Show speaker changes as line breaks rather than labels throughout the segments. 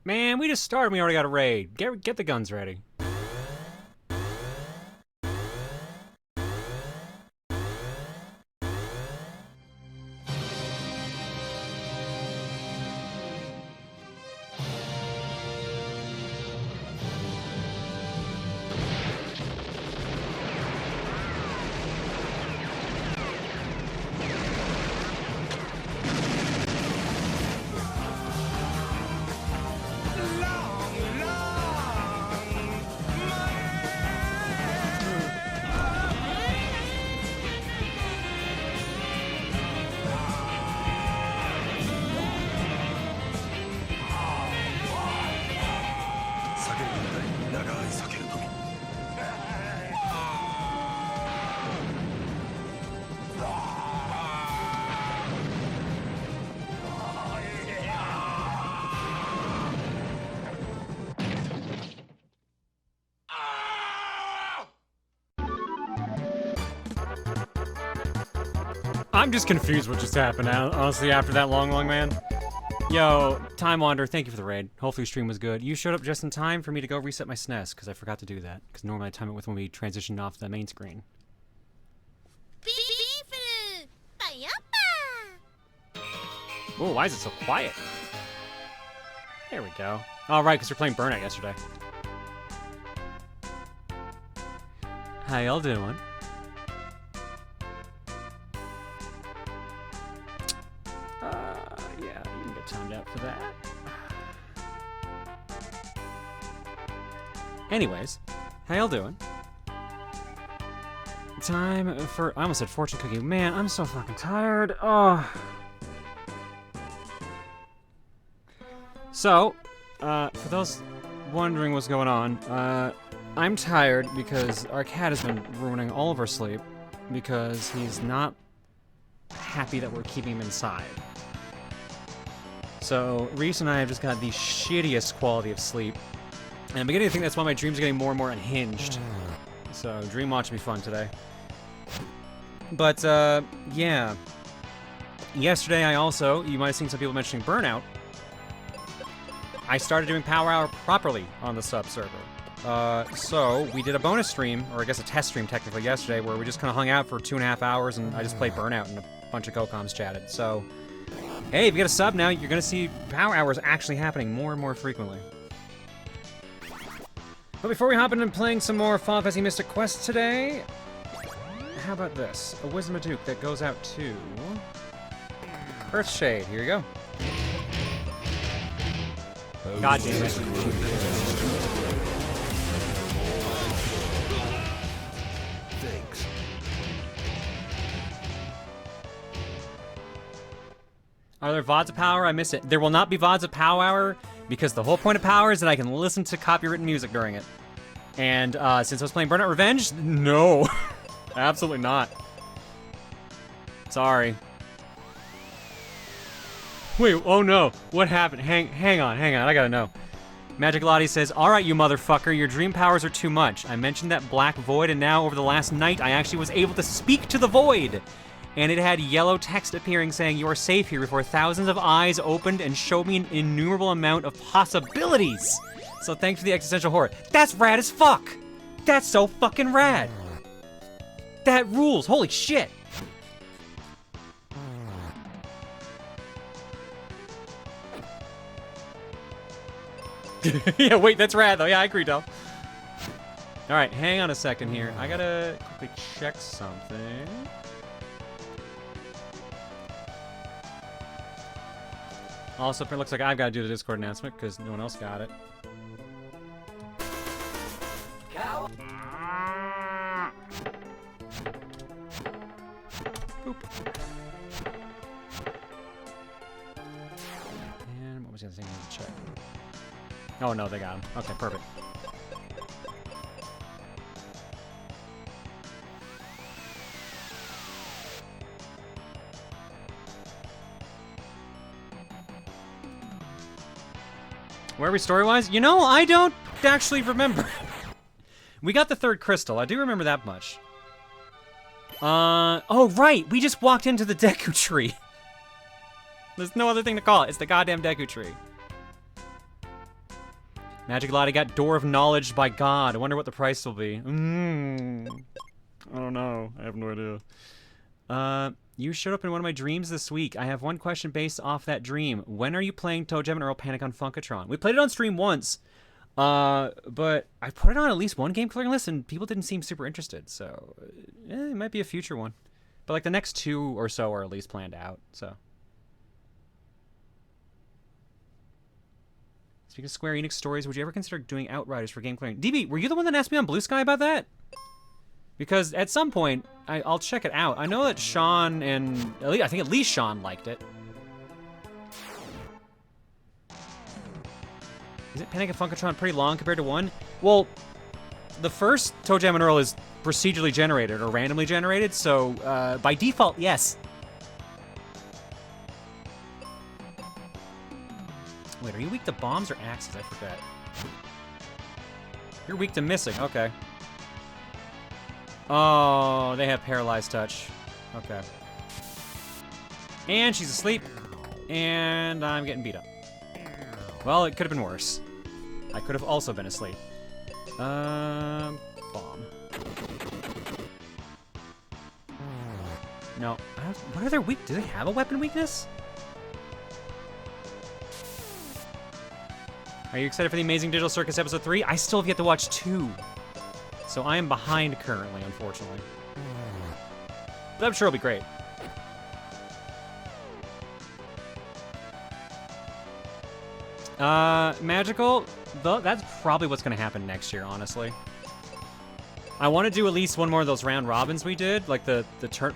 Man, we just started and we already got a raid. Get the guns ready. I'm just confused what just happened, honestly, after that long man. Yo, Time Wander, thank you for the raid. Hopefully your stream was good. You showed up just in time for me to go reset my SNES, because I forgot to do that. Because normally I time it with when we transitioned off the main screen. Oh, why is it so quiet? There we go. All right, because we're playing Burnout yesterday. How y'all doing? Yeah, you can get timed out for that. Anyways, how y'all doing? Time for... I almost said fortune cookie. Man, I'm so fucking tired. Oh. So, for those wondering what's going on, I'm tired because our cat has been ruining all of our sleep because he's not happy that we're keeping him inside. So, Reese and I have just got the shittiest quality of sleep. And I'm beginning to think that's why my dreams are getting more and more unhinged. So, dream watch will be fun today. But, yeah. Yesterday I also, you might have seen some people mentioning Burnout. I started doing Power Hour properly on the sub server. So, we did a bonus stream, or I guess a test stream technically yesterday, where we just kind of hung out for 2.5 hours and I just played Burnout and a bunch of Cocoms chatted. So, hey, if you get a sub now, you're going to see Power Hours actually happening more and more frequently. But before we hop into playing some more Final Fantasy Mystic Quest today, how about this? A Wisdom of Duke that goes out to Earthshade. Here you go. God damn it.
Thanks.
Are there VODs of Power? I miss it. There will not be VODs of Power because the whole point of Power is that I can listen to copywritten music during it. And since I was playing Burnout Revenge, no. Absolutely not. Sorry. Wait, oh no. What happened? Hang on, I gotta know. Magic Lottie says, alright you motherfucker, your dream powers are too much. I mentioned that black void and now over the last night I actually was able to speak to the void. And it had yellow text appearing saying, you are safe here before thousands of eyes opened and showed me an innumerable amount of possibilities. So thanks for the existential horror. That's rad as fuck. That's so fucking rad. That rules, holy shit. Yeah, wait, that's rad though. Yeah, I agree, Del. Alright, hang on a second here. I gotta quickly check something. Also, it looks like I've got to do the Discord announcement because no one else got it. Boop. And what was the other thing I need to check? Oh no, they got him. Okay, perfect. Where are we story-wise? You know, I don't actually remember. We got the third crystal. I do remember that much. Oh, right. We just walked into the Deku tree. There's no other thing to call it. It's the goddamn Deku tree. Magic Lottie got Door of Knowledge by God. I wonder what the price will be. I don't know. I have no idea. You showed up in one of my dreams this week. I have one question based off that dream. When are you playing ToeJam and Earl Panic on Funkatron? We played it on stream once, but I put it on at least one game clearing list, and people didn't seem super interested, so it might be a future one. But like the next 2 or so are at least planned out, so. Speaking of Square Enix stories, would you ever consider doing Outriders for game clearing? DB, were you the one that asked me on Blue Sky about that? Because at some point, I'll check it out. I know that Sean and... I think at least Sean liked it. Is it Panic and Funkatron pretty long compared to 1? Well, the first ToeJam and Earl is procedurally generated or randomly generated, so by default, yes. Wait, are you weak to bombs or axes? I forget. You're weak to missing, okay. Oh, they have paralyzed touch. Okay. And she's asleep. And I'm getting beat up. Well, it could have been worse. I could have also been asleep. Bomb. No. What are their weak? Do they have a weapon weakness? Are you excited for the Amazing Digital Circus Episode 3? I still have yet to watch 2. So I am behind currently, unfortunately. But I'm sure it'll be great. Magical, though, that's probably what's going to happen next year, honestly. I want to do at least one more of those round robins we did, like the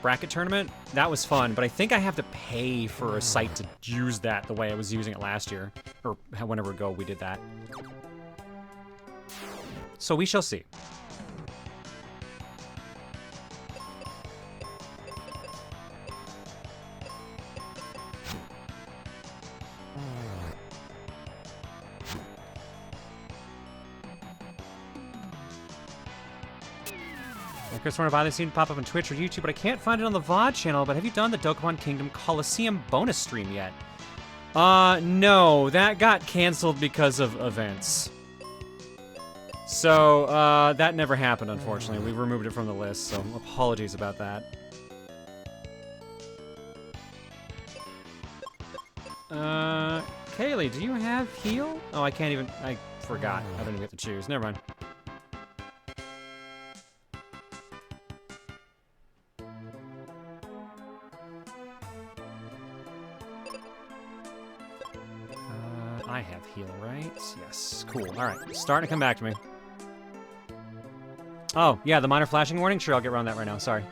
bracket tournament. That was fun, but I think I have to pay for a site to use that the way I was using it last year, or whenever ago we did that. So we shall see. Chris Warner, I've seen it pop up on Twitch or YouTube, but I can't find it on the VOD channel. But have you done the Dokapon Kingdom Coliseum bonus stream yet? No. That got canceled because of events. So, that never happened, unfortunately. We removed it from the list, so apologies about that. Kaylee, do you have heal? Oh, I can't even... I forgot. I don't even get to choose. Never mind. I have heal, right? Yes, cool. All right, starting to come back to me. Oh, yeah, the minor flashing warning? Sure, I'll get around that right now, sorry.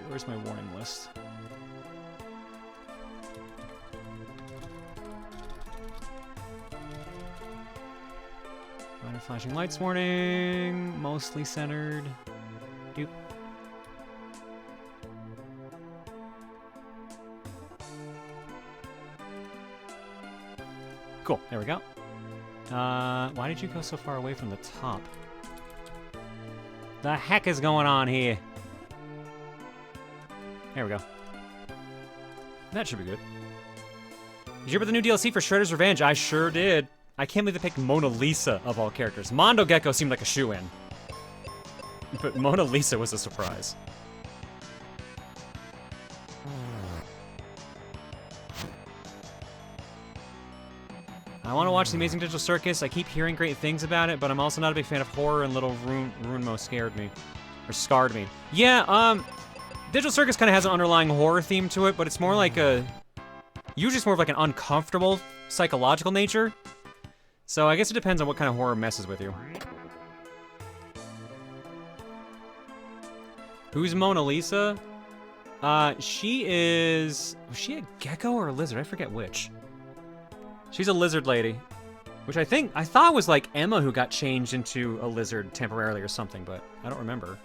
Where's my warning list? Minor flashing lights warning, mostly centered. Doop. Cool, there we go. Why did you go so far away from the top? The heck is going on here? There we go. That should be good. Did you hear about the new DLC for Shredder's Revenge? I sure did. I can't believe they picked Mona Lisa of all characters. Mondo Gecko seemed like a shoo-in. But Mona Lisa was a surprise. I want to watch The Amazing Digital Circus. I keep hearing great things about it, but I'm also not a big fan of horror, and Little Runmo scared me. Or scarred me. Yeah, Digital Circus kind of has an underlying horror theme to it, but it's more like a... Usually it's more of like an uncomfortable, psychological nature. So I guess it depends on what kind of horror messes with you. Who's Mona Lisa? She is... Was she a gecko or a lizard? I forget which. She's a lizard lady, which I thought was like Emma who got changed into a lizard temporarily or something, but I don't remember.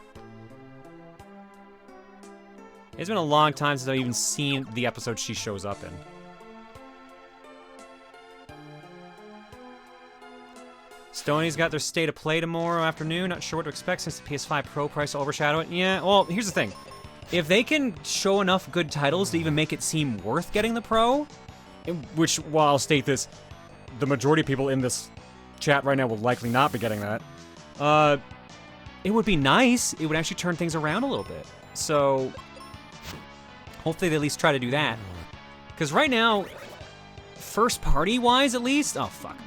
It's been a long time since I've even seen the episode she shows up in. Stoney's got their State of Play tomorrow afternoon. Not sure what to expect since the PS5 Pro price will overshadow it. Yeah, well, here's the thing. If they can show enough good titles to even make it seem worth getting the Pro... Which, while I'll state this, the majority of people in this chat right now will likely not be getting that. It would be nice. It would actually turn things around a little bit. So, hopefully they at least try to do that. Because right now, first party-wise at least... Oh, fuck.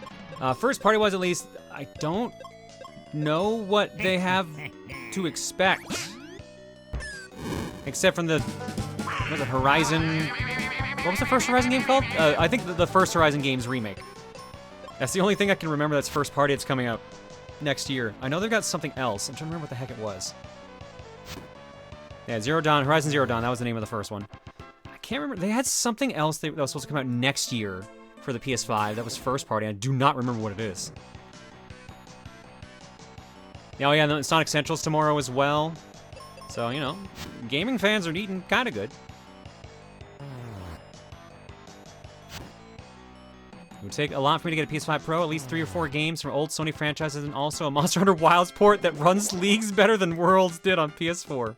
First party-wise at least, I don't know what they have to expect. Except from the... What was it, Horizon... What was the first Horizon game called? I think the first Horizon game's remake. That's the only thing I can remember that's first party that's coming out next year. I know they've got something else. I'm trying to remember what the heck it was. Yeah, Zero Dawn, Horizon Zero Dawn, that was the name of the first one. I can't remember. They had something else that was supposed to come out next year for the PS5 that was first party. I do not remember what it is. Yeah, oh yeah, and Sonic Central's tomorrow as well. So, you know, gaming fans are eating kind of good. It would take a lot for me to get a PS5 Pro, at least 3 or 4 games from old Sony franchises, and also a Monster Hunter Wilds port that runs Leagues better than Worlds did on PS4.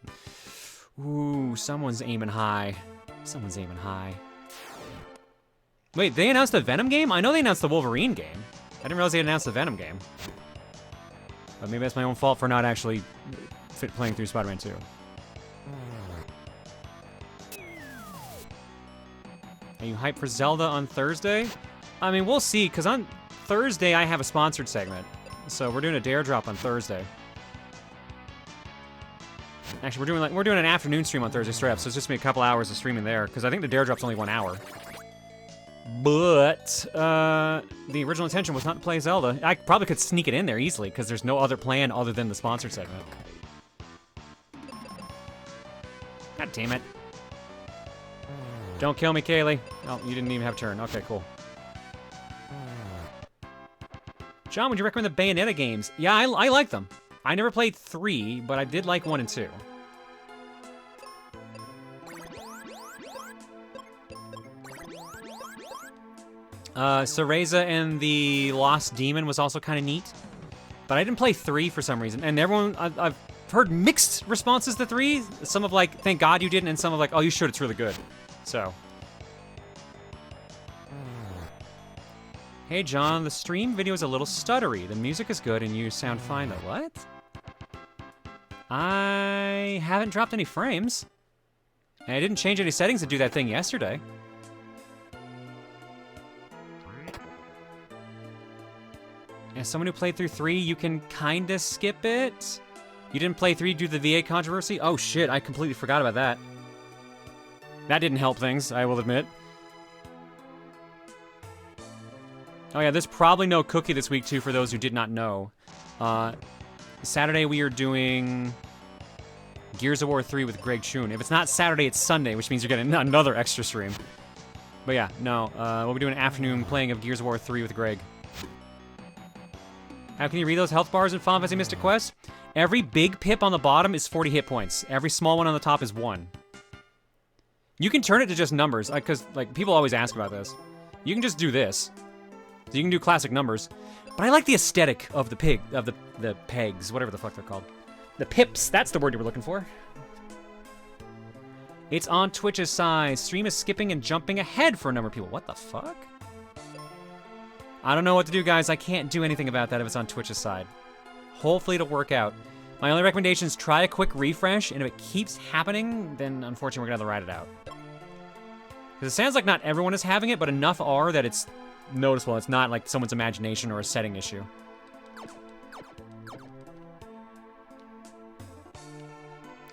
Ooh, someone's aiming high. Someone's aiming high. Wait, they announced the Venom game? I know they announced the Wolverine game. I didn't realize they announced the Venom game. But maybe that's my own fault for not actually playing through Spider-Man 2. Are you hyped for Zelda on Thursday? I mean, we'll see, because on Thursday I have a sponsored segment. So we're doing a Dare Drop on Thursday. Actually, we're doing an afternoon stream on Thursday straight up, so it's just gonna be a couple hours of streaming there, because I think the Dare Drop's only 1 hour. But the original intention was not to play Zelda. I probably could sneak it in there easily, because there's no other plan other than the sponsored segment. God damn it. Don't kill me, Kaylee. Oh, you didn't even have a turn. Okay, cool. John, would you recommend the Bayonetta games? Yeah, I like them. I never played 3, but I did like 1 and 2. Cereza and the Lost Demon was also kind of neat. But I didn't play 3 for some reason. And everyone, I've heard mixed responses to 3. Some of like, thank God you didn't, and some of like, oh, you should, it's really good. So. Hey, John, the stream video is a little stuttery. The music is good and you sound fine, though. What? I haven't dropped any frames. And I didn't change any settings to do that thing yesterday. As someone who played through 3, you can kinda skip it. You didn't play 3 due to the VA controversy? Oh shit, I completely forgot about that. That didn't help things, I will admit. Oh yeah, there's probably no cookie this week too for those who did not know. Saturday we are doing Gears of War 3 with Greg Chun. If it's not Saturday, it's Sunday, which means you're getting another extra stream. But yeah, no, we'll be doing an afternoon playing of Gears of War 3 with Greg. How can you read those health bars in Final Fantasy Mystic Quest? Every big pip on the bottom is 40 hit points. Every small one on the top is 1. You can turn it to just numbers, because like people always ask about this. You can just do this. So you can do classic numbers. But I like the aesthetic of the the pegs, whatever the fuck they're called. The pips, that's the word you were looking for. It's on Twitch's side. Stream is skipping and jumping ahead for a number of people. What the fuck? I don't know what to do, guys. I can't do anything about that if it's on Twitch's side. Hopefully it'll work out. My only recommendation is try a quick refresh, and if it keeps happening, then unfortunately we're gonna have to ride it out. Because it sounds like not everyone is having it, but enough are that it's noticeable. It's not like someone's imagination or a setting issue.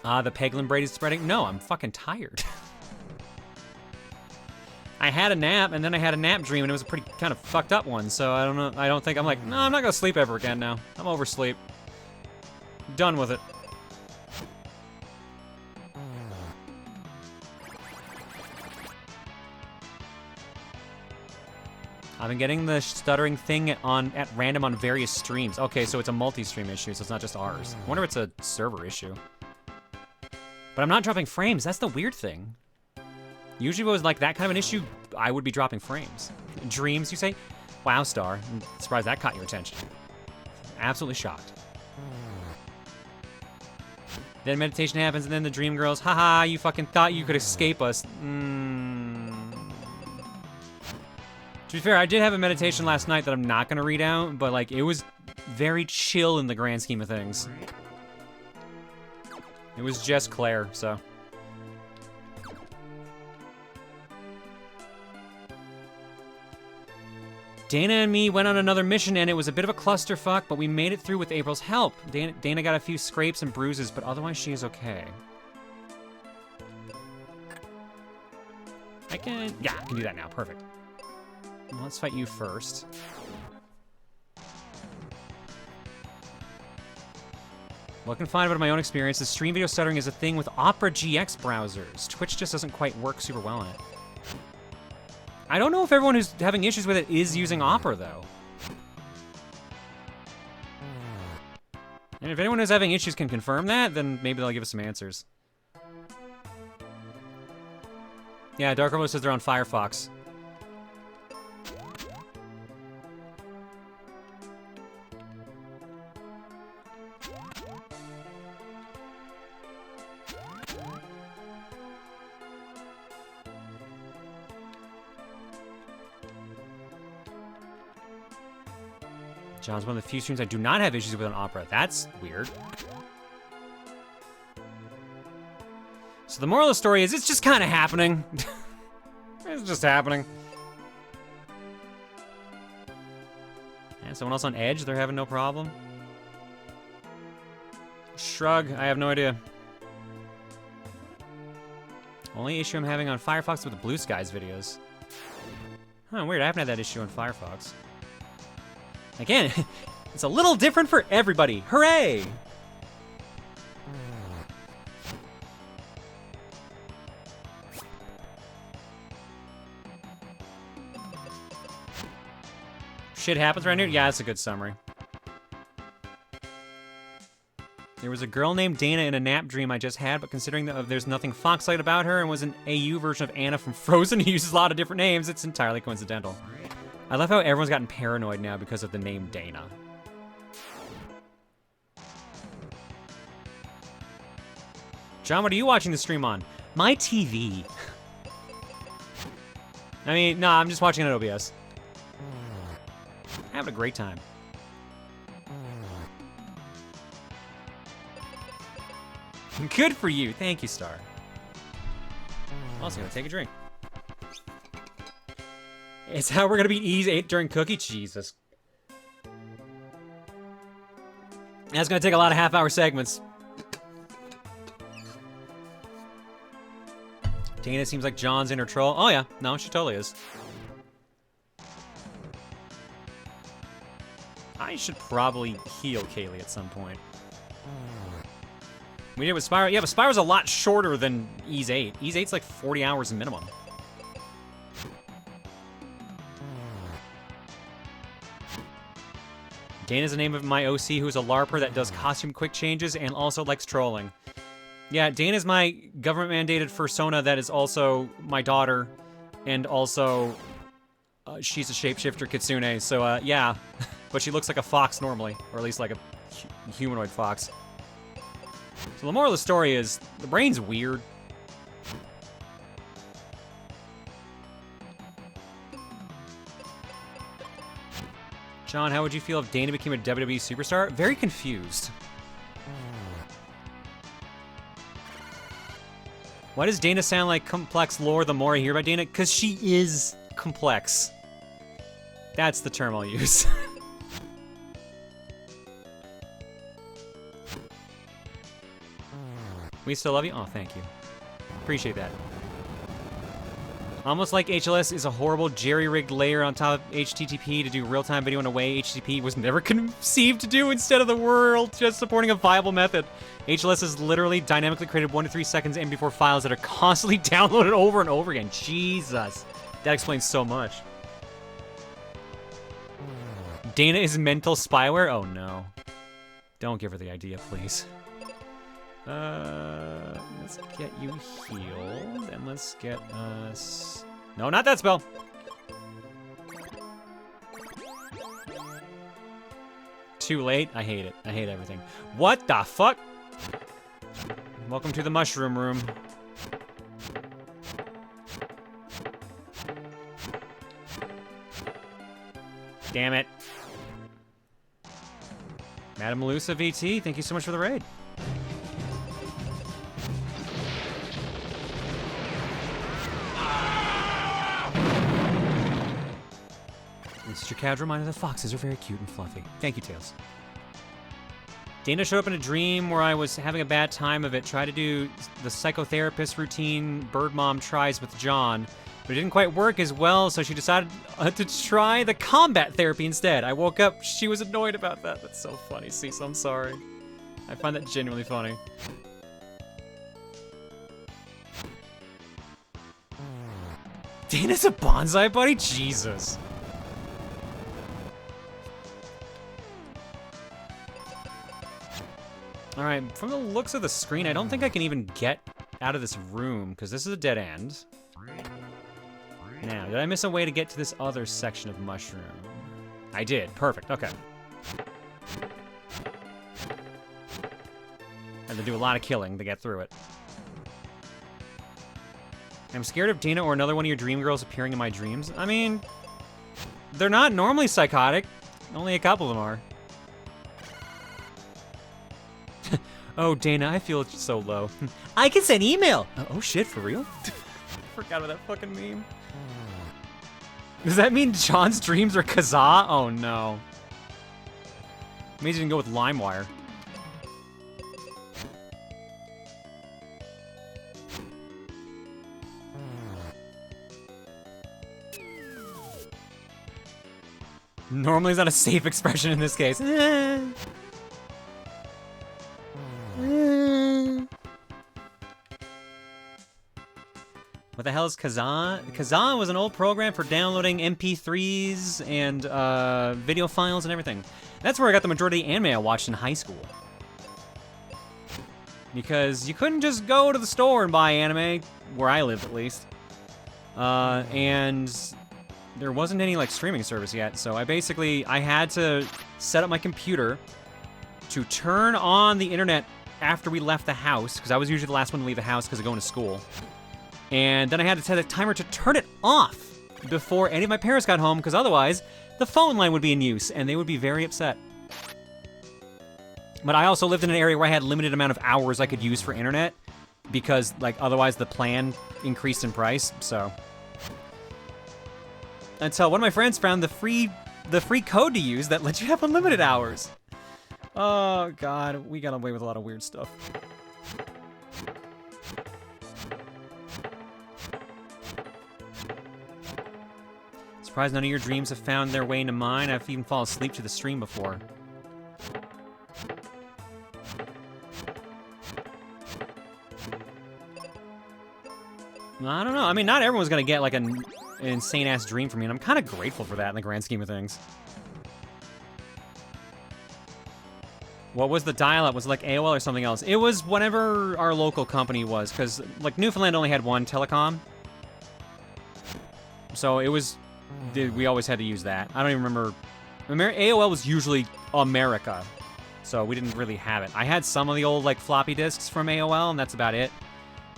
The Peglin braid is spreading? No, I'm fucking tired. I had a nap, and then I had a nap dream, and it was a pretty kind of fucked up one, so I don't know. I don't think, I'm like, no, I'm not gonna sleep ever again now. I'm oversleep. Done with it. I've been getting the stuttering thing at random on various streams. Okay, so it's a multi-stream issue, so it's not just ours. I wonder if it's a server issue. But I'm not dropping frames, that's the weird thing. Usually if it was like that kind of an issue, I would be dropping frames. Dreams, you say? Wow, Star. I'm surprised that caught your attention. Absolutely shocked. Then meditation happens, and then the dream girls, haha, you fucking thought you could escape us. To be fair, I did have a meditation last night that I'm not gonna read out, but like, it was very chill in the grand scheme of things. It was just Claire, so. Dana and me went on another mission, and it was a bit of a clusterfuck, but we made it through with April's help. Dana got a few scrapes and bruises, but otherwise she is okay. I can do that now, perfect. Well, let's fight you first. What I can find about my own experience is stream video stuttering is a thing with Opera GX browsers. Twitch just doesn't quite work super well in it. I don't know if everyone who's having issues with it is using Opera, though. And if anyone who's having issues can confirm that, then maybe they'll give us some answers. Yeah, Dark Robo says they're on Firefox. John's one of the few streams I do not have issues with on Opera. That's weird. So the moral of the story is it's just kind of happening. It's just happening. And someone else on Edge, they're having no problem. Shrug, I have no idea. Only issue I'm having on Firefox with the Blue Skies videos. Huh, weird, I haven't had that issue on Firefox. Again, it's a little different for everybody. Hooray! Shit happens right here? Yeah, that's a good summary. There was a girl named Dana in a nap dream I just had, but considering that there's nothing Fox-like about her and was an AU version of Anna from Frozen who uses a lot of different names, it's entirely coincidental. I love how everyone's gotten paranoid now because of the name Dana. John, what are you watching the stream on? My TV. I mean, no, I'm just watching it on OBS. Having a great time. Good for you. Thank you, Star. Also gonna take a drink. It's how we're gonna beat Ease 8 during Cookie. Jesus. That's gonna take a lot of half-hour segments. Dana seems like John's inner troll. Oh yeah, no, she totally is. I should probably heal Kaylee at some point. We did with Spyro. Yeah, but Spyro's a lot shorter than Ease 8. Ease 8's like 40 hours minimum. Dana's the name of my OC who's a LARPer that does costume quick changes and also likes trolling. Yeah, Dana's my government-mandated fursona that is also my daughter, and also she's a shapeshifter kitsune, so yeah. But she looks like a fox normally, or at least like a humanoid fox. So the moral of the story is, the brain's weird. John, how would you feel if Dana became a WWE superstar? Very confused. Why does Dana sound like complex lore the more I hear about Dana? Because she is complex. That's the term I'll use. We still love you? Oh, thank you. Appreciate that. Almost like HLS is a horrible jerry-rigged layer on top of HTTP to do real-time video in a way HTTP was never conceived to do instead of the world just supporting a viable method. HLS is literally dynamically created 1 to 3 seconds MP4 files that are constantly downloaded over and over again. Jesus. That explains so much. Dana is mental spyware? Oh no. Don't give her the idea, please. Let's get you healed, and let's get us... No, not that spell! Too late? I hate it. I hate everything. What the fuck? Welcome to the mushroom room. Damn it. Madam Melusa VT, thank you so much for the raid. Mr. Cad reminded the foxes are very cute and fluffy. Thank you, Tails. Dana showed up in a dream where I was having a bad time of it. Tried to do the psychotherapist routine Bird Mom tries with John, but it didn't quite work as well, so she decided to try the combat therapy instead. I woke up, she was annoyed about that. That's so funny, Cecil, I'm sorry. I find that genuinely funny. Dana's a bonsai buddy? Jesus. Alright, from the looks of the screen, I don't think I can even get out of this room, because this is a dead end. Now, did I miss a way to get to this other section of mushroom? I did. Perfect. Okay. I had to do a lot of killing to get through it. I'm scared of Dana or another one of your dream girls appearing in my dreams. I mean, they're not normally psychotic. Only a couple of them are. Oh, Dana, I feel so low. I can send email! Oh shit, for real? Forgot about that fucking meme. Does that mean John's dreams are Kazaa? Oh no. Means you can go with LimeWire. Normally it's not a safe expression in this case. What the hell is Kazaa? Kazaa was an old program for downloading MP3s and video files and everything. That's where I got the majority of the anime I watched in high school. Because you couldn't just go to the store and buy anime, where I lived at least. And there wasn't any like streaming service yet, so I had to set up my computer to turn on the internet after we left the house, because I was usually the last one to leave the house because of going to school. And then I had to set a timer to turn it off before any of my parents got home, because otherwise the phone line would be in use, and they would be very upset. But I also lived in an area where I had limited amount of hours I could use for internet, because like otherwise the plan increased in price, so. Until one of my friends found the free code to use that lets you have unlimited hours. Oh god, we got away with a lot of weird stuff. Surprised none of your dreams have found their way into mine. I've even fallen asleep to the stream before. I don't know. I mean, not everyone's gonna get like an insane-ass dream from me, and I'm kind of grateful for that in the grand scheme of things. What was the dial-up? Was it like AOL or something else? It was whatever our local company was, because like Newfoundland only had one telecom. So it was, we always had to use that. I don't even remember. AOL was usually America, so we didn't really have it. I had some of the old like floppy disks from AOL, and that's about it.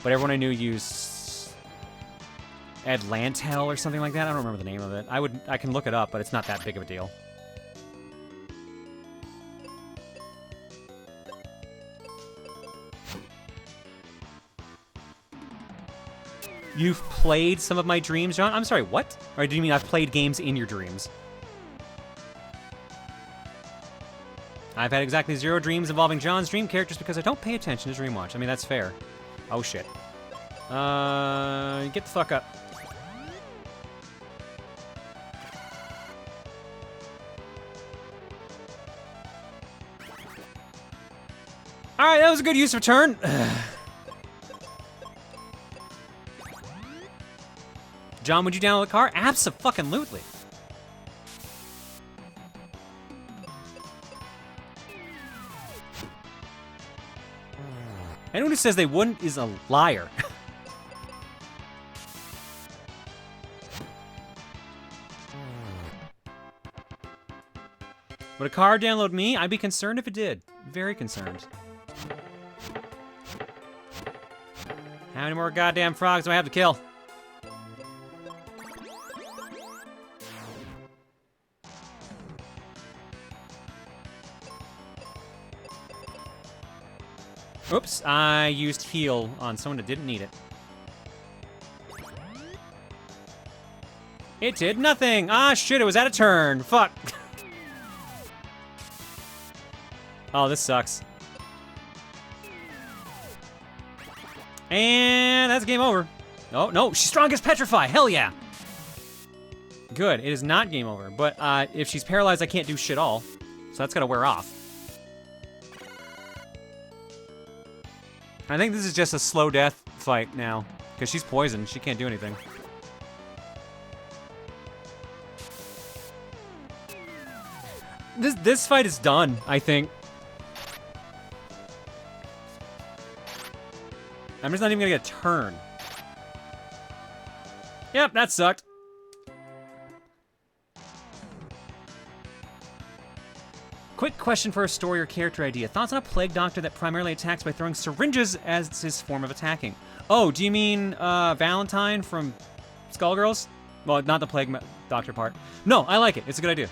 But everyone I knew used Atlantel or something like that. I don't remember the name of it. I can look it up, but it's not that big of a deal. You've played some of my dreams, John? I'm sorry, what? Or do you mean I've played games in your dreams? I've had exactly 0 dreams involving John's dream characters because I don't pay attention to Dreamwatch. I mean, that's fair. Oh, shit. Get the fuck up. Alright, that was a good use of a turn. John, would you download the car? Abso-fucking-lutely. Anyone who says they wouldn't is a liar. Would a car download me? I'd be concerned if it did. Very concerned. How many more goddamn frogs do I have to kill? Oops, I used heal on someone that didn't need it. It did nothing! Ah, shit, it was out of turn. Fuck. Oh, this sucks. And that's game over. Oh, no, she's strong as petrify. Hell yeah. Good, it is not game over. But if she's paralyzed, I can't do shit all. So that's gotta wear off. I think this is just a slow death fight now, because she's poisoned. She can't do anything. This fight is done, I think. I'm just not even gonna get a turn. Yep, that sucked. Quick question for a story or character idea. Thoughts on a plague doctor that primarily attacks by throwing syringes as his form of attacking? Oh, do you mean Valentine from Skullgirls? Well, not the plague doctor part. No, I like it. It's a good idea.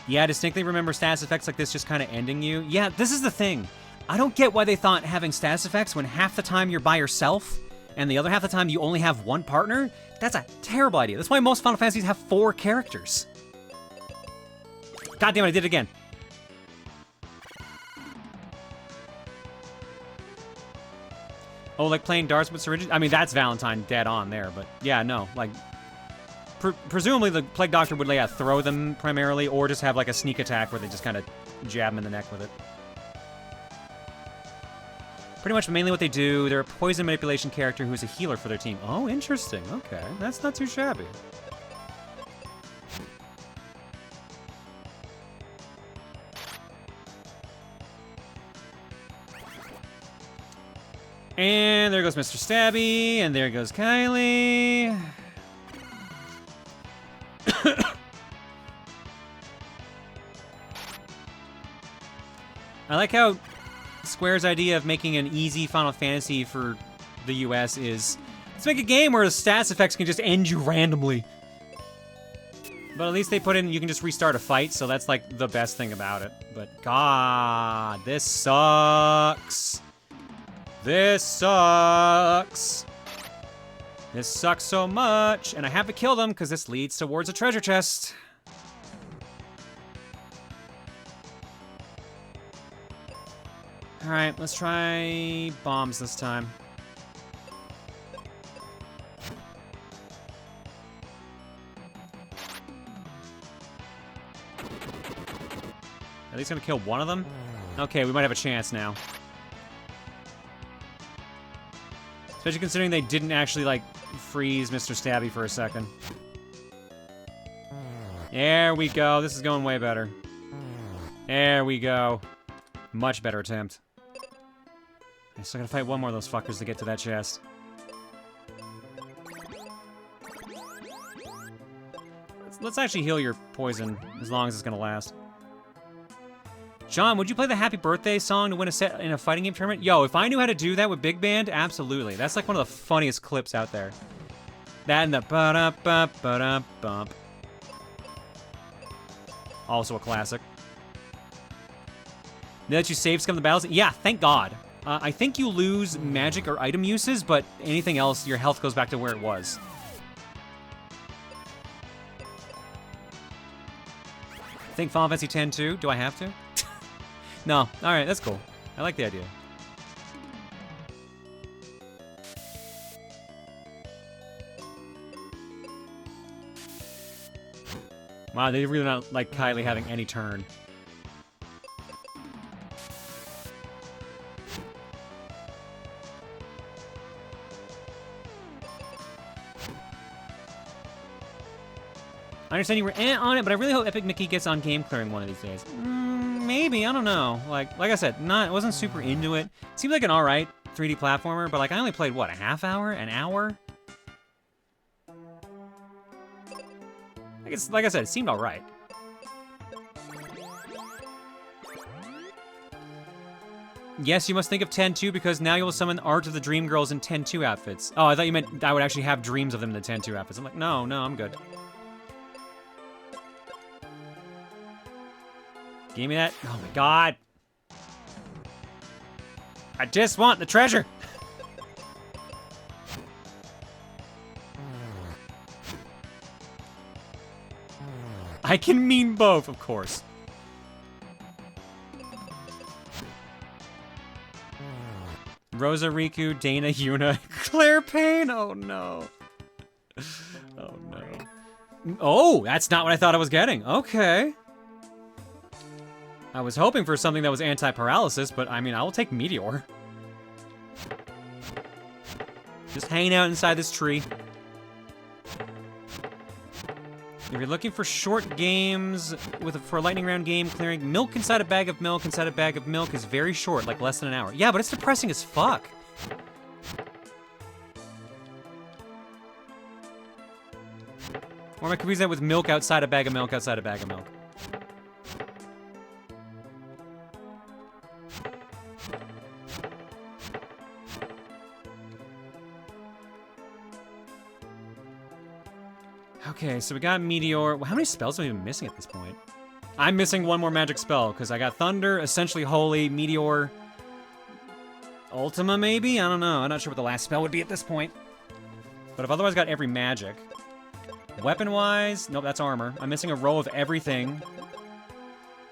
Yeah, I distinctly remember status effects like this just kind of ending you. Yeah, this is the thing. I don't get why they thought having status effects when half the time you're by yourself and the other half the time you only have one partner. That's a terrible idea. That's why most Final Fantasies have 4 characters. God damn it, I did it again. Oh, like playing darts with syringes? I mean, that's Valentine dead on there, but yeah, no, like, presumably the Plague Doctor would, like, throw them primarily, or just have, like, a sneak attack where they just kind of jab him in the neck with it. Pretty much mainly what they do, they're a poison manipulation character who's a healer for their team. Oh, interesting, okay, that's not too shabby. And there goes Mr. Stabby, and there goes Kylie. I like how Square's idea of making an easy Final Fantasy for the US is, let's make a game where the stats effects can just end you randomly. But at least they put in, you can just restart a fight, so that's like the best thing about it. But God, this sucks. This sucks. This sucks so much. And I have to kill them because this leads towards a treasure chest. Alright, let's try bombs this time. At least gonna kill one of them? Okay, we might have a chance now. Especially considering they didn't actually, like, freeze Mr. Stabby for a second. There we go. This is going way better. There we go. Much better attempt. I still gotta fight one more of those fuckers to get to that chest. Let's actually heal your poison, as long as it's gonna last. John, would you play the Happy Birthday song to win a set in a fighting game tournament? Yo, if I knew how to do that with Big Band, absolutely. That's like one of the funniest clips out there. That and the ba-da-ba-ba-da-bump. Also a classic. Now that you save some of the battles? Yeah, thank God. I think you lose magic or item uses, but anything else, your health goes back to where it was. I think Final Fantasy X too. Do I have to? No. Alright, that's cool. I like the idea. Wow, they really don't like Kylie having any turn. I understand you were on it, but I really hope Epic Mickey gets on game clearing one of these days. Maybe, I don't know. Like I said, wasn't super into it. Seemed like an alright 3D platformer, but like I only played, what, a half hour? An hour? I guess, like I said, it seemed alright. Yes, you must think of 10-2 because now you'll summon Art of the Dream Girls in 10-2 outfits. Oh, I thought you meant I would actually have dreams of them in the 10-2 outfits. I'm like, no, I'm good. Give me that. Oh my God. I just want the treasure. I can mean both, of course. Rosa, Riku, Dana, Yuna, Claire Payne. Oh no. Oh no. Oh, that's not what I thought I was getting. Okay. I was hoping for something that was anti-paralysis, but I mean, I will take Meteor. Just hanging out inside this tree. If you're looking for short games for a lightning round game, clearing milk inside a bag of milk inside a bag of milk is very short, like less than an hour. Yeah, but it's depressing as fuck. Or am I confusing that with milk outside a bag of milk outside a bag of milk? Okay, so we got Meteor. How many spells am I even missing at this point? I'm missing one more magic spell, because I got Thunder, Essentially Holy, Meteor, Ultima, maybe? I don't know. I'm not sure what the last spell would be at this point. But I've otherwise got every magic. Weapon-wise, nope, that's armor. I'm missing a row of everything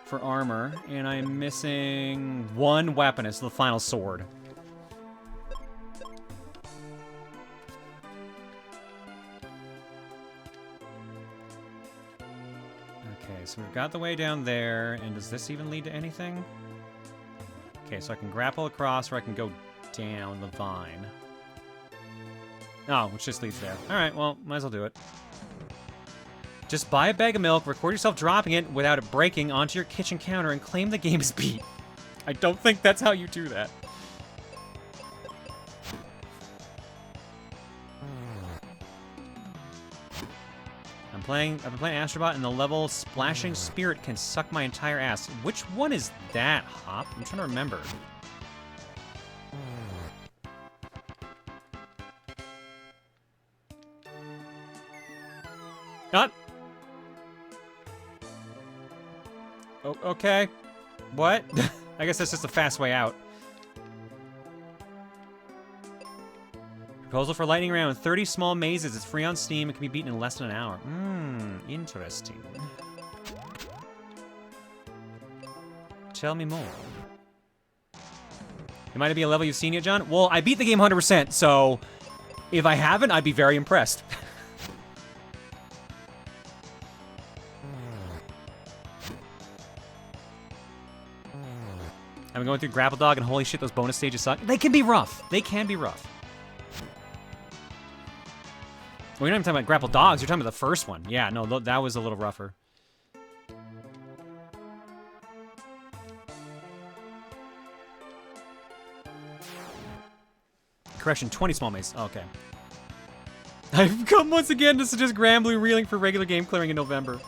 for armor, and I'm missing one weapon. It's the final sword. Okay, so we've got the way down there, and does this even lead to anything? Okay, so I can grapple across, or I can go down the vine. Oh, which just leads there. Alright, well, might as well do it. Just buy a bag of milk, record yourself dropping it without it breaking onto your kitchen counter, and claim the game is beat. I don't think that's how you do that. I've been playing Astrobot, and the level Splashing Spirit can suck my entire ass. Which one is that, Hop? I'm trying to remember. Not. Oh, okay. What? I guess that's just a fast way out. Proposal for lightning round. 30 small mazes. It's free on Steam and can be beaten in less than an hour. Interesting. Tell me more. It might be a level you've seen yet, John? Well, I beat the game 100%, so if I haven't, I'd be very impressed. I've been going through Grapple Dog, and holy shit, those bonus stages suck. They can be rough. They can be rough. Well, you're not even talking about Grapple Dogs. You're talking about the first one. Yeah, no, that was a little rougher. Correction, 20 small mazes. Oh, okay. I've come once again to suggest Granblue reeling for regular game clearing in November.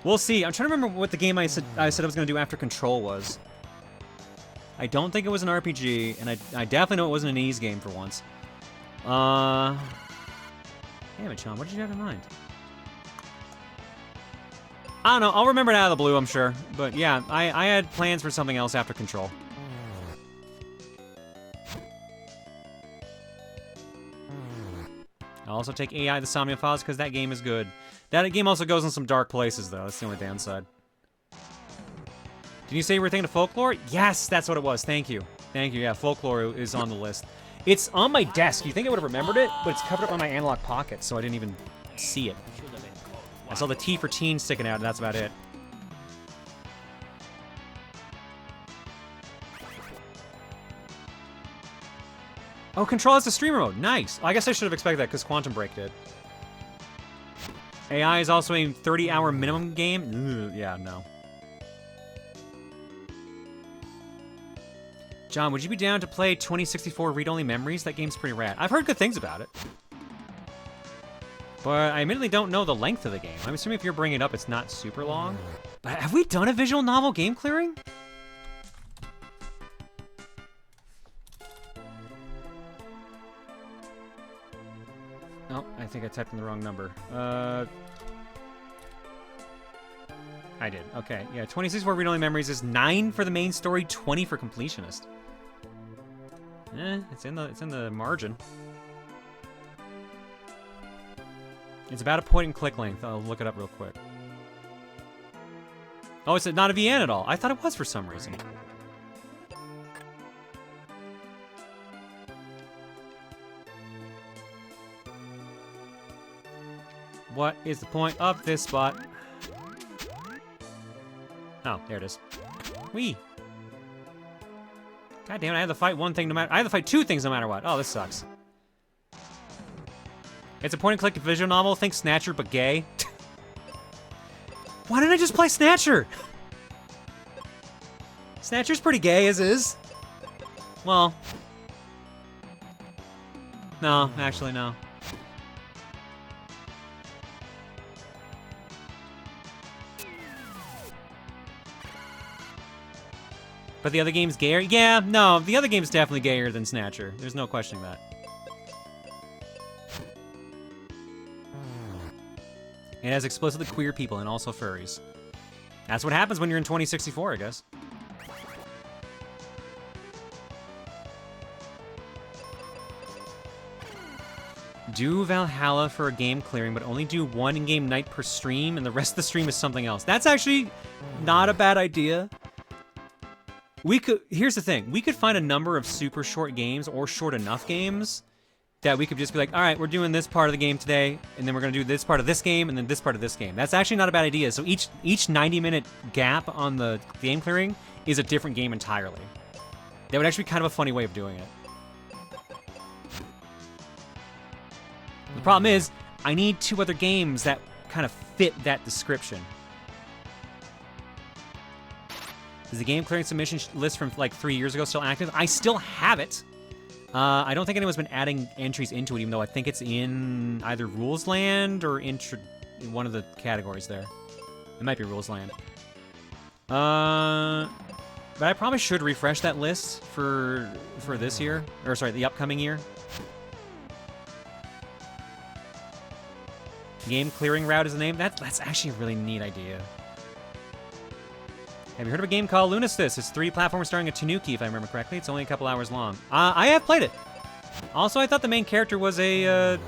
We'll see. I'm trying to remember what the game I said I was going to do after Control was. I don't think it was an RPG, and I definitely know it wasn't an ease game for once. Damn it, Sean, what did you have in mind? I don't know, I'll remember it out of the blue, I'm sure. But yeah, I had plans for something else after Control. I'll also take AI the Somnia Files, because that game is good. That game also goes in some dark places, though. That's the only downside. Did you say you were thinking of Folklore? Yes, that's what it was. Thank you. Thank you. Yeah, Folklore is on the list. It's on my desk. You think I would have remembered it, but it's covered up on my analog pocket, so I didn't even see it. I saw the T for teen sticking out, and that's about it. Oh, Control has the streamer mode. Nice. I guess I should have expected that, because Quantum Break did. AI is also a 30-hour minimum game? Ugh, yeah, no. John, would you be down to play 2064 Read-Only Memories? That game's pretty rad. I've heard good things about it. But I admittedly don't know the length of the game. I'm assuming if you're bringing it up, it's not super long. But have we done a visual novel game clearing? Oh, I think I typed in the wrong number. I did. Okay, yeah, 2064 Read-Only Memories is 9 for the main story, 20 for Completionist. It's in the margin. It's about a point-and-click length. I'll look it up real quick. Oh, it's not a VN at all. I thought it was for some reason. What is the point of this spot? Oh, there it is. Whee! God damn it, I have to fight one thing no matter— I have to fight two things no matter what. Oh, this sucks. It's a point-and-click visual novel. Think Snatcher, but gay. Why didn't I just play Snatcher? Snatcher's pretty gay as is. Well. No, actually, no. But the other game's gayer? Yeah, no, the other game's definitely gayer than Snatcher. There's no questioning that. It has explicitly queer people and also furries. That's what happens when you're in 2064, I guess. Do Valhalla for a game clearing, but only do one in-game night per stream, and the rest of the stream is something else. That's actually not a bad idea. Here's the thing. We could find a number of super short games or short enough games that we could just be like, all right, we're doing this part of the game today, and then we're going to do this part of this game, and then this part of this game. That's actually not a bad idea. So each 90-minute gap on the game clearing is a different game entirely. That would actually be kind of a funny way of doing it. The problem is, I need 2 other games that kind of fit that description. Is the game clearing submission list from like 3 years ago still active? I still have it. I don't think anyone's been adding entries into it, even though I think it's in either Rules Land or in one of the categories there. It might be Rules Land. But I probably should refresh that list for this year, or sorry, the upcoming year. Game clearing route is the name. That's actually a really neat idea. Have you heard of a game called Lunasis? It's 3D platformer starring a Tanuki, if I remember correctly. It's only a couple hours long. I have played it. Also, I thought the main character was a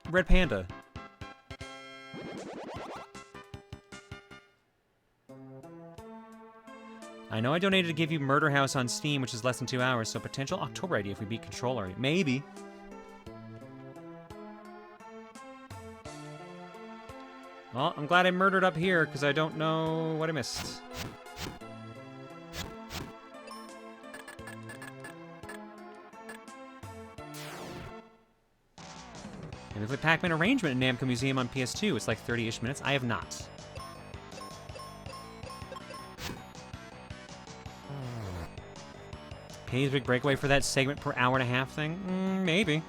red panda. I know I donated to give you Murder House on Steam, which is less than 2 hours, so potential October idea if we beat Control already. Maybe. Well, I'm glad I murdered up here, because I don't know what I missed. Have you played Pac-Man Arrangement in Namco Museum on PS2? It's like 30-ish minutes. I have not. Pays Big Breakaway for that segment per hour and a half thing? Maybe.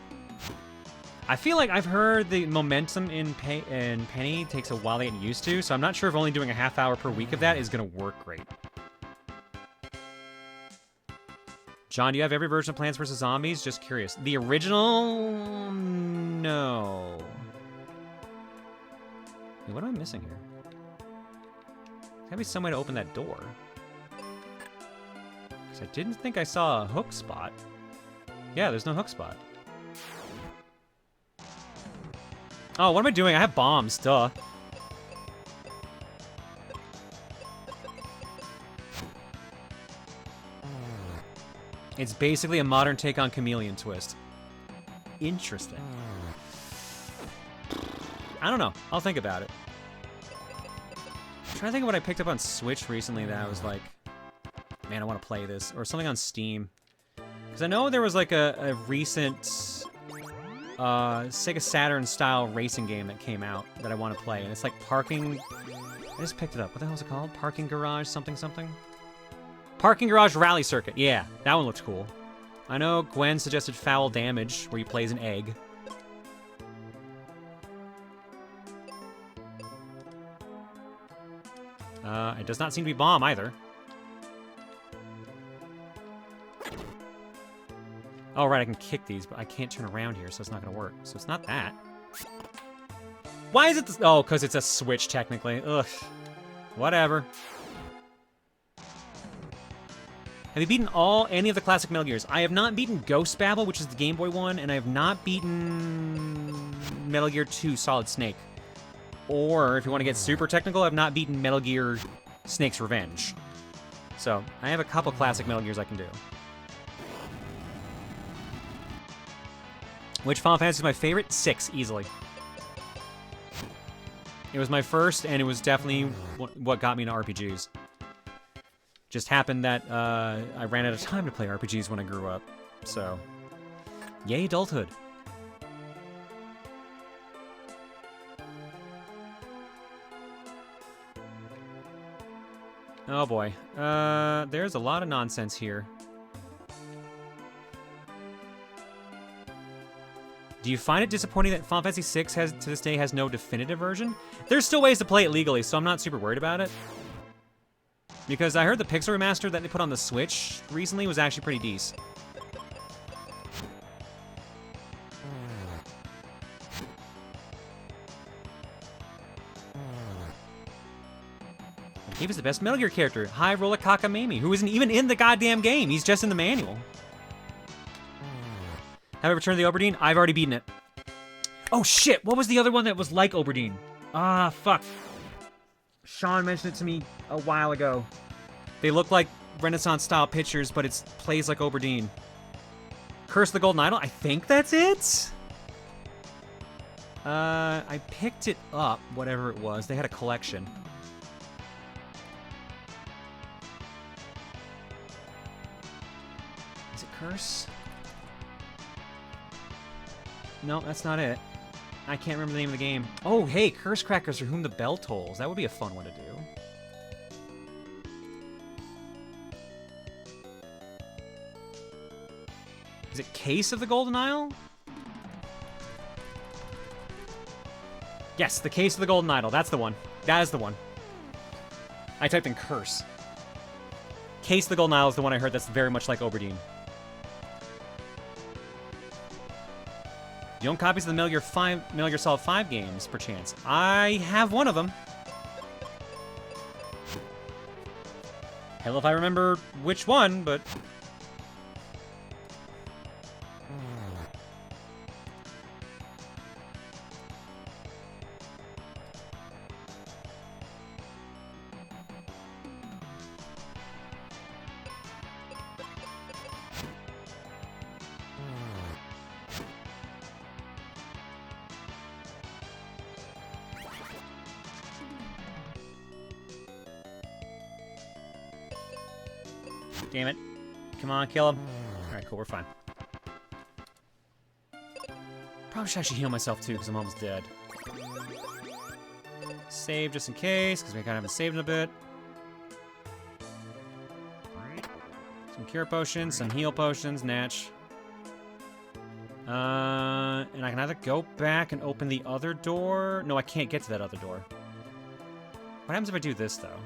I feel like I've heard the momentum in Penny takes a while to get used to, so I'm not sure if only doing a half hour per week of that is going to work great. John, do you have every version of Plants vs. Zombies? Just curious. The original? No. Wait, what am I missing here? There's gotta be some way to open that door. Because I didn't think I saw a hook spot. Yeah, there's no hook spot. Oh, what am I doing? I have bombs, duh. It's basically a modern take on Chameleon Twist. Interesting. I don't know. I'll think about it. I'm trying to think of what I picked up on Switch recently that I was like, man, I want to play this. Or something on Steam. Because I know there was like a recent Sega Saturn-style racing game that came out that I want to play. And it's like parking... I just picked it up. What the hell is it called? Parking Garage something something? Parking Garage Rally Circuit. Yeah, that one looks cool. I know Gwen suggested Foul Damage, where you play as an egg. It does not seem to be Bomb, either. Oh, right, I can kick these, but I can't turn around here, so it's not going to work. So it's not that. Why is it this? Oh, because it's a Switch, technically. Ugh. Whatever. Have you beaten any of the classic Metal Gears? I have not beaten Ghost Babel, which is the Game Boy one, and I have not beaten Metal Gear 2 Solid Snake. Or, if you want to get super technical, I've not beaten Metal Gear Snake's Revenge. So, I have a couple classic Metal Gears I can do. Which Final Fantasy is my favorite? 6, easily. It was my first, and it was definitely what got me into RPGs. Just happened that I ran out of time to play RPGs when I grew up. So, yay adulthood. Oh boy. There's a lot of nonsense here. Do you find it disappointing that Final Fantasy VI to this day has no definitive version? There's still ways to play it legally, so I'm not super worried about it. Because I heard the Pixel Remaster that they put on the Switch recently was actually pretty decent. He was the best Metal Gear character, High-Roller Kakamami, who isn't even in the goddamn game. He's just in the manual. Have I returned the Oberdeen? I've already beaten it. Oh shit, what was the other one that was like Oberdeen? Ah, fuck. Sean mentioned it to me a while ago. They look like Renaissance-style pictures, but it plays like Oberdeen. Curse of the Golden Idol? I think that's it? I picked it up, whatever it was. They had a collection. Is it Curse? No, that's not it. I can't remember the name of the game. Oh, hey, Curse Crackers for Whom the Bell Tolls. That would be a fun one to do. Is it Case of the Golden Isle? Yes, the Case of the Golden Idol. That's the one. That is the one. I typed in Curse. Case of the Golden Idol is the one I heard that's very much like Oberdeen. You own copies of the Metal Gear Solid 5 games, perchance. I have one of them. Hell if I remember which one, but... Damn it. Come on, kill him. Alright, cool, we're fine. Probably should actually heal myself too, because I'm almost dead. Save just in case, because we kind of haven't saved in a bit. Some cure potions, some heal potions, natch. And I can either go back and open the other door. No, I can't get to that other door. What happens if I do this, though?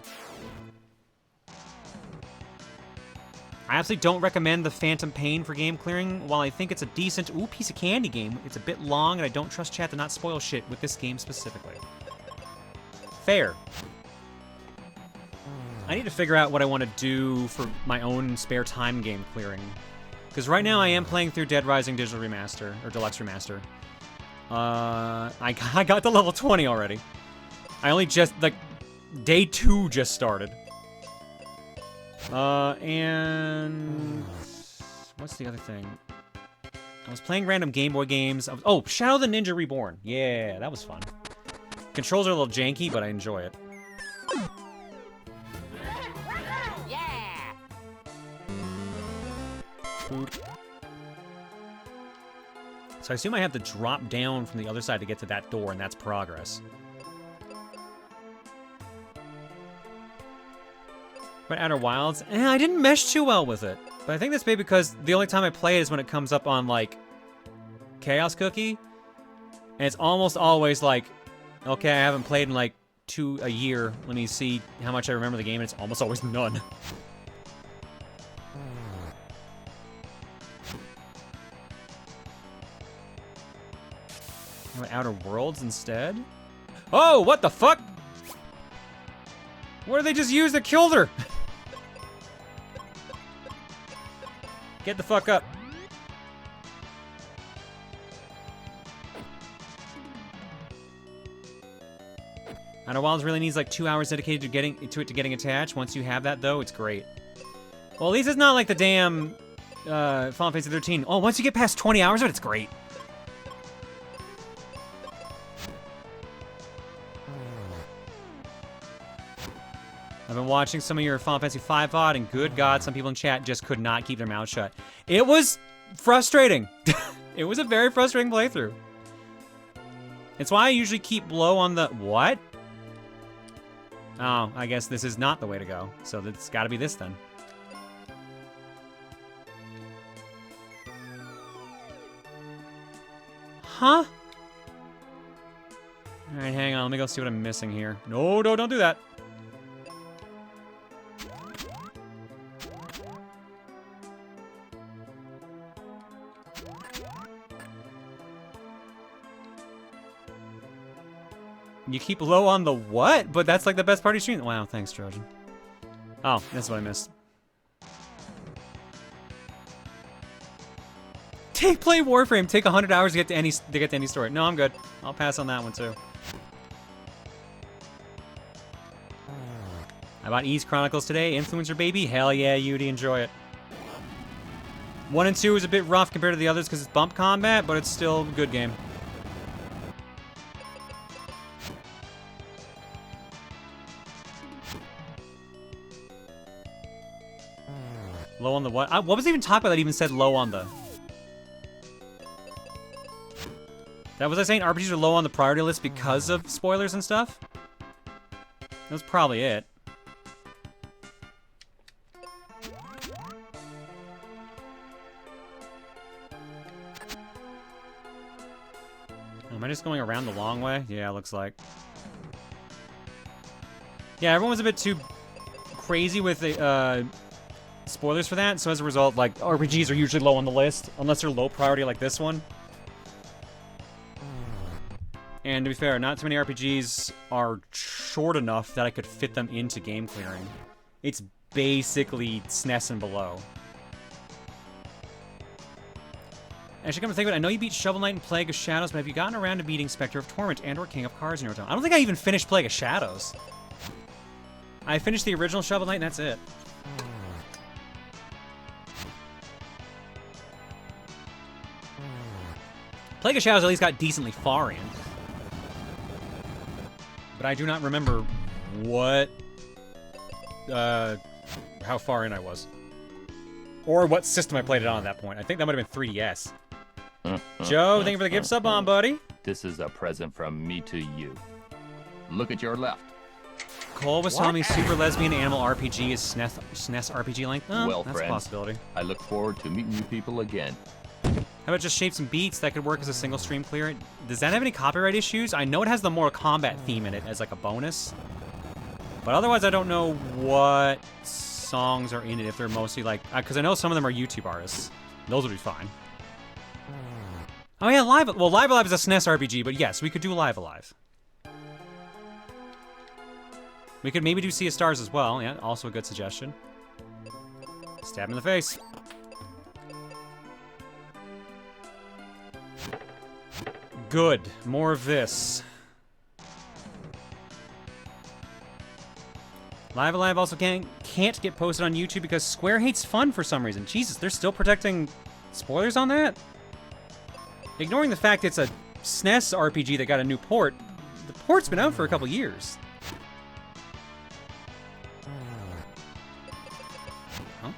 I absolutely don't recommend the Phantom Pain for game clearing. While I think it's a decent, piece of candy game, it's a bit long, and I don't trust chat to not spoil shit with this game specifically. Fair. I need to figure out what I want to do for my own spare time game clearing. Because right now I am playing through Dead Rising Digital Remaster, or Deluxe Remaster. I got to level 20 already. I only just, like, day 2 just started. And what's the other thing? I was playing random Game Boy games. Oh, Shadow the Ninja Reborn. Yeah, that was fun. Controls are a little janky, but I enjoy it.
Yeah.
So I assume I have to drop down from the other side to get to that door, and that's progress. But Outer Wilds, I didn't mesh too well with it. But I think that's maybe because the only time I play it is when it comes up on, like, Chaos Cookie. And it's almost always like, okay, I haven't played in, like, a year. Let me see how much I remember the game, and it's almost always none. How about Outer Worlds instead? Oh, what the fuck? What did they just use that killed her? Get the fuck up. Outer Wilds really needs like 2 hours dedicated to getting attached. Once you have that, though, it's great. Well, at least it's not like the damn Final Fantasy 13. Oh, once you get past 20 hours of it, it's great. I've been watching some of your Final Fantasy V VOD, and good God, some people in chat just could not keep their mouths shut. It was frustrating. It was a very frustrating playthrough. It's why I usually keep low on the... What? Oh, I guess this is not the way to go. So it's got to be this then. Huh? Alright, hang on. Let me go see what I'm missing here. No, don't do that. You keep low on the what? But that's like the best party stream. Wow, thanks, Trojan. Oh, that's what I missed. Play Warframe. Take 100 hours to get to any story. No, I'm good. I'll pass on that one too. I bought Ys Chronicles today. Influencer baby. Hell yeah, Yudi, enjoy it. 1 and 2 is a bit rough compared to the others because it's bump combat, but it's still a good game. Low on the what? What was even talked about that even said low on the... That was I saying RPGs are low on the priority list because of spoilers and stuff? That was probably it. Am I just going around the long way? Yeah, it looks like. Yeah, everyone was a bit too crazy with the spoilers for that, so as a result, like, RPGs are usually low on the list, unless they're low priority like this one. And to be fair, not too many RPGs are short enough that I could fit them into game clearing. It's basically SNES and below. Actually, come to think of it, I know you beat Shovel Knight and Plague of Shadows, but have you gotten around to beating Spectre of Torment and or King of Cards in your time? I don't think I even finished Plague of Shadows. I finished the original Shovel Knight and that's it. Plague of Shadows at least got decently far in. But I do not remember what... how far in I was. Or what system I played it on at that point. I think that might have been 3DS. Joe, thank you for the gift sub on, buddy.
This is a present from me to you. Look at your left.
Cole was telling me Super Lesbian Animal RPG is SNES RPG length.
Well,
that's
friends,
a possibility.
I look forward to meeting you people again.
How about just Shapes and Beats? That could work as a single stream clear. Does that have any copyright issues? I know it has the Mortal Kombat theme in it as like a bonus. But otherwise, I don't know what songs are in it if they're mostly like... Because I know some of them are YouTube artists. Those would be fine. Oh yeah, Live... Well, Live Alive is a SNES RPG, but yes, we could do Live Alive. We could maybe do Sea of Stars as well. Yeah, also a good suggestion. Stab him in the face. Good. More of this. Live Alive also can't get posted on YouTube because Square hates fun for some reason. Jesus, they're still protecting spoilers on that? Ignoring the fact it's a SNES RPG that got a new port, the port's been out for a couple years. Huh?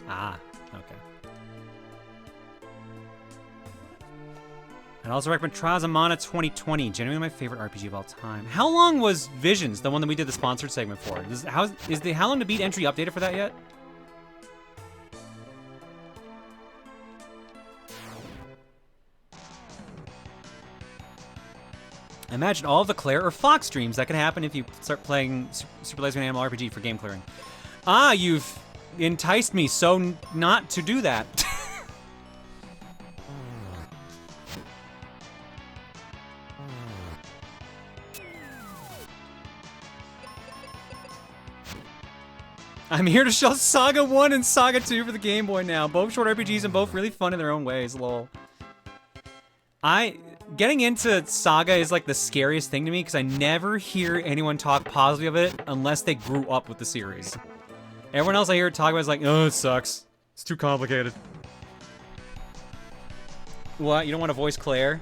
Ah, okay. I'd also recommend Trials of Mana 2020, genuinely my favorite RPG of all time. How long was Visions, the one that we did the sponsored segment for? Is the How Long to Beat entry updated for that yet? Imagine all of the Claire or Fox streams that could happen if you start playing Super Lesbian Animal RPG for game clearing. Ah, you've enticed me so not to do that. I'm here to show Saga 1 and Saga 2 for the Game Boy now. Both short RPGs and both really fun in their own ways, lol. Getting into Saga is like the scariest thing to me because I never hear anyone talk positively of it unless they grew up with the series. Everyone else I hear talk about is like, oh, it sucks. It's too complicated. What? You don't want to voice Claire?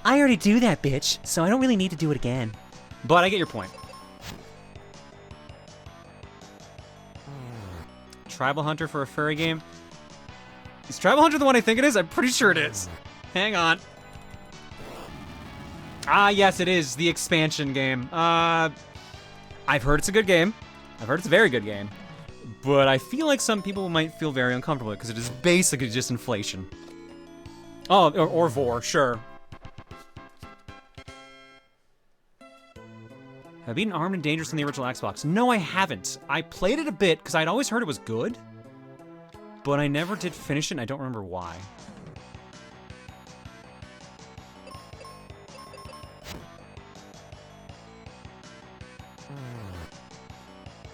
I already do that, bitch, so I don't really need to do it again. But I get your point. Tribal Hunter for a furry game? Is Tribal Hunter the one I think it is? I'm pretty sure it is. Hang on. Ah, yes, it is. The expansion game. I've heard it's a good game. I've heard it's a very good game. But I feel like some people might feel very uncomfortable because it is basically just inflation. Oh, or Vor, sure. Have I beaten Armed and Dangerous on the original Xbox? No, I haven't. I played it a bit because I'd always heard it was good, but I never did finish it, and I don't remember why.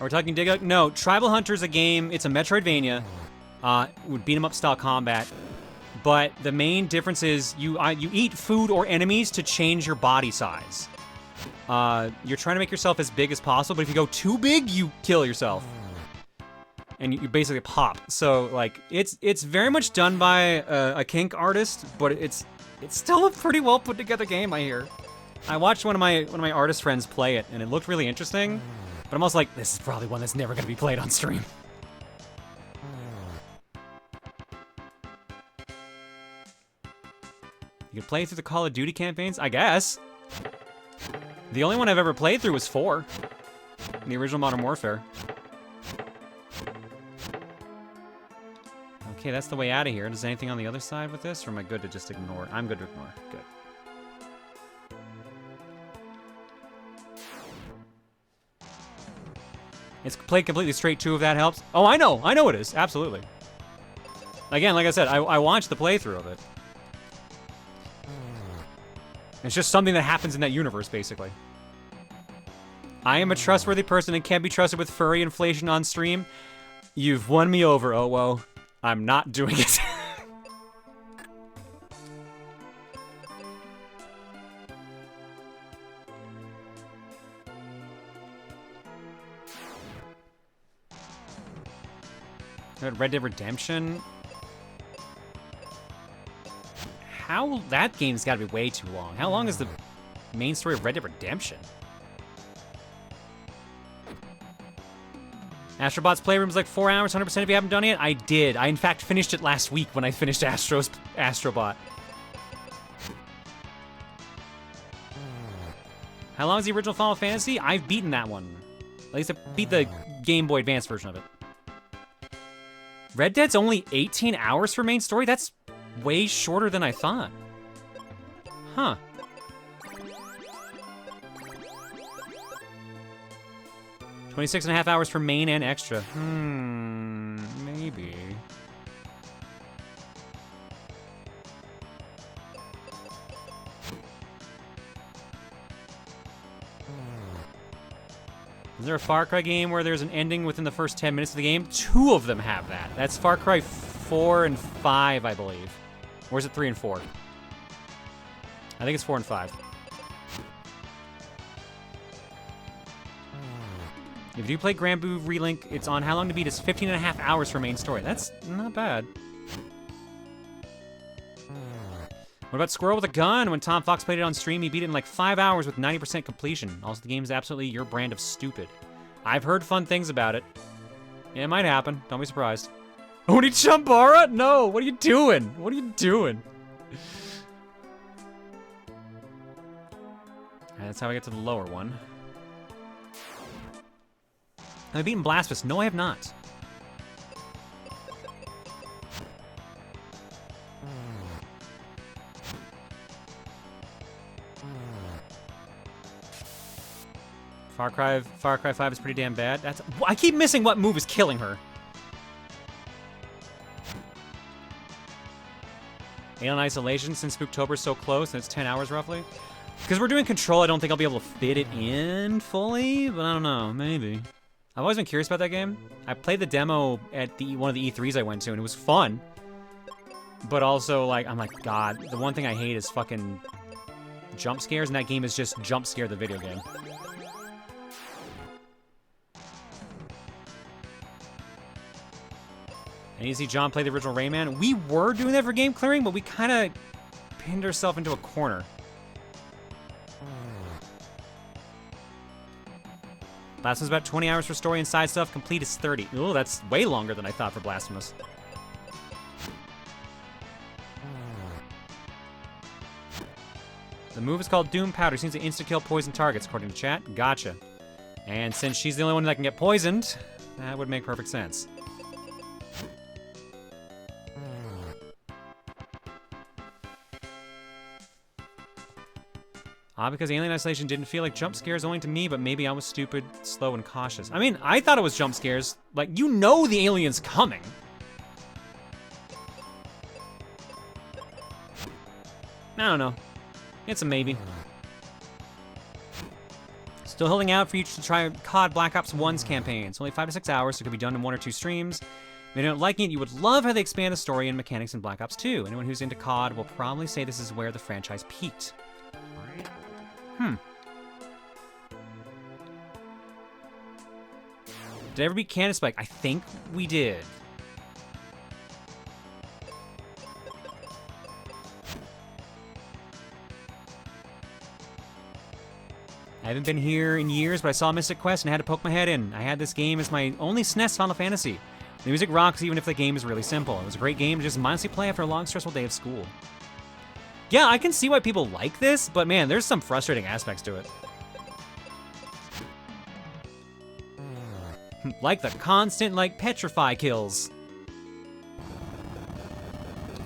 Are we talking Dig Dug? No, Tribal Hunter's a game. It's a Metroidvania with beat 'em up style combat. But the main difference is you eat food or enemies to change your body size. You're trying to make yourself as big as possible, but if you go too big, you kill yourself. And you basically pop. So like it's very much done by a kink artist, but it's still a pretty well put together game, I hear. I watched one of my artist friends play it, and it looked really interesting. But I'm also like, this is probably one that's never gonna be played on stream. You can play through the Call of Duty campaigns? I guess. The only one I've ever played through was 4. The original Modern Warfare. Okay, that's the way out of here. Does anything on the other side with this? Or am I good to just ignore? I'm good to ignore. Good. It's played completely straight too, if that helps. Oh, I know it is. Absolutely. Again, like I said, I watched the playthrough of it. It's just something that happens in that universe, basically. I am a trustworthy person and can be trusted with furry inflation on stream. You've won me over, Owo. I'm not doing it. Red Dead Redemption. How that game's got to be way too long. How long is the main story of Red Dead Redemption? Astrobot's Playroom's like 4 hours, 100% if you haven't done it yet. I did. I in fact finished it last week when I finished Astrobot. How long is the original Final Fantasy? I've beaten that one. At least I beat the Game Boy Advance version of it. Red Dead's only 18 hours for main story? That's way shorter than I thought. Huh. $26.5 hours for main and extra. Maybe. Is there a Far Cry game where there's an ending within the first 10 minutes of the game? 2 of them have that. That's Far Cry 4 and 5, I believe. Or is it 3 and 4? I think it's 4 and 5. If you play Granblue Relink, it's on How Long to Beat. It's 15.5 hours for main story. That's not bad. What about Squirrel with a Gun? When Tom Fox played it on stream, he beat it in like 5 hours with 90% completion. Also, the game is absolutely your brand of stupid. I've heard fun things about it. Yeah, it might happen. Don't be surprised. Oni Chambara? No, what are you doing? What are you doing? And that's how I get to the lower one. Have I beaten Blasphemous? No, I have not. Far Cry 5 is pretty damn bad. I keep missing what move is killing her. Alien Isolation, since Spooktober's so close and it's 10 hours roughly. Because we're doing Control, I don't think I'll be able to fit it in fully, but I don't know, maybe. I've always been curious about that game. I played the demo at one of the E3s I went to, and it was fun. But also, like, I'm like, God, the one thing I hate is fucking jump scares, and that game is just Jump Scare the video game. And you see John play the original Rayman. We were doing that for game clearing, but we kind of pinned ourselves into a corner. Last one's about 20 hours for story and side stuff. Complete is 30. Ooh, that's way longer than I thought for Blasphemous. The move is called Doom Powder. Seems to insta-kill poison targets, according to chat. Gotcha. And since she's the only one that can get poisoned, that would make perfect sense. Because Alien Isolation didn't feel like jump scares only to me, but maybe I was stupid, slow, and cautious. I mean, I thought it was jump scares. Like, you know the alien's coming. I don't know. It's a maybe. Still holding out for you to try COD Black Ops 1's campaign. It's only 5 to 6 hours, so it could be done in 1 or 2 streams. If you don't like it, you would love how they expand the story and mechanics in Black Ops 2. Anyone who's into COD will probably say this is where the franchise peaked. Did I ever beat Cannon Spike? I think we did. I haven't been here in years, but I saw Mystic Quest and had to poke my head in. I had this game as my only SNES Final Fantasy. The music rocks even if the game is really simple. It was a great game to just mindlessly play after a long, stressful day of school. Yeah, I can see why people like this, but man, there's some frustrating aspects to it. Like the constant, petrify kills.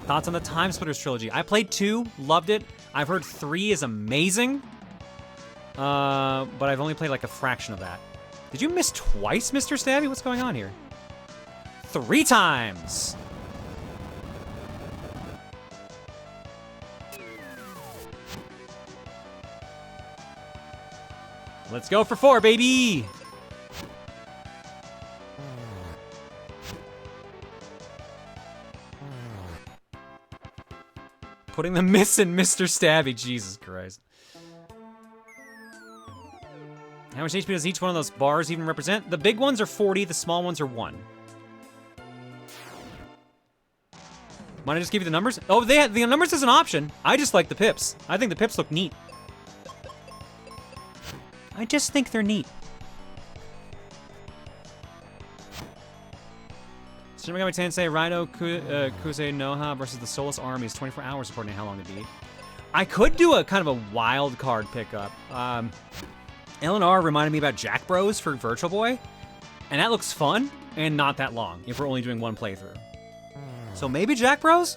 Thoughts on the Time Splitters trilogy? I played 2, loved it. I've heard 3 is amazing. But I've only played like a fraction of that. Did you miss twice, Mr. Stabby? What's going on here? 3 times! Let's go for 4, baby! Putting the miss in Mr. Stabby, Jesus Christ. How much HP does each one of those bars even represent? The big ones are 40, the small ones are 1. Might I just give you the numbers? Oh, the numbers is an option. I just like the pips. I think the pips look neat. I just think they're neat. Shin Megami Tensei Raido Kusei Noha versus the Soulless Army is 24 hours according to how long it beat. I could do a kind of a wild card pickup. LNR reminded me about Jack Bros for Virtual Boy, and that looks fun and not that long if we're only doing 1 playthrough. So maybe Jack Bros?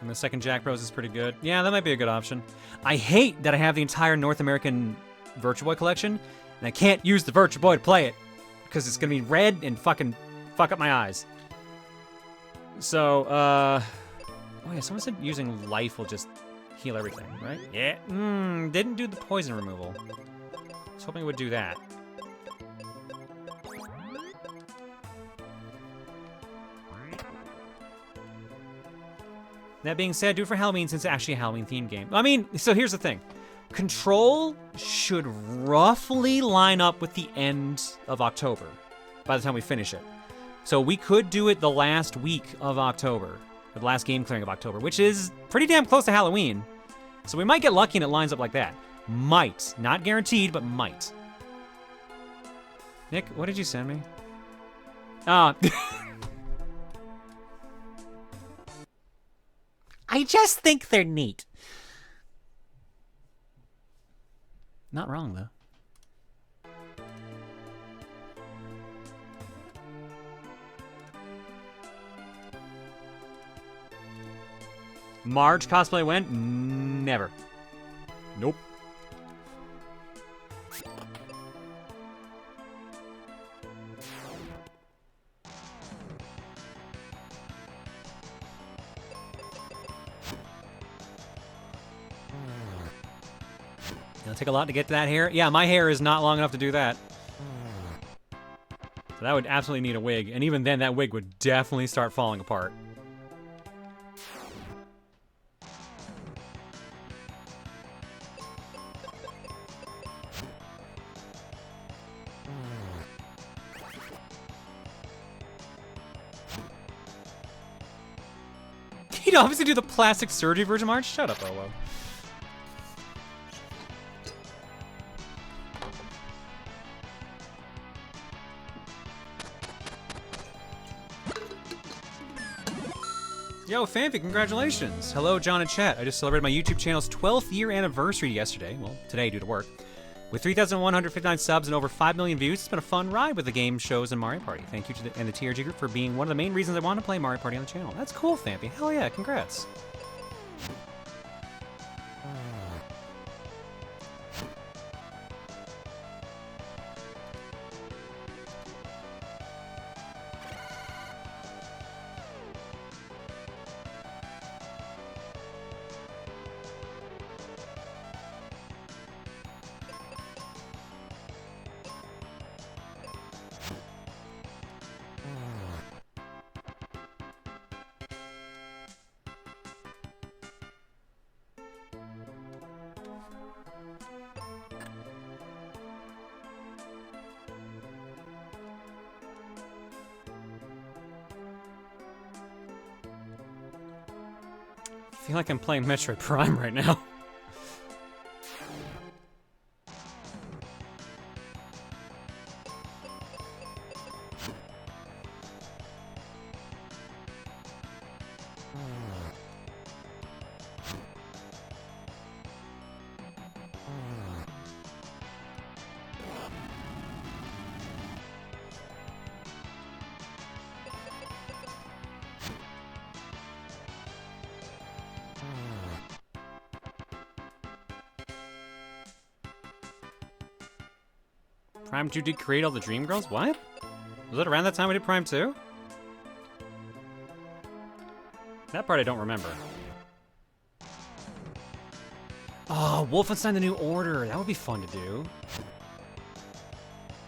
And the second Jack Bros is pretty good. Yeah, that might be a good option. I hate that I have the entire North American Virtual Boy collection, and I can't use the Virtual Boy to play it, because it's gonna be red and fucking fuck up my eyes. So, oh yeah, someone said using life will just heal everything, right? Yeah, didn't do the poison removal. I was hoping it would do that. That being said, do it for Halloween since it's actually a Halloween-themed game. I mean, so here's the thing. Control should roughly line up with the end of October by the time we finish it. So we could do it the last week of October, or the last game clearing of October, which is pretty damn close to Halloween. So we might get lucky and it lines up like that. Might. Not guaranteed, but might. Nick, what did you send me? I just think they're neat. Not wrong, though. Marge cosplay went? Never. Nope. It'll take a lot to get to that hair. Yeah, my hair is not long enough to do that. So that would absolutely need a wig, and even then that wig would definitely start falling apart. He'd obviously do the plastic surgery version, March. Shut up, Olo. Yo, Fanfic, congratulations. Hello, John and chat. I just celebrated my YouTube channel's 12th year anniversary yesterday. Well, today due to work. With 3,159 subs and over 5 million views, it's been a fun ride with the game shows and Mario Party. Thank you to the TRG group for being one of the main reasons I want to play Mario Party on the channel. That's cool, Thampy. Hell yeah, congrats. I feel like I'm playing Metroid Prime right now. Prime 2 did create all the Dream Girls? What? Was it around that time we did Prime 2? That part I don't remember. Oh, Wolfenstein: The New Order. That would be fun to do.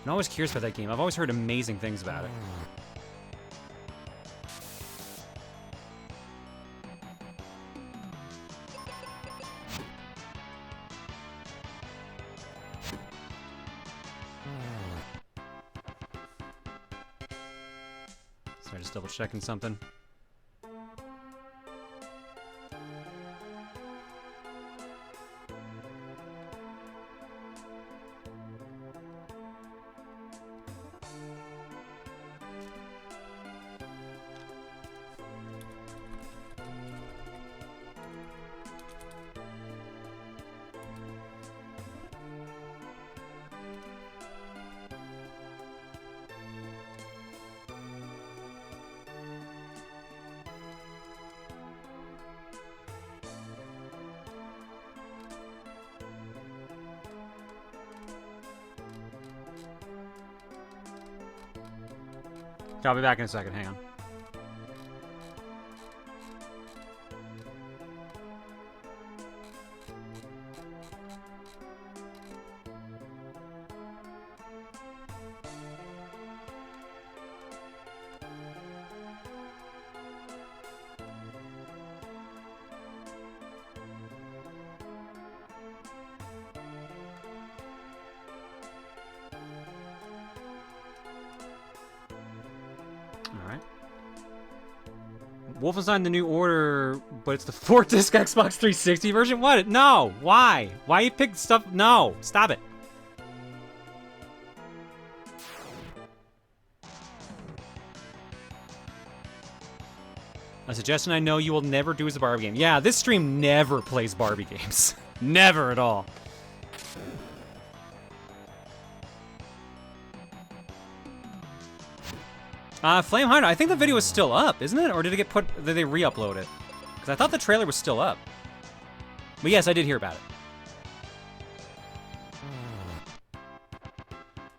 I'm always curious about that game. I've always heard amazing things about it. Sorry, just double checking something. I'll be back in a second, hang on. Wolfenstein: The New Order, but it's the 4-disc Xbox 360 version? What? No! Why? Why you pick stuff? No! Stop it! A suggestion I know you will never do is a Barbie game. Yeah, this stream never plays Barbie games. Never at all. Flame Hunter, I think the video is still up, isn't it? Or did it get put, did they re-upload it? Because I thought the trailer was still up. But yes, I did hear about it.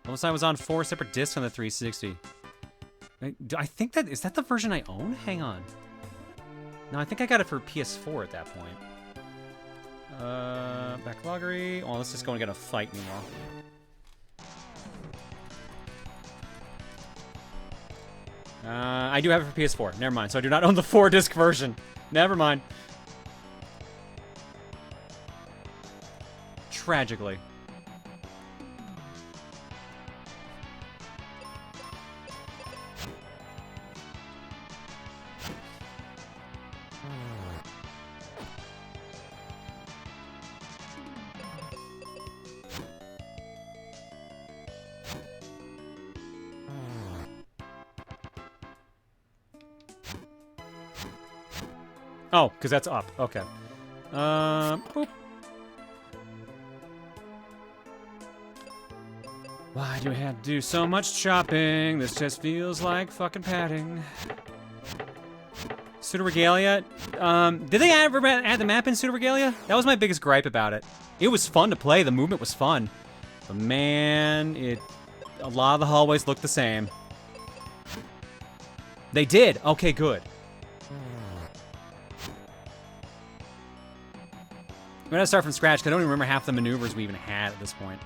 Wolfenstein was on 4 separate discs on the 360. I think that, is that the version I own? Hang on. No, I think I got it for PS4 at that point. Backloggery. Oh, let's just go and get a fight meanwhile. I do have it for PS4. Never mind. So I do not own the 4-disc version. Never mind. Tragically. Oh, because that's up. Okay. Boop. Why do I have to do so much chopping? This just feels like fucking padding. Pseudo Regalia. Did they ever add the map in Pseudo Regalia? That was my biggest gripe about it. It was fun to play. The movement was fun. But man, a lot of the hallways look the same. They did. Okay, good. I'm gonna start from scratch because I don't even remember half the maneuvers we even had at this point.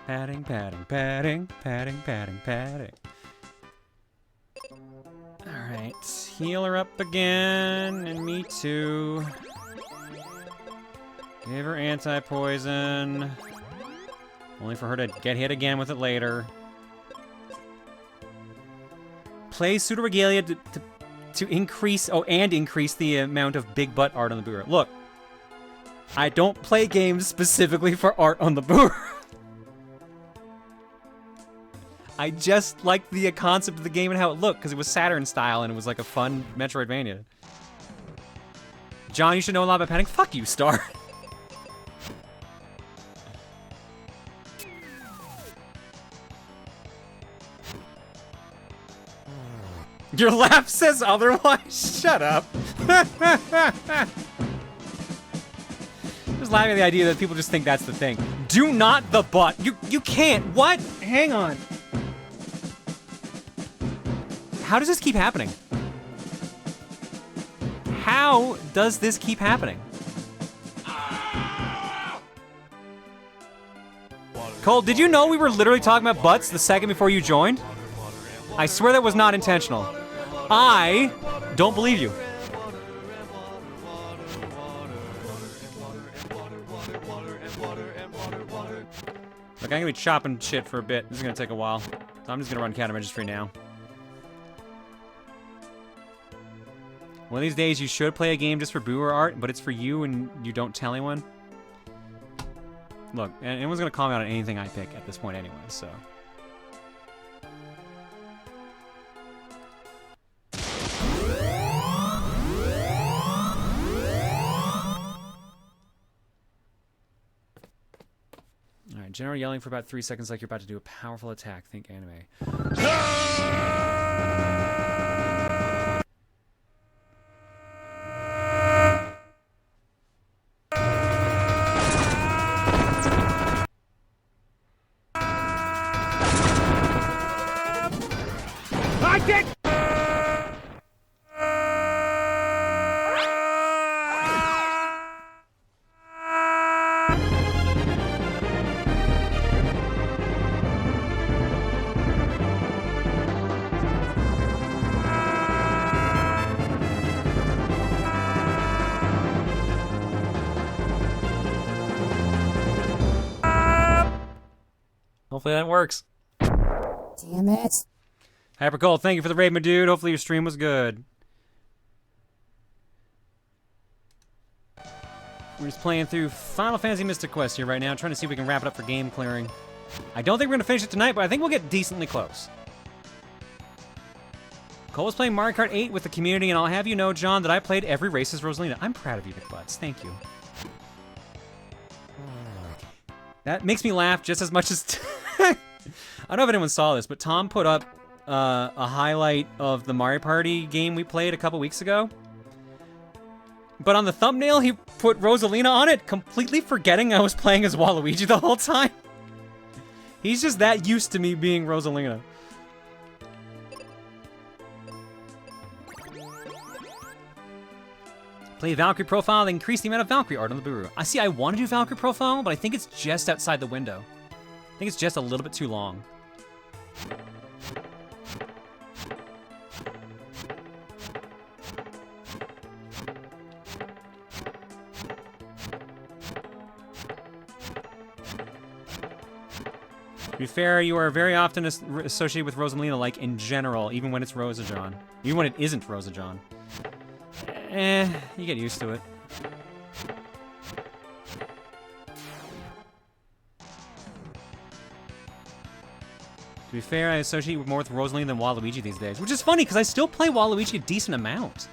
Padding, padding, padding, padding, padding, padding. Alright, heal her up again, and me too. Give her anti-poison. Only for her to get hit again with it later. Play Pseudo Regalia to increase, and increase the amount of big butt art on the Booru. Look, I don't play games specifically for art on the Booru. I just liked the concept of the game and how it looked, because it was Saturn style and it was like a fun Metroidvania. John, you should know a lot about padding. Fuck you, Star. Your laugh says otherwise. Shut up. Just laughing at the idea that people just think that's the thing. Do not the butt. You can't. What? Hang on. How does this keep happening? How does this keep happening? Cole, did you know we were literally talking about butts the second before you joined? I swear that was not intentional. I don't believe you. Look, I'm gonna be chopping shit for a bit. This is gonna take a while. So I'm just gonna run counter registry now. One of these days you should play a game just for Booru art, but it's for you and you don't tell anyone. Look, anyone's gonna call me out on anything I pick at this point anyway, so. Alright, general yelling for about 3 seconds like you're about to do a powerful attack. Think anime. Hopefully that works.
Damn it.
Hypercold, thank you for the raid, my dude. Hopefully your stream was good. We're just playing through Final Fantasy Mystic Quest here right now, trying to see if we can wrap it up for game clearing. I don't think we're going to finish it tonight, but I think we'll get decently close. Cole was playing Mario Kart 8 with the community, and I'll have you know, John, that I played every race as Rosalina. I'm proud of you, McButts. Thank you. That makes me laugh just as much as... I don't know if anyone saw this, but Tom put up a highlight of the Mario Party game we played a couple weeks ago. But on the thumbnail, he put Rosalina on it, completely forgetting I was playing as Waluigi the whole time. He's just that used to me being Rosalina. Play Valkyrie profile, then increase the amount of Valkyrie art on the Booru. I see, I want to do Valkyrie profile, but I think it's just outside the window. I think it's just a little bit too long. To be fair, you are very often associated with Rosalina, like in general, even when it's Rosajon. Even when it isn't Rosajon. You get used to it. To be fair, I associate more with Rosalina than Waluigi these days, which is funny because I still play Waluigi a decent amount.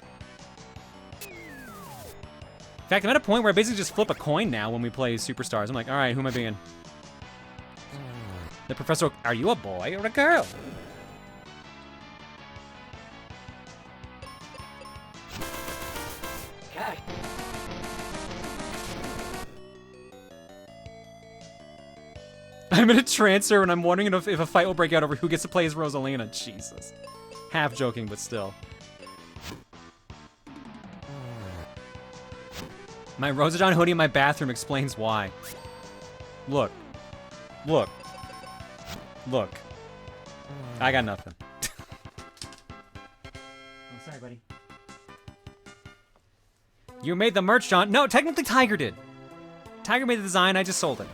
In fact, I'm at a point where I basically just flip a coin now when we play Superstars. I'm like, all right, who am I being? The professor, are you a boy or a girl?
Okay.
I'm in a transfer and I'm wondering if a fight will break out over who gets to play as Rosalina. Jesus. Half joking, but still. My Rosadon hoodie in my bathroom explains why. Look. Look. Look. I got nothing. I'm sorry, buddy. You made the merch, John. No, technically Tiger did. Tiger made the design, I just sold it.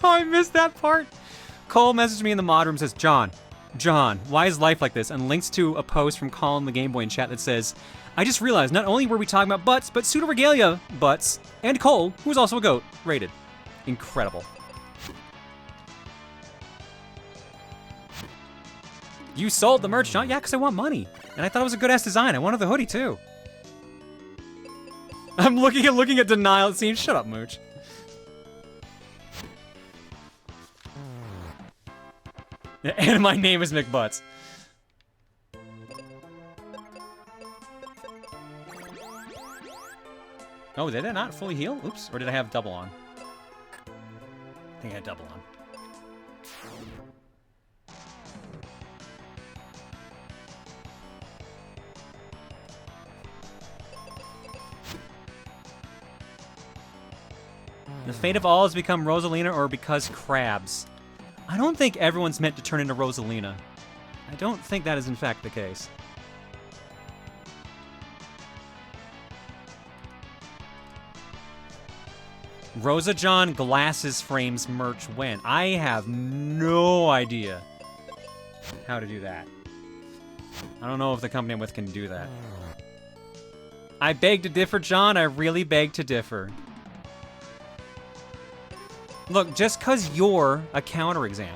Oh, I missed that part. Cole messaged me in the mod room, says, John, why is life like this? And links to a post from Colin the Game Boy in chat that says, I just realized not only were we talking about butts, but pseudo regalia butts, and Cole, who is also a goat, rated. Incredible. You sold the merch, John? Yeah, because I want money. And I thought it was a good-ass design. I wanted the hoodie, too. I'm looking at denial. It seems, shut up, Mooch. And my name is McButts. Oh, did I not fully heal? Oops. Or did I have double on? I think I had double on. The fate of all has become Rosalina or because crabs. I don't think everyone's meant to turn into Rosalina. I don't think that is in fact the case. Rosa John Glasses Frames merch when? I have no idea how to do that. I don't know if the company I'm with can do that. I beg to differ, John. I really beg to differ. Look, just because you're a counterexample.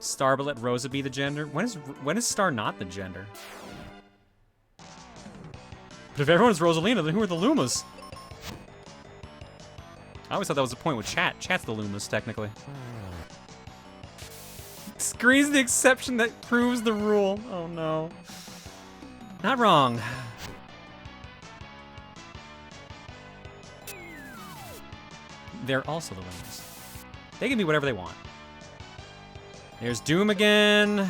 Star, but let Rosa be the gender? When is Star not the gender? But if everyone's Rosalina, then who are the Lumas? I always thought that was the point with chat. Chat's the Lumas, technically. Screen's the exception that proves the rule. Oh no. Not wrong. They're also the Lumas. They can be whatever they want. There's Doom again.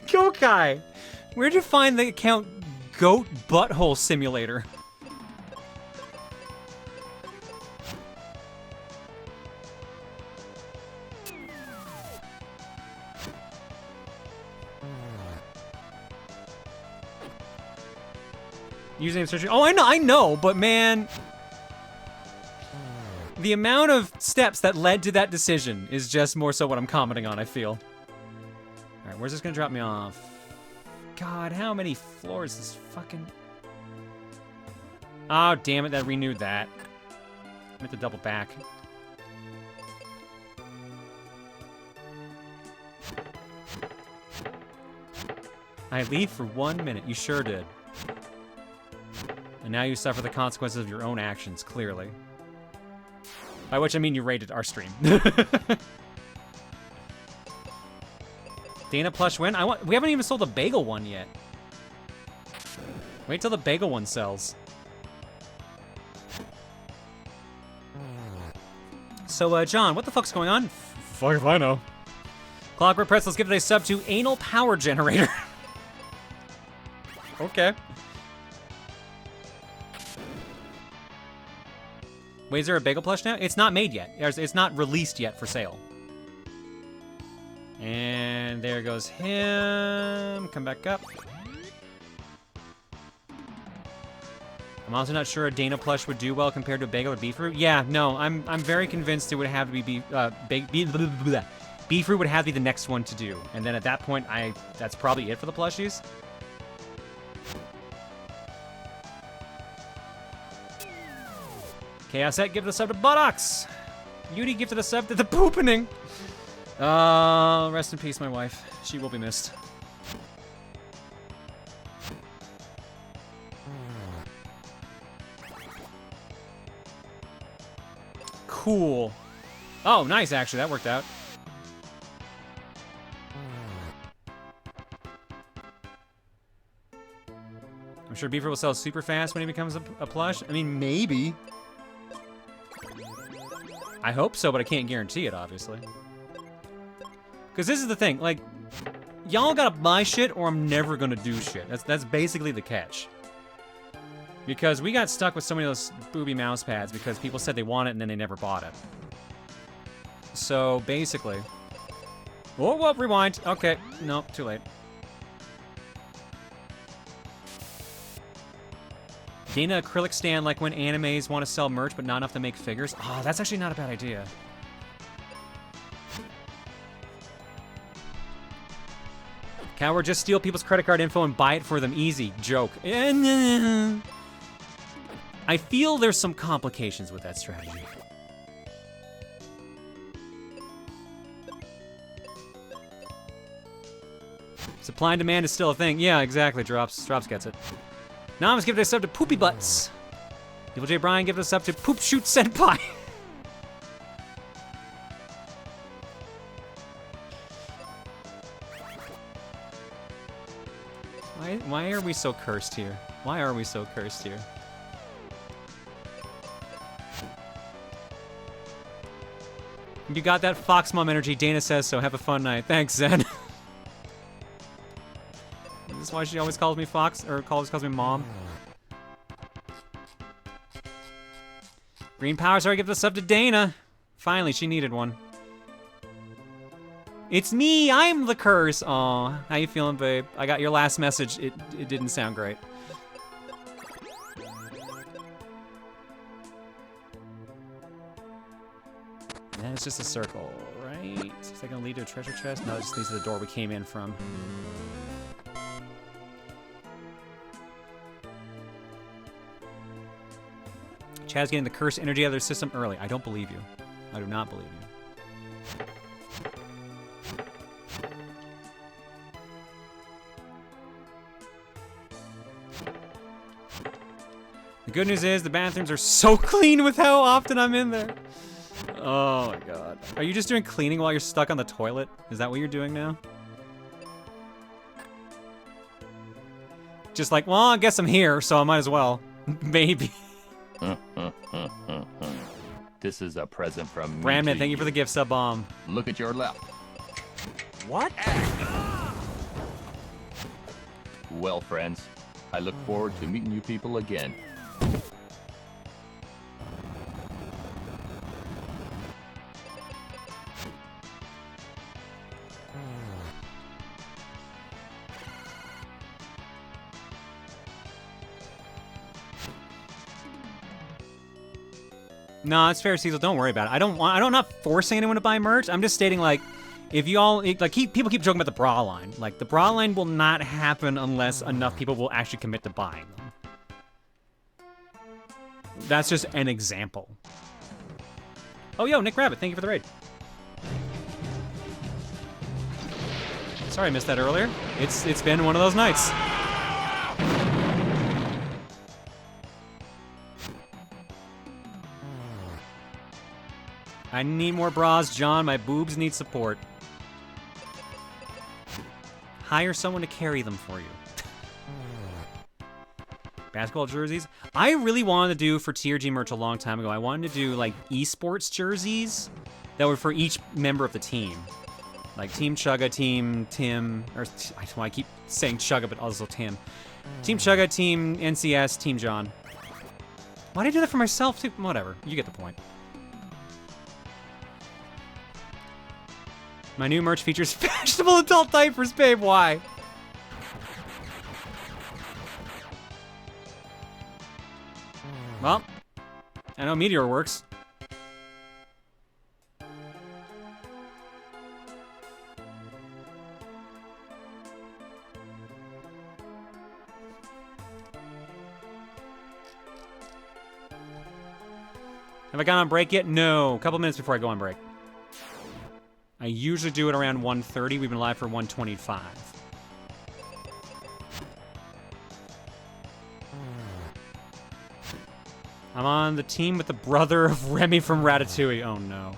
Gokai! Where'd you find the account Goat Butthole Simulator? Username searching. Oh, I know, but man, the amount of steps that led to that decision is just more so what I'm commenting on, I feel. All right, where's this gonna drop me off? God, how many floors is fucking... Oh, damn it, that renewed that. I meant to double back. I leave for 1 minute. You sure did. And now you suffer the consequences of your own actions, clearly. By which I mean you rated our stream. Dana plush win? We haven't even sold the bagel one yet. Wait till the bagel one sells. So, John, what the fuck's going on? Fuck if I know. Clockwork Press, let's give it a sub to Anal Power Generator. Okay. Wait, is there a bagel plush now? It's not made yet. It's not released yet for sale. And there goes him. Come back up. I'm also not sure a Dana plush would do well compared to a bagel or beef root. Yeah, no, I'm very convinced it would have to be Beefrooot would have to be the next one to do. And then at that point, that's probably it for the plushies. Chaosette, give the sub to Buttocks. Yudi, gifted a sub to the Poopening. Rest in peace, my wife. She will be missed. Cool. Oh, nice, actually. That worked out. I'm sure Beaver will sell super fast when he becomes a plush. I mean, maybe. I hope so, but I can't guarantee it, obviously. Because this is the thing, like, y'all gotta buy shit or I'm never gonna do shit. That's basically the catch. Because we got stuck with so many of those booby mouse pads because people said they want it and then they never bought it. So, basically... Oh, well, rewind. Okay. No, too late. Dana acrylic stand like when animes want to sell merch but not enough to make figures. Oh, that's actually not a bad idea. Coward, just steal people's credit card info and buy it for them. Easy. Joke. I feel there's some complications with that strategy. Supply and demand is still a thing. Yeah, exactly. Drops gets it. Now I'm just giving this up to Poopy Butts. Evil J. Brian give this up to Poop Shoot Senpai. Why are we so cursed here? Why are we so cursed here? You got that Fox Mom energy. Dana says so. Have a fun night. Thanks, Zen. Is this why she always calls me Fox, or always calls me Mom? Green Power, sorry, give this up to Dana. Finally, she needed one. It's me, I'm the curse. Aw, how you feeling, babe? I got your last message. It didn't sound great. And it's just a circle, right? Is that gonna lead to a treasure chest? No, it just leads to the door we came in from. Chad's getting the cursed energy out of their system early. I don't believe you. I do not believe you. The good news is the bathrooms are so clean with how often I'm in there. Oh my god. Are you just doing cleaning while you're stuck on the toilet? Is that what you're doing now? Just like, well, I guess I'm here, so I might as well. Maybe.
This is a present from me.
Bramnet, thank you for the gift sub bomb.
Look at your left.
What?
Well, friends, I look forward to meeting you people again.
No, it's fair, Cecil. Don't worry about it. I'm not forcing anyone to buy merch. I'm just stating, like, if y'all, like, people keep joking about the bra line. Like, the bra line will not happen unless enough people will actually commit to buying them. That's just an example. Oh, yo, Nick Rabbit, thank you for the raid. Sorry I missed that earlier. It's been one of those nights. I need more bras, John. My boobs need support. Hire someone to carry them for you. Basketball jerseys. I really wanted to do for TRG merch a long time ago. I wanted to do like esports jerseys that were for each member of the team. Like Team Chugga, Team Tim, or I keep saying Chugga, but also Tim. Team Chugga, Team NCS, Team John. Why did I do that for myself too? Whatever. You get the point. My new merch features fashionable adult diapers, babe. Why? Well, I know Meteor works. Have I gone on break yet? No. A couple minutes before I go on break. I usually do it around 1:30. We've been live for 1:25. I'm on the team with the brother of Remy from Ratatouille. Oh, no.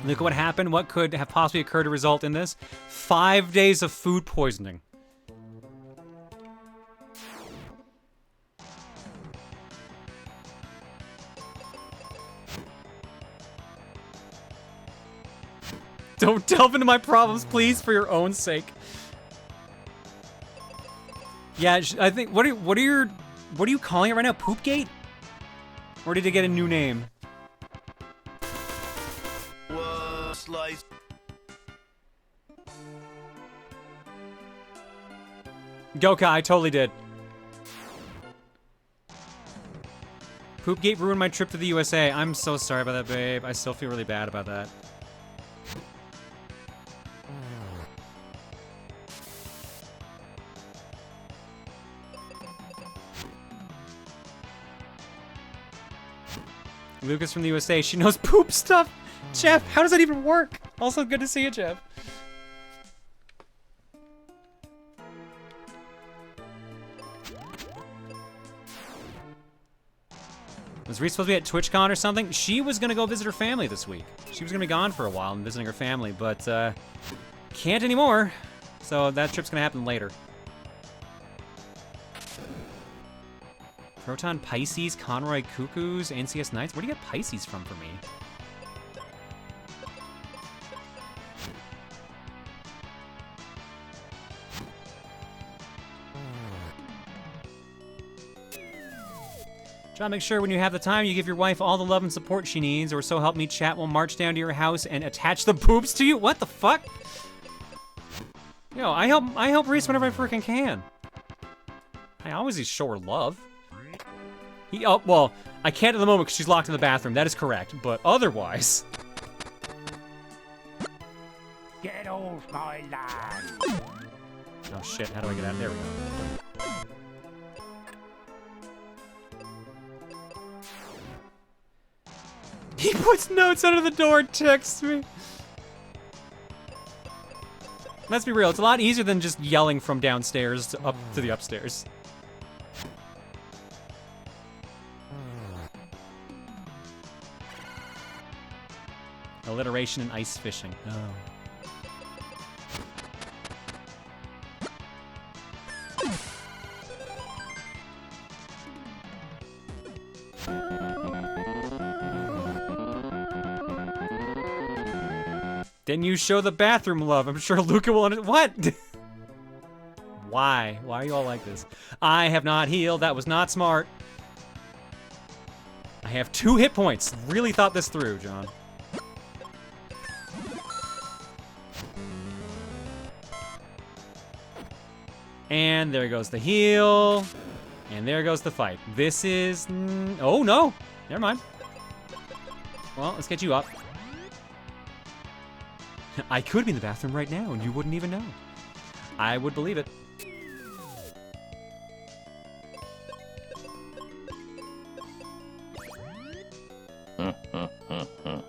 Look at what happened. What could have possibly occurred to result in this? 5 days of food poisoning. Don't delve into my problems, please, for your own sake. Yeah, I think. What are you calling it right now? Poopgate? Or did it get a new name?
Slice.
Goka, I totally did. Poopgate ruined my trip to the USA. I'm so sorry about that, babe. I still feel really bad about that. Lucas from the USA, she knows poop stuff. Jeff, how does that even work? Also, good to see you, Jeff. Was Reese supposed to be at TwitchCon or something? She was gonna go visit her family this week. She was gonna be gone for a while and visiting her family, but can't anymore. So that trip's gonna happen later. Proton Pisces, Conroy Cuckoos, NCS Knights. Where do you get Pisces from for me? Try to make sure when you have the time, you give your wife all the love and support she needs, or so help me, chat will march down to your house and attach the poops to you. What the fuck? Yo, I help Reese whenever I freaking can. I always show her love. Oh, well, I can't at the moment because she's locked in the bathroom. That is correct, but otherwise.
Get off my land.
Oh shit, how do I get out? There we go. He puts notes under the door and texts me. Let's be real, it's a lot easier than just yelling from downstairs to up to the upstairs. Alliteration and ice fishing. Oh. Then you show the bathroom love. I'm sure Luca will What? Why? Why are you all like this? I have not healed. That was not smart. I have 2 hit points. Really thought this through, John. And there goes the heal. And there goes the fight. This is... oh, no. Never mind. Well, let's get you up. I could be in the bathroom right now, and you wouldn't even know. I would believe it.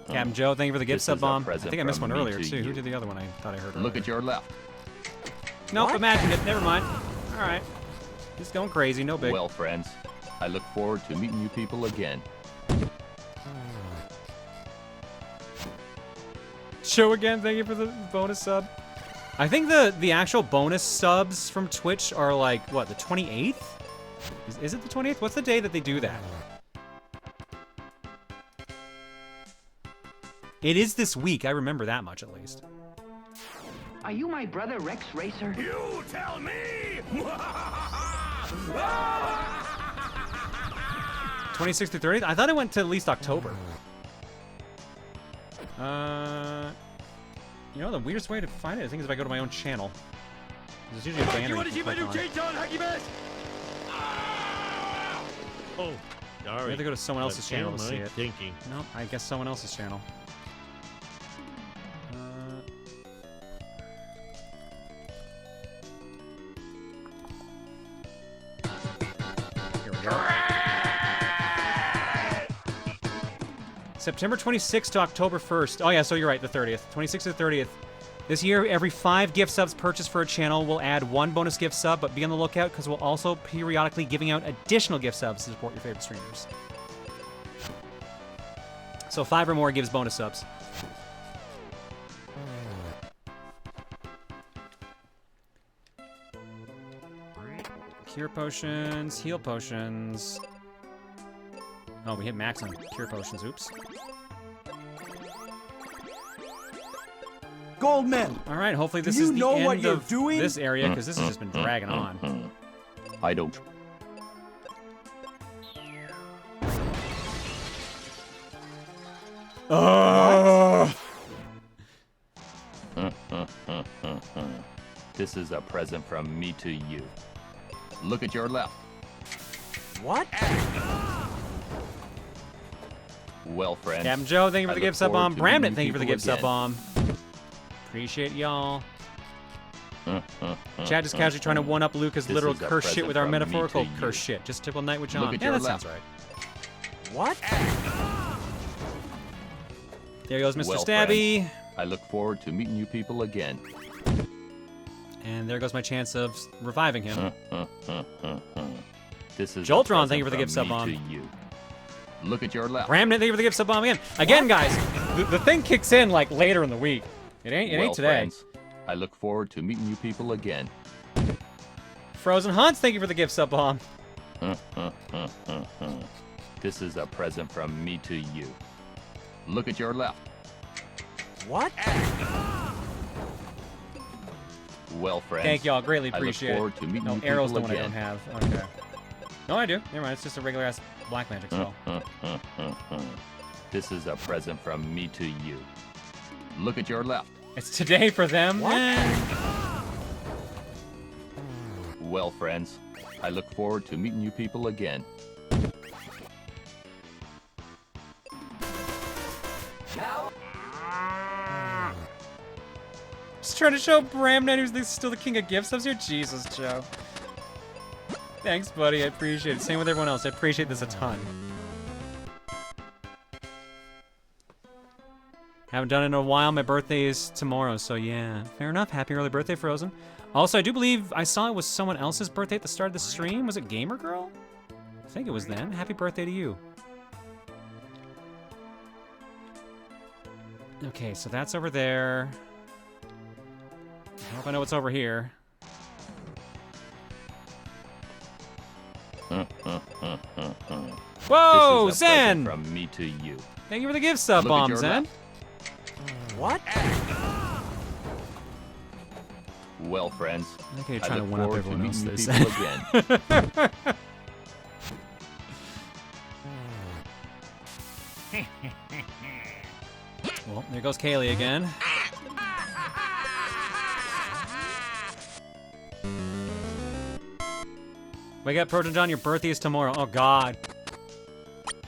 Captain Joe, thank you for the gift sub bomb. I think I missed one earlier, too. Who did the other one? I thought I heard
Look at your left.
Nope, imagined it. Never mind. All right. Just going crazy. No big.
Well, friends, I look forward to meeting you people again.
Show again, thank you for the bonus sub. I think the actual bonus subs from Twitch are like, what, the 28th? Is it the 28th? What's the day that they do that? It is this week, I remember that much at least.
Are you my brother Rex Racer?
You tell me!
26th through 30th? I thought it went to at least October. You know, the weirdest way to find it, I think, is if I go to my own channel. There's usually a banner you can click on.
Oh,
You
sorry.
have to go to someone else's channel to see it.
Thinking.
Nope, I guess someone else's channel. September 26th to October 1st. Oh yeah, so you're right, the 30th. 26th to the 30th. This year, every 5 gift subs purchased for a channel will add 1 bonus gift sub, but be on the lookout because we'll also periodically giving out additional gift subs to support your favorite streamers. So 5 or more gives bonus subs. Cure potions, heal potions. Oh, we hit max on cure potions, oops.
Goldman.
All right, hopefully this
Do
is
you
the
know what
end
you're
of
doing?
this area, because this has just been dragging on.
I don't. This is a present from me to you. Look at your left.
What?
Well, friends.
Captain Joe, thank you for
I
the
look
gift sub
forward
bomb.
to
Bramden,
meeting
thank you for the
people
gift sub
again.
bomb. Appreciate y'all. Chad is casually trying to one-up Luca's
This
literal
is a
curse shit
present
with our
from me
metaphorical
to you.
curse shit. Just typical night with
Look
John.
at
Yeah,
your
that sounds
left.
right.
What?
There goes Mr.
Well,
Stabby.
friends, I look forward to meeting you people again.
And there goes my chance of reviving him.
This is
Joltron,
a
thank you for the
present
gift sub
from
bomb.
me to you. Look at your left.
Bramden, thank you for the gift sub bomb again. Again, guys, the thing kicks in like later in the week. It ain't
Well,
today.
friends, I look forward to meeting you people again.
Frozen Hunts, thank you for the gift sub bomb.
This is a present from me to you. Look at your left.
What?
Well, friends.
Thank y'all, greatly
I look
appreciate
forward
it.
to meeting
No,
you
arrows
people
the one I
again.
don't have. Okay. No, I do. Never mind, it's just a regular ass black magic spell.
This is a present from me to you. Look at your left.
It's today for them.
What?
Well, friends, I look forward to meeting you people again.
Just trying to show Bramden who's still the king of gift subs here. Jesus, Joe. Thanks, buddy. I appreciate it. Same with everyone else. I appreciate this a ton. Haven't done it in a while. My birthday is tomorrow, so yeah. Fair enough. Happy early birthday, Frozen. Also, I do believe I saw it was someone else's birthday at the start of the stream. Was it Gamer Girl? I think it was then. Happy birthday to you. Okay, so that's over there. I hope I know what's over here. Whoa,
This is a present
Zen!
from me to you.
Thank you for the gift sub
Look at
bomb,
your
Zen.
left.
What?
Well, friends,
I think you're
I
trying to
look
one-up
forward to
everyone else.
meeting
They
you
said.
people again.
Well, there goes Kaylee again. Wake up, Proton John, your birthday is tomorrow. Oh, God.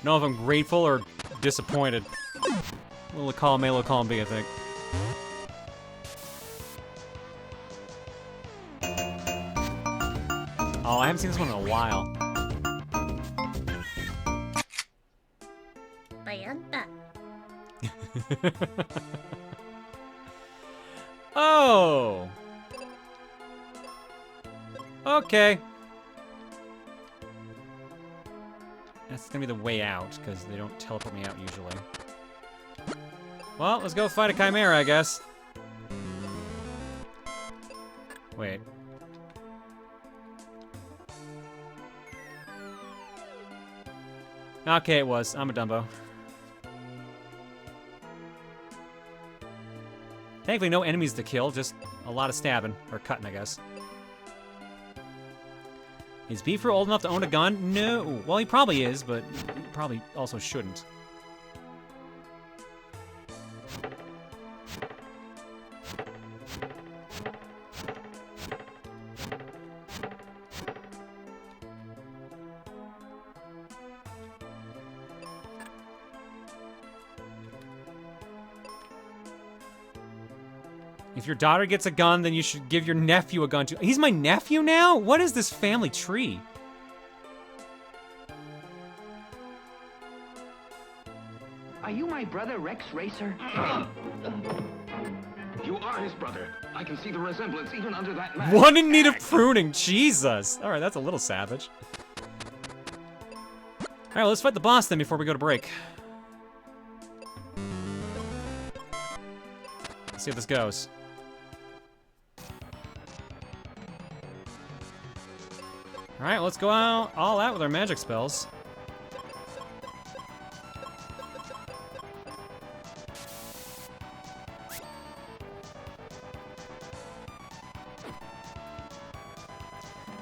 No, if I'm grateful or disappointed. Little column A, little column B, I think. Oh, I haven't seen this one in a while. Oh! Okay. That's gonna be the way out, because they don't teleport me out usually. Well, let's go fight a chimera, I guess. Wait. Okay, it was. I'm a Dumbo. Thankfully, no enemies to kill, just a lot of stabbing. Or cutting, I guess. Is Beaver old enough to own a gun? No. Well, he probably is, but he probably also shouldn't. If your daughter gets a gun, then you should give your nephew a gun too. He's my nephew now? What is this family tree?
Are you my brother Rex Racer?
You are his brother. I can see the resemblance even under that mask.
One in need of pruning. Jesus. All right, that's a little savage. All right, let's fight the boss then before we go to break. Let's see how this goes. All right, let's go out all out with our magic spells.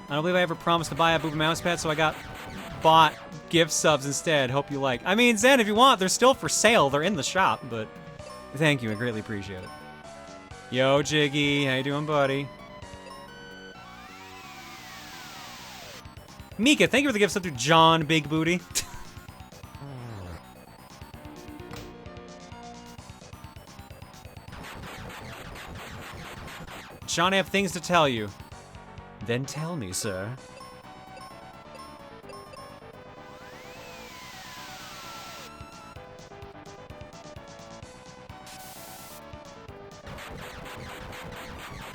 I don't believe I ever promised to buy a Booba mouse pad, so I bought gift subs instead. Hope you like. I mean, Zen, if you want, they're still for sale. They're in the shop, but thank you. I greatly appreciate it. Yo, Jiggy. How you doing, buddy? Mika, thank you for the gift sub to John Big Booty. John, I have things to tell you. Then tell me, sir.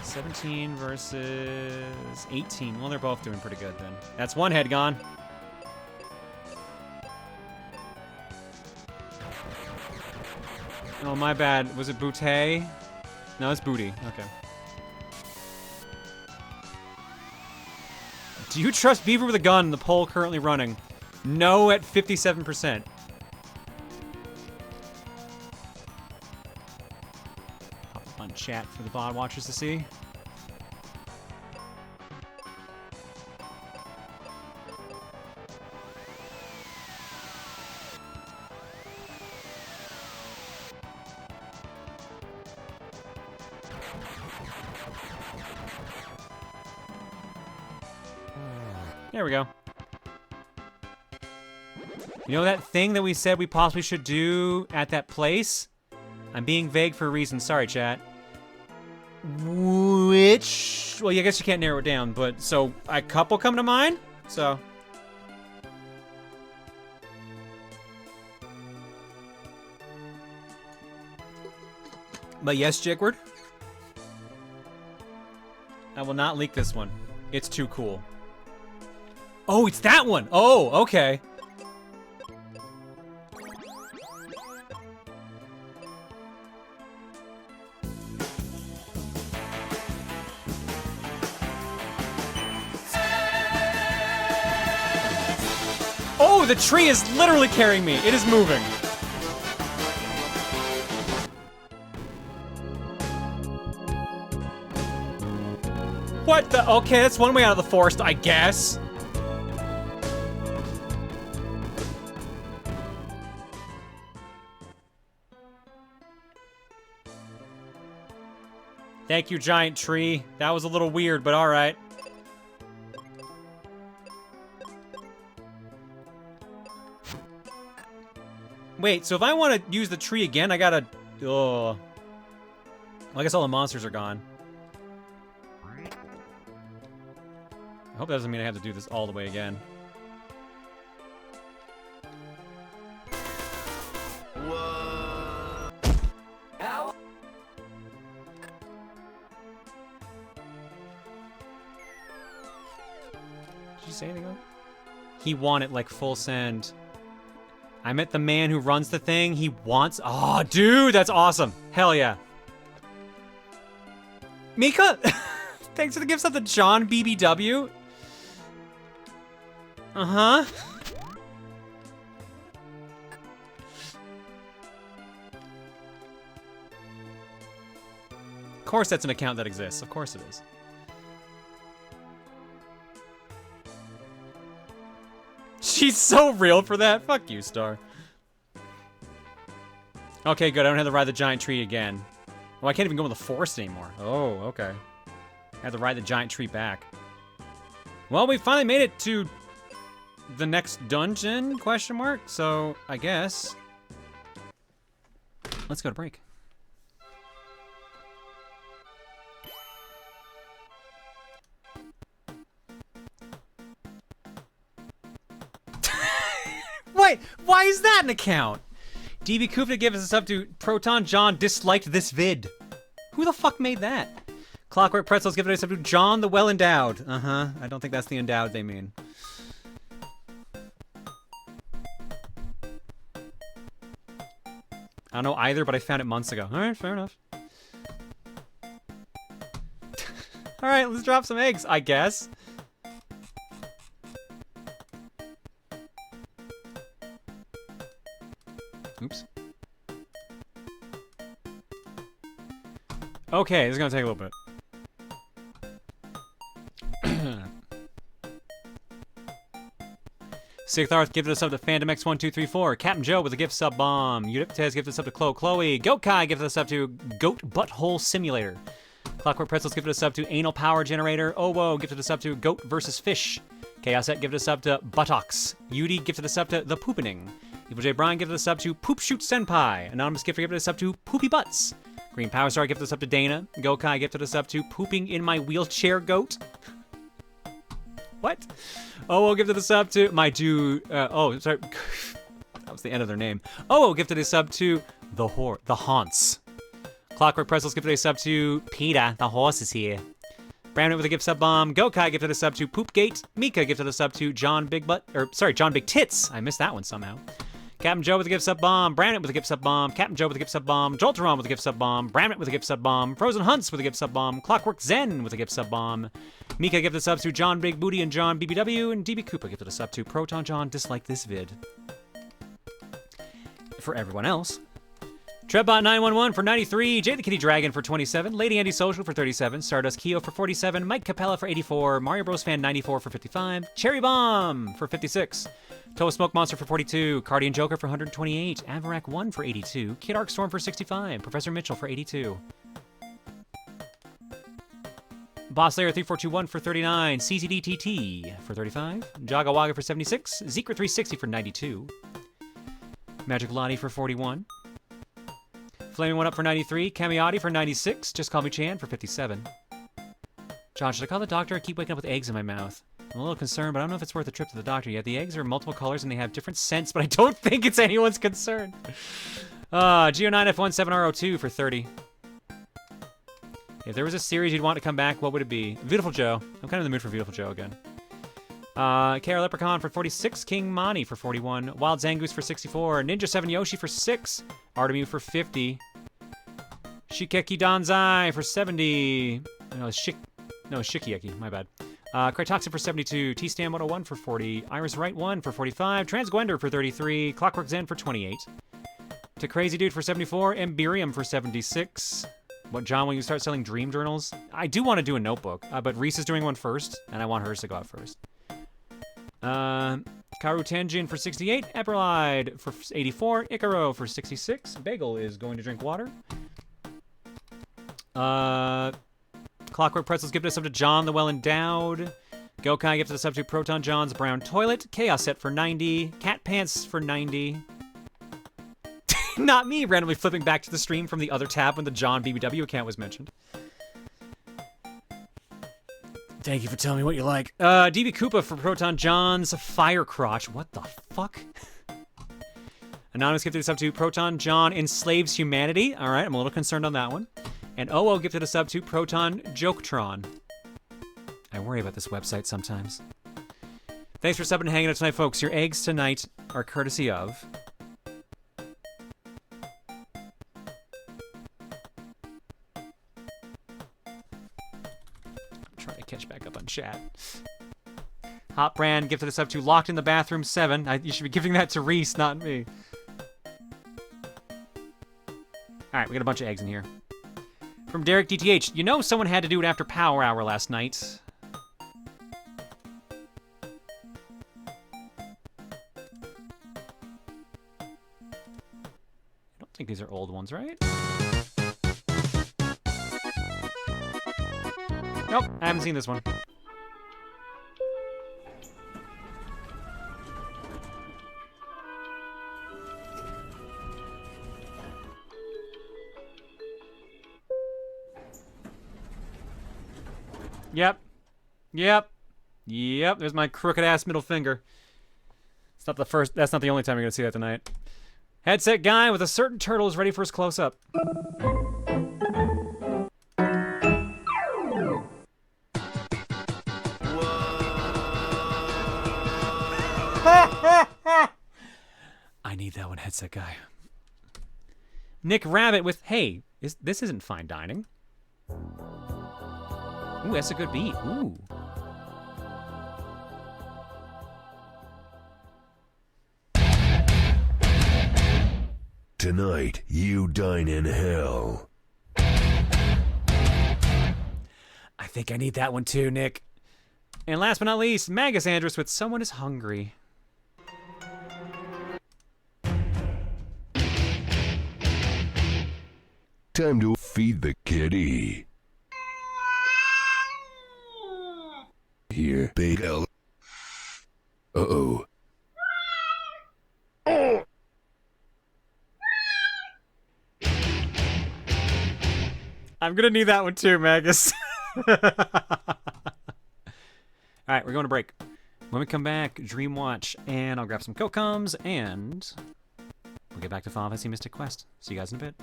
$17 versus $18. Well, they're both doing pretty good then. That's one head gone. Oh, my bad. Was it Booty? No, it's Booty. Okay. Do you trust Beaver with a gun in the poll currently running? No at 57%. Pop up on chat for the VOD watchers to see. There we go. You know that thing that we said we possibly should do at that place? I'm being vague for a reason. Sorry, chat. Which... Well, I guess you can't narrow it down, but... So, a couple come to mind? So... But yes, Jigward. I will not leak this one. It's too cool. Oh, it's that one! Oh, okay. Oh, the tree is literally carrying me. It is moving. What the? Okay, that's one way out of the forest, I guess. Thank you, giant tree. That was a little weird, but alright. Wait, so if I want to use the tree again, I gotta... Oh. Well, I guess all the monsters are gone. I hope that doesn't mean I have to do this all the way again. Say anything else? He wanted like full send. I met the man who runs the thing. He wants. Oh, dude, that's awesome. Hell yeah. Mika, thanks for the gifts of the John BBW. Uh-huh. Of course that's an account that exists. Of course it is. She's so real for that. Fuck you, Star. Okay, good. I don't have to ride the giant tree again. Oh, I can't even go in the forest anymore. Oh, okay. I have to ride the giant tree back. Well, we finally made it to the next dungeon, question mark. So, I guess... Let's go to break. Wait, why is that an account? DB Kufna gives us up to Proton John disliked this vid. Who the fuck made that? Clockwork Pretzels giving us up to John the Well Endowed. Uh-huh. I don't think that's the endowed they mean. I don't know either, but I found it months ago. Alright, fair enough. Alright, let's drop some eggs, I guess. Oops. Okay, this is gonna take a little bit. Sixth Arth gifted us up to Phantom X1234. Captain Joe with a gift sub bomb. Udiptez gifted us up to Chloe. Gokai gifted us up to Goat Butthole Simulator. Clockwork Pretzels gifted us up to Anal Power Generator. Owo gifted us up to Goat vs. Fish. Chaosette gifted us up to Buttocks. Yudi gifted us up to The Poopening. Evil J. Brian gifted us up to Poop Shoot Senpai. Anonymous Gifter gifted us up to Poopy Butts. Green Power Star gifted us up to Dana. Gokai gifted us up to Pooping in My Wheelchair Goat. What? Oh, gifted us up to my dude. Oh, sorry. That was the end of their name. Oh, gifted us up to the Haunts. Clockwork Pretzels gifted us up to Peter. The horse is here. Brandon with a gift sub bomb. Gokai gifted us up to Poopgate. Mika gifted us up to John Big Tits. I missed that one somehow. Captain Joe with a gift sub bomb. Brandon with a gift sub bomb. Captain Joe with a gift sub bomb. Jolteron with a gift sub bomb. Brandon with a gift sub bomb. Frozen Hunts with a gift sub bomb. Clockwork Zen with a gift sub bomb. Mika gifted us up to John Big Booty and John BBW. And DB Koopa gifted us up to Proton John Dislike This Vid. For everyone else, Trebbot911 for 93, Jay the Kitty Dragon for 27, Lady Antisocial for 37, Stardust Keo for 47, Mike Capella for 84, Mario Bros Fan 94 for 55, Cherry Bomb for 56, Toa Smoke Monster for 42, Cardian Joker for 128, Avarak 1 for 82, Kid Arc Storm for 65, Professor Mitchell for 82. Boss Slayer 3421 for 39, CZDTT for 35, Jaga Waga for 76, Zekra 360 for 92, Magic Lottie for 41, Flaming One Up for 93, Kamiotti for 96, Just Call Me Chan for 57. John, should I call the doctor? I keep waking up with eggs in my mouth. I'm a little concerned, but I don't know if it's worth a trip to the doctor yet. The eggs are multiple colors and they have different scents, but I don't think it's anyone's concern. Geo9F17R02 for 30. If there was a series you'd want to come back, what would it be? Beautiful Joe. I'm kind of in the mood for Beautiful Joe again. KR Leprechaun for 46, King Mani for 41, Wild Zangoose for 64, Ninja 7 Yoshi for 6, Artemu for 50, Shikeki Danzai for 70, Shikieki, my bad. Crytoxin for 72, T-Stam 101 for 40, Iris Wright 1 for 45, Transgwender for 33, Clockwork Zen for 28, To Crazy Dude for 74, Emberium for 76. What, John, will you start selling dream journals? I do want to do a notebook, but Reese is doing one first, and I want hers to go out first. Karu Tenjin for 68, Epperlide for 84, Icaro for 66, Bagel is going to drink water. Clockwork Pretzels gifted us up to John the Well Endowed. Gokai gifted us up to Proton John's Brown Toilet. Chaos Set for 90, Cat Pants for 90. Not me, randomly flipping back to the stream from the other tab when the John BBW account was mentioned. Thank you for telling me what you like. DB Koopa for Proton John's Fire Crotch. What the fuck? Anonymous gifted us up to Proton John Enslaves Humanity. All right, I'm a little concerned on that one. And OO gifted us up to Proton Joketron. I worry about this website sometimes. Thanks for subbing and hanging out tonight, folks. Your eggs tonight are courtesy of... catch back up on chat. Hot Brand gifted us up to Locked in the Bathroom 7. You should be giving that to Reese, not me. Alright, we got a bunch of eggs in here. From Derek DTH, you know someone had to do it after Power Hour last night. I don't think these are old ones, right? Nope, I haven't seen this one. Yep. There's my crooked ass middle finger. It's not the first. That's not the only time you're gonna see that tonight. Headset guy with a certain turtle is ready for his close-up. I need that one, headset guy. Nick Rabbit with, hey, this isn't fine dining. Ooh, that's a good beat. Ooh.
Tonight, you dine in hell.
I think I need that one too, Nick. And last but not least, Magus Andrus with Someone is Hungry.
Time to feed the kitty. Here, bagel. Uh-oh.
I'm gonna need that one too, Magus. Alright, we're going to break. When we come back, Dream Watch, and I'll grab some Cocoms, and we'll get back to Final Fantasy Mystic Quest. See you guys in a bit.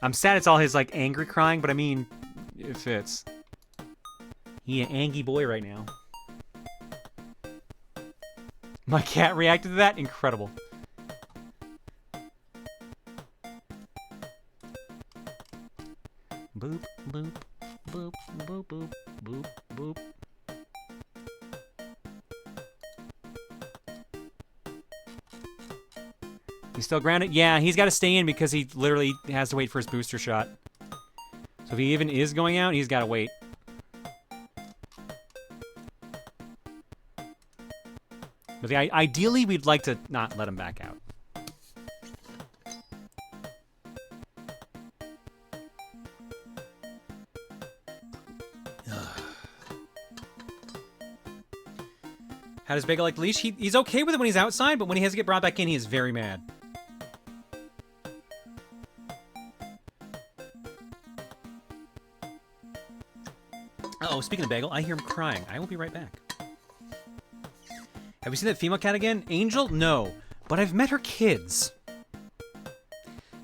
I'm sad it's all his, like, angry crying, but I mean, it fits. He an angy boy right now. My cat reacted to that? Incredible. Boop, boop, boop, boop, boop, boop, boop. He's still grounded? Yeah, he's got to stay in because he literally has to wait for his booster shot. So if he even is going out, he's got to wait. But ideally, we'd like to not let him back out. How does Bagel like the leash? He's okay with it when he's outside, but when he has to get brought back in, he is very mad. Uh-oh, speaking of Bagel, I hear him crying. I will be right back. Have you seen that female cat again? Angel? No. But I've met her kids.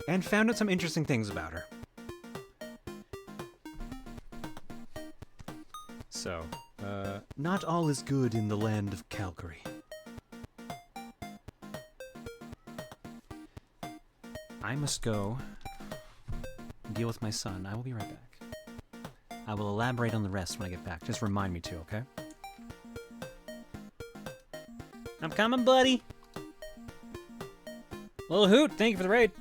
And found out some interesting things about her. So, not all is good in the land of Calgary. I must go deal with my son. I will be right back. I will elaborate on the rest when I get back. Just remind me to, okay? I'm coming, buddy. Little Hoot, thank you for the raid.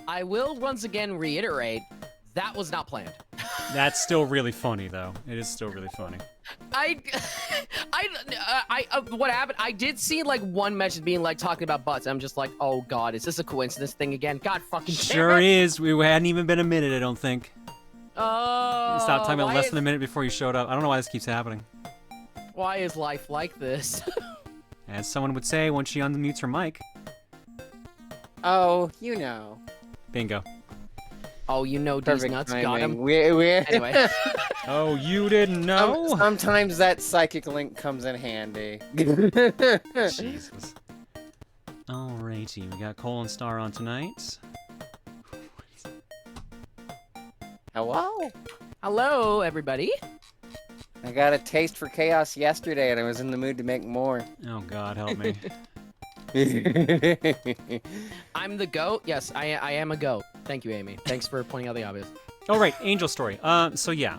I will once again reiterate, that was not planned.
That's still really funny, though. It is still really funny.
What happened? I did see like one message being like talking about butts. I'm just like, oh god, is this a coincidence thing again? God fucking damn
Sure
it.
is. We hadn't even been a minute, I don't think.
Oh.
Stop talking about
why
less
is-
than a minute before you showed up. I don't know why this keeps happening.
Why is life like this?
As someone would say once she unmutes her mic.
Oh, you know.
Bingo.
Oh, you know, these
Perfect
nuts
timing.
got him.
Anyway.
Oh, you didn't know?
Sometimes that psychic link comes in handy.
Jesus. Alrighty, we got Cole and Star on tonight.
Hello.
Hello, everybody.
I got a taste for chaos yesterday, and I was in the mood to make more.
Oh God, help me.
I'm the goat. Yes, I am a goat. Thank you, Amy. Thanks for pointing out the obvious.
Oh, right, Angel Story. So yeah,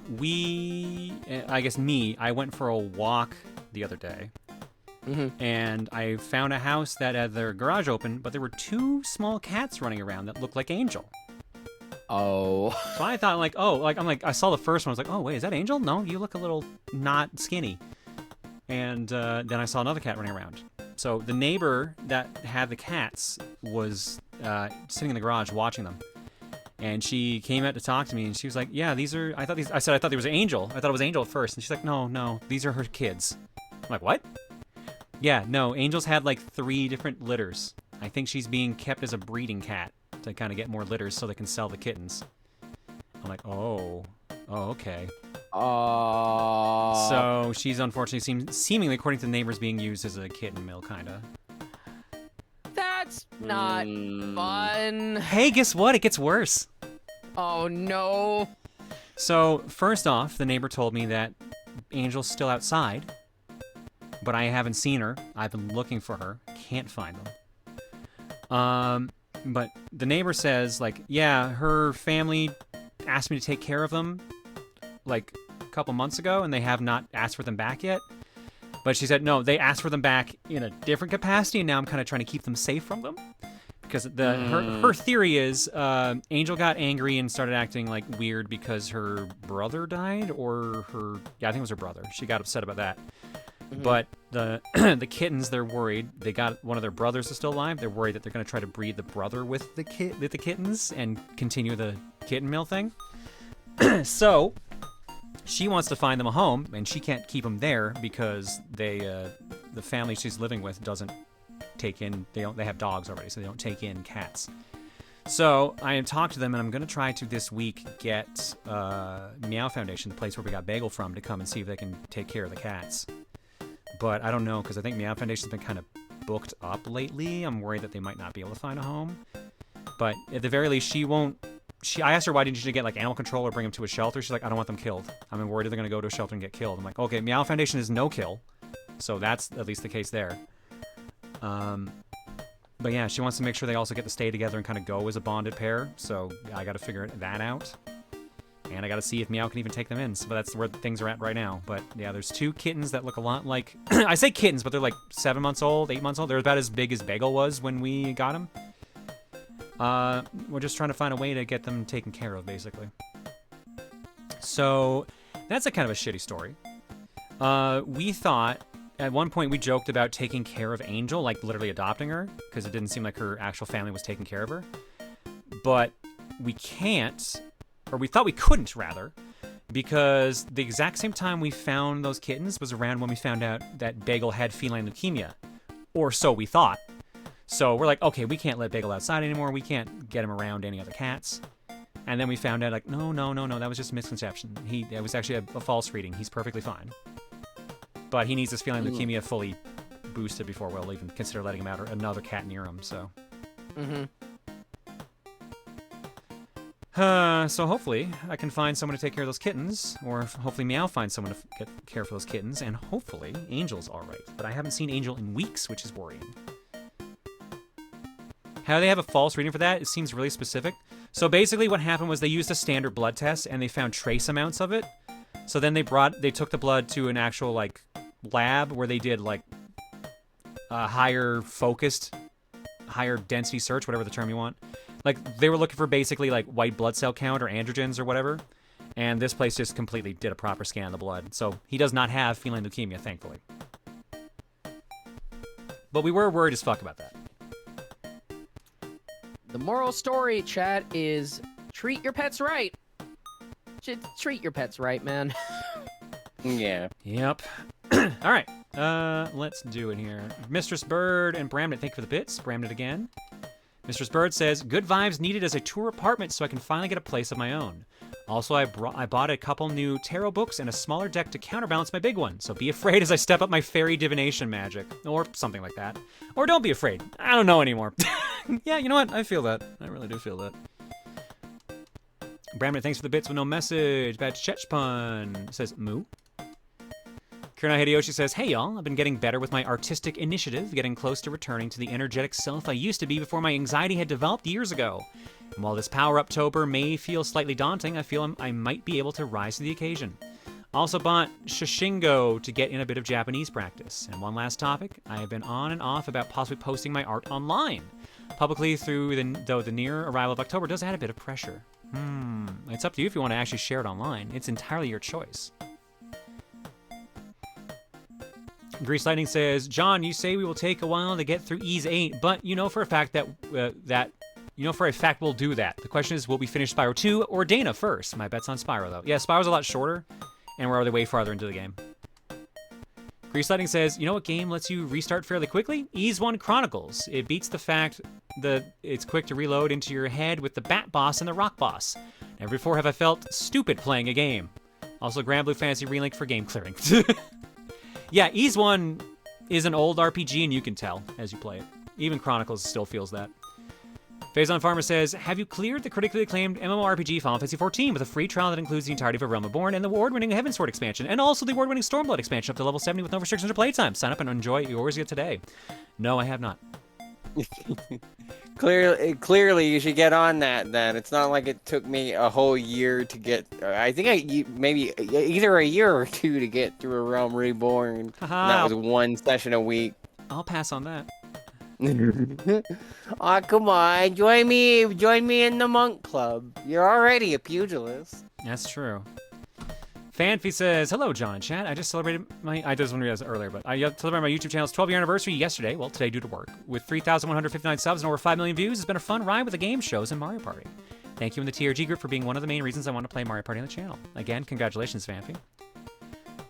I went for a walk the other day. And I found a house that had their garage open, but there were 2 small cats running around that looked like Angel.
Oh.
So I thought, like, I saw the first one. I was like, oh, wait, is that Angel? No, you look a little not skinny. And then I saw another cat running around. So the neighbor that had the cats was sitting in the garage watching them. And she came out to talk to me, and she was like, yeah, I said I thought there was an Angel. I thought it was Angel at first. And she's like, no, these are her kids. I'm like, what? Yeah, no, Angel's had like 3 different litters. I think she's being kept as a breeding cat to kind of get more litters so they can sell the kittens. I'm like, oh, okay. So she's unfortunately seemingly, according to the neighbors, being used as a kitten mill, kind of.
That's not fun.
Hey, guess what? It gets worse.
Oh, no.
So, first off, the neighbor told me that Angel's still outside, but I haven't seen her. I've been looking for her. Can't find them. But the neighbor says, like, yeah, her family asked me to take care of them, like, a couple months ago, and they have not asked for them back yet. But she said, no, they asked for them back in a different capacity, and now I'm kind of trying to keep them safe from them. Because her theory is Angel got angry and started acting, like, weird because her brother died, or I think it was her brother. She got upset about that. But the kittens, they're worried. They got one of their brothers is still alive. They're worried that they're going to try to breed the brother with the kittens and continue the kitten mill thing. So she wants to find them a home, and she can't keep them there because the family she's living with doesn't take in. They have dogs already, so they don't take in cats. So I have talked to them, and I'm going to try to this week get Meow Foundation, the place where we got Bagel from, to come and see if they can take care of the cats. But I don't know, because I think Meow Foundation's been kind of booked up lately. I'm worried that they might not be able to find a home. But at the very least, she won't... I asked her, why didn't you get, like, animal control or bring them to a shelter? She's like, I don't want them killed. I'm worried they're going to go to a shelter and get killed. I'm like, okay, Meow Foundation is no kill. So that's at least the case there. But yeah, she wants to make sure they also get to stay together and kind of go as a bonded pair. So I got to figure that out. And I got to see if Meow can even take them in. So that's where things are at right now. But yeah, there's 2 kittens that look a lot like... I say kittens, but they're like 7 months old, 8 months old. They're about as big as Bagel was when we got him. We're just trying to find a way to get them taken care of, basically. So that's a kind of a shitty story. We thought... At one point, we joked about taking care of Angel, like literally adopting her, because it didn't seem like her actual family was taking care of her. But we can't, or we thought we couldn't, rather, because the exact same time we found those kittens was around when we found out that Bagel had feline leukemia. Or so we thought. So we're like, okay, we can't let Bagel outside anymore. We can't get him around any other cats. And then we found out, like, no, that was just a misconception. It was actually a false reading. He's perfectly fine. But he needs his feline leukemia fully boosted before we'll even consider letting him out or another cat near him, so. So hopefully I can find someone to take care of those kittens, or hopefully Meow finds someone to get care for those kittens, and hopefully Angel's alright. But I haven't seen Angel in weeks, which is worrying. How they have a false reading for that, it seems really specific. So basically what happened was they used a standard blood test, and they found trace amounts of it. So then they took the blood to an actual, like, lab where they did, like, a higher focused, higher density search, whatever the term you want. Like, they were looking for basically, like, white blood cell count or androgens or whatever. And this place just completely did a proper scan of the blood. So he does not have feline leukemia, thankfully. But we were worried as fuck about that.
The moral story, chat, is treat your pets right. Treat your pets right, man.
Yeah.
Yep. All right. Let's do it here. Mistress Bird and Bramnet, thank you for the bits. Bramnet again. Mistress Bird says, good vibes needed as a tour apartment so I can finally get a place of my own. Also, I bought a couple new tarot books and a smaller deck to counterbalance my big one, so be afraid as I step up my fairy divination magic. Or something like that. Or don't be afraid. I don't know anymore. Yeah, you know what? I feel that. I really do feel that. Bramnet, thanks for the bits with no message. Bad Chechpun says, moo. Kirna Hideyoshi says, hey y'all, I've been getting better with my artistic initiative, getting close to returning to the energetic self I used to be before my anxiety had developed years ago. And while this Power-Up-tober may feel slightly daunting, I feel I might be able to rise to the occasion. Also bought Shishingo to get in a bit of Japanese practice. And one last topic, I have been on and off about possibly posting my art online. Publicly though the near arrival of October does add a bit of pressure. It's up to you if you want to actually share it online. It's entirely your choice. Grease Lightning says, John, you say we will take a while to get through Ease 8, but you know for a fact that we'll do that. The question is, will we finish Spyro 2 or Dana first? My bet's on Spyro, though. Yeah, Spyro's a lot shorter, and we're already way farther into the game. Grease Lightning says, you know what game lets you restart fairly quickly? Ease 1 Chronicles. It beats the fact that it's quick to reload into your head with the Bat Boss and the Rock Boss. Never before have I felt stupid playing a game. Also, Grand Blue Fantasy Relink for game clearing. Yeah, Ease 1 is an old RPG, and you can tell as you play it. Even Chronicles still feels that. Phazon Farmer says, have you cleared the critically acclaimed MMORPG Final Fantasy XIV with a free trial that includes the entirety of Realm Reborn and the award-winning Heavensward expansion, and also the award-winning Stormblood expansion up to level 70 with no restrictions or playtime? Sign up and enjoy yours today. No, I have not.
Clearly, you should get on that then. It's not like it took me a whole year to get. I think maybe either a year or two to get through a Realm Reborn. And that was one session a week.
I'll pass on that.
Aw, come on, join me in the monk club. You're already a pugilist.
That's true. Fanfi says, hello, John and Chat. I just celebrated I just wanted to do this earlier, but I celebrated my YouTube channel's 12-year anniversary yesterday. Well, today due to work. With 3,159 subs and over 5 million views, it's been a fun ride with the game shows and Mario Party. Thank you and the TRG group for being one of the main reasons I want to play Mario Party on the channel. Again, congratulations, Fanfi.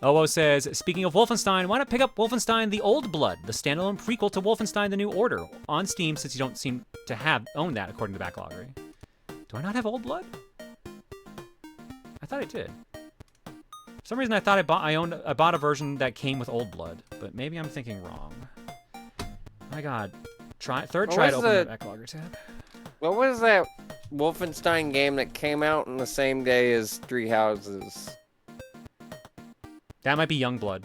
Owo says, speaking of Wolfenstein, why not pick up Wolfenstein The Old Blood, the standalone prequel to Wolfenstein The New Order, on Steam, since you don't seem to own that according to the backloggery. Do I not have Old Blood? I thought I did. For some reason, I thought I bought a version that came with Old Blood, but maybe I'm thinking wrong. My God, third try to open the backlogger tab.
What was that Wolfenstein game that came out on the same day as Three Houses?
That might be Young Blood.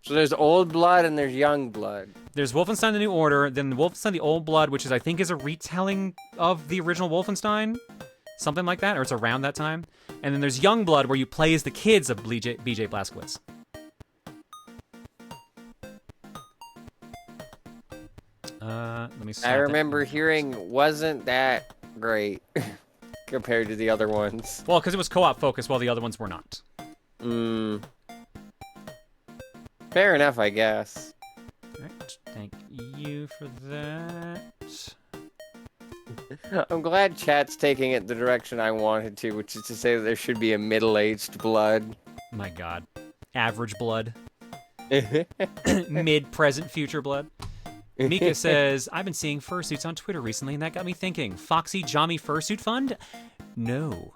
So there's Old Blood and there's Young Blood.
There's Wolfenstein The New Order, then Wolfenstein The Old Blood, which I think is a retelling of the original Wolfenstein. Something like that, or it's around that time. And then there's Young Blood, where you play as the kids of BJ Blazkowicz. Let me see.
I remember hearing wasn't that great compared to the other ones.
Well, because it was co-op focused, while the other ones were not.
Fair enough, I guess.
Alright, thank you for that.
I'm glad chat's taking it the direction I wanted to, which is to say that there should be a middle-aged blood.
My God. Average blood. Mid-present future blood. Mika says, I've been seeing fursuits on Twitter recently, and that got me thinking. Foxy Jami Fursuit Fund? No.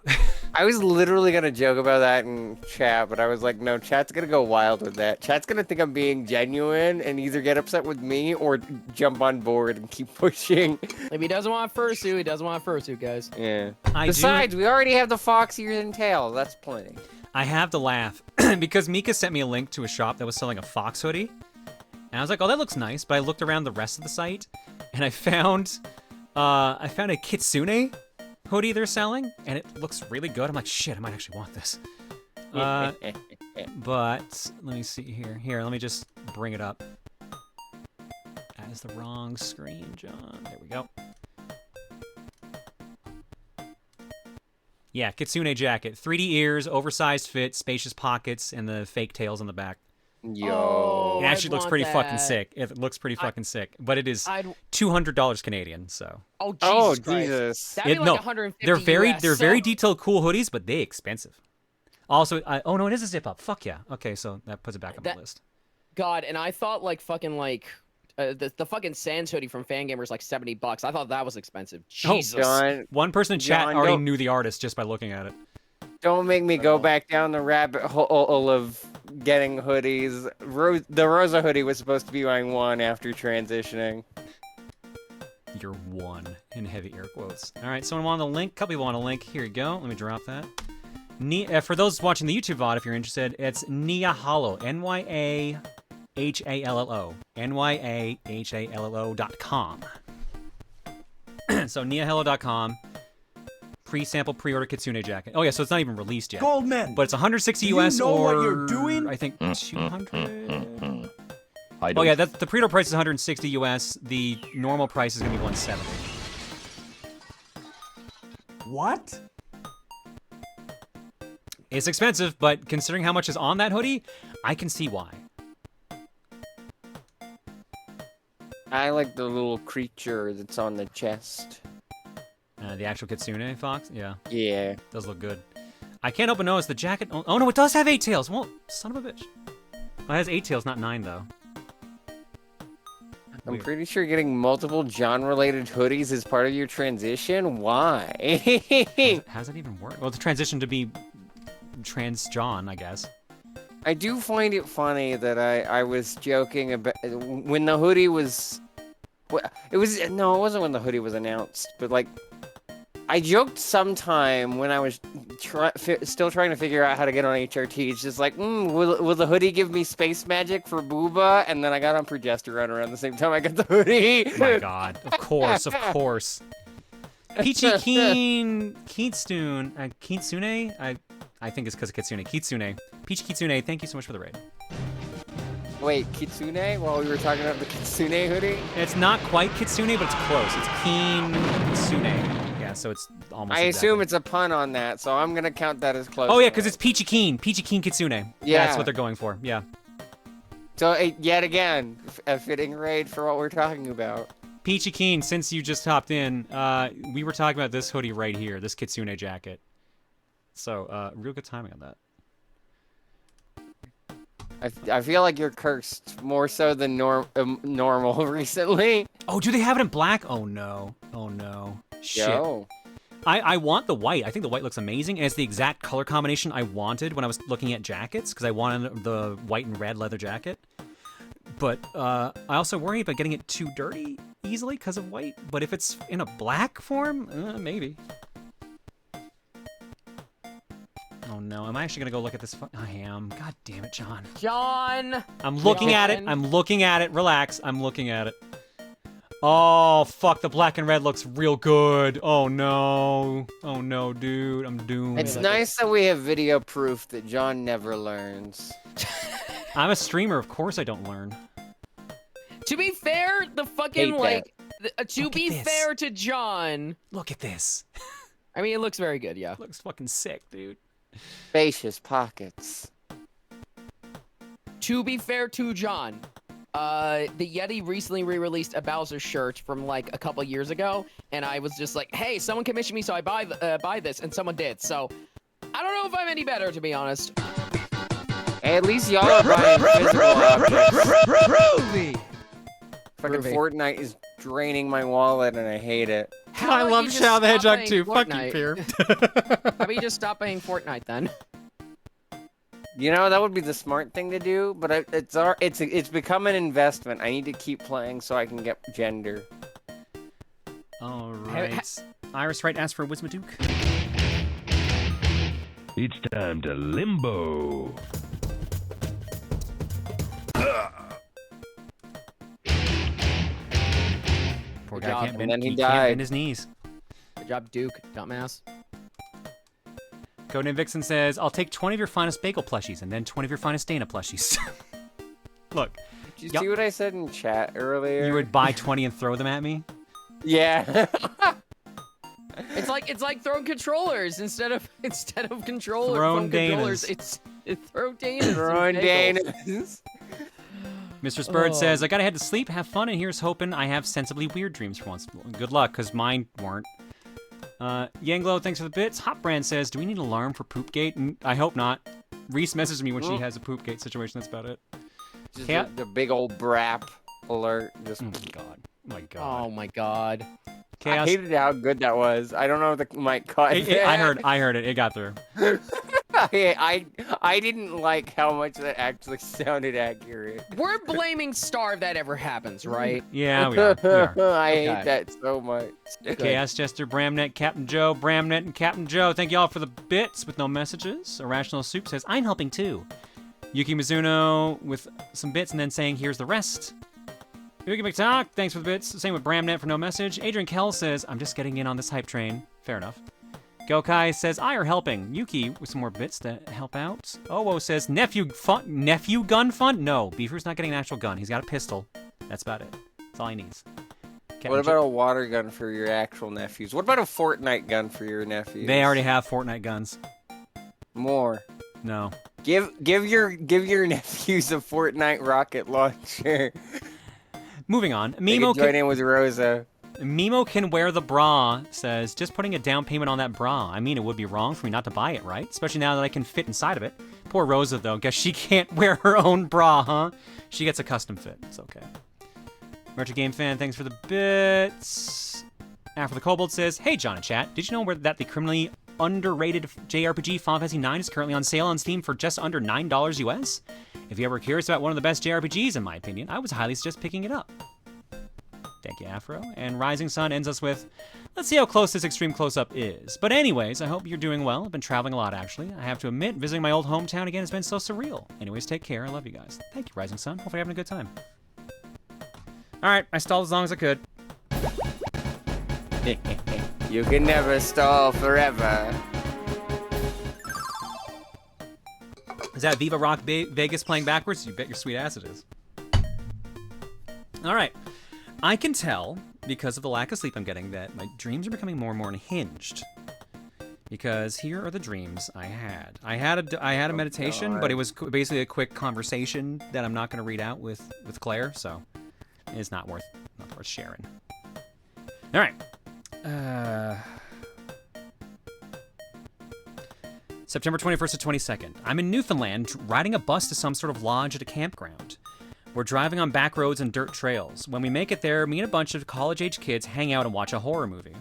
I was literally going to joke about that in chat, but I was like, no, chat's going to go wild with that. Chat's going to think I'm being genuine and either get upset with me or jump on board and keep pushing.
If he doesn't want fursuit, he doesn't want fursuit, guys.
Yeah. Besides, we already have the fox ears and tail. That's plenty.
I have to laugh because Mika sent me a link to a shop that was selling a fox hoodie. And I was like, oh, that looks nice. But I looked around the rest of the site, and I found a Kitsune hoodie they're selling, and it looks really good. I'm like, shit, I might actually want this. But let me see here. Here, let me just bring it up. That is the wrong screen, John. There we go. Yeah, Kitsune jacket. 3D ears, oversized fit, spacious pockets, and the fake tails on the back.
Yo.
It actually looks pretty fucking
that.
sick. It looks pretty fucking sick. But it is
I'd-
$200 Canadian, so.
Oh, Jesus
Oh,
Christ.
Jesus.
That'd be like
no,
150
they're very
US,
they're
so-
very detailed, cool hoodies, but they expensive. Also, oh no, it is a zip up. Fuck yeah. Okay, so that puts it back on the list.
God, and I thought like fucking like the fucking Sans hoodie from Fangamer is like $70. I thought that was expensive. Jesus.
John,
One person in chat
John,
already
don't-
knew the artist just by looking at it.
don't make me go back down the rabbit hole of getting hoodies. The Rosa hoodie was supposed to be my one after transitioning.
You're one in heavy air quotes. All right, someone want a link? Couple people want a link. Here you go. Let me drop that. For those watching the YouTube VOD, if you're interested, it's Nyahalo. NYAHALLO. NYAHALLO.com. So Nyahalo.com. Pre-sample, pre-order Kitsune jacket. Oh yeah, so it's not even released yet.
Goldman.
But it's 160
Do you
US
know
or
what you're doing?
I think 200.
I
Oh
don't
yeah, that's the pre-order price is 160 US. The normal price is gonna be 170.
What?
It's expensive, but considering how much is on that hoodie, I can see why.
I like the little creature that's on the chest.
The actual Kitsune fox, yeah,
Yeah.
does look good. I can't open notice the jacket. Oh no, it does have 8 tails. Well, son of a bitch. Well, it has 8 tails, not 9 though.
I'm
Weird.
pretty sure getting multiple John-related hoodies is part of your transition. Why?
How's that even work? Well, it's a transition to be trans John, I guess.
I do find it funny that I was joking about when the hoodie was. It wasn't when the hoodie was announced, but like, I joked sometime when I was still trying to figure out how to get on HRT. It's just like, will the hoodie give me space magic for Booba? And then I got on progesterone around the same time I got the hoodie.
My God, of course, of course. Peachy Kitsune, I think it's because of Kitsune. Kitsune. Peachy Kitsune, thank you so much for the raid.
Wait, Kitsune? While we were talking about the Kitsune hoodie?
It's not quite Kitsune, but it's close. It's Kitsune. Yeah, so it's almost
I assume
exactly.
it's a pun on that, so I'm gonna count that as close.
Oh yeah, because it's Peachy Keen Kitsune.
Yeah.
That's what they're going for, yeah.
So, yet again, a fitting raid for what we're talking about.
Peachy Keen, since you just hopped in, we were talking about this hoodie right here, this Kitsune jacket. So, real good timing on that.
I feel like you're cursed more so than normal recently.
Oh, do they have it in black? Oh no. Oh no. Shit.
Yo.
I want the white. I think the white looks amazing, and it's the exact color combination I wanted when I was looking at jackets, because I wanted the white and red leather jacket. But I also worry about getting it too dirty easily because of white. But if it's in a black form, maybe. Oh no, am I actually gonna go look at this? I am. God damn it, John.
John!
I'm looking at it. I'm looking at it. Relax. I'm looking at it. Oh, fuck. The black and red looks real good. Oh no. Oh no, dude. I'm doomed.
It's nice that we have video proof that John never learns.
I'm a streamer. Of course I don't learn.
To be fair, the fucking,
Hate
like, to be fair to John.
Look at this.
I mean, it looks very good, yeah.
Looks fucking sick, dude.
Spacious pockets.
To be fair to John, the Yeti recently re-released a Bowser shirt from like a couple years ago, and I was just like, hey, someone commissioned me, so I buy this, and someone did. So I don't know if I'm any better, to be honest.
Hey, at least y'all are buying physical objects. Fucking
Groovy.
Fortnite is draining my wallet, and I hate it.
I
about
love
you just
Shao the
stop
Hedgehog
playing
too. Fuck you,
Fortnite?
Peer.
How about you just stop playing Fortnite then?
You know, that would be the smart thing to do, but it's become an investment. I need to keep playing so I can get gender.
All right. Iris Wright asked for a Wismaduke.
It's time to limbo.
Poor
Good
guy
job.
can't
And
bend,
then he
can't
died.
bend his knees.
Good job, Duke, dumbass.
Codename Vixen says, I'll take 20 of your finest bagel plushies and then 20 of your finest Dana plushies. Look.
Did you see what I said in chat earlier?
You would buy 20 and throw them at me?
Yeah.
It's like throwing controllers instead of controllers.
Throwing
controllers.
Danas.
It's throw Danas.
Throwing
and
Danas.
Mr. Spurd says, I gotta head to sleep, have fun, and here's hoping I have sensibly weird dreams for once. Good luck, because mine weren't. Yanglo, thanks for the bits. Hot Brand says, do we need an alarm for Poopgate? I hope not. Reese messages me when she has a Poopgate situation, that's about it.
Just the big old brap alert. Just...
Oh my god. Oh my god.
Oh my god.
Chaos.
I hated how good that was. I don't know if the mic caught it.
I heard it. It got through.
I didn't like how much that actually sounded accurate.
We're blaming Star if that ever happens, right?
Yeah, we are.
I hate that so much.
Chaos Jester, Bramnet, Captain Joe, Bramnet, and Captain Joe. Thank you all for the bits with no messages. Irrational Soup says, I'm helping too. Yuki Mizuno with some bits and then saying, here's the rest. Yuki McTalk, thanks for the bits. Same with Bramnet for no message. Adrian Kell says, I'm just getting in on this hype train. Fair enough. Gokai says, I are helping. Yuki with some more bits to help out. Owo says, nephew gun fund? No, Beaver's not getting an actual gun. He's got a pistol. That's about it. That's all he needs.
What about a water gun for your actual nephews? What about a Fortnite gun for your nephews?
They already have Fortnite guns.
More.
No.
Give your nephews a Fortnite rocket launcher.
Moving on.
Mimo can join in with Rosa.
Mimo can wear the bra, says, just putting a down payment on that bra. I mean, it would be wrong for me not to buy it, right? Especially now that I can fit inside of it. Poor Rosa, though. Guess she can't wear her own bra, huh? She gets a custom fit. It's okay. Retro Game Fan, thanks for the bits. After the Kobold says, hey, John and chat, did you know that the criminally underrated JRPG Final Fantasy IX is currently on sale on Steam for just under $9 US? If you're ever curious about one of the best JRPGs, in my opinion, I would highly suggest picking it up. Thank you, Afro. And Rising Sun ends us with, let's see how close this extreme close-up is. But anyways, I hope you're doing well. I've been traveling a lot, actually. I have to admit, visiting my old hometown again has been so surreal. Anyways, take care. I love you guys. Thank you, Rising Sun. Hopefully you're having a good time. All right, I stalled as long as I could.
You can never stall forever.
Is that Viva Rock Vegas playing backwards? You bet your sweet ass it is. All right. I can tell, because of the lack of sleep I'm getting, that my dreams are becoming more and more unhinged. Because here are the dreams I had. I had a meditation, but it was basically a quick conversation that I'm not going to read out with Claire, so it's not worth sharing. All right. September 21st to 22nd. I'm in Newfoundland riding a bus to some sort of lodge at a campground. We're driving on back roads and dirt trails. When we make it there, me and a bunch of college-age kids hang out and watch a horror movie.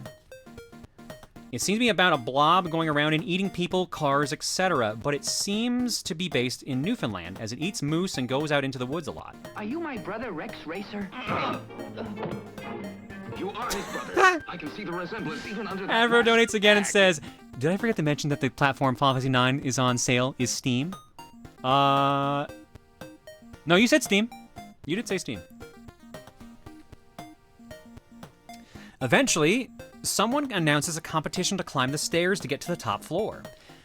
It seems to be about a blob going around and eating people, cars, etc., but it seems to be based in Newfoundland, as it eats moose and goes out into the woods a lot.
Are you my brother Rex Racer?
You are his brother. I can see the resemblance even under that.
Avro donates again and says, did I forget to mention that the platform Final Fantasy IX is on sale is Steam? No, you said Steam. You did say Steam. Eventually, someone announces a competition to climb the stairs to get to the top floor.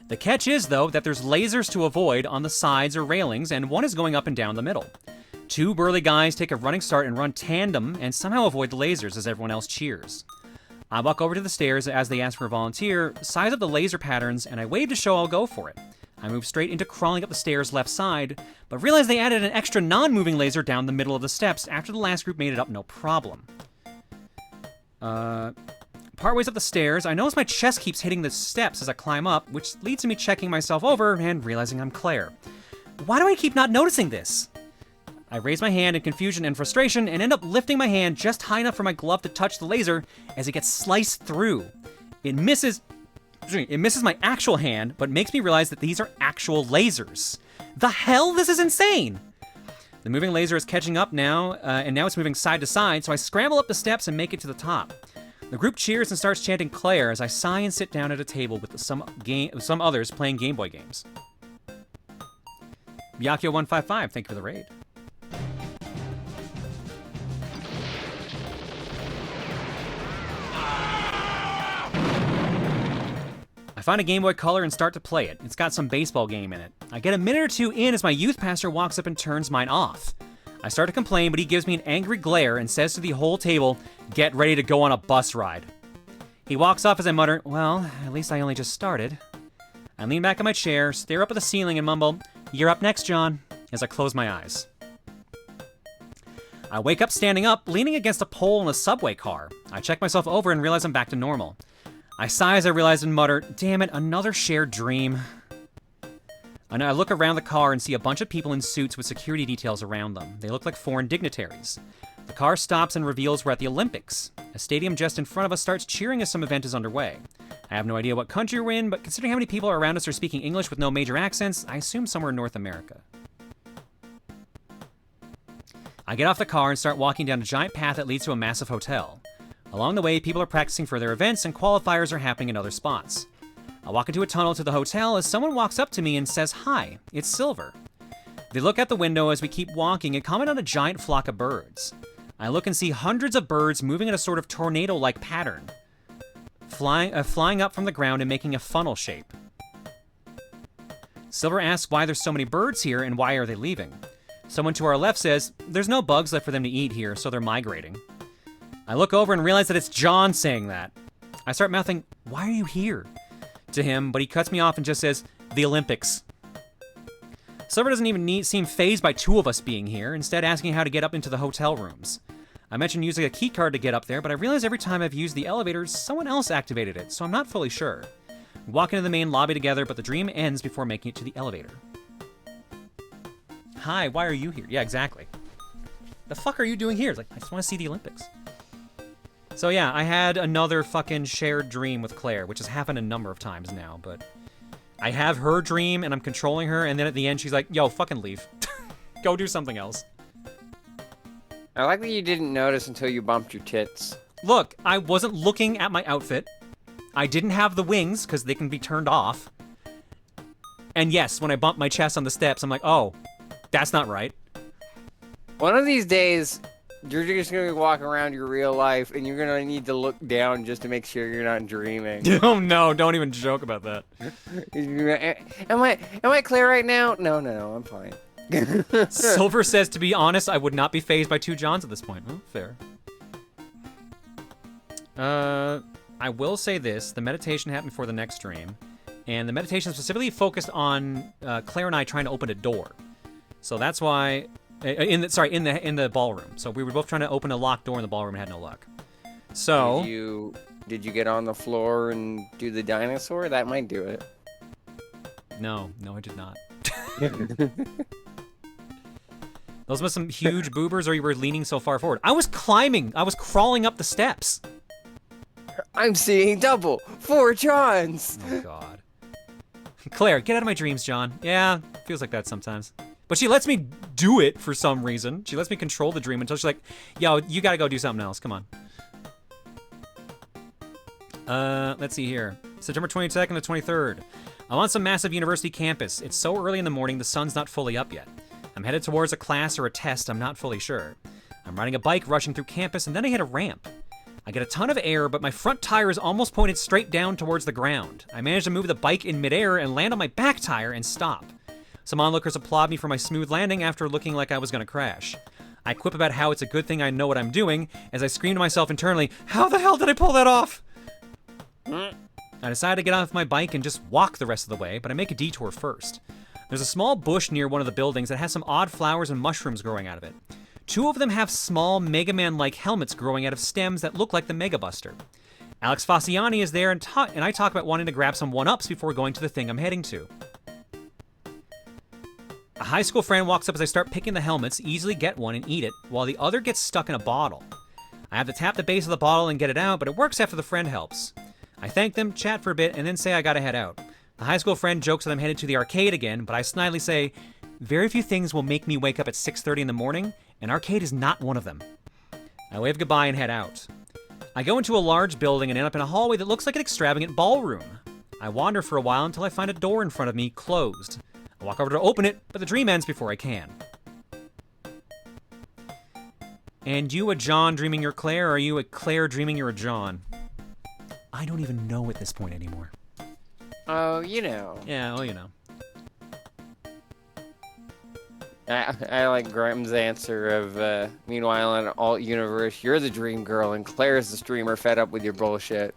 The catch is, though, that there's lasers to avoid on the sides or railings, and one is going up and down the middle. Two burly guys take a running start and run tandem and somehow avoid the lasers as everyone else cheers. I walk over to the stairs as they ask for a volunteer, size up the laser patterns, and I wave to show I'll go for it. I move straight into crawling up the stairs left side, but realize they added an extra non-moving laser down the middle of the steps after the last group made it up no problem. Partways up the stairs, I notice my chest keeps hitting the steps as I climb up, which leads to me checking myself over and realizing I'm Claire. Why do I keep not noticing this? I raise my hand in confusion and frustration and end up lifting my hand just high enough for my glove to touch the laser as it gets sliced through. It misses my actual hand, but makes me realize that these are actual lasers. The hell? This is insane! The moving laser is catching up now, and now it's moving side to side, so I scramble up the steps and make it to the top. The group cheers and starts chanting Claire as I sigh and sit down at a table with some others playing Game Boy games. Byakio155, thank you for the raid. I find a Game Boy Color and start to play it. It's got some baseball game in it. I get a minute or two in as my youth pastor walks up and turns mine off. I start to complain, but he gives me an angry glare and says to the whole table, "Get ready to go on a bus ride." He walks off as I mutter, well, at least I only just started. I lean back in my chair, stare up at the ceiling, and mumble, you're up next, John, as I close my eyes. I wake up standing up, leaning against a pole in a subway car. I check myself over and realize I'm back to normal. I sigh as I realize and mutter, damn it, another shared dream. And I look around the car and see a bunch of people in suits with security details around them. They look like foreign dignitaries. The car stops and reveals we're at the Olympics. A stadium just in front of us starts cheering as some event is underway. I have no idea what country we're in, but considering how many people around us are speaking English with no major accents, I assume somewhere in North America. I get off the car and start walking down a giant path that leads to a massive hotel. Along the way, people are practicing for their events and qualifiers are happening in other spots. I walk into a tunnel to the hotel as someone walks up to me and says, hi, it's Silver. They look out the window as we keep walking and comment on a giant flock of birds. I look and see hundreds of birds moving in a sort of tornado-like pattern, flying up from the ground and making a funnel shape. Silver asks why there's so many birds here and why are they leaving. Someone to our left says, there's no bugs left for them to eat here, so they're migrating. I look over and realize that it's John saying that. I start mouthing, why are you here? To him, but he cuts me off and just says, the Olympics. Silver doesn't even seem fazed by two of us being here, instead asking how to get up into the hotel rooms. I mentioned using a key card to get up there, but I realize every time I've used the elevator, someone else activated it, so I'm not fully sure. We walk into the main lobby together, but the dream ends before making it to the elevator. Hi, why are you here? Yeah, exactly. The fuck are you doing here? It's like, I just want to see the Olympics. So yeah, I had another fucking shared dream with Claire, which has happened a number of times now, but I have her dream and I'm controlling her, and then at the end she's like, yo, fucking leave. Go do something else.
I like that you didn't notice until you bumped your tits.
Look, I wasn't looking at my outfit. I didn't have the wings, because they can be turned off. And yes, when I bumped my chest on the steps, I'm like, oh, that's not right.
One of these days, you're just going to walk around your real life, and you're going to need to look down just to make sure you're not dreaming.
Oh no, don't even joke about that.
Am I clear right now? No, I'm fine.
Silver says, to be honest, I would not be fazed by two Johns at this point. Oh, fair. I will say this. The meditation happened before the next dream. And the meditation specifically focused on Claire and I trying to open a door. So that's why... in the ballroom. So we were both trying to open a locked door in the ballroom and had no luck. So...
Did you get on the floor and do the dinosaur? That might do it.
No, I did not. Those must some huge boobers, or you were leaning so far forward. I was climbing. I was crawling up the steps.
I'm seeing double. 4 Johns.
Oh, God. Claire, get out of my dreams, John. Yeah, feels like that sometimes. But she lets me do it for some reason. She lets me control the dream until she's like, yo, you gotta go do something else. Come on. Let's see here. September 22nd to 23rd. I'm on some massive university campus. It's so early in the morning, the sun's not fully up yet. I'm headed towards a class or a test, I'm not fully sure. I'm riding a bike, rushing through campus, and then I hit a ramp. I get a ton of air, but my front tire is almost pointed straight down towards the ground. I manage to move the bike in midair and land on my back tire and stop. Some onlookers applaud me for my smooth landing after looking like I was gonna crash. I quip about how it's a good thing I know what I'm doing, as I scream to myself internally, how the hell did I pull that off? I decide to get off my bike and just walk the rest of the way, but I make a detour first. There's a small bush near one of the buildings that has some odd flowers and mushrooms growing out of it. 2 of them have small Mega Man-like helmets growing out of stems that look like the Mega Buster. Alex Faciani is there, and I talk about wanting to grab some 1-ups before going to the thing I'm heading to. A high school friend walks up as I start picking the helmets, easily get one and eat it, while the other gets stuck in a bottle. I have to tap the base of the bottle and get it out, but it works after the friend helps. I thank them, chat for a bit, and then say I gotta head out. The high school friend jokes that I'm headed to the arcade again, but I snidely say, very few things will make me wake up at 6:30 in the morning, and arcade is not one of them. I wave goodbye and head out. I go into a large building and end up in a hallway that looks like an extravagant ballroom. I wander for a while until I find a door in front of me closed. I walk over to open it, but the dream ends before I can. And you a John dreaming you're Claire, or are you a Claire dreaming you're a John? I don't even know at this point anymore.
Oh, you know.
Yeah, well, you know.
I like Graham's answer of, meanwhile in an alt universe, you're the dream girl and Claire's the streamer fed up with your bullshit.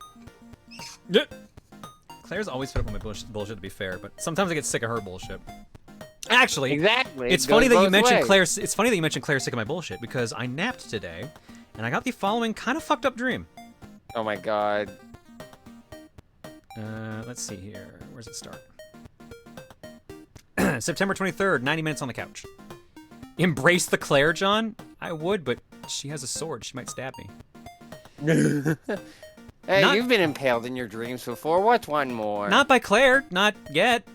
Claire's always put up with my bullshit, to be fair, but sometimes I get sick of her bullshit. Actually,
Exactly.
it's funny that you mentioned Claire's. It's funny that you mentioned Claire's sick of my bullshit because I napped today, and I got the following kind of fucked up dream.
Oh my god.
Let's see here. Where's it start? September 23rd, 90 minutes on the couch. Embrace the Claire, John? I would, but she has a sword. She might stab me.
Hey, you've been impaled in your dreams before. What's one more?
Not by Claire. Not yet.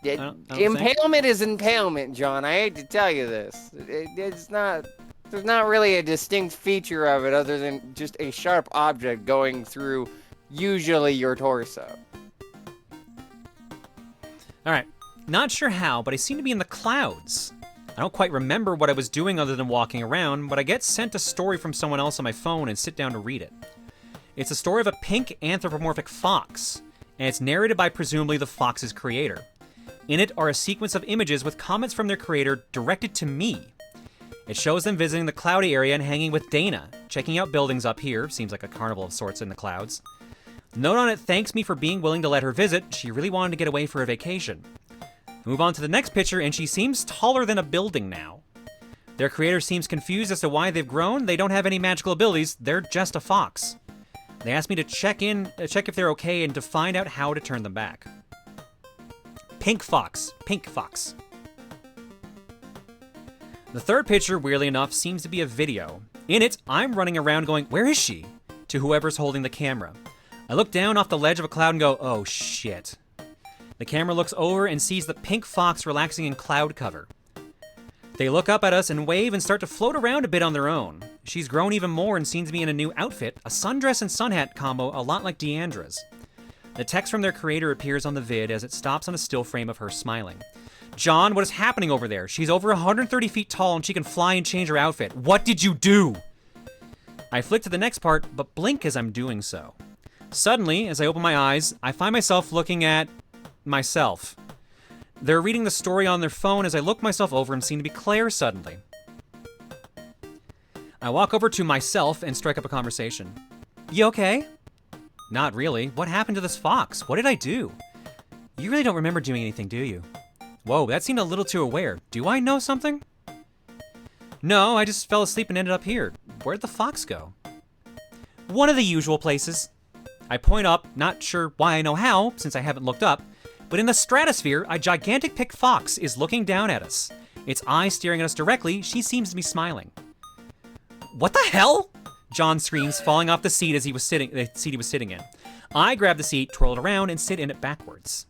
I don't
Impalement is impalement, John. I hate to tell you this. It's not... There's not really a distinct feature of it other than just a sharp object going through usually your torso.
Alright. Not sure how, but I seem to be in the clouds. I don't quite remember what I was doing other than walking around, but I get sent a story from someone else on my phone and sit down to read it. It's a story of a pink anthropomorphic fox, and it's narrated by presumably the fox's creator. In it are a sequence of images with comments from their creator directed to me. It shows them visiting the cloudy area and hanging with Dana, checking out buildings up here, seems like a carnival of sorts in the clouds. Note on it thanks me for being willing to let her visit, she really wanted to get away for a vacation. Move on to the next picture, and she seems taller than a building now. Their creator seems confused as to why they've grown. They don't have any magical abilities, they're just a fox. They asked me to check if they're okay and to find out how to turn them back. Pink fox. Pink fox. The third picture, weirdly enough, seems to be a video. In it, I'm running around going, "Where is she?" to whoever's holding the camera. I look down off the ledge of a cloud and go, "Oh shit." The camera looks over and sees the pink fox relaxing in cloud cover. They look up at us and wave and start to float around a bit on their own. She's grown even more and seems to be in a new outfit, a sundress and sun hat combo a lot like Deandra's. The text from their creator appears on the vid as it stops on a still frame of her smiling. "John, what is happening over there? She's over 130 feet tall and she can fly and change her outfit. What did you do?" I flick to the next part, but blink as I'm doing so. Suddenly, as I open my eyes, I find myself looking at myself. They're reading the story on their phone as I look myself over and seem to be Claire suddenly. I walk over to myself and strike up a conversation. "You okay?" "Not really. What happened to this fox? What did I do?" "You really don't remember doing anything, do you?" "Whoa, that seemed a little too aware. Do I know something?" "No, I just fell asleep and ended up here. Where'd the fox go?" "One of the usual places." I point up, not sure why I know how, since I haven't looked up, but in the stratosphere, a gigantic pink fox is looking down at us. Its eyes staring at us directly, she seems to be smiling. "What the hell?" John screams, falling off the seat he was sitting in. I grab the seat, twirl it around, and sit in it backwards.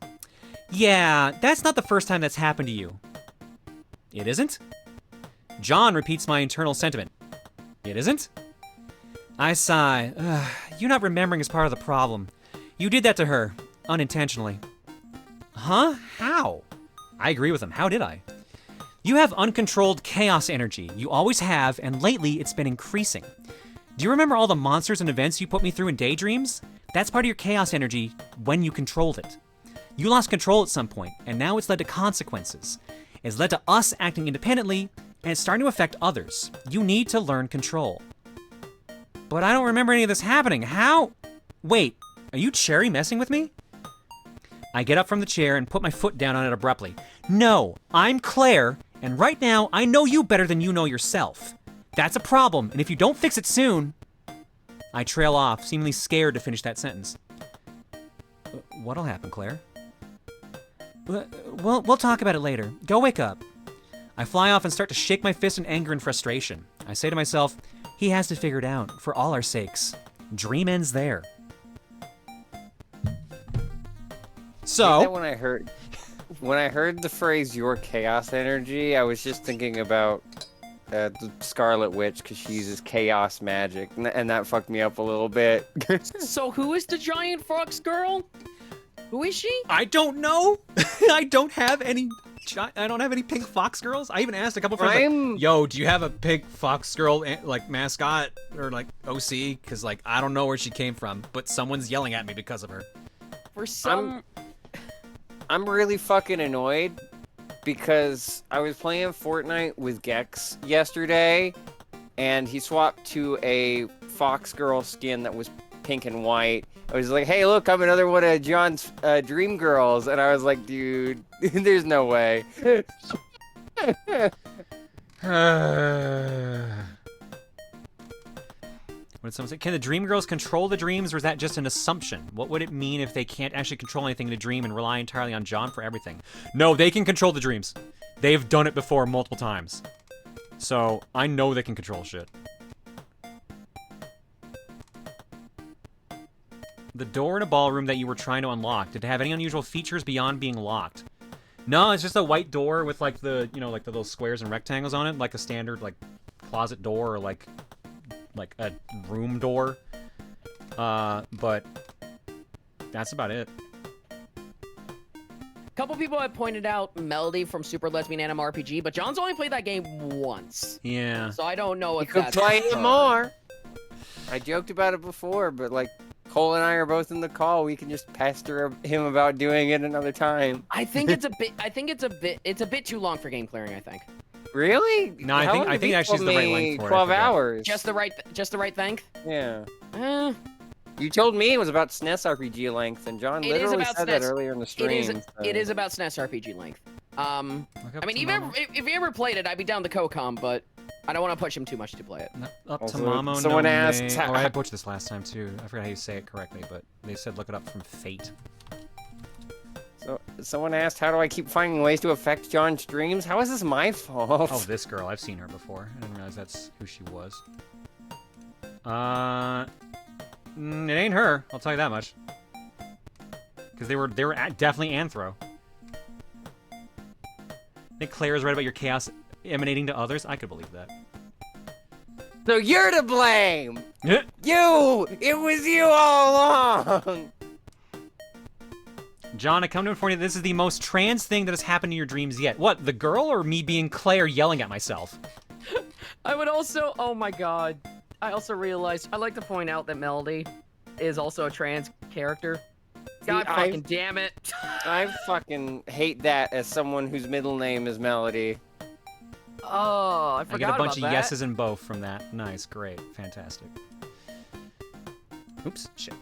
"Yeah, that's not the first time that's happened to you." "It isn't?" John repeats my internal sentiment. "It isn't?" I sigh. You not remembering is part of the problem. You did that to her, unintentionally. "Huh? How?" I agree with him. How did I? "You have uncontrolled chaos energy. You always have, and lately it's been increasing. Do you remember all the monsters and events you put me through in daydreams? That's part of your chaos energy when you controlled it. You lost control at some point, and now it's led to consequences. It's led to us acting independently, and it's starting to affect others. You need to learn control." "But I don't remember any of this happening. How?" "Wait, are you Cherry messing with me?" I get up from the chair and put my foot down on it abruptly. "No, I'm Claire, and right now I know you better than you know yourself. That's a problem, and if you don't fix it soon..." I trail off, seemingly scared to finish that sentence. "What'll happen, Claire?" We'll talk about it later. Go wake up." I fly off and start to shake my fist in anger and frustration. I say to myself, he has to figure it out, for all our sakes. Dream ends there. So...
When I heard the phrase "your chaos energy," I was just thinking about the Scarlet Witch, because she uses chaos magic, and that fucked me up a little bit.
So who is the giant fox girl? Who is she?
I don't know. I don't have any pink fox girls. I even asked a couple friends, like, "Yo, do you have a pink fox girl like mascot or like OC?" Because like I don't know where she came from, but someone's yelling at me because of her.
For some,
I'm really fucking annoyed because I was playing Fortnite with Gex yesterday, and he swapped to a fox girl skin that was pink and white, I was like, hey, look, I'm another one of John's dream girls. And I was like, dude, there's no way.
What did someone say? Can the dream girls control the dreams, or is that just an assumption? What would it mean if they can't actually control anything in a dream and rely entirely on John for everything? No, they can control the dreams. They've done it before multiple times. So, I know they can control shit. The door in a ballroom that you were trying to unlock, did it have any unusual features beyond being locked? No, it's just a white door with like the, you know, like the little squares and rectangles on it, like a standard like closet door or like a room door. But that's about it.
A couple people have pointed out Melody from Super Lesbian Anime RPG, but John's only played that game once.
Yeah.
So I don't know if
You could
that's
play it
her.
more. I joked about it before, but like Cole and I are both in the call. We can just pester him about doing it another time.
I think it's a bit. It's a bit too long for game clearing. I think.
Really?
No, I think actually it's the right length for it.
12 hours.
Just the right length.
Yeah.
Eh,
You told me it was about SNES RPG length, and John
It is
literally
about
said that
SNES.
earlier in the
it
stream.
is.
so-
It is about SNES RPG length. I mean,
to
even
Mama.
if you ever played it, I'd be down to Co-Com, but I don't want to push him too much to play it.
Up to
Also,
Mamo
someone
no
asked
me.
how-
Oh, I butchered this last time too. I forgot how you say it correctly, but they said look it up from Fate.
So, someone asked, how do I keep finding ways to affect John's dreams? How is this my fault?
Oh, this girl. I've seen her before. I didn't realize that's who she was. It ain't her. I'll tell you that much. Because they were definitely anthro. I think Claire's right about your chaos emanating to others. I could believe that.
So you're to blame!
Yeah.
You! It was you all along!
John, I come to inform you that this is the most trans thing that has happened in your dreams yet. What, the girl or me being Claire yelling at myself?
I would also. Oh my god. I also realized. I'd like to point out that Melody is also a trans character. God fucking damn it.
I fucking hate that as someone whose middle name is Melody.
Oh, I
I
forgot
get a bunch
about
of
that.
yeses and both from that. Nice, great, fantastic. Oops, shit.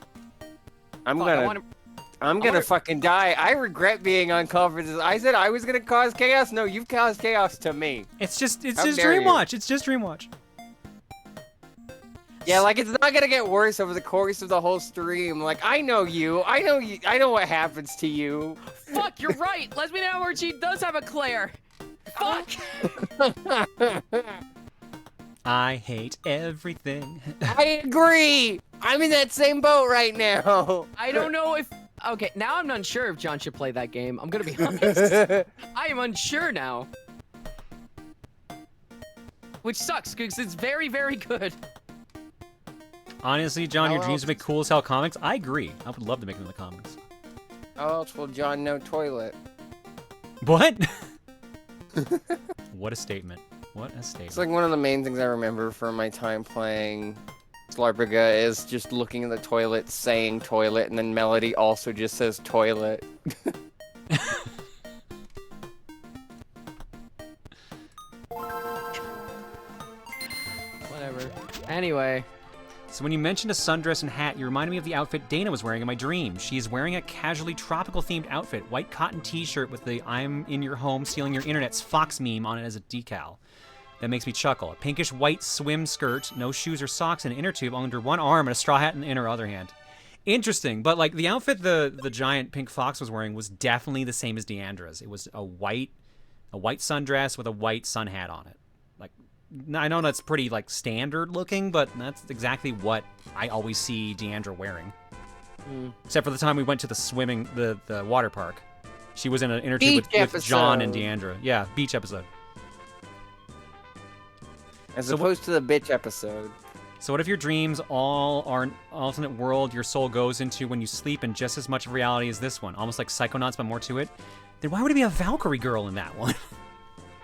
I'm
Fuck, I
gonna
wanna-
fucking die. I regret being on call for this. I said I was gonna cause chaos. No, you've caused chaos to me.
It's just
How dare you.
Dreamwatch. It's just Dreamwatch.
Yeah, like it's not gonna get worse over the course of the whole stream. Like I know you. I know what happens to you.
Fuck, you're right. Lesbian Anime RPG does have a Claire. Fuck.
I hate everything.
I agree. I'm in that same boat right now.
I don't know if. Okay, now I'm unsure if John should play that game. I'm gonna be honest. I am unsure now. Which sucks, because it's very, very good.
Honestly, John, your
How
dreams
else?
would make cool as hell comics. I agree. I would love to make them in the comics.
How else will John know toilet?
What? What a statement. What a statement.
It's like one of the main things I remember from my time playing Slarbriga is just looking at the toilet, saying toilet, and then Melody also just says toilet.
Whatever. Anyway.
So when you mentioned a sundress and hat, you reminded me of the outfit Dana was wearing in my dream. She is wearing a casually tropical themed outfit, white cotton t-shirt with the I'm in your home stealing your internet's Fox meme on it as a decal. That makes me chuckle. A pinkish white swim skirt, no shoes or socks, and an inner tube under one arm and a straw hat in her other hand. Interesting, but like the outfit the giant pink fox was wearing was definitely the same as Deandra's. It was a white sundress with a white sun hat on it. Like, I know that's pretty like standard looking, but that's exactly what I always see Deandra wearing. Except for the time we went to the water park. She was in an inner tube with John and Deandra. Yeah, beach episode.
As opposed to the bitch episode.
So what if your dreams all are an alternate world your soul goes into when you sleep and just as much of reality as this one? Almost like Psychonauts, but more to it? Then why would it be a Valkyrie girl in that one?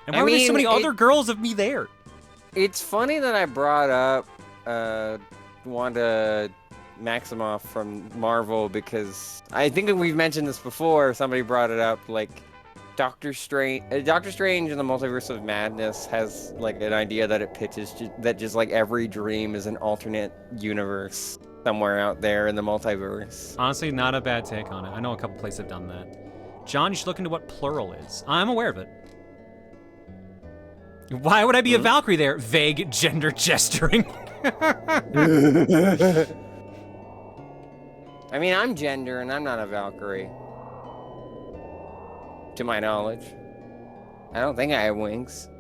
And why were there so many other girls of me there?
It's funny that I brought up Wanda Maximoff from Marvel because I think we've mentioned this before. Somebody brought it up, like Doctor Strange and the Multiverse of Madness has like an idea that it pitches that just like every dream is an alternate universe. somewhere out there in the multiverse.
Honestly, not a bad take on it. I know a couple places have done that. John, you should look into what plural is. I'm aware of it. Why would I be a Valkyrie there? Vague gender gesturing.
I mean, I'm gender, and I'm not a Valkyrie. To my knowledge. I don't think I have wings.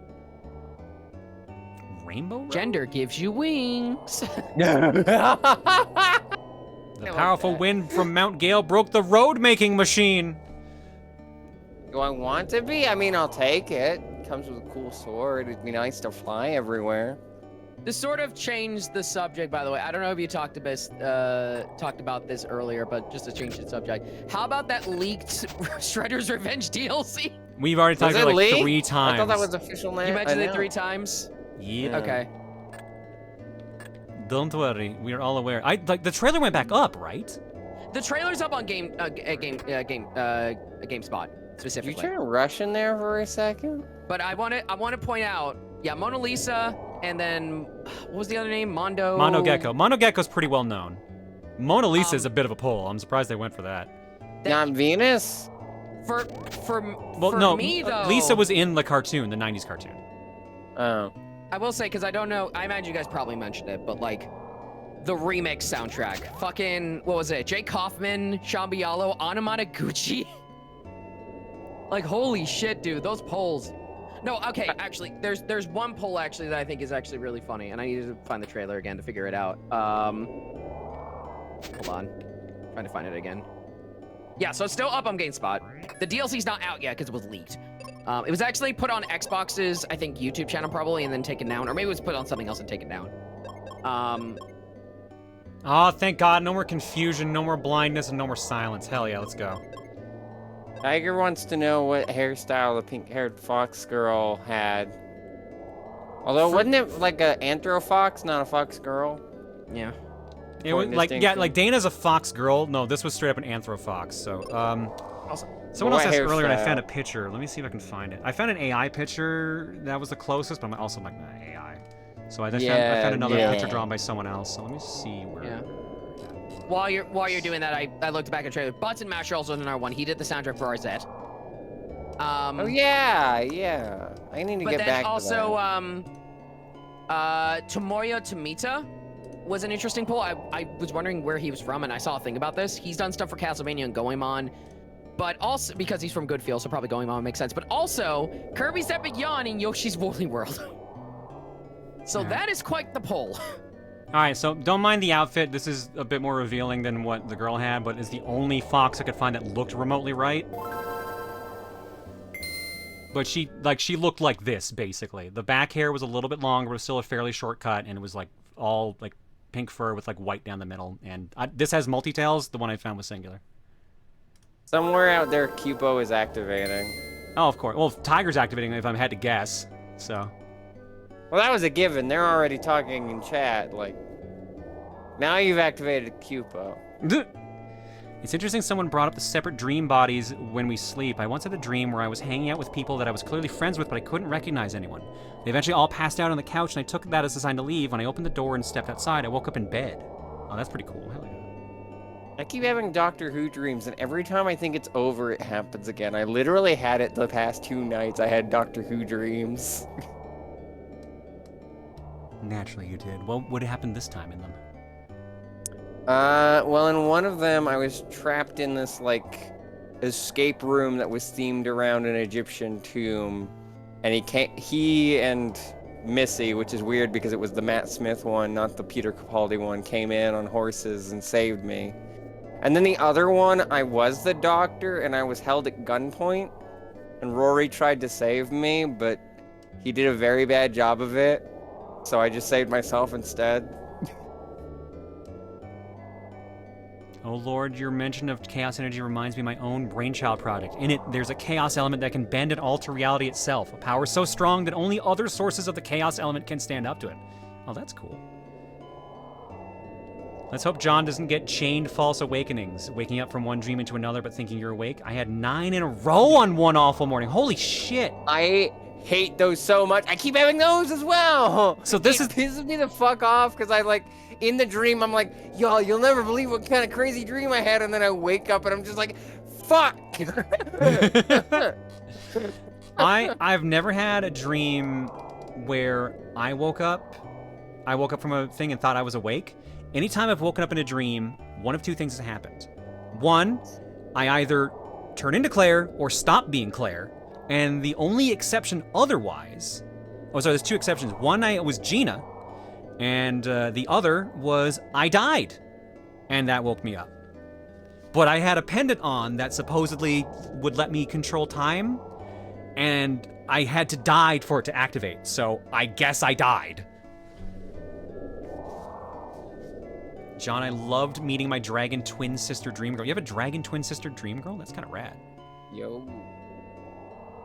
Rainbow Road?
Gender gives you wings.
The powerful wind from Mount Gale broke the road-making machine.
Do I want to be? I mean, I'll take it. Comes with a cool sword. It'd be nice to fly everywhere.
To sort of change the subject, by the way, I don't know if you talked about this earlier, but just to change the subject, how about that leaked Shredder's Revenge DLC?
We've already talked about it like 3 times.
I thought that was official name.
You mentioned it 3 times?
Yeah.
Okay.
Don't worry, we are all aware. Like the trailer went back up, right?
The trailer's up on GameSpot specifically.
Did you turn Russian there for a second?
But I want to point out, yeah, Mona Lisa, and then what was the other name? Mondo
Gecko. Mondo Gecko's pretty well known. Mona Lisa is a bit of a pull. I'm surprised they went for that.
Not Venus?
For
no,
me though,
Lisa was in the cartoon, the 90s cartoon.
Oh.
I will say, because I don't know, I imagine you guys probably mentioned it, but like, the remix soundtrack. Fucking, what was it? Jake Kaufman, Sean Bialo, Anamanaguchi. Like, holy shit, dude, those polls. No, okay, actually, there's one poll actually that I think is actually really funny, and I need to find the trailer again to figure it out. Hold on. Trying to find it again. Yeah, so it's still up on GameSpot. The DLC's not out yet because it was leaked. It was actually put on Xbox's, I think, YouTube channel probably, and then taken down. Or maybe it was put on something else and taken down.
Oh, thank God. No more confusion, no more blindness, and no more silence. Hell yeah, let's go.
Tiger wants to know what hairstyle the pink-haired fox girl had. Although, wasn't it like a anthro fox, not a fox girl?
Yeah.
It was like, yeah, like Dana's a fox girl. No, this was straight up an anthro fox. So, someone else asked earlier, and I found a picture. Let me see if I can find it. I found an AI picture that was the closest, but I'm also like, AI. So I found another picture drawn by someone else. So let me see where.
Yeah. While you're doing that, I looked back at the trailer. Button Masher also another one. He did the soundtrack for RZ.
Oh yeah. I need to get back to that.
But then also, Tomoyo Tomita was an interesting pull. I was wondering where he was from, and I saw a thing about this. He's done stuff for Castlevania and Goemon, but also because he's from Goodfield, so probably Goemon makes sense. But also Kirby's Epic Yarn in Yoshi's Woolly World. So that is quite the pull.
All right, so don't mind the outfit. This is a bit more revealing than what the girl had, but it's the only fox I could find that looked remotely right. But she looked like this, basically. The back hair was a little bit longer, but it was still a fairly short cut, and it was like all like pink fur with like white down the middle. And this has multi-tails. The one I found was singular.
Somewhere out there, Cupo is activating.
Oh, of course. Well, Tiger's activating if I had to guess, so.
Well, that was a given. They're already talking in chat, like... Now you've activated Cupo.
It's interesting someone brought up the separate dream bodies when we sleep. I once had a dream where I was hanging out with people that I was clearly friends with, but I couldn't recognize anyone. They eventually all passed out on the couch, and I took that as a sign to leave. When I opened the door and stepped outside, I woke up in bed. Oh, that's pretty cool. Hell yeah.
I keep having Doctor Who dreams, and every time I think it's over, it happens again. I literally had it the past 2 nights. I had Doctor Who dreams.
Naturally you did. What would happen this time in them?
Well, in one of them, I was trapped in this, like, escape room that was themed around an Egyptian tomb. And he and Missy, which is weird because it was the Matt Smith one, not the Peter Capaldi one, came in on horses and saved me. And then the other one, I was the doctor, and I was held at gunpoint. And Rory tried to save me, but he did a very bad job of it. So I just saved myself instead.
Oh lord, your mention of chaos energy reminds me of my own brainchild project. In it, there's a chaos element that can bend and alter reality itself. A power so strong that only other sources of the chaos element can stand up to it. Oh, that's cool. Let's hope John doesn't get chained false awakenings, waking up from one dream into another but thinking you're awake. I had 9 in a row on one awful morning. Holy shit!
hate those so much. I keep having those as well.
So this
It pisses me the fuck off because I like in the dream I'm like, y'all, you'll never believe what kind of crazy dream I had, and then I wake up and I'm just like, fuck.
I've never had a dream where I woke up from a thing and thought I was awake. Anytime I've woken up in a dream, one of two things has happened. One, I either turn into Claire or stop being Claire. And the only exception otherwise... Oh, sorry, there's two exceptions. One, I was Gina, and the other was I died. And that woke me up. But I had a pendant on that supposedly would let me control time, and I had to die for it to activate, so I guess I died. John, I loved meeting my dragon twin sister dream girl. You have a dragon twin sister dream girl? That's kind of rad.
Yo.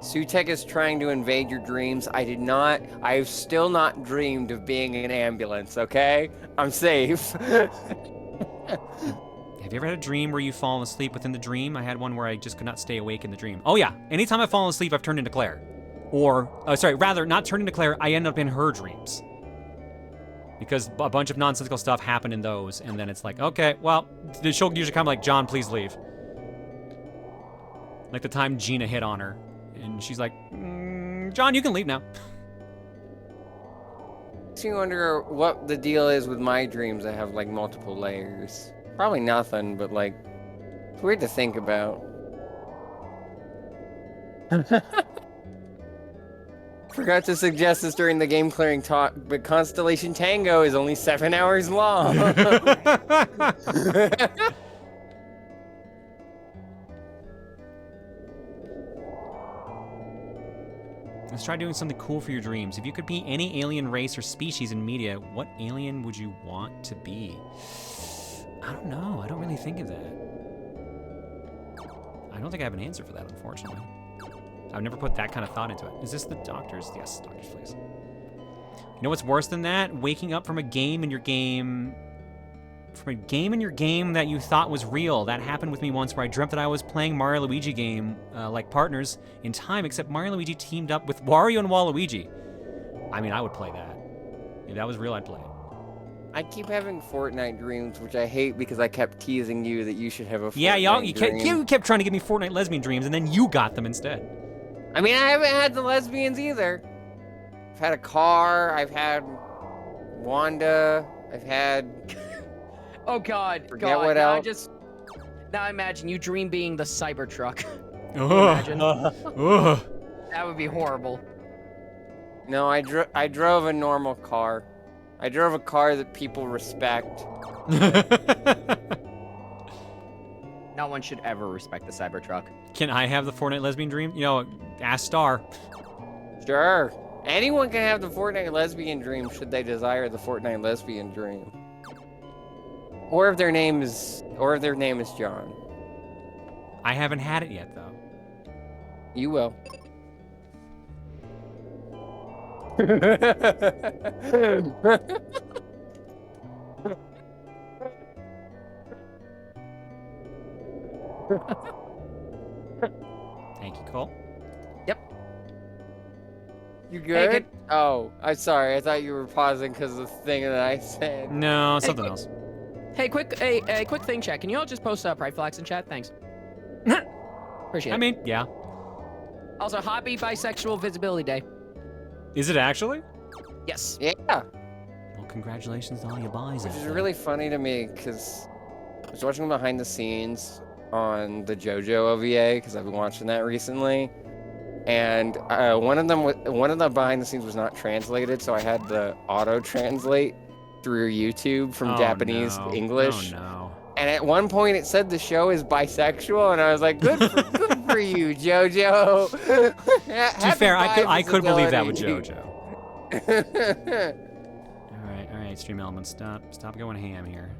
Sutek is trying to invade your dreams. I've still not dreamed of being in an ambulance, okay? I'm safe.
Have you ever had a dream where you've fallen asleep within the dream? I had one where I just could not stay awake in the dream. Oh yeah, anytime I've fallen asleep, I've turned into Claire. Or, rather, not turned into Claire, I end up in her dreams. Because a bunch of nonsensical stuff happened in those, and then it's like, okay, well, she'll usually come like, John, please leave. Like the time Gina hit on her, and she's like, John, you can leave now.
Makes me wonder what the deal is with my dreams that have, like, multiple layers. Probably nothing, but, like, it's weird to think about. Forgot to suggest this during the game clearing talk, but Constellation Tango is only 7 hours long.
Let's try doing something cool for your dreams. If you could be any alien race or species in media, what alien would you want to be? I don't know. I don't really think of that. I don't think I have an answer for that, unfortunately. I've never put that kind of thought into it. Is this the doctors? Yes, doctors, please. You know what's worse than that? Waking up from a game in your game... From a game in your game that you thought was real. That happened with me once where I dreamt that I was playing Mario Luigi game like partners in time, except Mario Luigi teamed up with Wario and Waluigi. I mean, I would play that. If that was real, I'd play it.
I keep having Fortnite dreams, which I hate because I kept teasing you that you should have a Fortnite
Yeah, you
dream.
kept trying to give me Fortnite lesbian dreams, and then you got them instead.
I mean, I haven't had the lesbians either. I've had a car, I've had Wanda, I've had...
Oh God,
Forget
God,
what
now
else.
now imagine you dream being the Cybertruck.
Imagine.
That would be horrible.
No, I drove a normal car. I drove a car that people respect.
No one should ever respect the Cybertruck.
Can I have the Fortnite lesbian dream? You know, ask Star.
Sure. Anyone can have the Fortnite lesbian dream should they desire the Fortnite lesbian dream. Or if their name is John.
I haven't had it yet, though.
You will.
Thank you, Cole.
Yep.
You good?
Hey,
Oh, I'm sorry. I thought you were pausing because of the thing that I said.
No, something else.
Hey, quick thing check. Can you all just post Pride Flags in chat? Thanks. Appreciate it.
I mean, yeah.
Also, happy Bisexual Visibility Day.
Is it actually?
Yes.
Yeah.
Well, congratulations to all you boys.
Which is really funny to me because I was watching behind the scenes on the JoJo OVA because I've been watching that recently, and one of the behind the scenes was not translated, so I had to auto translate through YouTube from Japanese to English.
Oh no.
And at one point it said the show is bisexual, and I was like, good for you, JoJo.
To be fair, I could believe that with JoJo. All right, Stream Elements, stop going ham here.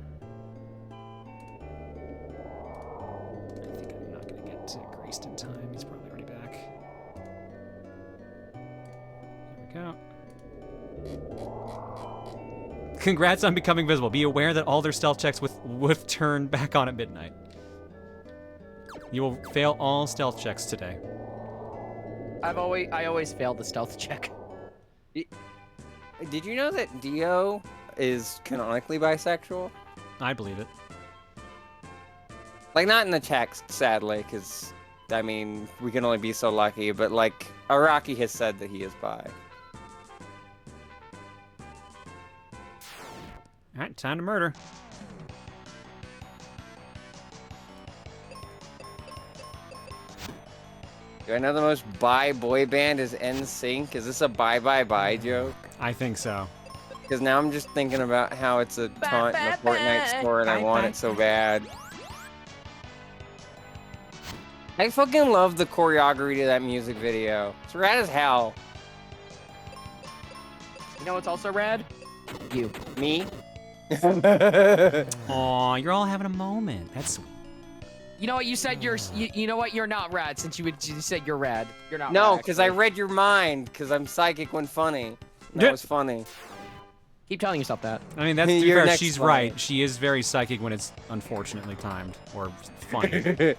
I think I'm not gonna get to Graced in time. He's probably already back. Here we go. Congrats on becoming visible. Be aware that all their stealth checks with turn back on at midnight. You will fail all stealth checks today.
I always failed the stealth check.
Did you know that Dio is canonically bisexual?
I believe it.
Like, not in the text, sadly, because, I mean, we can only be so lucky, but, like, Araki has said that he is bi.
Alright, time to murder.
Do I know the most bi boy band is NSYNC? Is this a bye joke?
I think so.
Because now I'm just thinking about how it's a taunt in the Fortnite store and I want it so bad. I fucking love the choreography to that music video. It's rad as hell.
You know what's also rad? You.
Me?
Aw, you're all having a moment. That's sweet.
You know what? You said you know what? You're not rad since you said you're rad. You're not.
No,
rad,
because I
actually.
read your mind. Because I'm psychic when funny. That was funny.
Keep telling yourself that.
I mean, that's to be
You're
fair,
next
she's
funny.
right. She is very psychic when it's unfortunately timed or funny.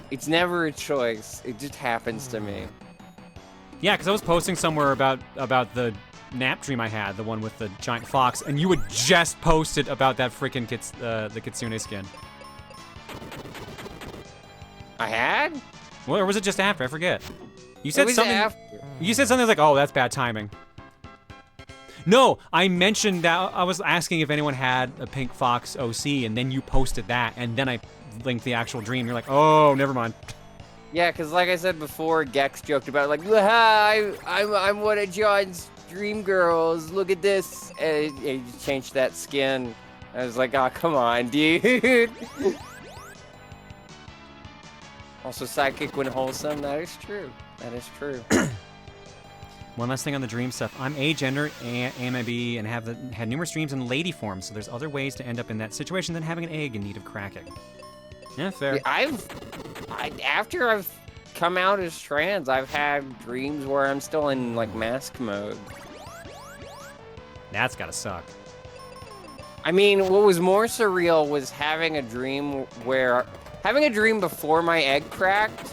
It's never a choice. It just happens to me.
Yeah, because I was posting somewhere about the nap dream I had, the one with the giant fox, and you had just posted about that freaking the kitsune skin.
I had?
Well, or was it just after? I forget. You said
was
something.
after.
You said something like, "Oh, that's bad timing." No, I mentioned that I was asking if anyone had a pink fox OC, and then you posted that, and then I linked the actual dream. You're like, "Oh, never mind."
Yeah, because like I said before, Gex joked about like, I'm one of John's dream girls. Look at this, and he just changed that skin. I was like, oh, come on, dude. Also, psychic when wholesome. That is true. That is true.
One last thing on the dream stuff. I'm agender, AMIB, and have had numerous dreams in lady form, so there's other ways to end up in that situation than having an egg in need of cracking. Yeah, fair.
After I've come out as trans, I've had dreams where I'm still in like mask mode.
That's gotta suck.
I mean, what was more surreal was having a dream before my egg cracked,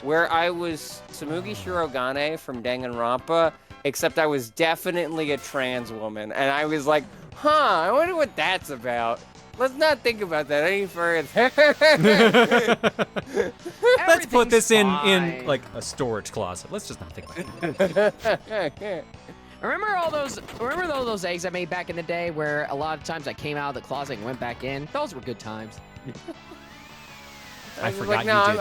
where I was Tsumugi Shirogane from Danganronpa, except I was definitely a trans woman, and I was like, huh, I wonder what that's about. Let's not think about that any further.
Let's put this in
fine.
like a storage closet. Let's just not think about it.
Remember all those eggs I made back in the day, where a lot of times I came out of the closet and went back in? Those were good times.
I forgot
like, no,
you did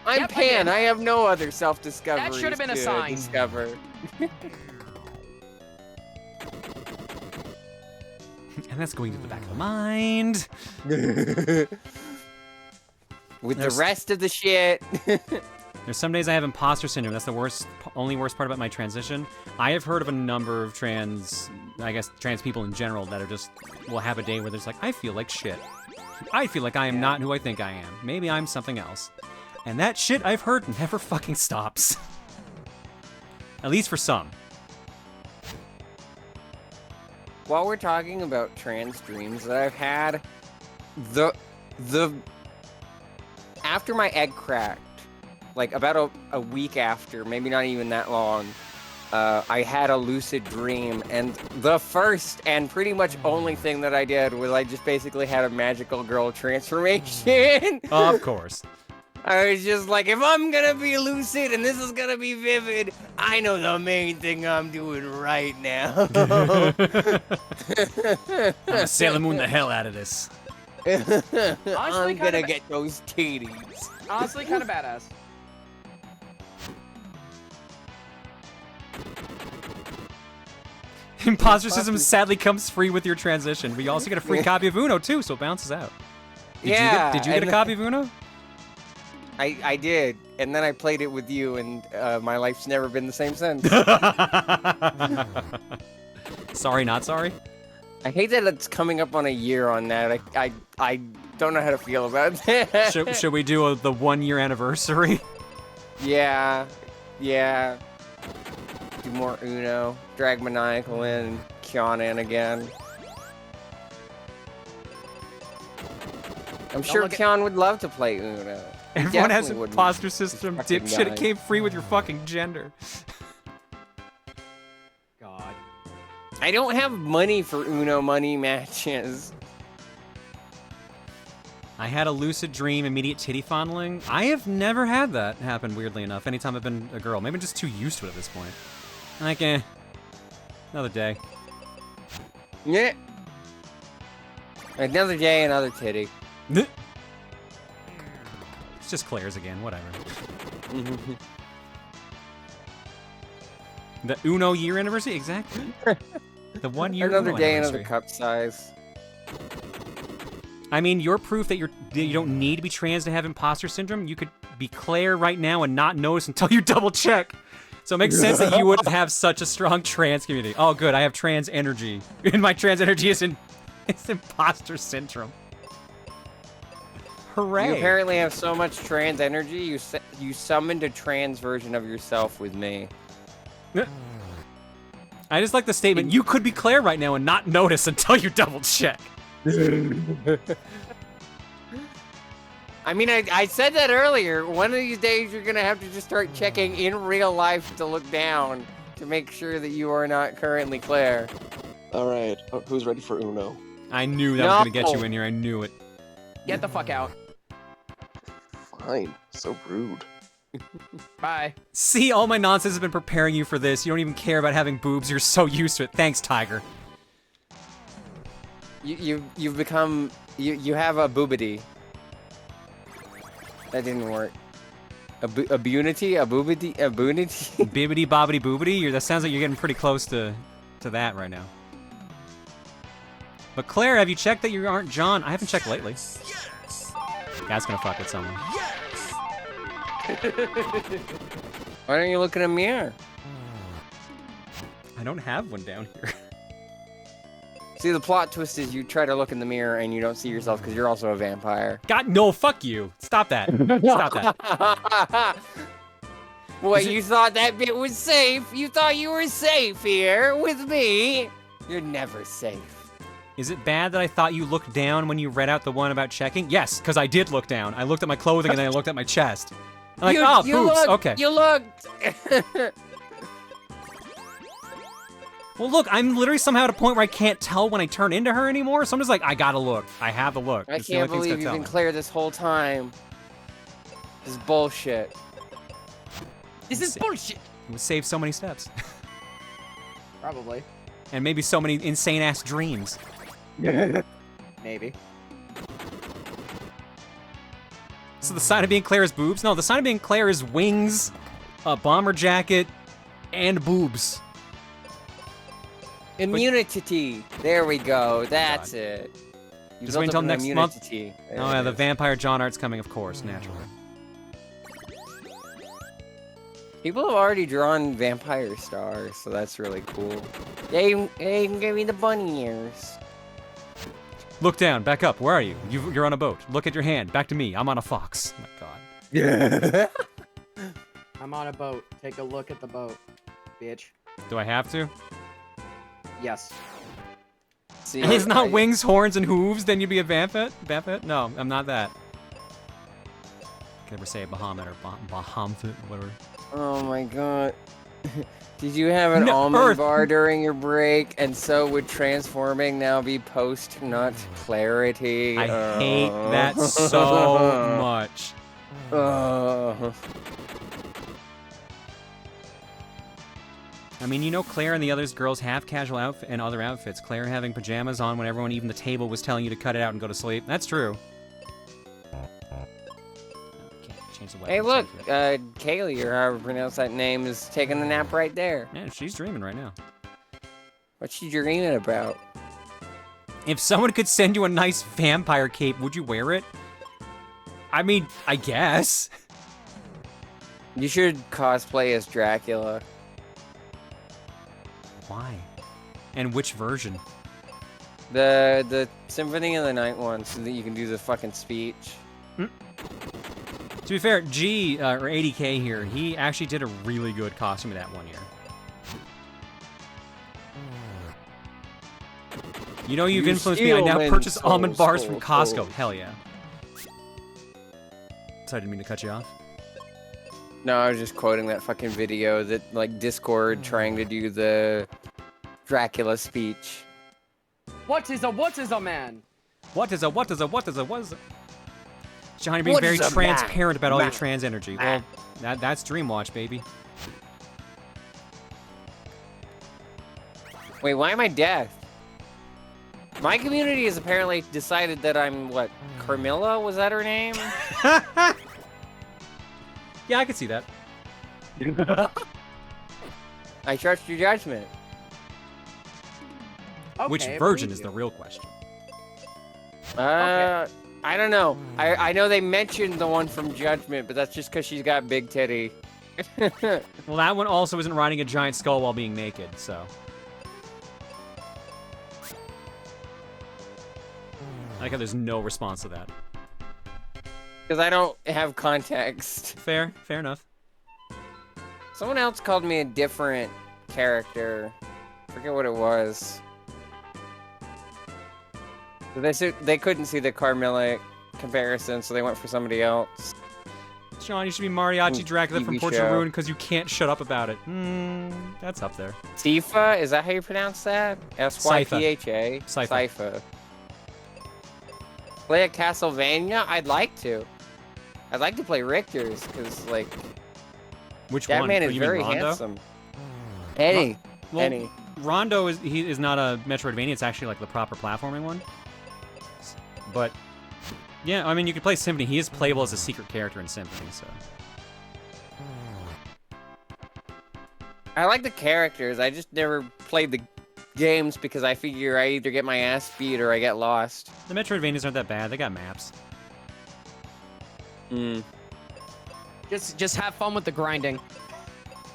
I'm
Yep,
Pan. I have no other self-discovery.
That should have been a sign.
Discover.
And that's going to the back of the mind.
With the rest of the shit.
There's some days I have imposter syndrome. That's the only worst part about my transition. I have heard of a number of trans people in general that are just, will have a day where there's like, I feel like shit. I feel like I am not who I think I am. Maybe I'm something else. And that shit I've heard never fucking stops. At least for some.
While we're talking about trans dreams that I've had, after my egg cracked, like about a week after, maybe not even that long, I had a lucid dream, and the first and pretty much only thing that I did was I just basically had a magical girl transformation.
Of course.
I was just like, if I'm gonna be lucid and this is gonna be vivid, I know the main thing I'm doing right now.
I'm gonna Sailor Moon the hell out of this.
I'm gonna get those titties.
Honestly, kind of badass.
Imposter System sadly comes free with your transition, but you also get a free copy of Uno too, so it bounces out. Did you get a copy of Uno?
I did, and then I played it with you, and my life's never been the same since.
Sorry, not sorry?
I hate that it's coming up on a year on that. I don't know how to feel about that.
Should we do the 1 year anniversary?
Yeah. Do more Uno. Drag Maniacal in, Kiana in again. I'm sure Keon would love to play Uno. He
Everyone has
definitely
an
wouldn't.
imposter system,
fucking
dipshit. It
guy.
came free with your fucking gender.
God.
I don't have money for Uno money matches.
I had a lucid dream, immediate titty fondling. I have never had that happen, weirdly enough, anytime I've been a girl. Maybe I'm just too used to it at this point. Like, another day.
Yeah. Another day, another titty.
It's just Claire's again, whatever. The Uno year anniversary? Exactly. The 1 year
Another
Uno
day,
anniversary.
another cup size.
I mean, you're proof that you don't need to be trans to have imposter syndrome. You could be Claire right now and not notice until you double check. So it makes sense that you would have such a strong trans community. Oh, good, I have trans energy. And my trans energy is it's imposter syndrome. Hooray.
You apparently have so much trans energy, you summoned a trans version of yourself with me.
I just like the statement, you could be Claire right now and not notice until you double check.
I mean, I said that earlier. One of these days, you're going to have to just start checking in real life to look down to make sure that you are not currently Claire.
All right, who's ready for Uno?
I knew that was going to get you in here. I knew it.
Get the fuck out.
Fine. So rude.
Bye.
See, all my nonsense has been preparing you for this. You don't even care about having boobs. You're so used to it. Thanks, Tiger.
You've become... You have a boobity. That didn't work. A bunity? A boobity? A boonity?
Bibbity bobbity boobity? That sounds like you're getting pretty close to that right now. But Claire, have you checked that you aren't John? I haven't checked lately. Yes. That's gonna fuck with someone.
Why don't you look in a mirror?
I don't have one down here.
See, the plot twist is you try to look in the mirror and you don't see yourself because you're also a vampire.
God, no, fuck you. Stop that. Stop that.
What, you thought that bit was safe? You thought you were safe here with me? You're never safe.
Is it bad that I thought you looked down when you read out the one about checking? Yes, because I did look down. I looked at my clothing and then I looked at my chest. I'm like,
you
boobs,
looked,
okay.
You looked!
Well, look, I'm literally somehow at a point where I can't tell when I turn into her anymore, so I'm just like, I gotta look. I have to look.
I
It's the
can't
only thing
believe
that's
you've
gonna
been
tell
Claire this whole time. This is bullshit.
This is bullshit.
It would save so many steps.
Probably.
And maybe so many insane-ass dreams.
Maybe.
So the sign of being Claire is boobs? No, the sign of being Claire is wings, a bomber jacket, and boobs.
Immunity. There we go. That's it. You
Just wait
built
until
up an
next month.
immunity. There
Oh
it
yeah, the
is.
vampire John art's coming, of course, naturally.
People have already drawn vampire stars, so that's really cool. They can give me the bunny ears.
Look down, back up. Where are you? You're on a boat. Look at your hand. Back to me. I'm on a fox. Oh my god.
Yeah.
I'm on a boat. Take a look at the boat, bitch.
Do I have to?
Yes.
See,
And it's not wings, horns, and hooves, then you'd be a vampet? Vampet? No, I'm not that. Can never say Bahamut or Bahamut or whatever.
Oh my god. Did you have an
No,
almond
Earth.
bar during your break, and so would transforming now be post-nut clarity?
I hate that so much. I mean, you know Claire and the others girls have casual outfit and other outfits. Claire having pajamas on when everyone, even the table, was telling you to cut it out and go to sleep. That's true. Change the
Hey,
weapon
look,
side
Kaylee, or however you pronounce that name, is taking a nap right there.
to it. Yeah, she's dreaming right now.
What's she dreaming about?
If someone could send you a nice vampire cape, would you wear it? I mean, I guess.
You should cosplay as Dracula.
Why? And which version?
The Symphony of the Night one, so that you can do the fucking speech.
To be fair, G, or 80K here, he actually did a really good costume of that one year. You know you've influenced me. I now
human
purchase almond bars from
soul.
Costco. Hell yeah. Sorry, I didn't mean to cut you off.
No, I was just quoting that fucking video that, like, Discord trying to do the Dracula speech.
What is a man?
What is a... John, you're being very transparent about all your trans energy. Well, that's Dreamwatch, baby.
Wait, why am I deaf? My community has apparently decided that I'm, what, Carmilla? Was that her name?
Yeah, I could see that.
I trust your judgment.
Okay,
Which virgin is the real question?
I don't know. I know they mentioned the one from Judgment, but that's just because she's got big titty.
Well, that one also isn't riding a giant skull while being naked, so... I like how there's no response to that.
Because I don't have context.
Fair enough.
Someone else called me a different character. Forget what it was. They couldn't see the Carmilla comparison, so they went for somebody else.
Sean, you should be Mariachi Dracula from
TV
Portrait
show.
Ruin because you can't shut up about it. That's up there.
Sypha? Is that how you pronounce that? S-Y-P-H-A? Sypha. Play a Castlevania? I'd like to. I'd like to play Richter's, because, like...
Which
that
one?
man
Oh,
is
you mean
very
Rondo?
handsome. Any.
Well,
Any.
Rondo is not a Metroidvania, it's actually like the proper platforming one. But, yeah, I mean, you could play Symphony. He is playable as a secret character in Symphony, so...
I like the characters, I just never played the games because I figure I either get my ass beat or I get lost.
The Metroidvanias aren't that bad, they got maps.
Just have fun with the grinding.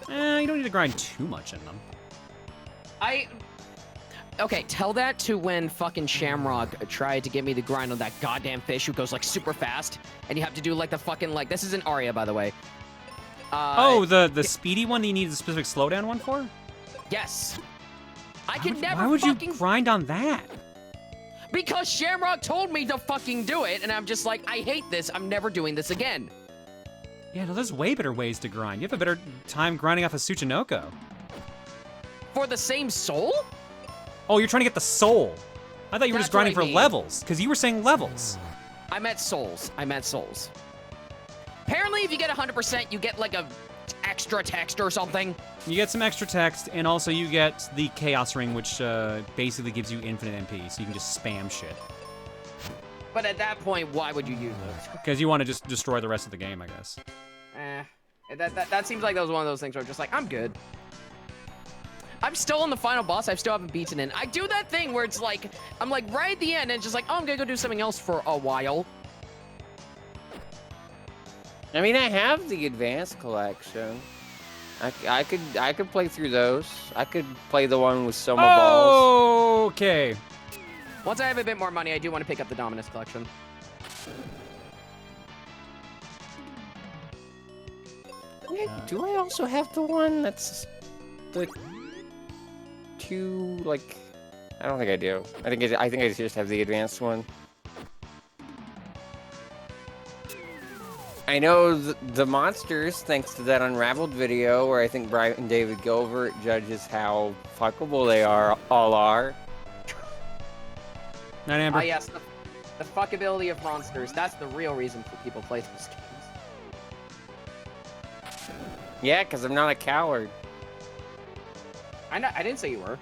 You don't need to grind too much in them.
Okay, tell that to when fucking Shamrock tried to get me to grind on that goddamn fish who goes like super fast, and you have to do like the fucking like this isn't Arya by the way.
Oh, the speedy one that you need a specific slowdown one for?
Yes. I can never.
Why would you
fucking
grind on that?
Because Shamrock told me to fucking do it, and I'm just like, I hate this. I'm never doing this again.
Yeah, no, there's way better ways to grind. You have a better time grinding off of Tsuchinoko.
For the same soul?
Oh, you're trying to get the soul. I thought you were just
That's what
grinding
I
for
mean.
levels, because you were saying levels.
I meant souls. Apparently, if you get 100%, you get like a extra text or something.
You get some extra text, and also you get the Chaos Ring, which basically gives you infinite MP, so you can just spam shit.
But at that point, why would you use it?
Because you want to just destroy the rest of the game, I guess.
That seems like that was one of those things where I'm just like, I'm good. I'm still on the final boss. I still haven't beaten it. I do that thing where it's like, I'm like right at the end and it's just like, oh, I'm gonna go do something else for a while.
I mean, I have the Advanced Collection. I could play through those. I could play the one with Soma Balls.
Okay.
Once I have a bit more money, I do want to pick up the Dominus Collection.
Do I also have the one that's the two, like... I don't think I do. I think I just have the advanced one. I know the monsters, thanks to that Unraveled video, where I think Brian David Gilbert judges how fuckable they all are.
Night, Amber.
Ah, yes, the fuckability of monsters. That's the real reason for people play those games.
Yeah, because I'm not a coward.
I didn't say you were.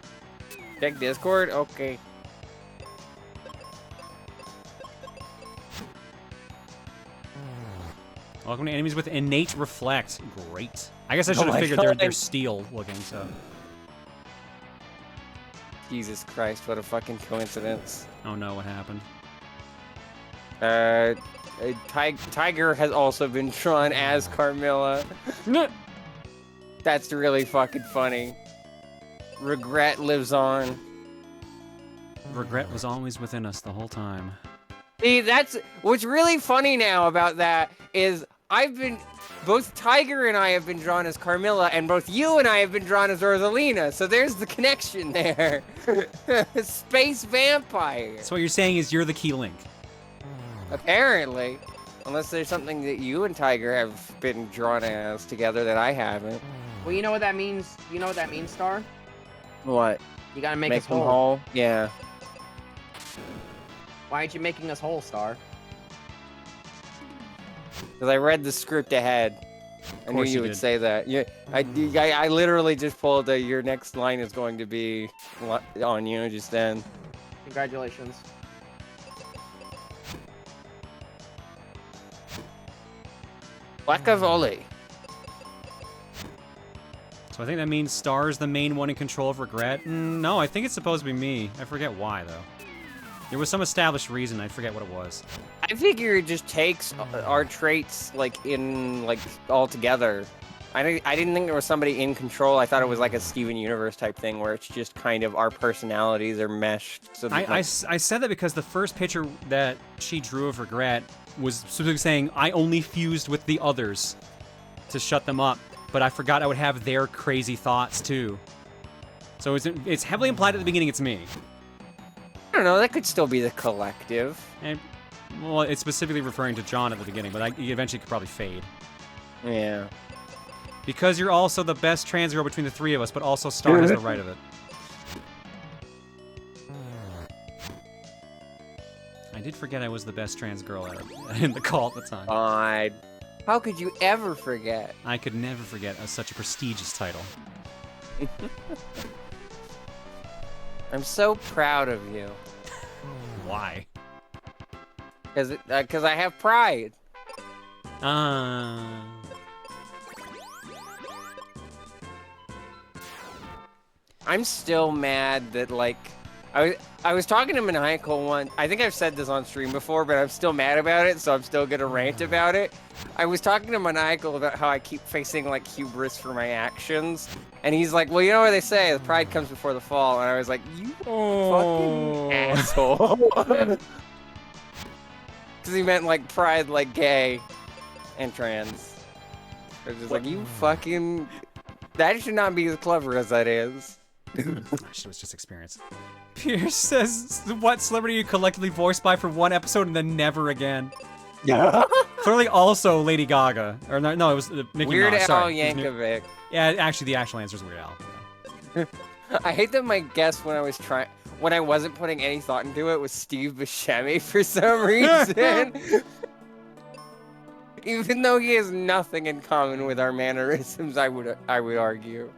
Check Discord? Okay.
Welcome to enemies with innate reflect. Great. I guess I should have figured they're steel looking, so.
Jesus Christ, what a fucking coincidence.
Oh no, what happened?
Tiger has also been drawn as Carmilla. That's really fucking funny. Regret lives on.
Regret was always within us the whole time.
See, that's what's really funny now about that is both Tiger and I have been drawn as Carmilla, and both you and I have been drawn as Rosalina, so there's the connection there. Space vampire.
So what you're saying is you're the key link.
Apparently. Unless there's something that you and Tiger have been drawn as together that I haven't.
Well, you know what that means? You know what that means, Star?
What?
You gotta make us
them
whole.
whole? Yeah.
Why aren't you making us whole, Star?
Because I read the script ahead. I knew you would say that. Yeah, I literally just pulled your next line is going to be on you just then.
Congratulations.
Guacamole.
So I think that means Star's the main one in control of regret. No, I think it's supposed to be me. I forget why, though. There was some established reason. I forget what it was.
I figure it just takes our traits, like, all together. I didn't think there was somebody in control. I thought it was like a Steven Universe type thing where it's just kind of our personalities are meshed. So that,
I said that because the first picture that she drew of regret was specifically saying, I only fused with the others to shut them up, but I forgot I would have their crazy thoughts too. So it's heavily implied at the beginning it's me.
I don't know, that could still be the collective.
And, well, it's specifically referring to John at the beginning, but he eventually could probably fade.
Yeah.
Because you're also the best trans girl between the three of us, but also Star has the right of it. I did forget I was the best trans girl in the call at the time.
God. How could you ever forget?
I could never forget such a prestigious title.
I'm so proud of you.
Why?
Because I have pride. I'm still mad that, like, I was talking to Maniacal one. I think I've said this on stream before, but I'm still mad about it, so I'm still gonna rant about it. I was talking to Maniacal about how I keep facing, like, hubris for my actions, and he's like, well, you know what they say, the pride comes before the fall, and I was like, you fucking asshole. Because he meant, like, pride, like, gay and trans. I was just like, you fucking... That should not be as clever as that is.
It was just experience. Pierce says, what celebrity are you collectively voiced by for one episode and then never again?
Yeah.
Clearly also Lady Gaga. Or no, it was Nicki
Weird
Minaj.
Al
Sorry.
Yankovic.
Yeah, actually the actual answer is Weird Al.
I hate that my guess when I wasn't putting any thought into it was Steve Buscemi for some reason. Even though he has nothing in common with our mannerisms, I would argue.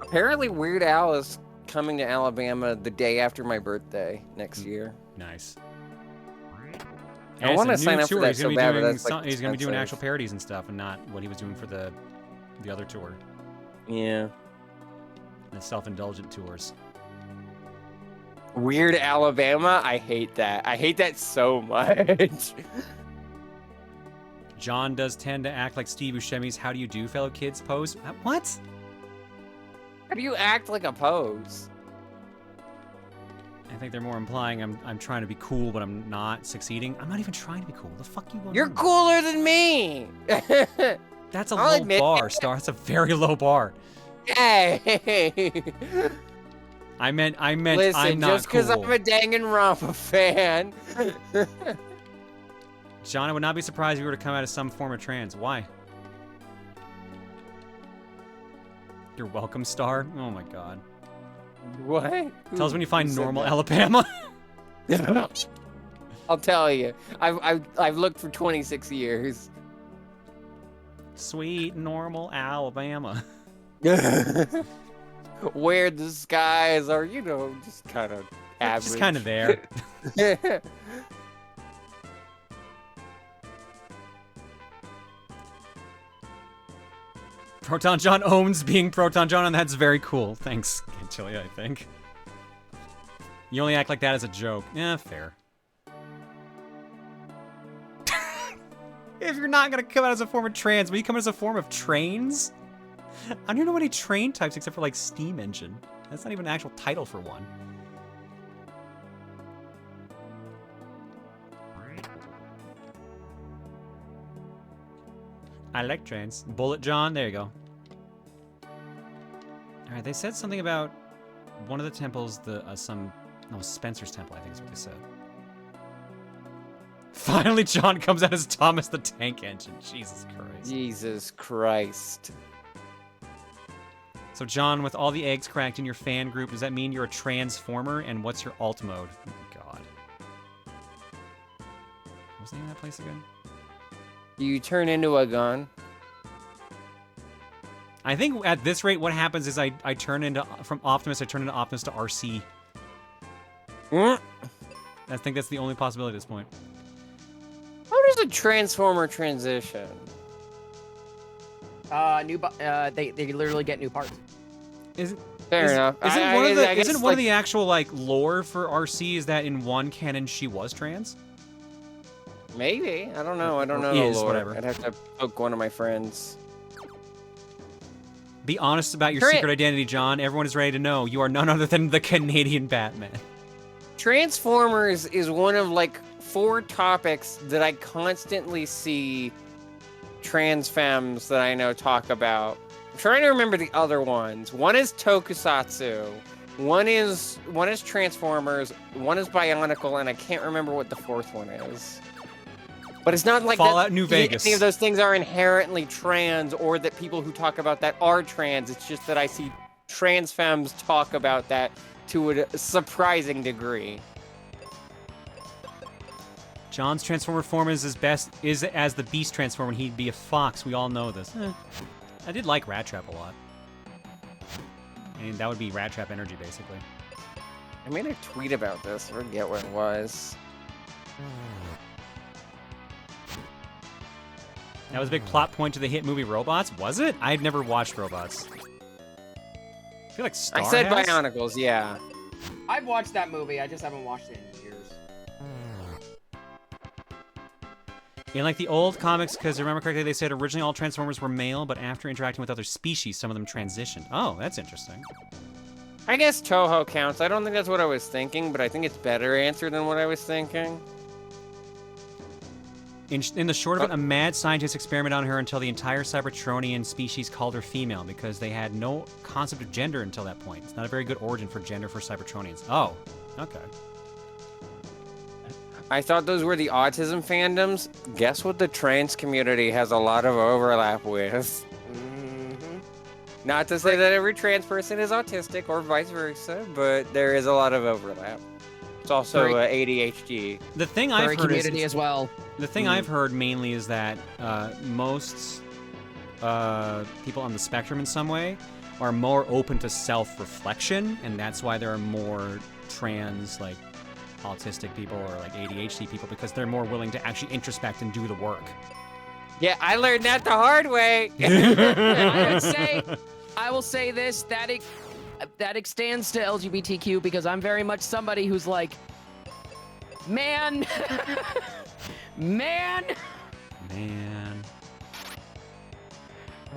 Apparently, Weird Al is coming to Alabama the day after my birthday next year.
Nice.
I want to sign up for that so bad, but that's like
he's going to be doing actual parodies and stuff, and not what he was doing for the other tour.
Yeah.
The self-indulgent tours.
Weird Alabama? I hate that. I hate that so much.
John does tend to act like Steve Buscemi's "How do you do, fellow kids" pose. What?
How do you act like a pose?
I think they're more implying I'm trying to be cool, but I'm not succeeding. I'm not even trying to be cool. The fuck you want?
You're cooler than me.
That's a low bar, Star. That's a very low bar.
Hey.
I meant
Listen,
I'm not
just because
cool.
I'm a Danganronpa fan.
John, I would not be surprised if you were to come out as some form of trans. Why? You're welcome, Star. Oh my god.
What?
Tell us when you find normal Alabama.
I'll tell you. I've looked for 26 years.
Sweet normal Alabama.
Where the skies are, you know, just kind of average.
Just kind of there. Proton John owns being Proton John, and that's very cool. Thanks, Chili, I think. You only act like that as a joke. Yeah, fair. If you're not gonna come out as a form of trans, will you come as a form of trains? I don't even know any train types except for, like, steam engine. That's not even an actual title for one. I like trains. Bullet John, there you go. Alright, they said something about one of the temples, Spencer's temple, I think is what they said. Finally, John comes out as Thomas the Tank Engine. Jesus Christ.
Jesus Christ.
So, John, with all the eggs cracked in your fan group, does that mean you're a transformer? And what's your alt mode? Oh my god. What's the name of that place again?
You turn into a gun.
I think at this rate, what happens is I turn into, from Optimus, I turn into Optimus to RC. I think that's the only possibility at this point.
How does a Transformer transition?
They literally get new parts.
Fair enough.
Isn't one of the actual like lore for RC is that in one canon she was trans?
Maybe. I don't know. I don't know the lore. Whatever. I'd have to poke one of my friends.
Be honest about your secret identity, John. Everyone is ready to know. You are none other than the Canadian Batman.
Transformers is one of like 4 topics that I constantly see trans femmes that I know talk about. I'm trying to remember the other ones. One is Tokusatsu. One is Transformers. One is Bionicle, and I can't remember what the 4th one is. But it's not like
Fallout New Vegas.
Any of those things are inherently trans, or that people who talk about that are trans. It's just that I see trans femmes talk about that to a surprising degree.
John's Transformer form is as the Beast Transformer. He'd be a fox. We all know this. I did like Rat Trap a lot. And that would be Rat Trap energy, basically.
I made a tweet about this. I forget what it was.
That was a big plot point to the hit movie Robots, was it? I've never watched Robots. I feel like Star
I said
has?
Bionicles, yeah.
I've watched that movie, I just haven't watched it in years.
In like the old comics, because I remember correctly, they said originally all Transformers were male, but after interacting with other species, some of them transitioned. Oh, that's interesting.
I guess Toho counts. I don't think that's what I was thinking, but I think it's better answer than what I was thinking.
In the short of it, a mad scientist experimented on her until the entire Cybertronian species called her female because they had no concept of gender until that point. It's not a very good origin for gender for Cybertronians. Oh, okay.
I thought those were the autism fandoms. Guess what the trans community has a lot of overlap with? Not to say that every trans person is autistic or vice versa, but there is a lot of overlap. It's also ADHD.
The thing I've heard
community as well.
The thing I've heard mainly is that most people on the spectrum in some way are more open to self-reflection, and that's why there are more trans, like, autistic people or, like, ADHD people, because they're more willing to actually introspect and do the work.
Yeah, I learned that the hard way.
I will say this, that extends to LGBTQ, because I'm very much somebody who's like, man.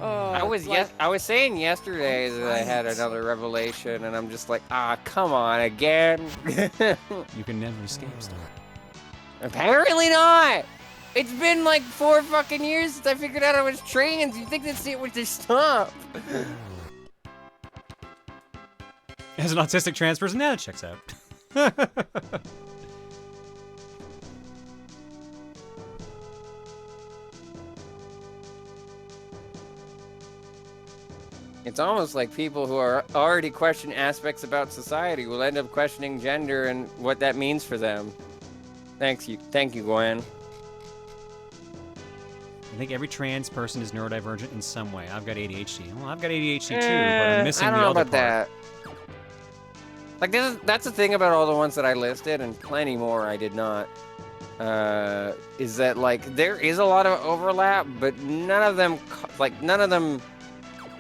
Oh,
I was saying yesterday that I had another revelation, and I'm just like, come on again.
You can never escape stuff.
Apparently not. It's been like 4 fucking years since I figured out I was trans. You think that's it would just stop?
As an autistic trans person, that checks out.
It's almost like people who are already question aspects about society will end up questioning gender and what that means for them. Thank you, Gwen.
I think every trans person is neurodivergent in some way. I've got ADHD. Well, I've got ADHD too, but I'm missing
I don't
the
know
other
about
part.
that. Like, that's the thing about all the ones that I listed, and plenty more I did not. Is that, like, there is a lot of overlap, but none of them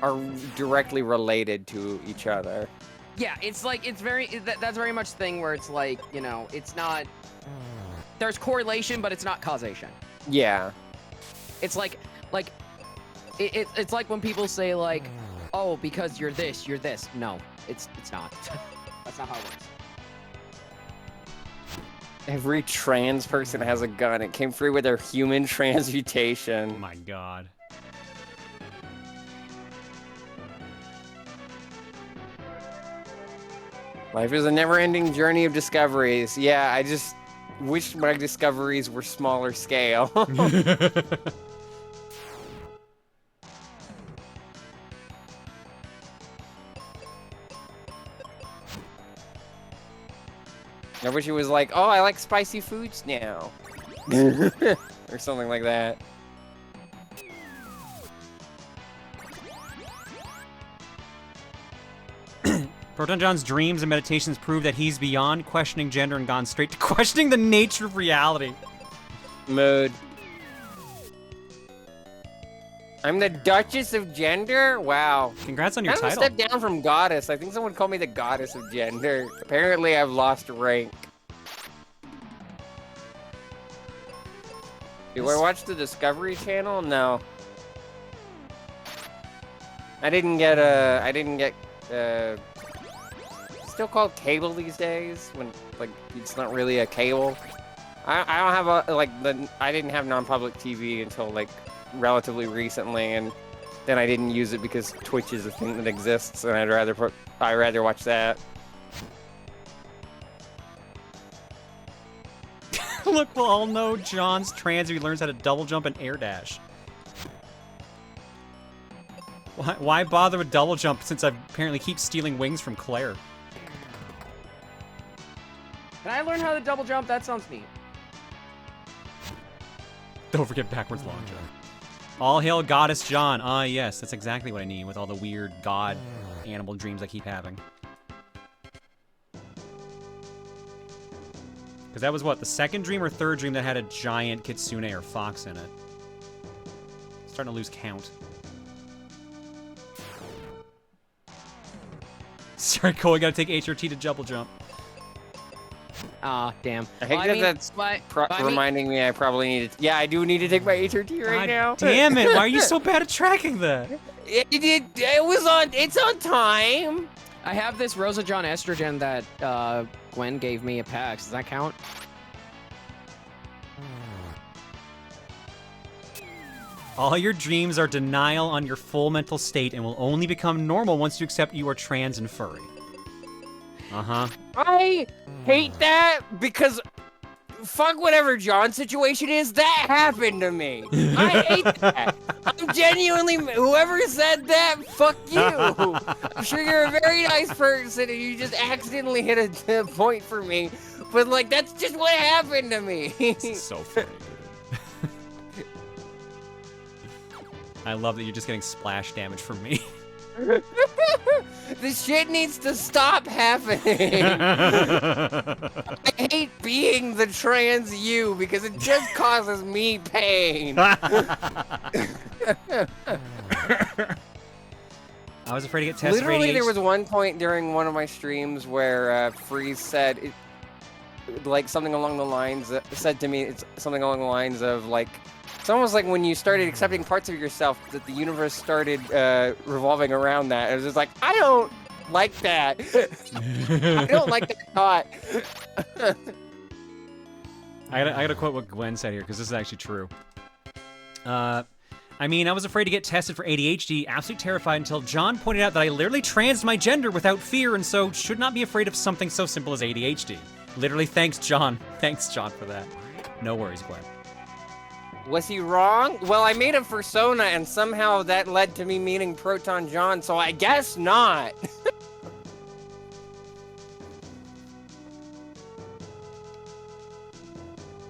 are directly related to each other.
Yeah, it's like, that's very much the thing where it's like, you know, it's not, there's correlation, but it's not causation.
Yeah.
It's like it's like when people say, like, oh, because you're this. No, it's not. That's not how it works.
Every trans person has a gun. It came free with their human transmutation.
Oh my god.
Life is a never-ending journey of discoveries. Yeah, I just wish my discoveries were smaller scale. I wish it was like, oh, I like spicy foods now. Or something like that.
Proton John's dreams and meditations prove that he's beyond questioning gender and gone straight to questioning the nature of reality.
Mood. I'm the Duchess of Gender? Wow.
Congrats on your
I'm
title.
Step down from Goddess. I think someone called me the Goddess of Gender. Apparently, I've lost rank. Do I watch the Discovery Channel? No. I didn't get still called cable these days when like it's not really a cable. I don't have I didn't have non-public TV until like relatively recently, and then I didn't use it because Twitch is a thing that exists, and I'd rather watch that.
Look, we'll all know John's trans if he learns how to double jump and air dash. Why bother with double jump since I apparently keep stealing wings from Claire?
Can I learn how to double jump? That sounds neat.
Don't forget backwards long jump. All hail Goddess John. Ah, yes, that's exactly what I need with all the weird god animal dreams I keep having. Because that was what, the second dream or third dream that had a giant kitsune or fox in it? Starting to lose count. Sorry, Cole, you gotta take HRT to double jump.
Ah, damn.
I think that's reminding me I probably need to... Yeah, I do need to take my HRT right now.
Damn it, why are you so bad at tracking that?
It's on time.
I have this Rosa John estrogen that Gwen gave me at PAX. Does that count?
All your dreams are denial on your full mental state and will only become normal once you accept you are trans and furry. Uh-huh.
I hate that because fuck whatever John's situation is, that happened to me. I hate that. I'm genuinely, whoever said that, fuck you. I'm sure you're a very nice person and you just accidentally hit a point for me. But like, that's just what happened to me.
This is so funny, dude. I love that you're just getting splash damage from me.
This shit needs to stop happening. I hate being the trans you because it just causes me pain.
I was afraid to get tested.
Literally, there was one point during one of my streams where Freeze said, like something along the lines, said to me, it's something along the lines of like, it's almost like when you started accepting parts of yourself that the universe started revolving around that. It was just like, I don't like that. I don't like that thought.
I gotta quote what Gwen said here, because this is actually true. I mean, I was afraid to get tested for ADHD, absolutely terrified, until John pointed out that I literally transed my gender without fear, and so should not be afraid of something so simple as ADHD. Literally, thanks, John. Thanks, John, for that. No worries, Gwen.
Was he wrong? Well, I made a persona, and somehow that led to me meeting Proton John, so I guess not.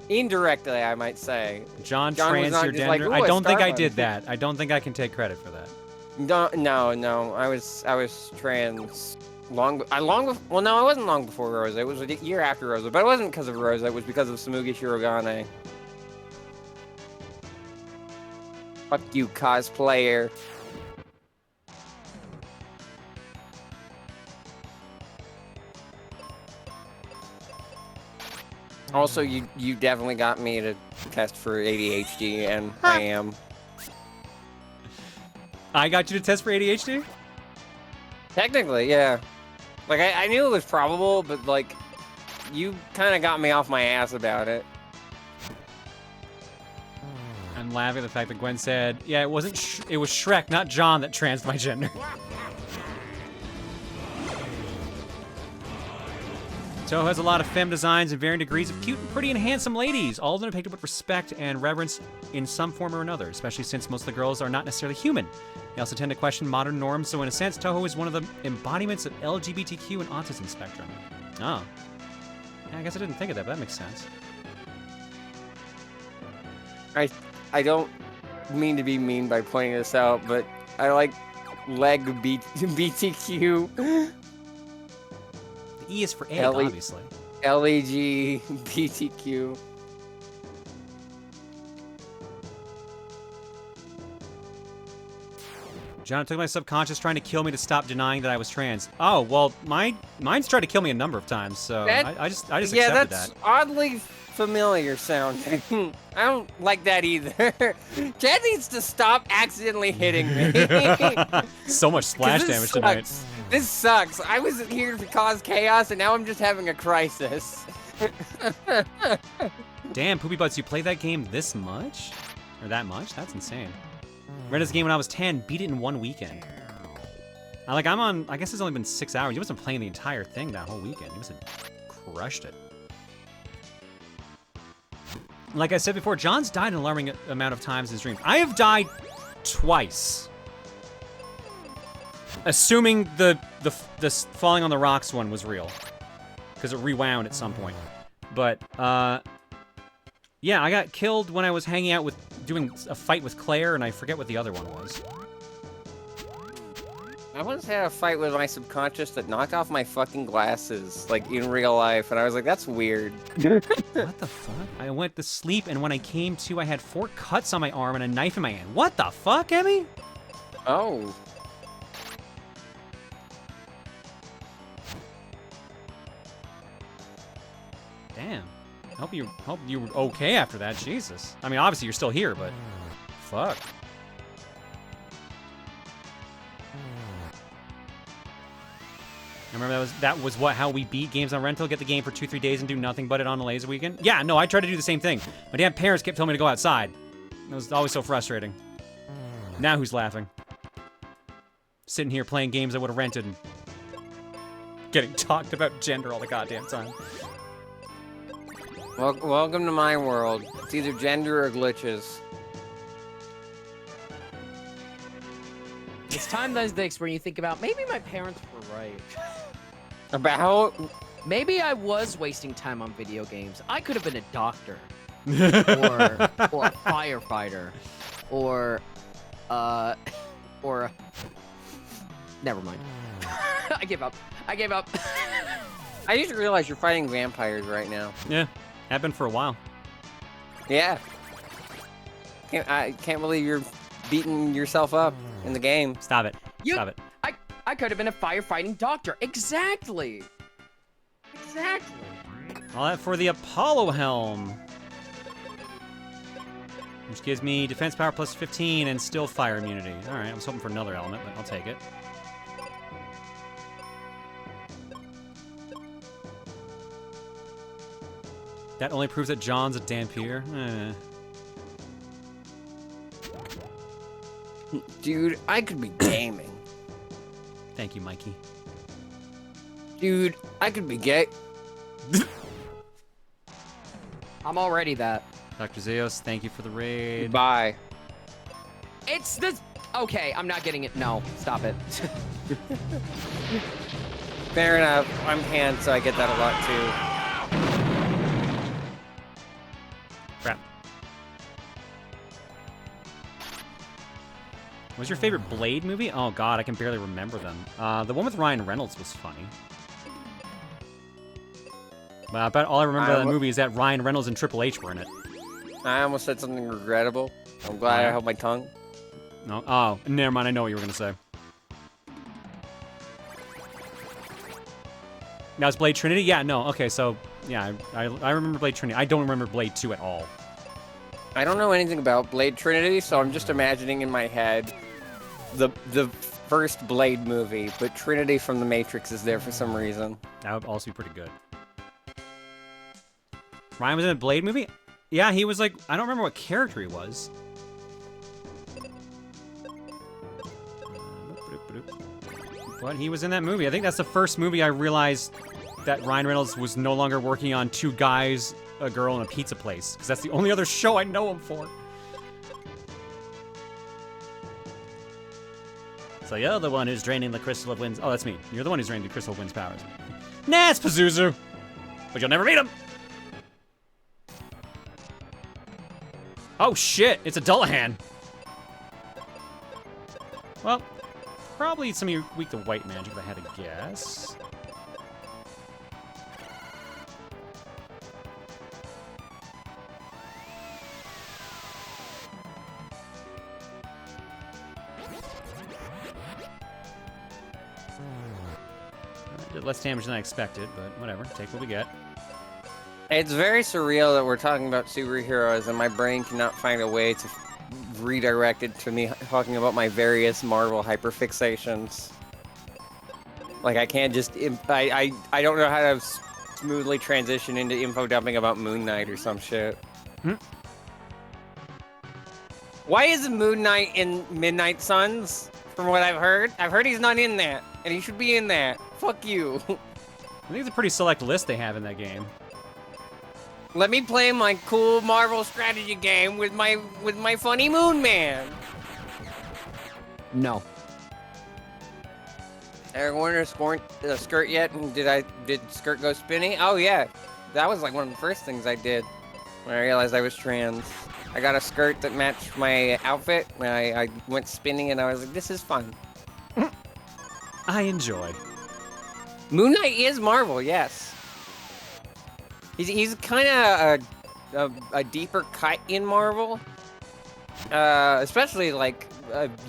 Indirectly, I might say.
John trans your gender?
Like,
I don't think I did that. I don't think I can take credit for that.
No. I was trans well, no, it wasn't long before Rosa. It was a year after Rosa, but it wasn't because of Rosa. It was because of Samugi Shirogane. Fuck you, cosplayer. Also, you definitely got me to test for ADHD, and I am.
I got you to test for ADHD?
Technically, yeah. Like, I knew it was probable, but, like, you kind of got me off my ass about it.
I'm laughing at the fact that Gwen said, yeah, it wasn't it was Shrek, not John, that transed my gender. Toho has a lot of femme designs and varying degrees of cute and pretty and handsome ladies, all of them depicted with respect and reverence in some form or another, especially since most of the girls are not necessarily human. They also tend to question modern norms, so in a sense, Toho is one of the embodiments of LGBTQ and autism spectrum. Oh. Yeah, I guess I didn't think of that, but that makes sense.
I don't mean to be mean by pointing this out, but I like BTQ.
The E is for egg, obviously.
LEG, BTQ.
John, it took my subconscious trying to kill me to stop denying that I was trans. Oh, well, mine's tried to kill me a number of times, so I just accepted
yeah,
that.
that's oddly familiar sounding. I don't like that either. Chad needs to stop accidentally hitting me.
So much splash damage tonight.
This sucks. I was here to cause chaos, and now I'm just having a crisis.
Damn, Poopy Butts, you played that game this much? Or that much? That's insane. Read this game when I was 10, beat it in one weekend. I guess it's only been 6 hours. You wasn't playing the entire thing that whole weekend. You must have crushed it. Like I said before, John's died an alarming amount of times in his dreams. I have died twice. Assuming the falling on the rocks one was real. Because it rewound at some point. But, yeah, I got killed when I was hanging out doing a fight with Claire, and I forget what the other one was.
I once had a fight with my subconscious that knocked off my fucking glasses, like, in real life, and I was like, that's weird.
What the fuck? I went to sleep, and when I came to, I had 4 cuts on my arm and a knife in my hand. What the fuck, Emmy?
Oh.
Damn. Hope you were okay after that, Jesus. I mean, obviously you're still here, but fuck. I remember that was how we beat games on rental, get the game for 2-3 days and do nothing but it on a lazy weekend. Yeah, no, I tried to do the same thing. My damn parents kept telling me to go outside. It was always so frustrating. Now who's laughing? Sitting here playing games I would have rented and getting talked about gender all the goddamn time.
Welcome to my world. It's either gender or glitches.
It's time those days where you think about, maybe my parents were right.
About?
Maybe I was wasting time on video games. I could have been a doctor. or a firefighter. Or never mind. I give up. I gave up.
I just realized you're fighting vampires right now.
Yeah, have been for a while.
Yeah. I can't believe you're beating yourself up in the game.
Stop it. Stop it.
I could have been a firefighting doctor. Exactly. Exactly.
All that for the Apollo helm. Which gives me defense power plus 15 and still fire immunity. Alright, I was hoping for another element, but I'll take it. That only proves that John's a Dampier.
Dude, I could be gaming.
Thank you, Mikey.
Dude, I could be gay.
I'm already that.
Dr. Zeos, thank you for the raid.
Bye.
It's this. Okay, I'm not getting it. No, stop it.
Fair enough. I'm hand, so I get that a lot too.
Crap. What's your favorite Blade movie? Oh god, I can barely remember them. The one with Ryan Reynolds was funny. But I bet all I remember of that movie is that Ryan Reynolds and Triple H were in it.
I almost said something regrettable. I'm glad I held my tongue.
No? Oh, never mind. I know what you were going to say. Now, it's Blade Trinity? Yeah, no. Okay, so, yeah, I remember Blade Trinity. I don't remember Blade 2 at all.
I don't know anything about Blade Trinity, so I'm just imagining in my head the first Blade movie, but Trinity from The Matrix is there for some reason.
That would also be pretty good. Ryan was in a Blade movie? Yeah, he was like, I don't remember what character he was. But he was in that movie. I think that's the first movie I realized that Ryan Reynolds was no longer working on Two Guys, a Girl, and a Pizza Place, because that's the only other show I know him for. So you're the one who's draining the Crystal of Wind's... Oh, that's me. You're the one who's draining the Crystal of Wind's powers. Nah, it's Pazuzu. But you'll never meet him. Oh, shit. It's a Dullahan. Well, probably some of you weak to white magic, if I had to guess. Did less damage than I expected, but whatever. Take what we get.
It's very surreal that we're talking about superheroes and my brain cannot find a way to redirect it to me talking about my various Marvel hyperfixations. Like, I can't just... I don't know how to smoothly transition into info dumping about Moon Knight or some shit. Why is Moon Knight in Midnight Suns? From what I've heard he's not in that, and he should be in that. Fuck you.
I think it's a pretty select list they have in that game.
Let me play my cool Marvel strategy game with my funny Moon Man.
No.
Eric Warner scored the skirt yet? Did skirt go spinny? Oh yeah, that was like one of the first things I did when I realized I was trans. I got a skirt that matched my outfit, and I went spinning, and I was like, this is fun.
I enjoy.
Moon Knight is Marvel, yes. He's kind of a deeper cut in Marvel, especially like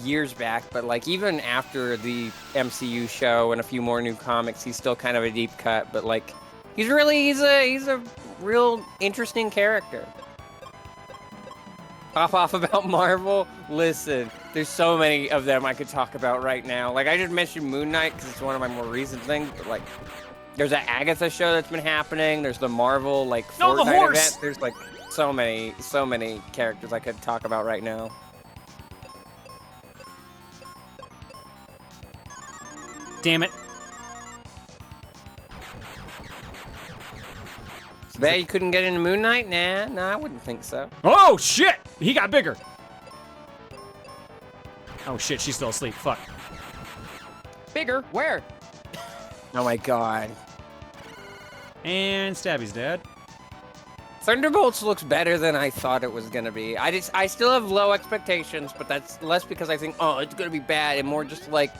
years back. But like even after the MCU show and a few more new comics, he's still kind of a deep cut. But like he's a real interesting character. Off about Marvel. Listen, there's so many of them I could talk about right now. Like I just mentioned Moon Knight because it's one of my more recent things. But like. There's an Agatha show that's been happening. There's the Marvel like Fortnite event. There's like so many characters I could talk about right now.
Damn it.
Bet you couldn't get into Moon Knight? Nah, I wouldn't think so.
Oh shit! He got bigger. Oh shit, she's still asleep. Fuck.
Bigger? Where?
Oh my god.
And Stabby's dead.
Thunderbolts looks better than I thought it was gonna be. I still have low expectations, but that's less because I think, oh, it's gonna be bad, and more just like,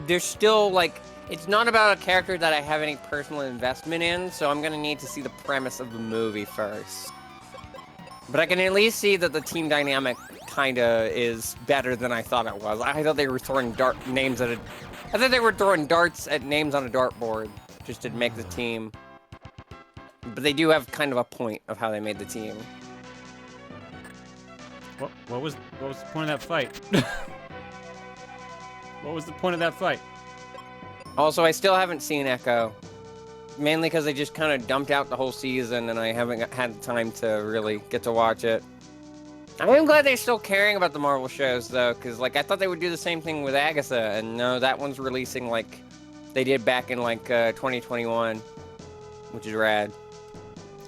there's still like, it's not about a character that I have any personal investment in, so I'm gonna need to see the premise of the movie first. But I can at least see that the team dynamic kinda is better than I thought it was. I thought they were throwing names at I thought they were throwing darts at names on a dartboard just to make the team. But they do have kind of a point of how they made the team.
What was the point of that fight? What was the point of that fight?
Also, I still haven't seen Echo. Mainly because they just kind of dumped out the whole season and I haven't had time to really get to watch it. I am glad they're still caring about the Marvel shows, though, because, like, I thought they would do the same thing with Agatha, and no, that one's releasing, like, they did back in, like, 2021, which is rad.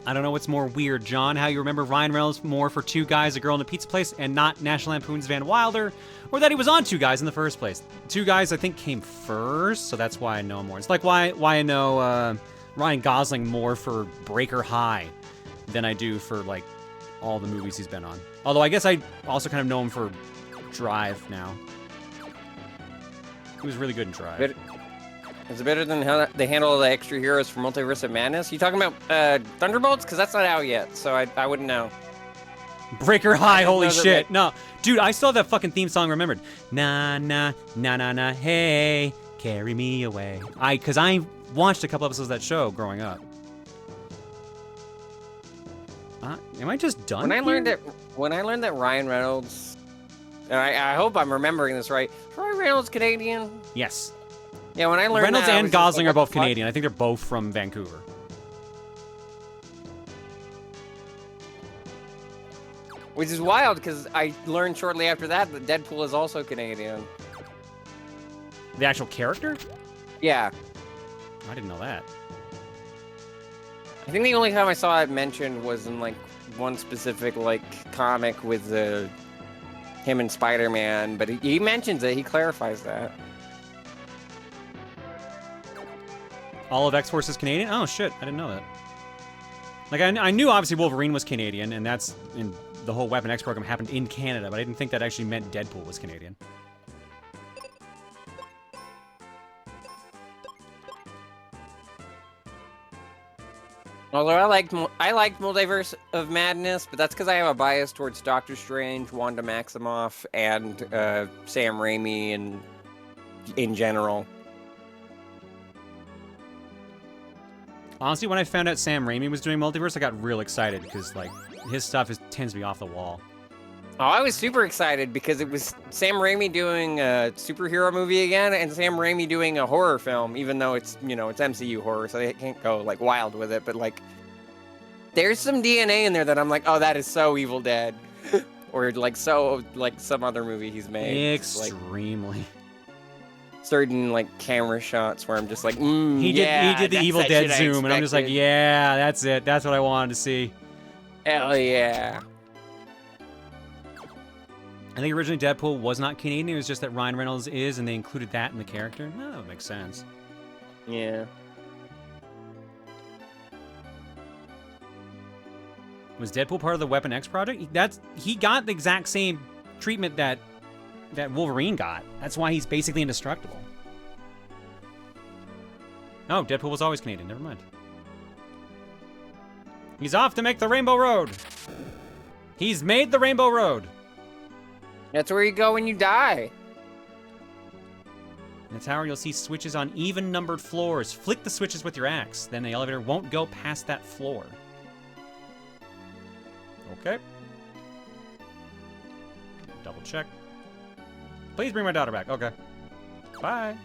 I don't know what's more weird, John, how you remember Ryan Reynolds more for Two Guys, a Girl, and a Pizza Place, and not National Lampoon's Van Wilder, or that he was on Two Guys in the first place. Two Guys, I think, came first, so that's why I know more. It's like why I know Ryan Gosling more for Breaker High than I do for, like, all the movies he's been on. Although I guess I also kind of know him for Drive now. He was really good in Drive.
Is it better than how they handle the extra heroes for Multiverse of Madness? You talking about Thunderbolts? Because that's not out yet, so I wouldn't know.
Breaker High, holy shit. No, dude, I still have that fucking theme song remembered. Na, na, na, na, na, hey, carry me away. Because I watched a couple episodes of that show growing up. Am I just done?
When I learned that Ryan Reynolds, and I hope I'm remembering this right, is Ryan Reynolds Canadian?
Yes.
Yeah, when I learned
Reynolds
that,
and Gosling are both Canadian. I think they're both from Vancouver.
Which is wild, because I learned shortly after that Deadpool is also Canadian.
The actual character?
Yeah.
I didn't know that.
I think the only time I saw it mentioned was in like one specific like comic with him and Spider-Man, but he mentions it. He clarifies that.
All of X-Force is Canadian? Oh shit, I didn't know that. Like I knew obviously Wolverine was Canadian, and that's in the whole Weapon X program happened in Canada, but I didn't think that actually meant Deadpool was Canadian.
Although I liked Multiverse of Madness, but that's because I have a bias towards Doctor Strange, Wanda Maximoff, and Sam Raimi, and in general.
Honestly, when I found out Sam Raimi was doing Multiverse, I got real excited because like his stuff tends to be off the wall.
Oh, I was super excited because it was Sam Raimi doing a superhero movie again, and Sam Raimi doing a horror film, even though it's, you know, it's MCU horror, so they can't go, like, wild with it, but, like, there's some DNA in there that I'm like, oh, that is so Evil Dead. Or, like, so, like, some other movie he's made.
Extremely.
Like, certain, like, camera shots where I'm just like,
he did the Evil Dead zoom, and I'm just like, yeah, that's it. That's what I wanted to see.
Hell yeah.
I think originally Deadpool was not Canadian, it was just that Ryan Reynolds is, and they included that in the character. Oh, that makes sense.
Yeah.
Was Deadpool part of the Weapon X project? He got the exact same treatment that Wolverine got. That's why he's basically indestructible. Oh, Deadpool was always Canadian, never mind. He's off to make the Rainbow Road! He's made the Rainbow Road!
That's where you go when you die.
In the tower, you'll see switches on even-numbered floors. Flick the switches with your axe. Then the elevator won't go past that floor. Okay. Double check. Please bring my daughter back. Okay. Bye.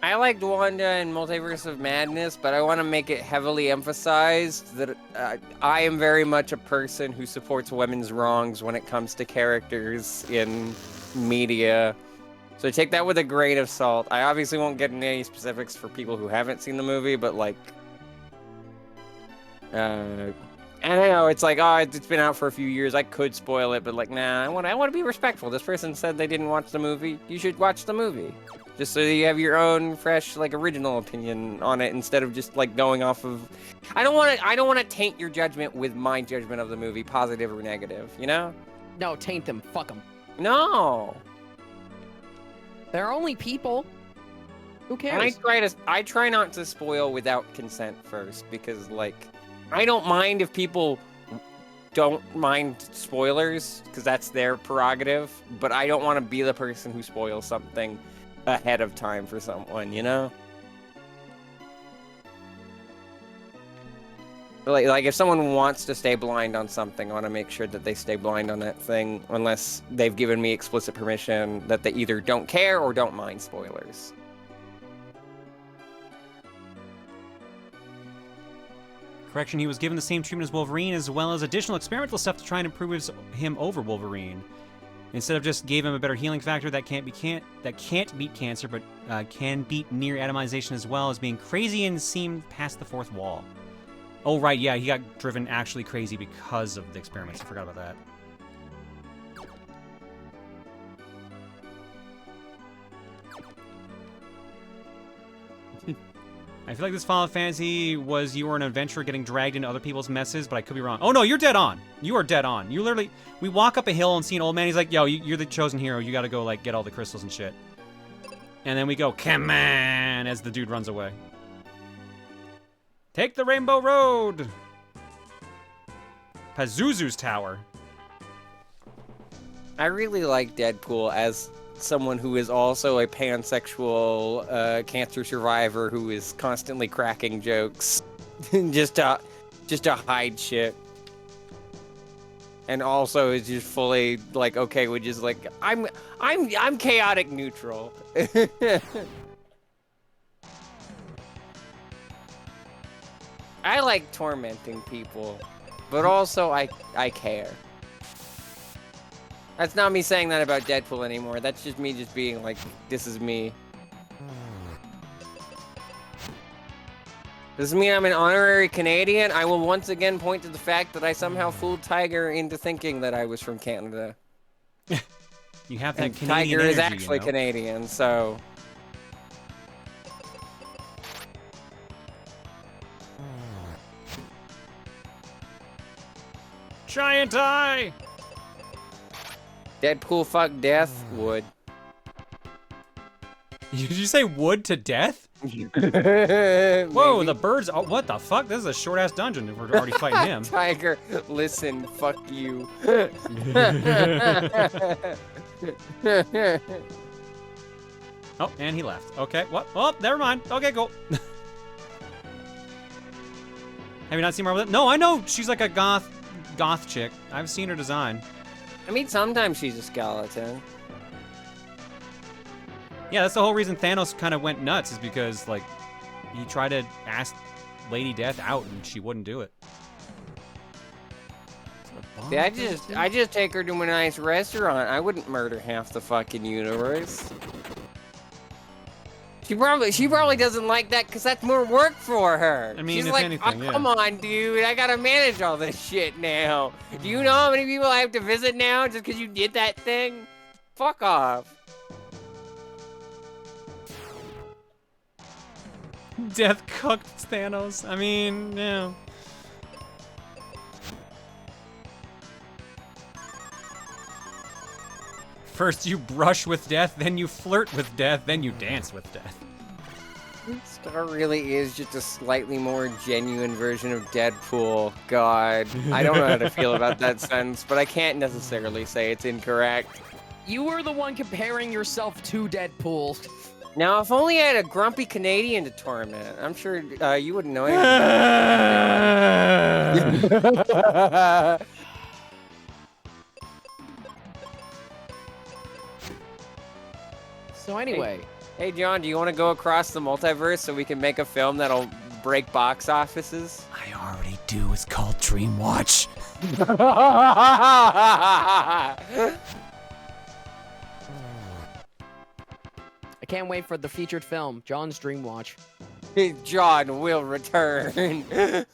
I liked Wanda in Multiverse of Madness, but I want to make it heavily emphasized that I am very much a person who supports women's wrongs when it comes to characters in media. So take that with a grain of salt. I obviously won't get into any specifics for people who haven't seen the movie, but like... and I know, it's like, oh, it's been out for a few years, I could spoil it, but like, nah, I want to be respectful. This person said they didn't watch the movie. You should watch the movie. Just so you have your own fresh, like, original opinion on it instead of just, like, going off of... I don't want to taint your judgment with my judgment of the movie, positive or negative, you know?
No, taint them. Fuck them.
No!
They're only people. Who cares?
And I try not to spoil without consent first, because, like, I don't mind if people don't mind spoilers, because that's their prerogative, but I don't want to be the person who spoils something ahead of time for someone, you know? Like if someone wants to stay blind on something, I want to make sure that they stay blind on that thing, unless they've given me explicit permission that they either don't care or don't mind spoilers.
Correction, he was given the same treatment as Wolverine, as well as additional experimental stuff to try and improve him over Wolverine. Instead of just gave him a better healing factor that can't beat cancer, but can beat near atomization, as well as being crazy and seemed past the fourth wall. Oh right, yeah, he got driven actually crazy because of the experiments. I forgot about that. I feel like this Final Fantasy was you were an adventurer getting dragged into other people's messes, but I could be wrong. Oh no, you're dead on. You are dead on. You literally, we walk up a hill and see an old man. He's like, yo, you're the chosen hero. You gotta go, like, get all the crystals and shit. And then we go, come on, as the dude runs away. Take the Rainbow Road. Pazuzu's Tower.
I really like Deadpool as someone who is also a pansexual cancer survivor who is constantly cracking jokes just to hide shit, and also is just fully like okay with just like I'm chaotic neutral. I like tormenting people, but also I care. That's not me saying that about Deadpool anymore. That's just me just being like, this is me. Does this mean I'm an honorary Canadian? I will once again point to the fact that I somehow fooled Tiger into thinking that I was from Canada.
You have that
And
Canadian
Tiger is
energy,
actually
you know?
Canadian, so...
Giant eye!
Deadpool fuck death would.
Did you say wood to death? Whoa,
Maybe.
the birds. Oh, what the fuck? This is a short ass dungeon if we're already fighting him.
Tiger, listen, fuck you.
Oh, and he left. Okay, what? Oh, never mind. Okay, cool. Have you not seen Marvel? No, I know she's like a goth chick. I've seen her design.
I mean, sometimes she's a skeleton.
Yeah, that's the whole reason Thanos kind of went nuts, is because, like, he tried to ask Lady Death out and she wouldn't do it.
See, I just take her to a nice restaurant. I wouldn't murder half the fucking universe. She probably doesn't like that because that's more work for her.
I mean,
she's
if
like,
anything, yeah.
Come on, dude, I gotta manage all this shit now. Do you know how many people I have to visit now just because you did that thing? Fuck off.
Death cooked Thanos. I mean, yeah. First you brush with death, then you flirt with death, then you dance with death.
Star really is just a slightly more genuine version of Deadpool. God, I don't know how to feel about that sentence, but I can't necessarily say it's incorrect.
You were the one comparing yourself to Deadpool.
Now, if only I had a grumpy Canadian to torment, I'm sure you wouldn't know anything about it.
So anyway.
Hey, John, do you want to go across the multiverse so we can make a film that'll break box offices?
I already do. It's called Dream Watch.
I can't wait for the featured film, John's Dream Watch.
John will return. The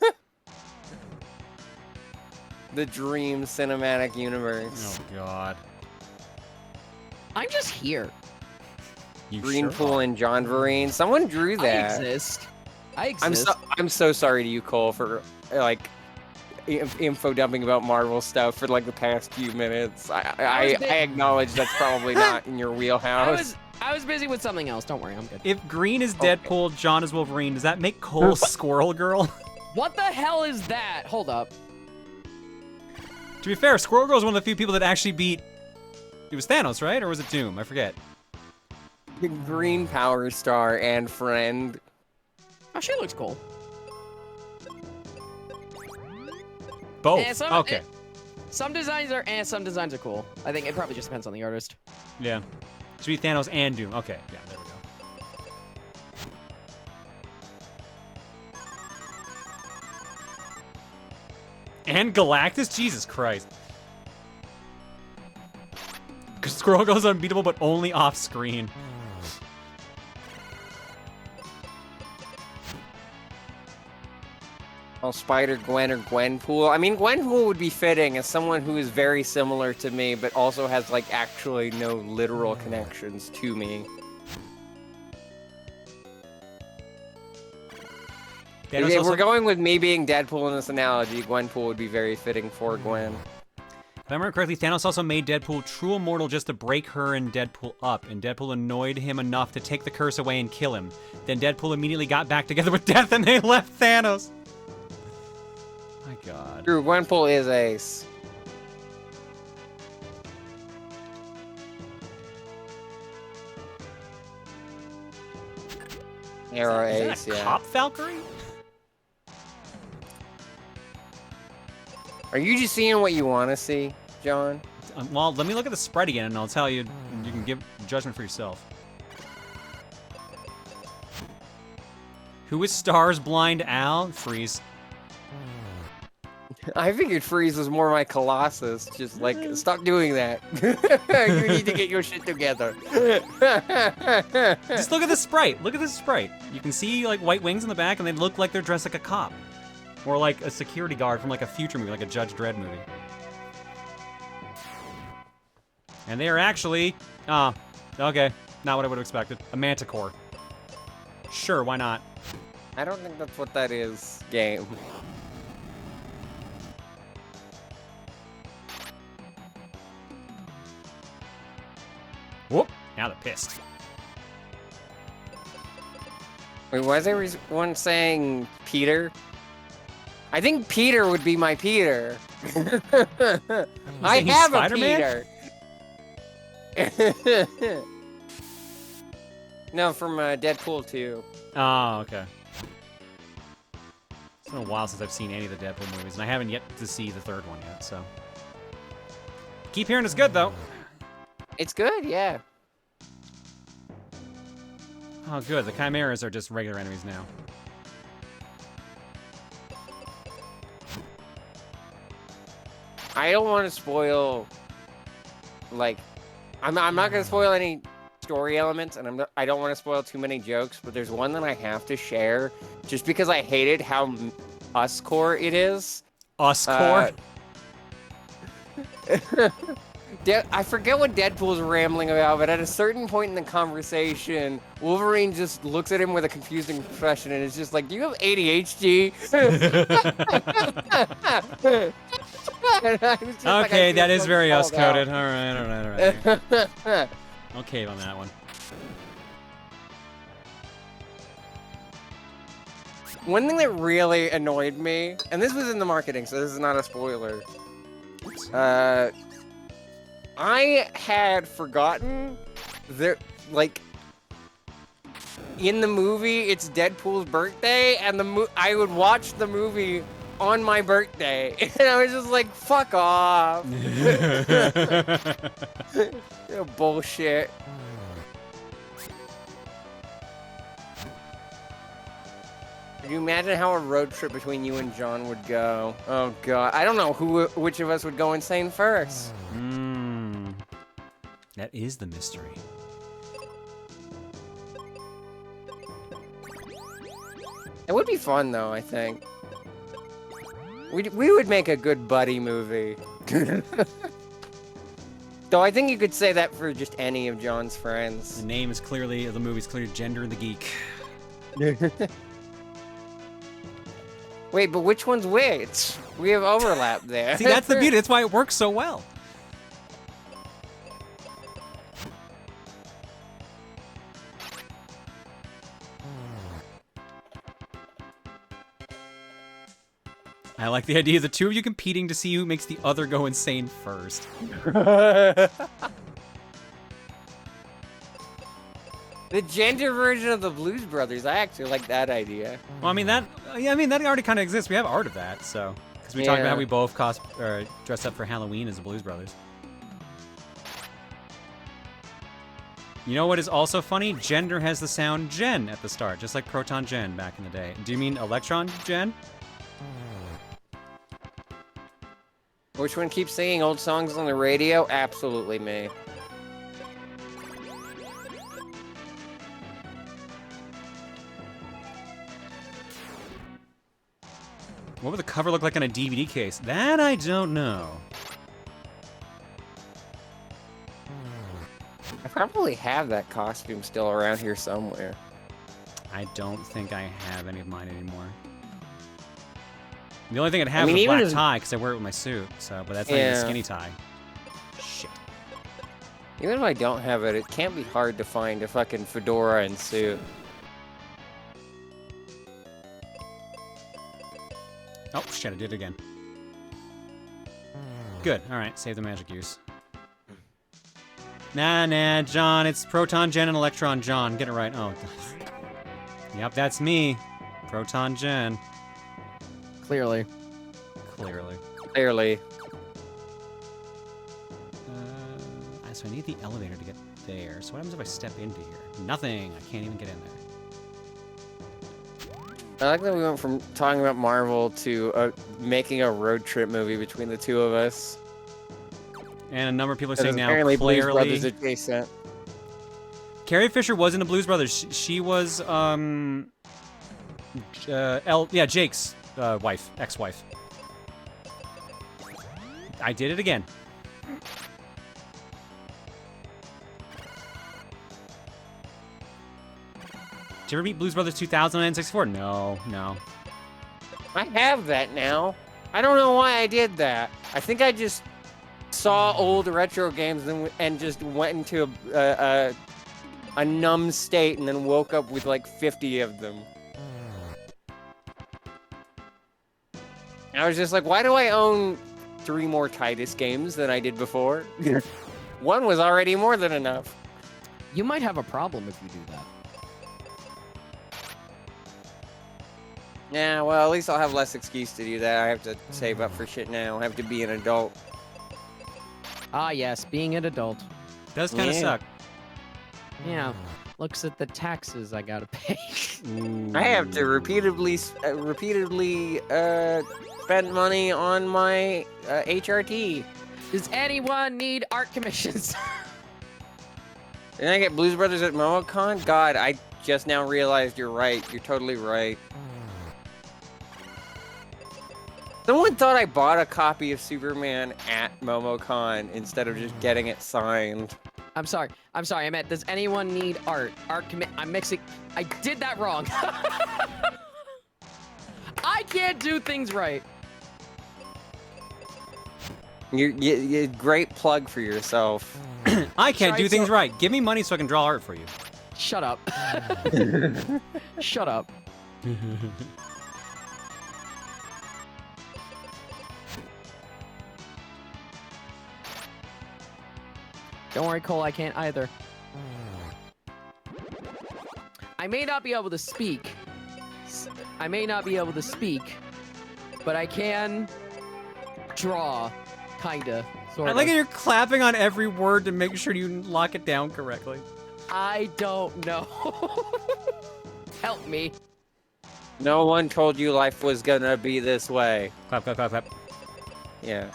Dream Cinematic Universe.
Oh, God.
I'm just here.
You
Green
sure
Pool
are.
and John Vereen. Someone drew that.
I exist. I exist.
I'm so sorry to you, Cole, for like info dumping about Marvel stuff for like the past few minutes. I acknowledge that's probably not in your wheelhouse.
I was busy with something else. Don't worry, I'm good.
If Green is Deadpool, John is Wolverine, does that make Cole Squirrel Girl?
What the hell is that? Hold up.
To be fair, Squirrel Girl is one of the few people that actually beat... It was Thanos, right? Or was it Doom? I forget.
Green Power Star and friend.
Oh, she looks cool.
Both. Okay.
Some designs are some designs are cool. I think it probably just depends on the artist.
Yeah. Should be Thanos and Doom. Okay. Yeah, there we go. And Galactus? Jesus Christ. Squirrel Girl's unbeatable, but only off screen.
Well, Spider-Gwen or Gwenpool. I mean, Gwenpool would be fitting as someone who is very similar to me, but also has, like, actually no literal connections to me. If we're going with me being Deadpool in this analogy, Gwenpool would be very fitting for Gwen.
If I remember correctly, Thanos also made Deadpool true immortal just to break her and Deadpool up, and Deadpool annoyed him enough to take the curse away and kill him. Then Deadpool immediately got back together with Death and they left Thanos. My God.
True, Gwenpool is ace. Arrow ace, yeah.
Cop Valkyrie?
Are you just seeing what you want to see, John?
Well, let me look at the spread again and I'll tell you, and you can give judgment for yourself. Who is Star's blind Al? Freeze.
I figured Freeze was more my Colossus. Just like, stop doing that. You need to get your shit together.
Just look at the sprite. Look at this sprite. You can see like white wings in the back, and they look like they're dressed like a cop, or like a security guard from like a future movie, like a Judge Dredd movie. And they are actually, okay, not what I would have expected. A manticore. Sure, why not?
I don't think that's what that is, game.
Whoop! Now they're pissed.
Wait, why is everyone saying Peter? I think Peter would be my Peter. I have a Peter. No, from Deadpool 2.
Oh, okay. It's been a while since I've seen any of the Deadpool movies, and I haven't yet to see the third one yet, so. Keep hearing it's good, though.
It's good, yeah.
Oh, good. The Chimeras are just regular enemies now.
I don't want to spoil, like, I'm not going to spoil any story elements, and I don't want to spoil too many jokes, but there's one that I have to share, just because I hated how us-core it is.
Us-core?
I forget what Deadpool's rambling about, but at a certain point in the conversation, Wolverine just looks at him with a confusing expression, and is just like, "Do you have ADHD?"
Okay, that is very us-coded. All right. I'll cave on that one.
One thing that really annoyed me, and this was in the marketing, so this is not a spoiler. I had forgotten that, like, in the movie, it's Deadpool's birthday, and I would watch the movie on my birthday, and I was just like, fuck off. Bullshit. Can you imagine how a road trip between you and John would go? Oh god, I don't know which of us would go insane first.
That is the mystery.
It would be fun though, I think. We would make a good buddy movie. Though I think you could say that for just any of John's friends.
The name is clearly, the movie's clearly Gender the Geek.
Wait, but which one's which? We have overlap there.
See, that's the beauty. That's why it works so well. I like the idea of the two of you competing to see who makes the other go insane first.
The gender version of the Blues Brothers, I actually like that idea.
Well, I mean that already kind of exists. We have art of that, so because we talked about how we both dressed up for Halloween as the Blues Brothers. You know what is also funny? Gender has the sound Gen at the start, just like Proton Gen back in the day. Do you mean Electron Gen?
Which one keeps singing old songs on the radio? Absolutely me.
What would the cover look like on a DVD case? That I don't know.
I probably have that costume still around here somewhere.
I don't think I have any of mine anymore. The only thing I'd have is a black tie, because I wear it with my suit, so, but that's not even a skinny tie. Shit.
Even if I don't have it, it can't be hard to find a fucking fedora and suit.
Oh, shit, I did it again. Good, alright, save the magic use. Nah, John, it's Proton Gen and Electron John. Get it right. Oh. Yep, that's me. Proton Gen.
Clearly.
So I need the elevator to get there. So what happens if I step into here? Nothing. I can't even get in there.
I like that we went from talking about Marvel to making a road trip movie between the two of us.
And a number of people are saying now,
apparently Blues
clearly...
Brothers adjacent.
Carrie Fisher was in the Blues Brothers. She was, Jake's wife, ex-wife. I did it again. Did you ever beat Blues Brothers 2000 on N64? No.
I have that now. I don't know why I did that. I think I just saw old retro games and just went into a numb state and then woke up with like 50 of them. I was just like, why do I own 3 more Titus games than I did before? One was already more than enough.
You might have a problem if you do that.
Yeah, well, at least I'll have less excuse to do that. I have to save up for shit now. I have to be an adult.
Ah, yes, being an adult.
Does kind of suck.
Yeah, looks at the taxes I gotta pay.
I have to repeatedly spend money on my HRT.
Does anyone need art commissions?
Didn't I get Blues Brothers at MomoCon? God, I just now realized you're right. You're totally right. Someone thought I bought a copy of Superman at MomoCon instead of just getting it signed.
I'm sorry. I meant, does anyone need art? I'm mixing. I did that wrong. I can't do things right.
You great plug for yourself.
I can't do things right. Give me money so I can draw art for you.
Shut up. Shut up. Don't worry, Cole, I can't either. I may not be able to speak. But I can draw, kinda, sorta.
I like how you're clapping on every word to make sure you lock it down correctly.
I don't know. Help me.
No one told you life was gonna be this way.
Clap, clap, clap, clap.
Yeah.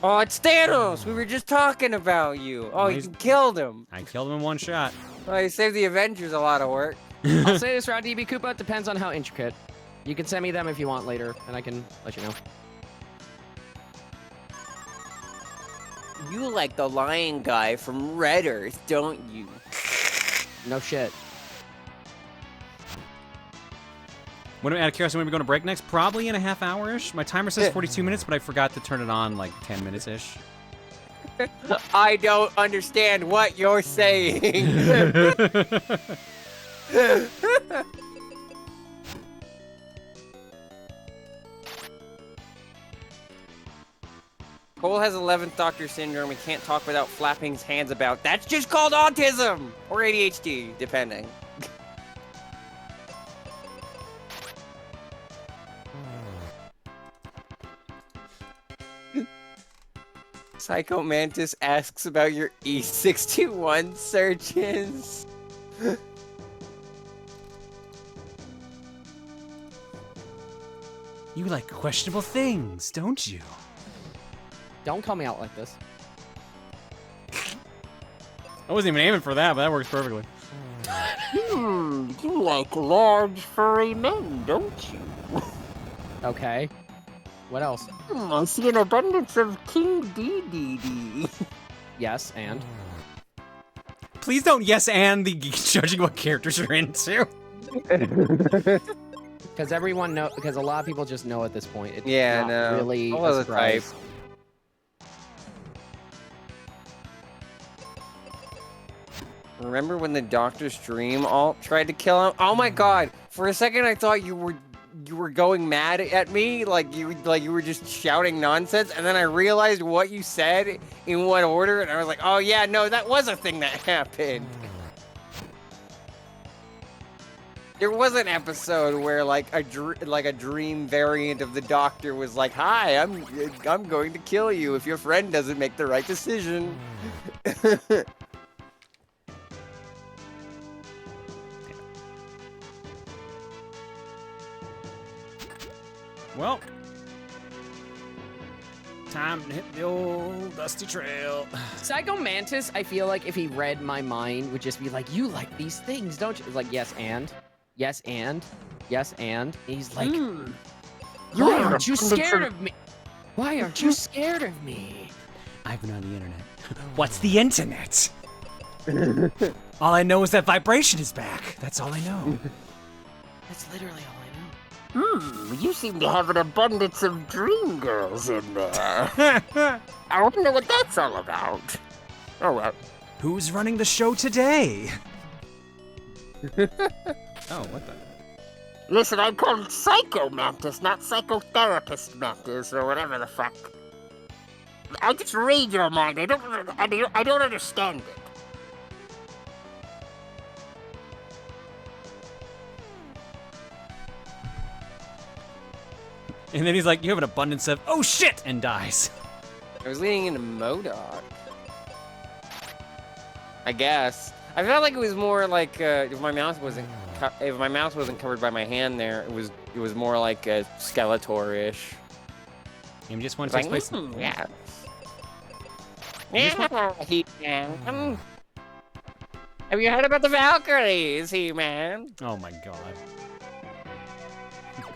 Oh, it's Thanos! We were just talking about you. Oh, you killed him.
I killed him in one shot.
Oh, you saved the Avengers a lot of work.
I'll say this round, DB Koopa, depends on how intricate. You can send me them if you want later, and I can let you know.
You like the lion guy from Red Earth, don't you?
No shit.
When out of curiosity, when are we going to break next? Probably in a half hour-ish. My timer says 42 minutes, but I forgot to turn it on like 10 minutes-ish.
I don't understand what you're saying. Cole has 11th Doctor Syndrome. He can't talk without flapping his hands about. That's just called autism! Or ADHD, depending. Psycho Mantis asks about your E621 searches.
You like questionable things, don't you?
Don't call me out like this.
I wasn't even aiming for that, but that works perfectly.
You like large furry men, don't you?
Okay. What else?
I see an abundance of King DDD.
Yes, and?
Please don't yes and the judging what characters you're into.
Because everyone know. Because a lot of people just know at this point. It's
Yeah,
not
no.
really
All
a
of the
surprise.
type. Remember when the Doctor's Dream alt tried to kill him? Oh my god! For a second I thought you were going mad at me, like you were just shouting nonsense, and then I realized what you said in what order, and I was like, oh yeah, no, that was a thing that happened. There was an episode where like a dream variant of the Doctor was like, "Hi, I'm going to kill you if your friend doesn't make the right decision."
Well, time to hit the old dusty trail.
Psycho Mantis, I feel like if he read my mind, would just be like, you like these things, don't you? It's like, yes, and. Yes, and. Yes, and. He's like, why aren't you scared of me? Why aren't you scared of me?
I've been on the internet. What's the internet? All I know is that vibration is back. That's all I know.
That's literally all I know.
You seem to have an abundance of dream girls in there. I wonder what that's all about. Oh well.
Who's running the show today? Oh, what the?
Listen, I'm called Psycho Mantis, not Psychotherapist Mantis, or whatever the fuck. I just read your mind. I don't understand it.
And then he's like, you have an abundance of, oh shit, and dies.
I was leaning into MODOK. I guess. I felt like it was more like if my mouse wasn't covered by my hand there, it was more like a Skeletor-ish.
You just want to take place.
Yeah. He-Man. Have you heard about the Valkyries, He-Man?
Oh my god.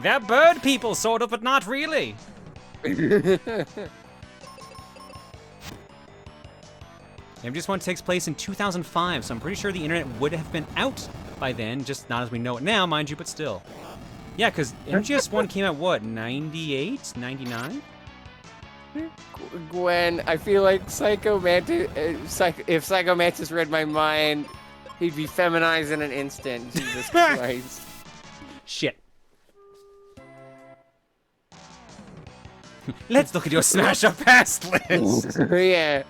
They're bird people, sort of, but not really. MGS1 takes place in 2005, so I'm pretty sure the internet would have been out by then, just not as we know it now, mind you, but still. Yeah, because MGS1 came out, what, 98? 99?
Gwen, I feel like Psycho Mantis, if Psycho Mantis read my mind, he'd be feminized in an instant. Jesus Christ.
Shit. Let's look at your smash up past list.
Yeah.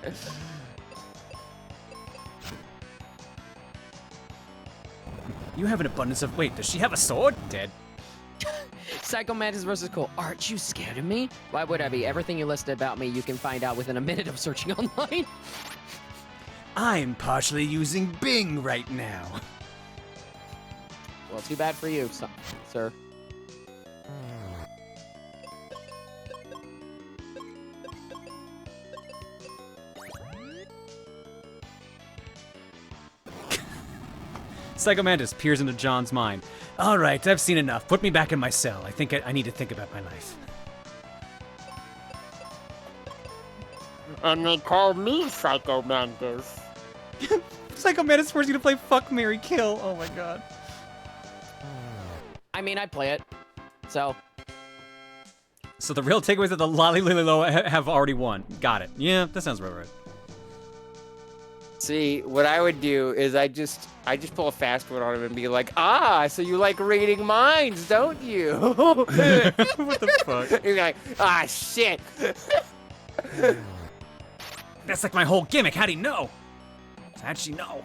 You have an abundance of. Wait, does she have a sword? Dead.
Psycho Mantis versus Cole. Aren't you scared of me? Why would I be? Everything you listed about me, you can find out within a minute of searching online.
I'm partially using Bing right now.
Well, too bad for you, sir.
Psycho Mantis peers into John's mind. All right, I've seen enough. Put me back in my cell. I think I need to think about my life.
And they call me Psycho Mantis.
Psycho Mantis forced you to play Fuck, Marry, Kill. Oh my god.
I mean, I play it, so.
So the real takeaway is that the Lollylililo have already won. Got it. Yeah, that sounds right.
See, what I would do is I just pull a fast one on him and be like, ah, so you like reading minds, don't you?
What the fuck?
You're like, ah, shit.
That's like my whole gimmick. How do you know? How'd she know?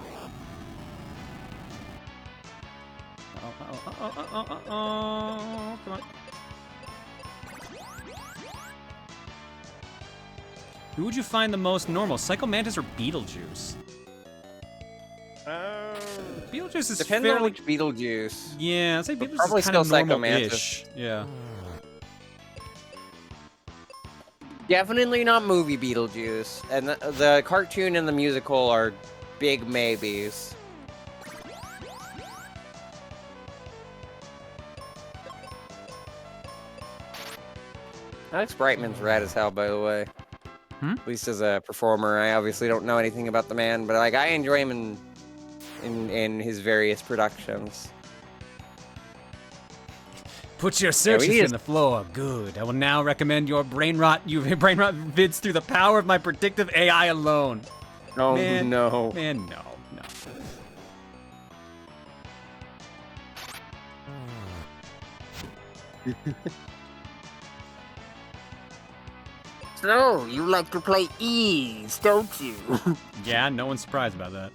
Oh, come on. Who would you find the most normal, Psycho Mantis or Beetlejuice? Beetlejuice is
Depends
fairly...
on which Beetlejuice.
Yeah, I'd say Beetlejuice
probably
is kind of
still Psycho
normal-ish. Yeah.
Definitely not movie Beetlejuice. And the cartoon and the musical are big maybes. Alex Brightman's rad as hell, by the way. At least as a performer. I obviously don't know anything about the man, but like I enjoy him in his various productions.
Put your searches in the floor. Good. I will now recommend your brain rot vids through the power of my predictive AI alone.
Oh
Man,
no.
Man, no.
So, you like to play E's, don't you?
Yeah, no one's surprised about that.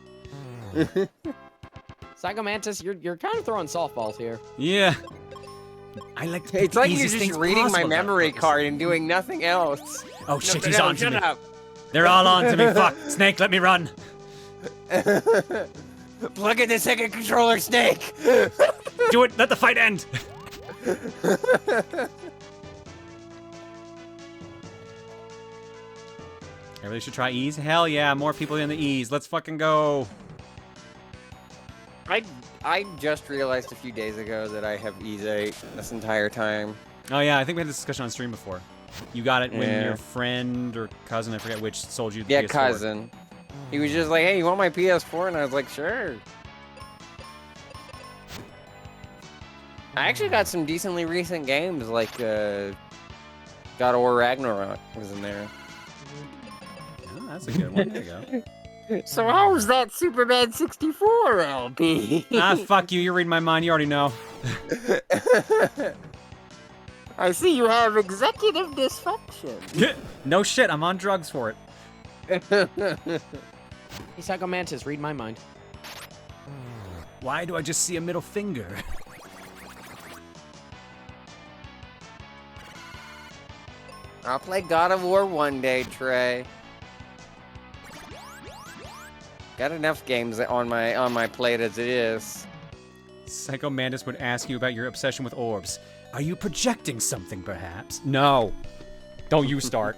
Psycho Mantis, you're kind of throwing softballs here.
Yeah. I like to
It's like you're just reading my memory card and doing nothing else.
Oh shit,
No,
he's on to
shut
me.
up.
They're all on to me. Fuck. Snake, let me run.
Plug in the second controller, Snake.
Do it. Let the fight end. Everybody should try E's? Hell yeah, more people in the E's. Let's fucking go.
I just realized a few days ago that I have Airdate this entire time.
Oh yeah, I think we had this discussion on stream before. You got it when
Yeah.
your friend or cousin, I forget which, sold you the
Yeah,
PS4.
cousin. He was just like, hey, you want my PS4? And I was like, sure. I actually got some decently recent games, like God of War Ragnarok was in there.
Oh, that's a good one. There you go.
So how's that Superman 64 LP?
Ah, fuck you. You're reading my mind. You already know.
I see you have executive dysfunction.
No shit. I'm on drugs for it.
Hey, Psycho Mantis, read my mind.
Why do I just see a middle finger?
I'll play God of War one day, Trey. Got enough games on my plate as it is.
Psycho Mantis would ask you about your obsession with orbs. Are you projecting something, perhaps? No. Don't you start.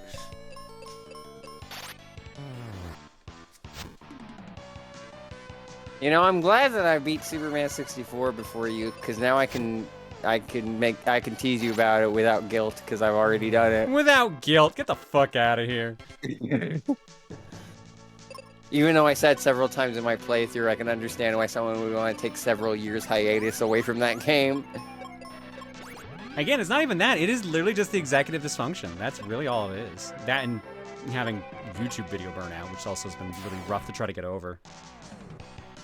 You know, I'm glad that I beat Superman 64 before you, because now I can tease you about it without guilt, because I've already done it.
Without guilt. Get the fuck out of here.
Even though I said several times in my playthrough, I can understand why someone would want to take several years hiatus away from that game.
Again, it's not even that. It is literally just the executive dysfunction. That's really all it is. That and having YouTube video burnout, which also has been really rough to try to get over.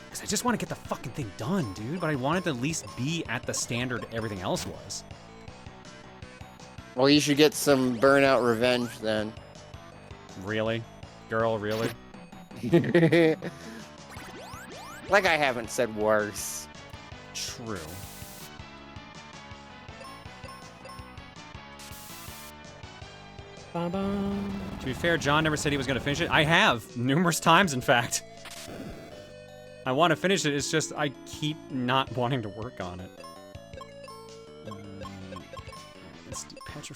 Because I just want to get the fucking thing done, dude. But I wanted to at least be at the standard everything else was.
Well, you should get some burnout revenge then.
Really? Girl, really?
Like I haven't said worse.
True. To be fair, John never said he was going to finish it. I have, numerous times, in fact. I want to finish it, it's just I keep not wanting to work on it.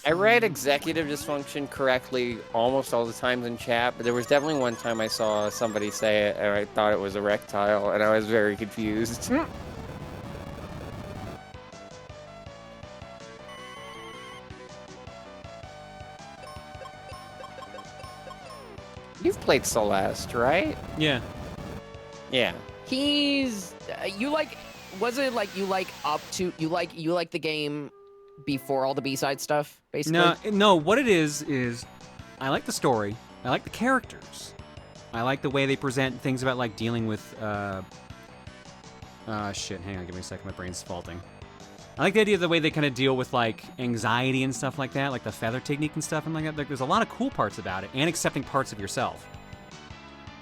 I read executive dysfunction correctly almost all the times in chat, but there was definitely one time I saw somebody say it and I thought it was erectile, and I was very confused. You've played Celeste, right?
Yeah.
Yeah.
He's you like was it like you like up to you like the game before all the B-side stuff, basically?
No, what it is I like the story, I like the characters, I like the way they present things about like dealing with shit, hang on, give me a second, my brain's faulting. I like the idea of the way they kind of deal with like anxiety and stuff like that, like the feather technique and stuff and like that. Like, there's a lot of cool parts about it, and accepting parts of yourself.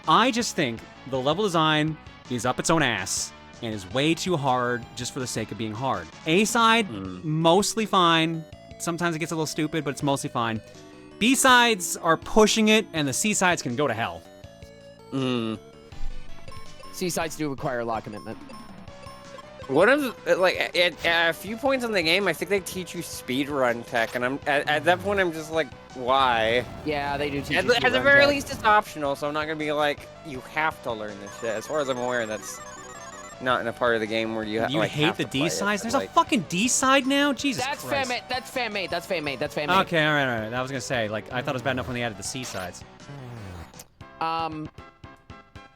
I just think the level design is up its own ass and is way too hard just for the sake of being hard. A-side, mostly fine. Sometimes it gets a little stupid, but it's mostly fine. B-sides are pushing it, and the C-sides can go to hell.
C-sides do require a lot of commitment.
What is like at a few points in the game, I think they teach you speedrun tech, and I'm at that point I'm just like, why?
Yeah, they do teach you
At the
speedrun
very
tech.
least, it's optional, so I'm not gonna be like, you have to learn this shit. As far as I'm aware, that's not in a part of the game where you
You
like,
hate
have
the
to play it.
D-sides? There's
Like,
a fucking D-side now? Jesus
That's
Christ.
fan-made. That's fan-made. That's fan-made. That's fan-made.
Okay, alright. I was gonna say, like, I thought it was bad enough when they added the C-sides.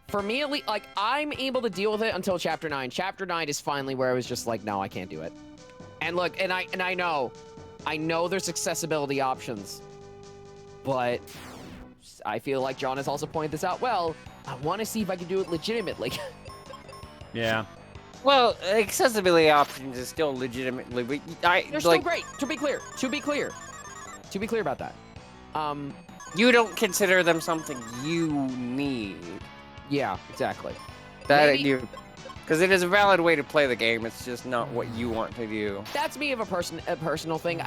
For me, at least, like, I'm able to deal with it until Chapter 9. Chapter 9 is finally where I was just like, no, I can't do it. And look, and I know there's accessibility options, but I feel like John has also pointed this out. Well, I want to see if I can do it legitimately.
Yeah.
well, accessibility options is still legitimately.
They're still great. To be clear about that.
You don't consider them something you need.
Yeah, exactly.
Because it is a valid way to play the game. It's just not what you want to do.
That's me of a personal thing.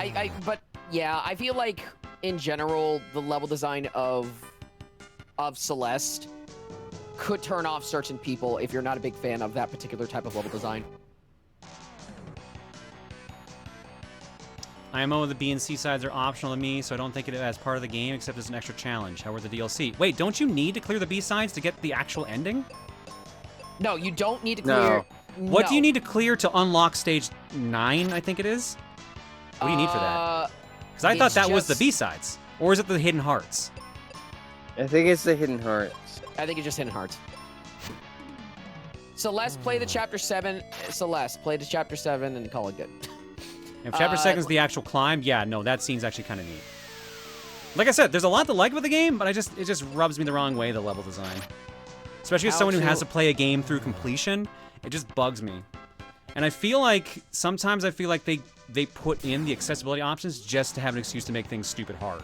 But yeah, I feel like in general the level design of Celeste could turn off certain people if you're not a big fan of that particular type of level design.
IMO, the B and C sides are optional to me, so I don't think it as part of the game, except as an extra challenge. However, the DLC. Wait, don't you need to clear the B sides to get the actual ending?
No, you don't need to clear.
No.
What do you need to clear to unlock stage 9, I think it is? What do you need for that? Because I thought that was the B-sides. Or is it the Hidden Hearts?
I think it's the Hidden Hearts.
I think it's just Hidden Hearts. Celeste, play the Chapter 7. Celeste, play the Chapter 7 and call it good.
If Chapter 7 is the actual climb, yeah, no, that scene's actually kind of neat. Like I said, there's a lot to like with the game, but it just rubs me the wrong way, the level design. Especially as someone who has to play a game through completion, it just bugs me. And I feel like, sometimes I feel like they put in the accessibility options just to have an excuse to make things stupid hard.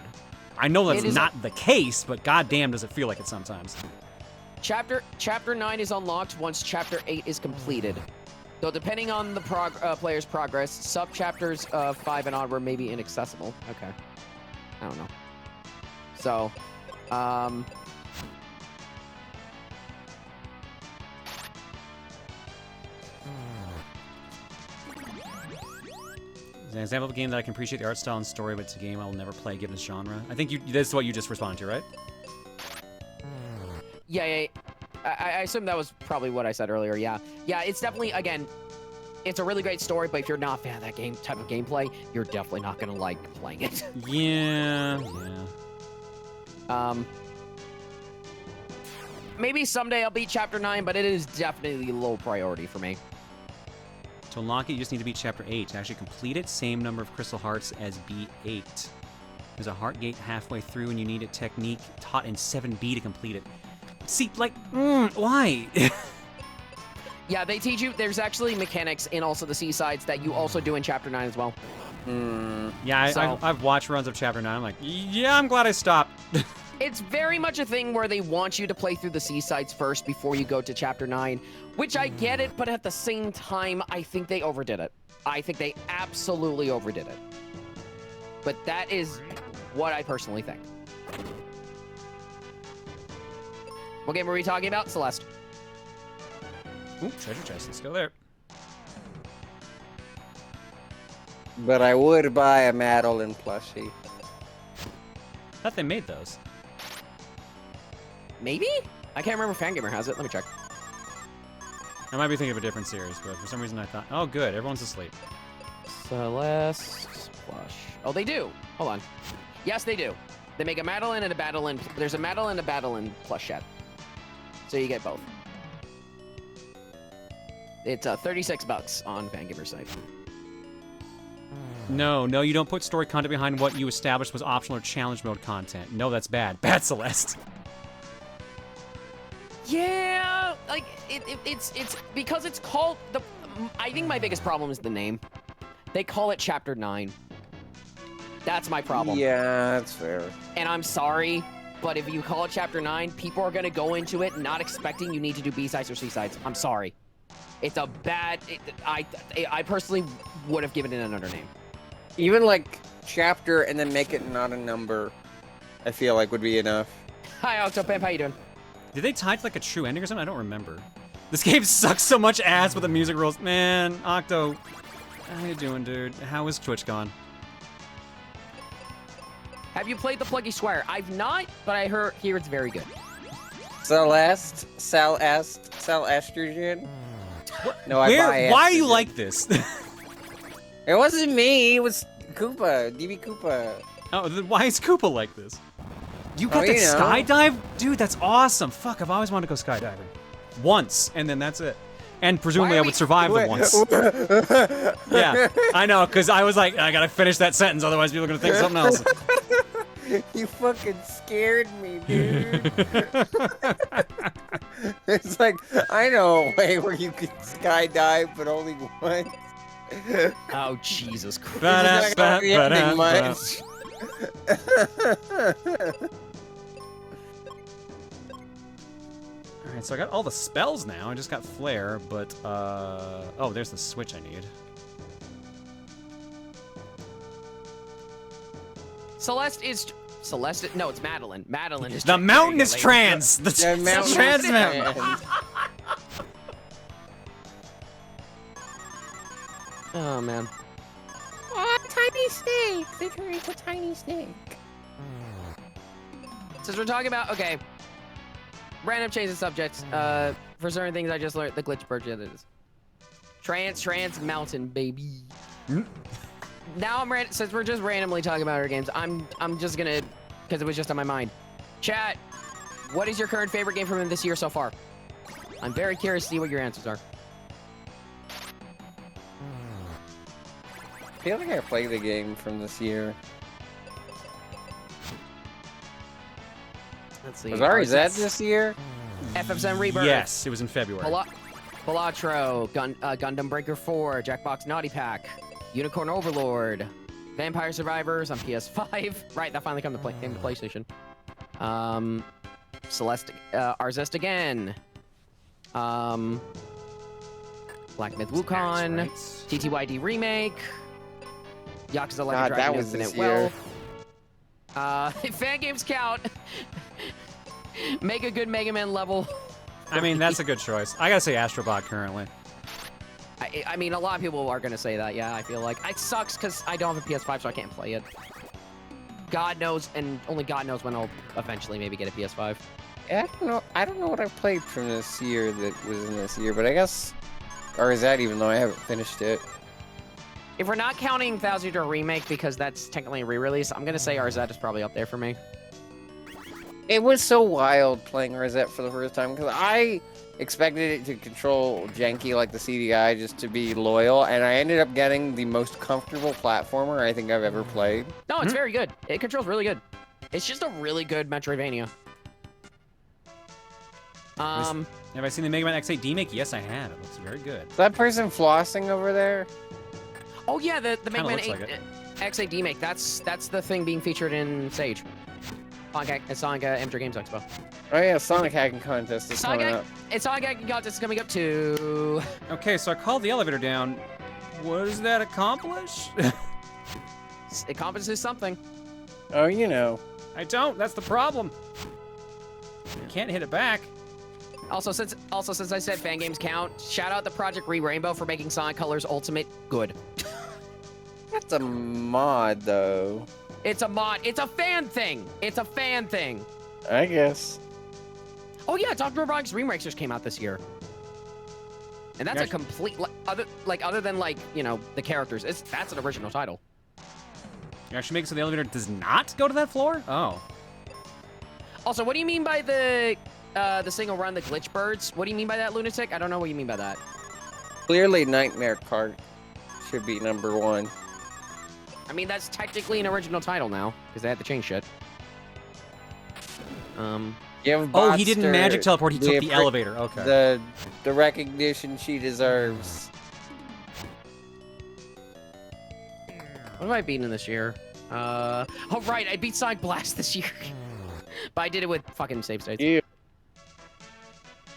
I know that's not the case, but goddamn does it feel like it sometimes.
Chapter 9 is unlocked once Chapter 8 is completed. So depending on the player's progress, sub-chapters 5 and onward may be inaccessible. Okay. I don't know. So,
It's an example of a game that I can appreciate the art style and story, but it's a game I will never play given its genre. I think this is what you just responded to, right?
yeah. I assume that was probably what I said earlier, yeah. Yeah, it's definitely, again, it's a really great story, but if you're not a fan of that type of gameplay, you're definitely not going to like playing it.
Yeah.
Maybe someday I'll beat Chapter 9, but it is definitely low priority for me.
To unlock it, you just need to beat Chapter 8. To actually complete it, same number of crystal hearts as B8. There's a heart gate halfway through, and you need a technique taught in 7B to complete it. See, like, why?
Yeah, they teach you, there's actually mechanics in also the C-sides that you also do in Chapter 9 as well.
Yeah, I've watched runs of Chapter 9. I'm like, yeah, I'm glad I stopped.
It's very much a thing where they want you to play through the C-sides first before you go to Chapter 9, which I get it, but at the same time, I think they overdid it. I think they absolutely overdid it. But that is what I personally think. What game are we talking about? Celeste.
Ooh, treasure chest. Let's go there.
But I would buy a Madeline plushie.
I thought they made those.
Maybe? I can't remember if Fangamer has it. Let me check.
I might be thinking of a different series, but for some reason I thought, oh good, everyone's asleep.
Celeste plush. Oh, they do. Hold on. Yes, they do. They make a Madeline and a Madeline. There's a Madeline and a Madeline plushette. So you get both. It's $36 on Fangamer's site.
No, you don't put story content behind what you established was optional or challenge mode content. No, that's bad. Bad, Celeste.
Yeah, like it's because it's called the. I think my biggest problem is the name. They call it Chapter 9. That's my problem.
Yeah, that's fair.
And I'm sorry, but if you call it Chapter 9, people are gonna go into it not expecting you need to do B-sides or C-sides. I'm sorry. It's a bad. I personally would have given it another name.
Even like chapter and then make it not a number, I feel like would be enough.
Hi, Octopimp. How you doing?
Did they tie it to like a true ending or something? I don't remember. This game sucks so much ass with the music rules. Man, Octo, how you doing, dude? How is Twitch gone?
Have you played the Pluggy Squire? I've not, but I hear it's very good.
Celeste, Estrogen. No,
Why are you like this?
It wasn't me. It was Koopa, DB Koopa.
Oh, then why is Koopa like this? You got to
you know.
skydive? Dude, that's awesome. Fuck, I've always wanted to go skydiving. Once, and then that's it. And presumably I would survive the once. Yeah, I know, because I was like, I gotta finish that sentence, otherwise people are gonna think something else.
You fucking scared me, dude. It's like, I know a way where you can skydive, but only once.
Oh, Jesus Christ.
Much.
Alright, so I got all the spells now. I just got Flare, but, oh, there's the switch I need.
Celeste, no, it's Madeline. Madeline is...
The mountain is trans! The
mountain
trans
is
mountain!
trans.
Oh, man.
tiny snake. They turn into tiny snake.
Since we're talking about, okay, random change of subjects. For certain things, I just learned the glitch bird is Trans Mountain, baby. Now since we're just randomly talking about our games, I'm just gonna, because it was just on my mind. Chat, what is your current favorite game from this year so far? I'm very curious to see what your answers are.
I feel like I played the game from this year.
Let's see.
Was RZ this year?
FF7 Rebirth.
Yes, it was in February.
Balatro, Gundam Breaker 4, Jackbox Naughty Pack, Unicorn Overlord, Vampire Survivors on PS5. Right, that finally came to PlayStation. Celeste, Arzest again. Black Myth Wukong,
Right.
TTYD Remake, Yakuza Like a
God, that
Dragon
was this
Infinite
year.
Wealth. Fan games count. Make a good Mega Man level.
I mean, that's a good choice. I gotta say Astrobot currently.
I mean, a lot of people are gonna say that. Yeah, I feel like it sucks because I don't have a PS5, so I can't play it. God knows, and only God knows when I'll eventually maybe get a PS5.
I don't know what I've played from this year that was in this year, but I guess, or is that even though I haven't finished it?
If we're not counting Thousand Year Remake because that's technically a re-release, I'm gonna say RZ is probably up there for me.
It was so wild playing Rosette for the first time because I expected it to control janky like the CDI just to be loyal, and I ended up getting the most comfortable platformer I think I've ever played.
No, it's very good. It controls really good. It's just a really good Metroidvania.
Have I seen the Mega Man X8 remake? Yes, I have. It looks very good.
Is that person flossing over there?
Oh yeah, the Mega Man
looks like
X8 remake. That's the thing being featured in Sage. Sonic Amateur Games Expo.
Oh yeah, Sonic Hacking Contest is coming up.
Sonic Hacking Contest is coming up too.
Okay, so I called the elevator down. What does that accomplish?
It accomplishes something.
Oh, you know.
I don't. That's the problem. Can't hit it back.
Also, since I said fan games count, shout out to Project Re-Rainbow for making Sonic Colors Ultimate good.
That's a mod, though.
It's a mod. It's a fan thing. It's a fan thing.
I guess.
Oh yeah, Dr. Robotnik's Remake just came out this year. And that's a complete other than like, you know, the characters. That's an original title.
You actually make it so the elevator does not go to that floor? Oh.
Also, what do you mean by the single run, the glitch birds? What do you mean by that, lunatic? I don't know what you mean by that.
Clearly, Nightmare Cart should be #1.
I mean, that's technically an original title now, because they had to change shit.
Oh, he didn't magic teleport, he took the elevator. Okay.
The recognition she deserves.
What have I beaten this year? Oh, right, I beat Sonic Blast this year. But I did it with fucking save states.
Yeah.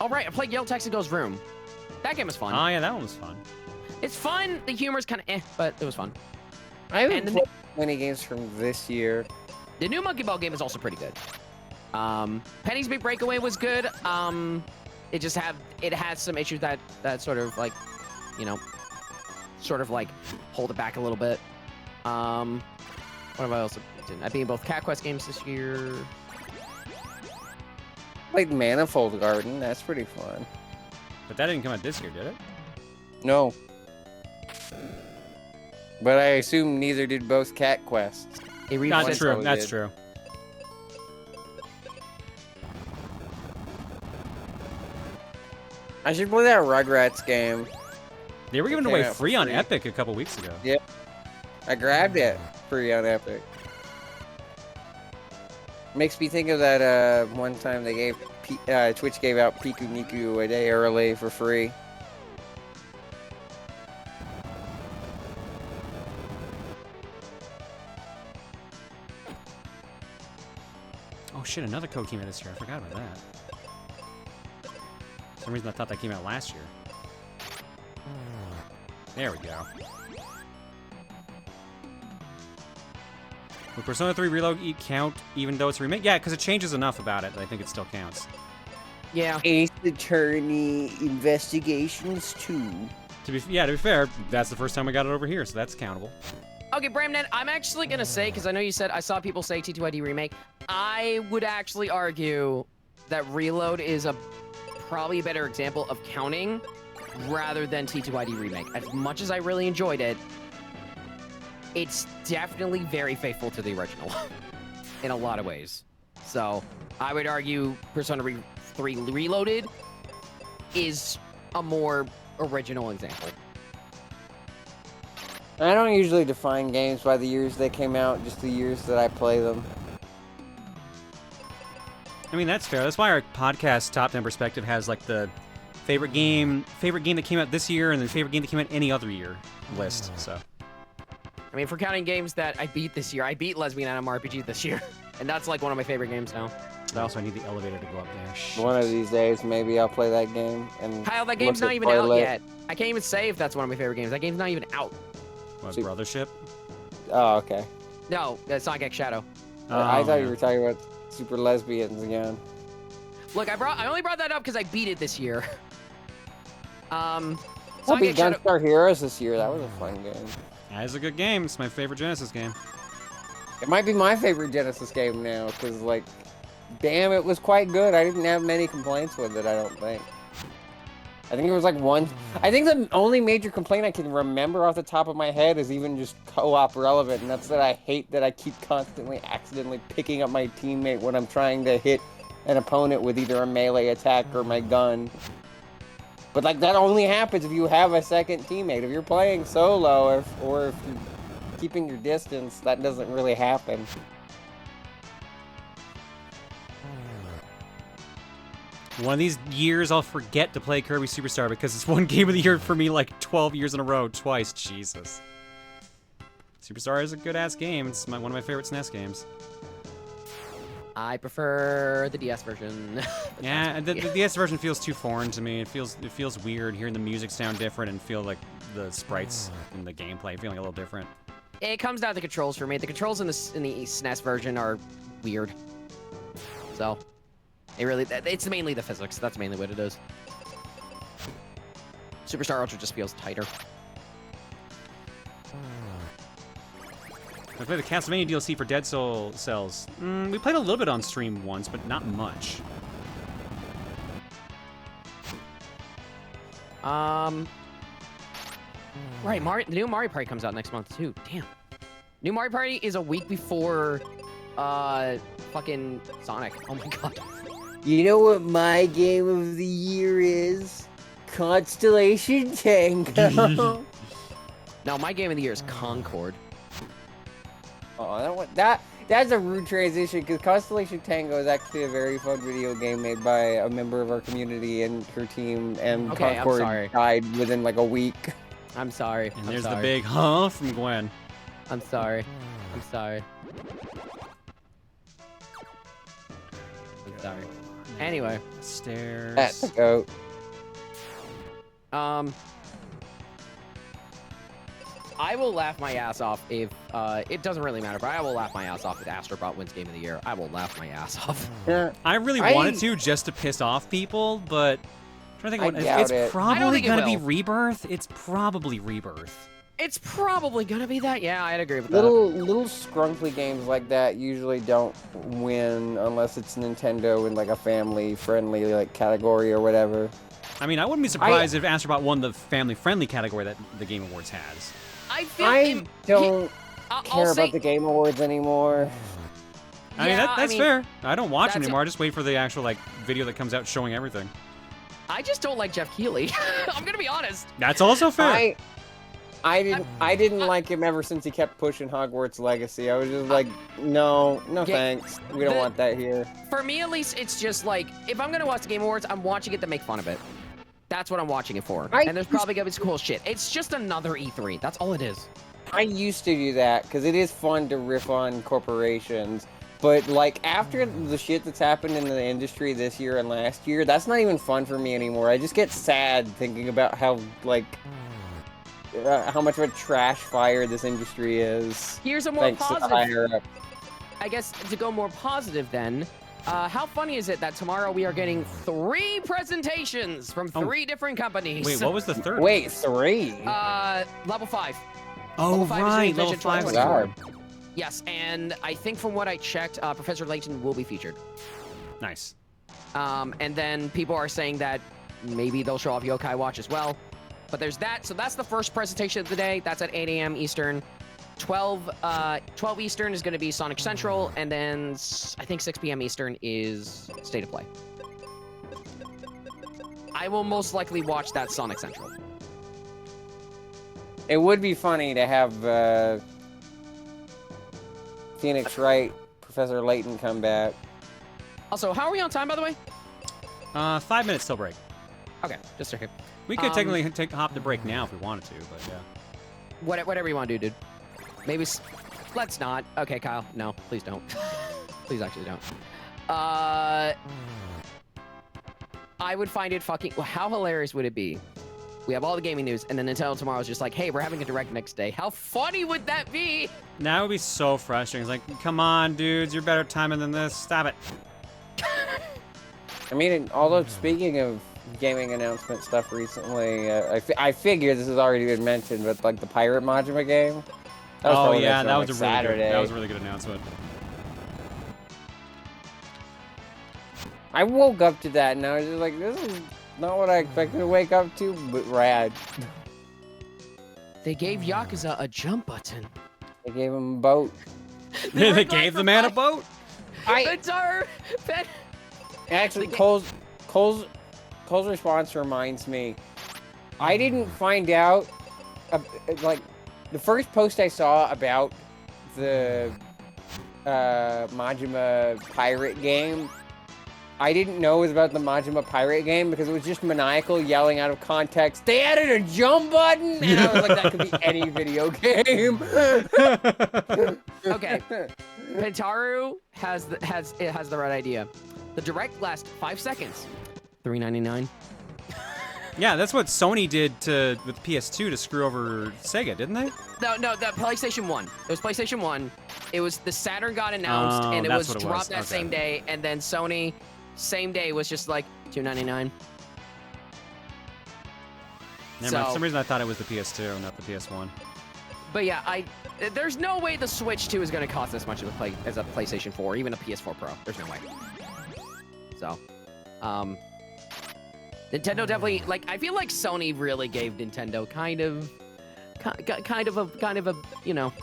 Oh, right, I played Yellow Texaco's Room. That game was fun.
Oh, yeah, that one was fun. It's
fun. The humor's kind of but it was fun.
I haven't played many games from this year.
The new Monkey Ball game is also pretty good. Penny's Big Breakaway was good. It has some issues that sort of like, you know, sort of like hold it back a little bit. What have I also done? I beat both Cat Quest games this year.
Played Manifold Garden. That's pretty fun.
But that didn't come out this year, did it?
No. But I assume neither did both Cat Quests.
That's true. That's true.
I should play that Rugrats game.
They were giving it away free on Epic a couple weeks ago.
Yeah. I grabbed it free on Epic. Makes me think of that one time they gave Twitch gave out Piku Niku a day early for free.
Oh shit, another code came out this year. I forgot about that. For some reason I thought that came out last year. There we go. Will Persona 3 Reload count even though it's a remake? Yeah, because it changes enough about it that I think it still counts.
Yeah.
Ace Attorney Investigations 2.
To be fair, that's the first time we got it over here, so that's countable.
Okay, Bramnet, I'm actually gonna say, because I know you said I saw people say T2ID remake. I would actually argue that Reload is probably a better example of counting rather than T2ID remake. As much as I really enjoyed it, it's definitely very faithful to the original in a lot of ways. So I would argue Persona 3 Reloaded is a more original example.
I don't usually define games by the years they came out, just the years that I play them.
I mean, that's fair. That's why our podcast Top 10 Perspective has like the favorite game that came out this year and the favorite game that came out any other year list. So,
I mean, for counting games that I beat this year, I beat Lesbian Anime RPG this year, and that's like one of my favorite games now.
So. Also, I need the elevator to go up there. Shit.
One of these days, maybe I'll play that game. And
Kyle, that game's not even out yet. I can't even say if that's one of my favorite games. That game's not even out.
What, Brothership?
Oh, okay.
No, that's Sonic X Shadow.
I thought you were talking about Super Lesbians again.
Look, I only brought that up because I beat it this year.
I beat Gunstar Heroes this year. That was a fun game.
That is a good game. It's my favorite Genesis game.
It might be my favorite Genesis game now, because, like, damn, it was quite good. I didn't have many complaints with it, I don't think. I think it was like one. I think the only major complaint I can remember off the top of my head is even just co-op relevant, and that's that I hate that I keep constantly accidentally picking up my teammate when I'm trying to hit an opponent with either a melee attack or my gun. But like that only happens if you have a second teammate. If you're playing solo or if you're keeping your distance, that doesn't really happen.
One of these years, I'll forget to play Kirby Superstar because it's one game of the year for me like 12 years in a row, twice. Jesus. Superstar is a good-ass game. It's one of my favorite SNES games.
I prefer the DS version.
Yeah, the DS version feels too foreign to me. It feels weird hearing the music sound different and feel like the sprites in the gameplay feeling a little different.
It comes down to the controls for me. The controls in the SNES version are weird. So... it's mainly the physics. That's mainly what it is. Superstar Ultra just feels tighter.
I played the Castlevania DLC for Dead Cells. We played a little bit on stream once, but not much.
Right, the new Mario Party comes out next month too. Damn. New Mario Party is a week before, fucking Sonic. Oh my god.
You know what my game of the year is? Constellation Tango.
No, my game of the year is Concord.
Oh, that's a rude transition, because Constellation Tango is actually a very fun video game made by a member of our community and her team, and
Okay,
Concord died within like a week.
I'm sorry.
And there's the big huh from Gwen.
I'm sorry. I'm sorry. I'm sorry. Anyway.
Stairs.
That's a goat.
I will laugh my ass off if, it doesn't really matter, but I will laugh my ass off if Astrobot wins Game of the Year. I will laugh my ass off.
I really wanted to just to piss off people, but I'm trying to think it's probably gonna be Rebirth. It's probably Rebirth.
It's probably gonna be that. Yeah, I'd agree with that.
Little scrunkly games like that usually don't win unless it's Nintendo in like a family-friendly like category or whatever.
I mean, I wouldn't be surprised if Astrobot won the family-friendly category that the Game Awards has.
I don't care about the Game Awards anymore.
I mean, that's fair. I don't watch them anymore. I just wait for the actual like video that comes out showing everything.
I just don't like Jeff Keighley. I'm gonna be honest.
That's also fair.
I didn't like him ever since he kept pushing Hogwarts Legacy. I was just like, no thanks. We don't want that here.
For me, at least, it's just like, if I'm gonna watch the Game Awards, I'm watching it to make fun of it. That's what I'm watching it for. And there's probably gonna be some cool shit. It's just another E3. That's all it is.
I used to do that, because it is fun to riff on corporations. But, like, after the shit that's happened in the industry this year and last year, that's not even fun for me anymore. I just get sad thinking about how, like... how much of a trash fire this industry is.
Here's a more positive. I guess to go more positive then, how funny is it that tomorrow we are getting 3 presentations from 3 different companies?
Wait, what was the third?
Wait, 3?
Level 5.
Oh,
Level 5 is
right,
Unique
level
Vision
5 is
2024. Yes, and I think from what I checked, Professor Layton will be featured.
Nice.
And then people are saying that maybe they'll show off Yokai Watch as well. But there's that. So that's the first presentation of the day. That's at 8 a.m. Eastern. 12 Eastern is going to be Sonic Central, and then I think 6 p.m. Eastern is State of Play. I will most likely watch that Sonic Central.
It would be funny to have Phoenix Wright, Professor Layton come back.
Also, how are we on time, by the way?
5 minutes till break.
Okay, just checking.
We could technically hop the break now if we wanted to, but yeah.
Whatever you want to do, dude. Maybe let's not. Okay, Kyle. No, please don't. Please actually don't. I would find it fucking... How hilarious would it be? We have all the gaming news, and then Nintendo tomorrow is just like, hey, we're having a direct next day. How funny would that be?
That would be so frustrating. It's like, come on, dudes, you're better timing than this. Stop it.
I mean, although speaking of gaming announcement stuff recently, I figure this has already been mentioned, but like the Pirate Majima game.
Oh yeah, that was a really
Saturday.
good. That was a really good announcement.
I woke up to that and I was just like, this is not what I expected to wake up to, but rad.
They gave Yakuza a jump button.
They gave him a boat.
They gave the man a boat?
Actually, Cole's response reminds me. I didn't find out, like, the first post I saw about the Majima pirate game, I didn't know it was about the Majima pirate game because it was just maniacal yelling out of context, they added a jump button! And I was like, that could be any video game.
Okay. Pentaru has the right idea. The direct lasts 5 seconds. $3.99.
Yeah, that's what Sony did with PS2 to screw over Sega, didn't they?
No, the PlayStation 1. It was PlayStation 1. It was the Saturn got announced, and it was dropped that same day, and then Sony, same day, was just like $2.99.
For some reason I thought it was the PS2, not the PS1.
But yeah, there's no way the Switch 2 is going to cost as much as a PlayStation 4, even a PS4 Pro. There's no way. So, Nintendo definitely, like, I feel like Sony really gave Nintendo kind of a, you know.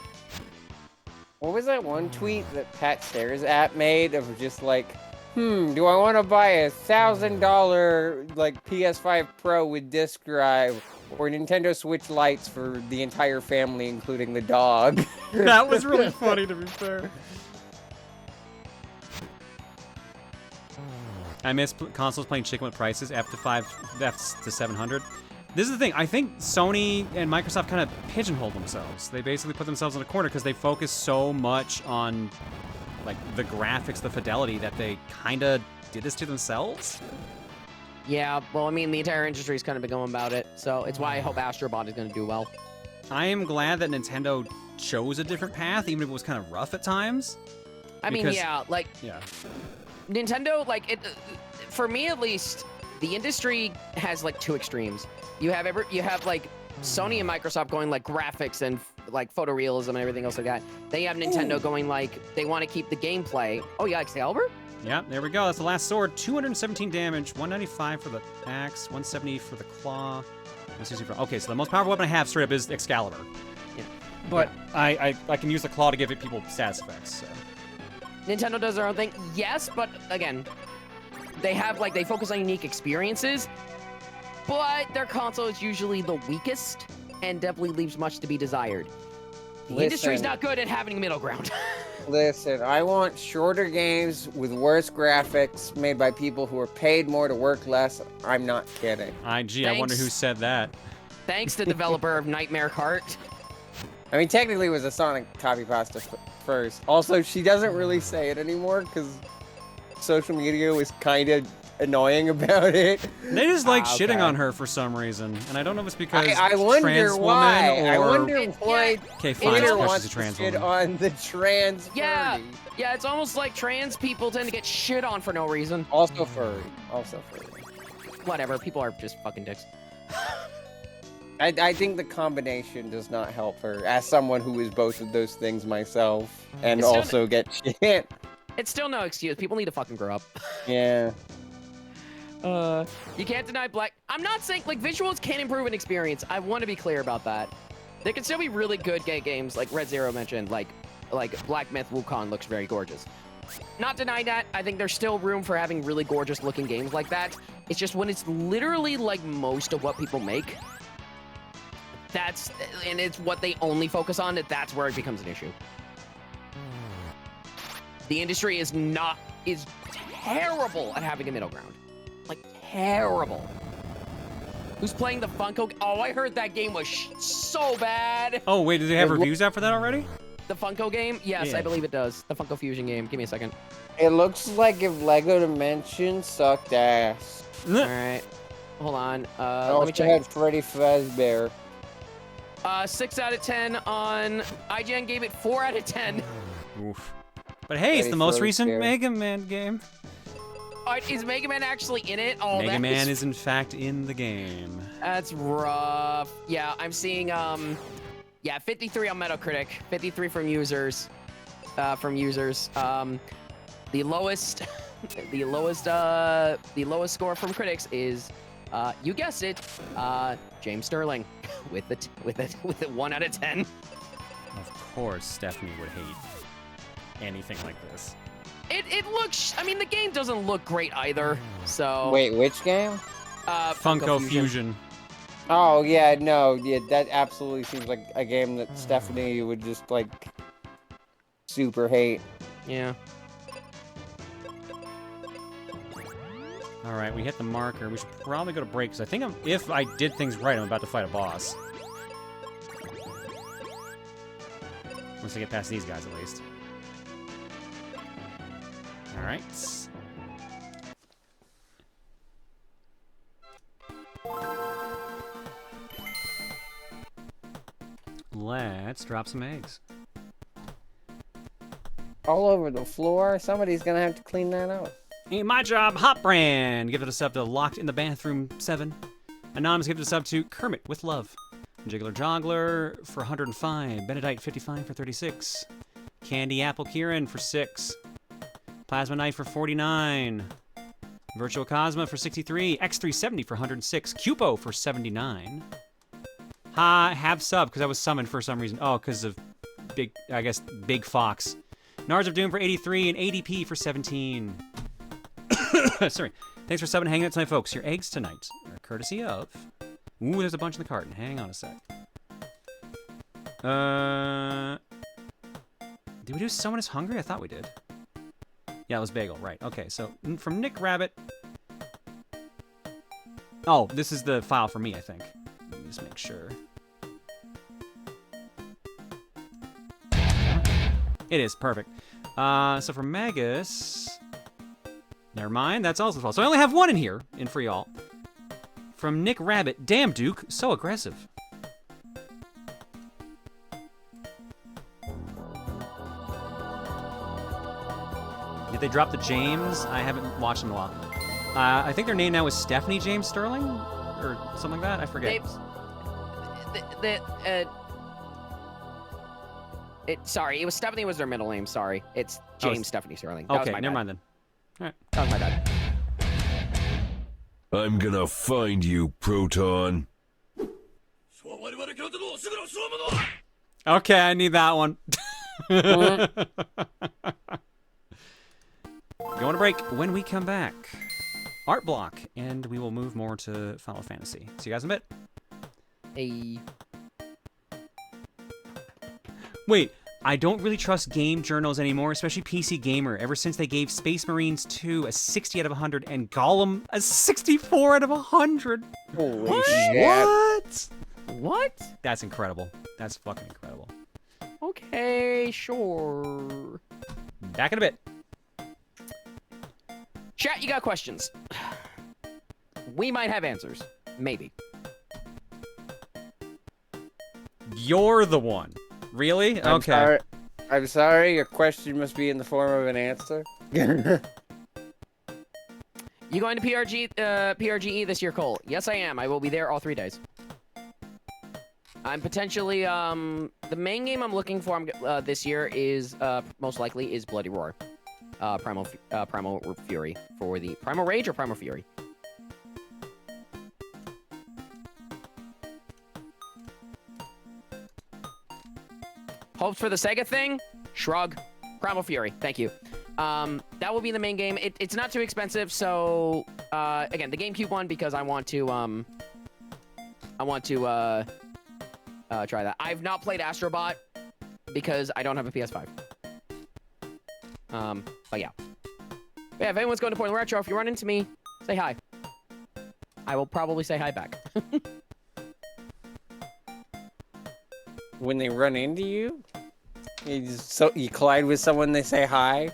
What was that one tweet that Pat Stairs app made of just like, do I want to buy a $1,000 like PS5 Pro with disc drive or Nintendo Switch Lites for the entire family, including the dog?
That was really funny, to be fair. I miss consoles playing chicken with prices F to 700. This is the thing. I think Sony and Microsoft kind of pigeonholed themselves. They basically put themselves in a corner because they focus so much on like the graphics, the fidelity, that they kind of did this to themselves.
Yeah, well, I mean, the entire industry has kind of been going about it, so it's why I hope Astro Bot is going to do well.
I am glad that Nintendo chose a different path, even if it was kind of rough at times.
I mean, yeah, like...
Yeah.
Nintendo, like, for me at least, the industry has like two extremes. You have like Sony and Microsoft going like graphics and like photorealism and everything else like that. They have Nintendo going like they want to keep the gameplay. Oh yeah, Excalibur?
Yeah, there we go. That's the last sword. 217 damage, 195 for the axe, 170 for the claw. 160 for... Okay, so the most powerful weapon I have straight up is Excalibur.
Yeah.
But yeah. I can use the claw to give it people status effects. So.
Nintendo does their own thing, yes, but again, they focus on unique experiences, but their console is usually the weakest and definitely leaves much to be desired. The industry's not good at having middle ground.
Listen, I want shorter games with worse graphics made by people who are paid more to work less. I'm not kidding.
I wonder who said that.
Thanks to developer of Nightmare Cart.
I mean, technically it was a Sonic copy pasta first. Also, she doesn't really say it anymore because social media was kind of annoying about it.
They just like shitting on her for some reason, and I don't know if it's because
I wonder
trans
why.
woman or...
I wonder why.
Okay, fine. It's because she's a trans
shit
woman.
on the trans.
Yeah,
furry.
yeah. It's almost like trans people tend to get shit on for no reason.
Also furry. Also furry.
Whatever. People are just fucking dicks.
I think the combination does not help her. As someone who is both of those things myself, and also get shit.
It's still no excuse. People need to fucking grow up.
Yeah.
You can't deny Black. I'm not saying like visuals can improve an experience. I want to be clear about that. There can still be really good gay games, like Red Zero mentioned, like Black Myth Wukong looks very gorgeous. Not denying that. I think there's still room for having really gorgeous looking games like that. It's just when it's literally like most of what people make. And it's what they only focus on, that's where it becomes an issue. The industry is terrible at having a middle ground. Like, terrible. Who's playing the Funko? Oh, I heard that game was so bad.
Oh, wait, do they have reviews out for that already?
The Funko game? Yes,
Yeah.
I believe it does. The Funko Fusion game. Give me a second.
It looks like if Lego Dimensions sucked ass.
Alright. Hold on. Let me
Also
check.
had Freddy Fazbear.
6 out of 10 on IGN gave it 4 out of 10.
Oof. But hey, it's the most recent Mega Man game.
Is Mega Man actually in it? Oh,
Mega Man is in fact in the game.
That's rough. Yeah, I'm seeing 53 on Metacritic, 53 from users. The lowest score from critics is you guessed it, James Sterling with a 1 out of 10.
Of course, Stephanie would hate anything like this.
It looks, I mean, the game doesn't look great either, so...
Wait, which game?
Funko Fusion.
Oh, yeah, no, yeah, that absolutely seems like a game that Stephanie would just, like, super hate.
Yeah.
Alright, we hit the marker. We should probably go to break, because I think if I did things right, I'm about to fight a boss. Once I get past these guys, at least. Alright. Let's drop some eggs.
All over the floor? Somebody's gonna have to clean that up.
Ain't my job. Hot Brand gifted a sub to Locked in the Bathroom 7. Anonymous gifted a sub to Kermit with Love. Jiggler Joggler for 105. Benedict 55 for 36. Candy Apple Kieran for 6. Plasma Knight for 49. Virtual Cosma for 63. X370 for 106. Cupo for 79. Have sub, because I was summoned for some reason. Oh, because of Big Fox. Nards of Doom for 83 and ADP for 17. Sorry. Thanks for subbing and hanging out tonight, folks. Your eggs tonight are courtesy of... Ooh, there's a bunch in the carton. Hang on a sec. Did we do Someone is Hungry? I thought we did. Yeah, it was Bagel. Right. Okay, so from Nick Rabbit... Oh, this is the file for me, I think. Let me just make sure. It is. Perfect. So for Magus... Never mind, that's also the file. So I only have one in here, for y'all. From Nick Rabbit. Damn, Duke, so aggressive. Did they drop the James? I haven't watched them in a while. I think their name now is Stephanie James Sterling? Or something like that? I forget.
Sorry, it was Stephanie was their middle name, sorry. It's James Stephanie Sterling. That
Okay,
was my
never
bad.
mind then. Alright.
That was my bad.
I'm gonna find you, Proton.
Okay, I need that one. Going to break. When we come back, art block, and we will move more to Final Fantasy. See you guys in a bit.
Hey.
Wait, I don't really trust game journals anymore, especially PC Gamer, ever since they gave Space Marines 2 a 60 out of 100 and Gollum a 64 out of 100.
Holy shit.
What?
That's incredible. That's fucking incredible.
Okay, sure.
Back in a bit.
Chat, you got questions. We might have answers. Maybe.
You're the one. Really? Okay.
I'm sorry, your question must be in the form of an answer.
You going to PRGE this year, Cole? Yes, I am. I will be there all 3 days. I'm potentially the main game I'm looking for this year is most likely is Bloody Roar, Primal Fury for the Primal Rage or Primal Fury. Hopes for the Sega thing? Shrug. Primal Fury. Thank you. That will be the main game. It's not too expensive, so again, the GameCube one because I want to try that. I've not played Astrobot because I don't have a PS5. But yeah. But yeah, if anyone's going to Portland Retro, if you run into me, say hi. I will probably say hi back.
When they run into you? You collide with someone, they say hi?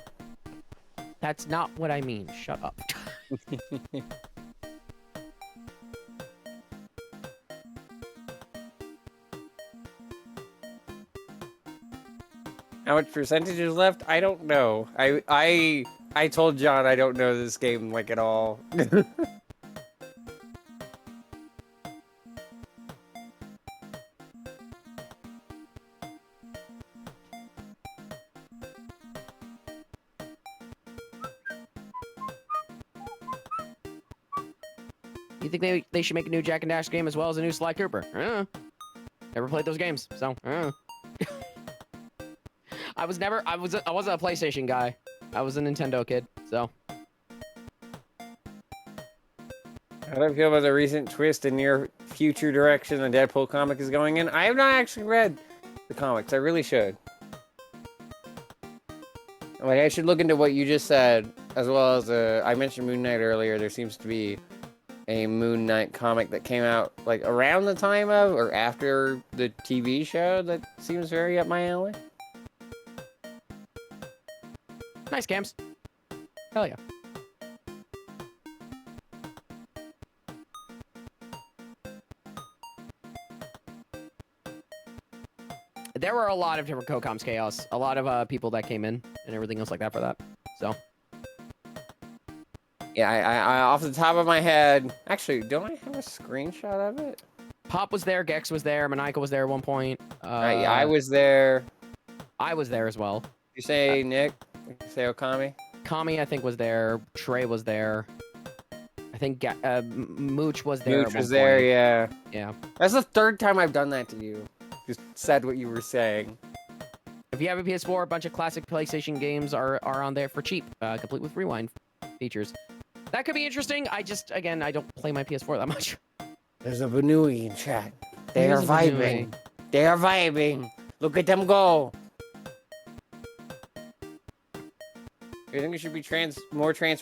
That's not what I mean. Shut up.
How much percentage is left? I don't know. I told John I don't know this game, like, at all.
You think they should make a new Jack and Dash game as well as a new Sly Cooper? Never played those games, so I wasn't a PlayStation guy. I was a Nintendo kid, so.
How do I feel about the recent twist in near future direction the Deadpool comic is going in? I have not actually read the comics. I really should. Like, I should look into what you just said, as well as I mentioned Moon Knight earlier. There seems to be a Moon Knight comic that came out like around the time of or after the TV show that seems very up my alley.
Nice, Cams. Hell yeah. There were a lot of different CoComs Chaos. A lot of people that came in and everything else like that for that. So.
Yeah, I off the top of my head... Actually, don't I have a screenshot of it?
Pop was there, Gex was there, Maniacal was there at one point.
Yeah, I was there.
I was there as well.
You say Nick? You say Okami?
Kami, I think, was there. Trey was there. I think Mooch was there.
Mooch was there, yeah.
Yeah.
That's the third time I've done that to you. Just said what you were saying.
If you have a PS4, a bunch of classic PlayStation games are on there for cheap, complete with rewind features. That could be interesting. I don't play my PS4 that much.
There's a Banui in chat. They are vibing. They are vibing. Look at them go. You think there should be more trans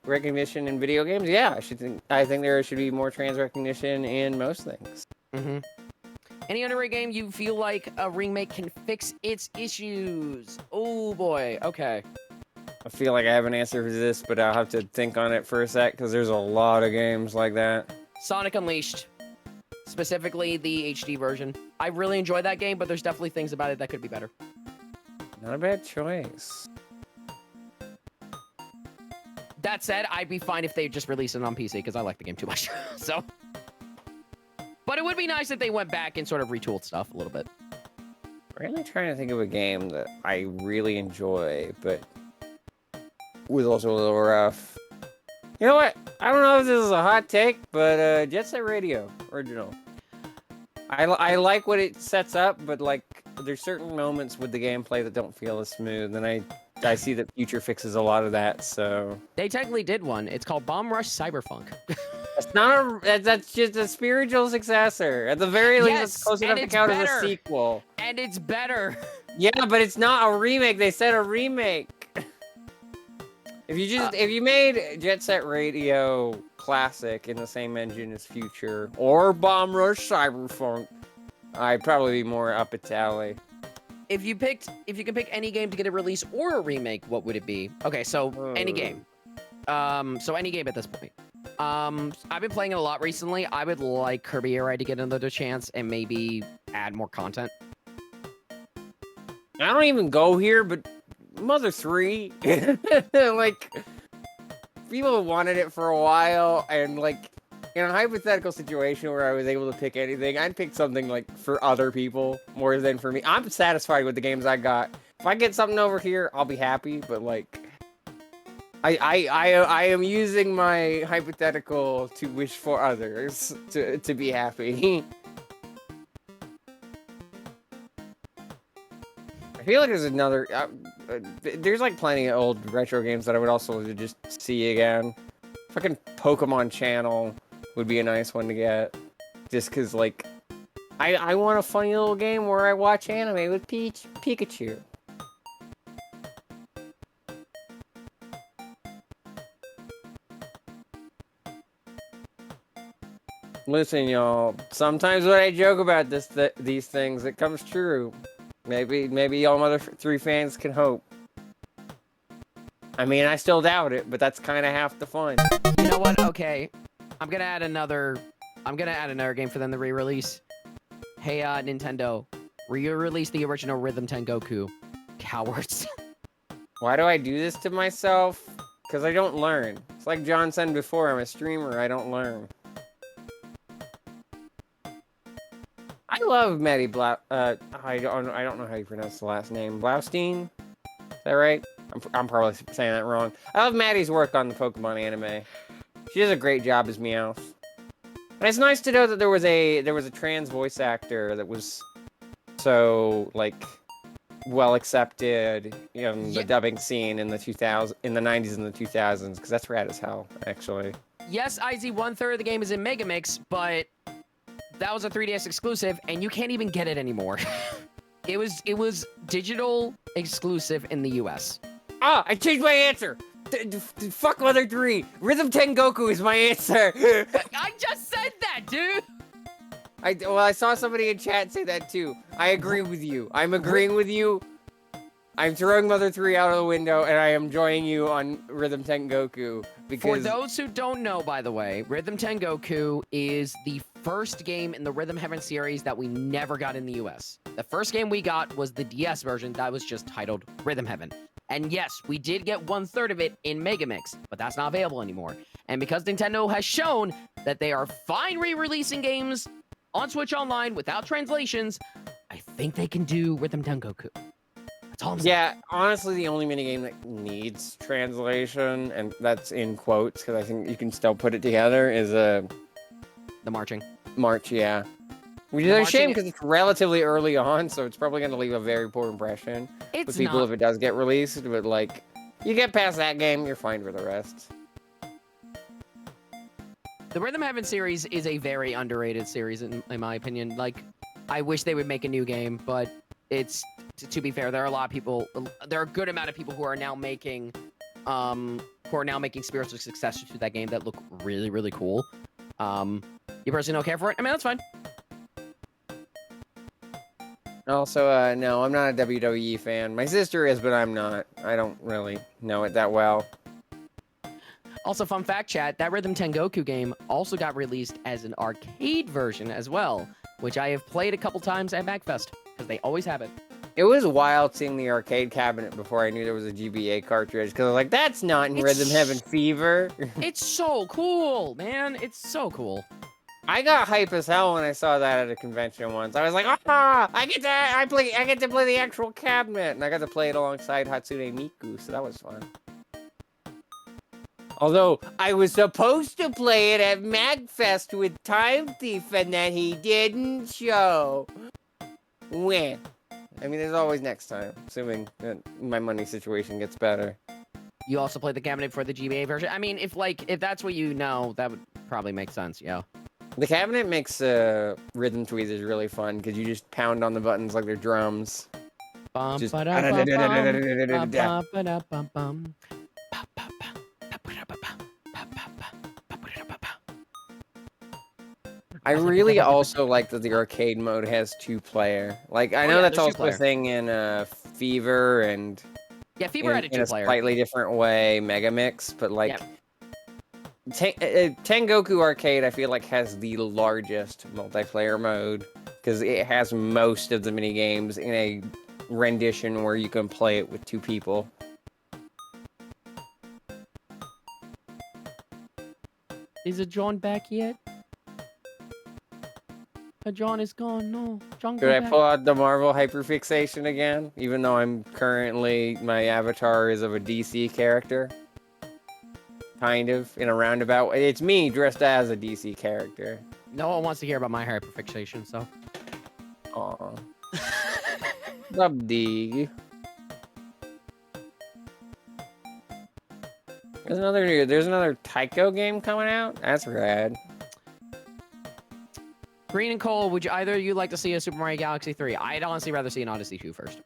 recognition in video games? Yeah, I think there should be more trans recognition in most things.
Mm-hmm. Any underrated game you feel like a remake can fix its issues? Oh boy. Okay.
I feel like I have an answer for this, but I'll have to think on it for a sec, because there's a lot of games like that.
Sonic Unleashed. Specifically the HD version. I really enjoyed that game, but there's definitely things about it that could be better.
Not a bad choice.
That said, I'd be fine if they just released it on PC, because I like the game too much. So. But it would be nice if they went back and sort of retooled stuff a little bit.
Really trying to think of a game that I really enjoy, but was also a little rough. You know what? I don't know if this is a hot take, but Jet Set Radio original. I like what it sets up, but like there's certain moments with the gameplay that don't feel as smooth, and I see that Future fixes a lot of that. So
they technically did one. It's called Bomb Rush Cyberpunk.
That's not that's just a spiritual successor. At the very least, it's close enough to count as a sequel.
And it's better.
Yeah, but it's not a remake. They said a remake. If you made Jet Set Radio Classic in the same engine as Future or Bomb Rush Cyberpunk, I'd probably be more up its alley.
If you could pick any game to get a release or a remake, what would it be? Okay, so any game. So any game at this point. I've been playing it a lot recently. I would like Kirby Air Ride to get another chance and maybe add more content.
I don't even go here, but Mother 3, like, people wanted it for a while, and like, in a hypothetical situation where I was able to pick anything, I'd pick something like for other people more than for me. I'm satisfied with the games I got. If I get something over here, I'll be happy. But like, I am using my hypothetical to wish for others to be happy. I feel like there's another. There's like plenty of old retro games that I would also like to just see again. Fucking Pokemon Channel would be a nice one to get. Just cause like, I want a funny little game where I watch anime with Pikachu. Listen, y'all. Sometimes when I joke about these things, it comes true. Maybe y'all Mother 3 fans can hope. I mean, I still doubt it, but that's kind of half the fun.
You know what? Okay, I'm gonna add another game for them to re-release. Hey, Nintendo, re-release the original Rhythm Tengoku. Cowards.
Why do I do this to myself? Because I don't learn. It's like John said before, I'm a streamer, I don't learn. I love Maddie I don't know how you pronounce the last name. Blaustein? Is that right? I'm probably saying that wrong. I love Maddie's work on the Pokemon anime. She does a great job as Meowth. And it's nice to know that there was a trans voice actor that was so like well accepted in the dubbing scene in the 90s and the 2000s, because that's rad as hell, actually.
Yes, IZ 1/3 of the game is in Megamix, but that was a 3DS exclusive, and you can't even get it anymore. It was digital exclusive in the US.
Ah, I changed my answer. Fuck Mother 3. Rhythm Tengoku is my answer.
I just said that, dude.
I saw somebody in chat say that too. I agree with you. I'm agreeing with you. I'm throwing Mother 3 out of the window, and I am joining you on Rhythm Tengoku because...
For those who don't know, by the way, Rhythm Tengoku is the first game in the Rhythm Heaven series that we never got in the US. The first game we got was the DS version that was just titled Rhythm Heaven. And yes, we did get 1/3 of it in Megamix, but that's not available anymore. And because Nintendo has shown that they are fine re-releasing games on Switch Online without translations, I think they can do Rhythm Tengoku. That's all I'm saying.
Yeah, honestly, the only minigame that needs translation, and that's in quotes, because I think you can still put it together, is
the marching.
March, yeah. Which is a shame because it's relatively early on, so it's probably going to leave a very poor impression with people if it does get released. But, like, you get past that game, you're fine for the rest.
The Rhythm Heaven series is a very underrated series, in my opinion. Like, I wish they would make a new game, but it's... To be fair, there are a lot of people... There are a good amount of people who are now making... spiritual successors to that game that look really, really cool. You personally don't care for it? I mean, that's fine.
Also, no, I'm not a WWE fan. My sister is, but I'm not. I don't really know it that well.
Also, fun fact, chat, that Rhythm Tengoku game also got released as an arcade version as well, which I have played a couple times at MagFest, because they always have it.
It was wild seeing the arcade cabinet before I knew there was a GBA cartridge, because I was like, that's not in Rhythm Heaven Fever.
It's so cool, man. It's so cool.
I got hype as hell when I saw that at a convention once. I was like, ah, I get to play the actual cabinet, and I got to play it alongside Hatsune Miku, so that was fun. Although I was supposed to play it at MagFest with Time Thief, and then he didn't show. When? I mean, there's always next time, assuming that my money situation gets better.
You also played the cabinet for the GBA version? I mean, if that's what you know, that would probably make sense, yeah.
The cabinet makes rhythm tweezers really fun because you just pound on the buttons like they're drums. Just... I really also like that the arcade mode has 2-player. Like, I know that's also a thing in Fever and...
Yeah, Fever had a 2-player.
In a slightly different way, Megamix, but like... Yeah. Tengoku Arcade, I feel like, has the largest multiplayer mode because it has most of the mini games in a rendition where you can play it with 2 people.
Is it John back yet? John is gone. No, John.
Could I pull out the Marvel hyperfixation again? Even though I'm currently, my avatar is of a DC character. Kind of, in a roundabout. It's me dressed as a DC character.
No one wants to hear about my hyperfixation, so.
Aw. Love D. There's another Tycho game coming out? That's rad.
Green and Cole, would you either of you like to see a Super Mario Galaxy 3? I'd honestly rather see an Odyssey 2 first.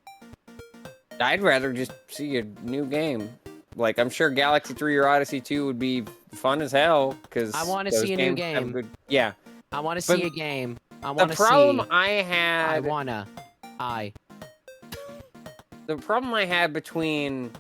I'd rather just see a new game. Like, I'm sure Galaxy 3 or Odyssey 2 would be fun as hell, because
I want to see a new game.
Yeah.
I want to see a game. I want to see...
The problem I had... The problem I had between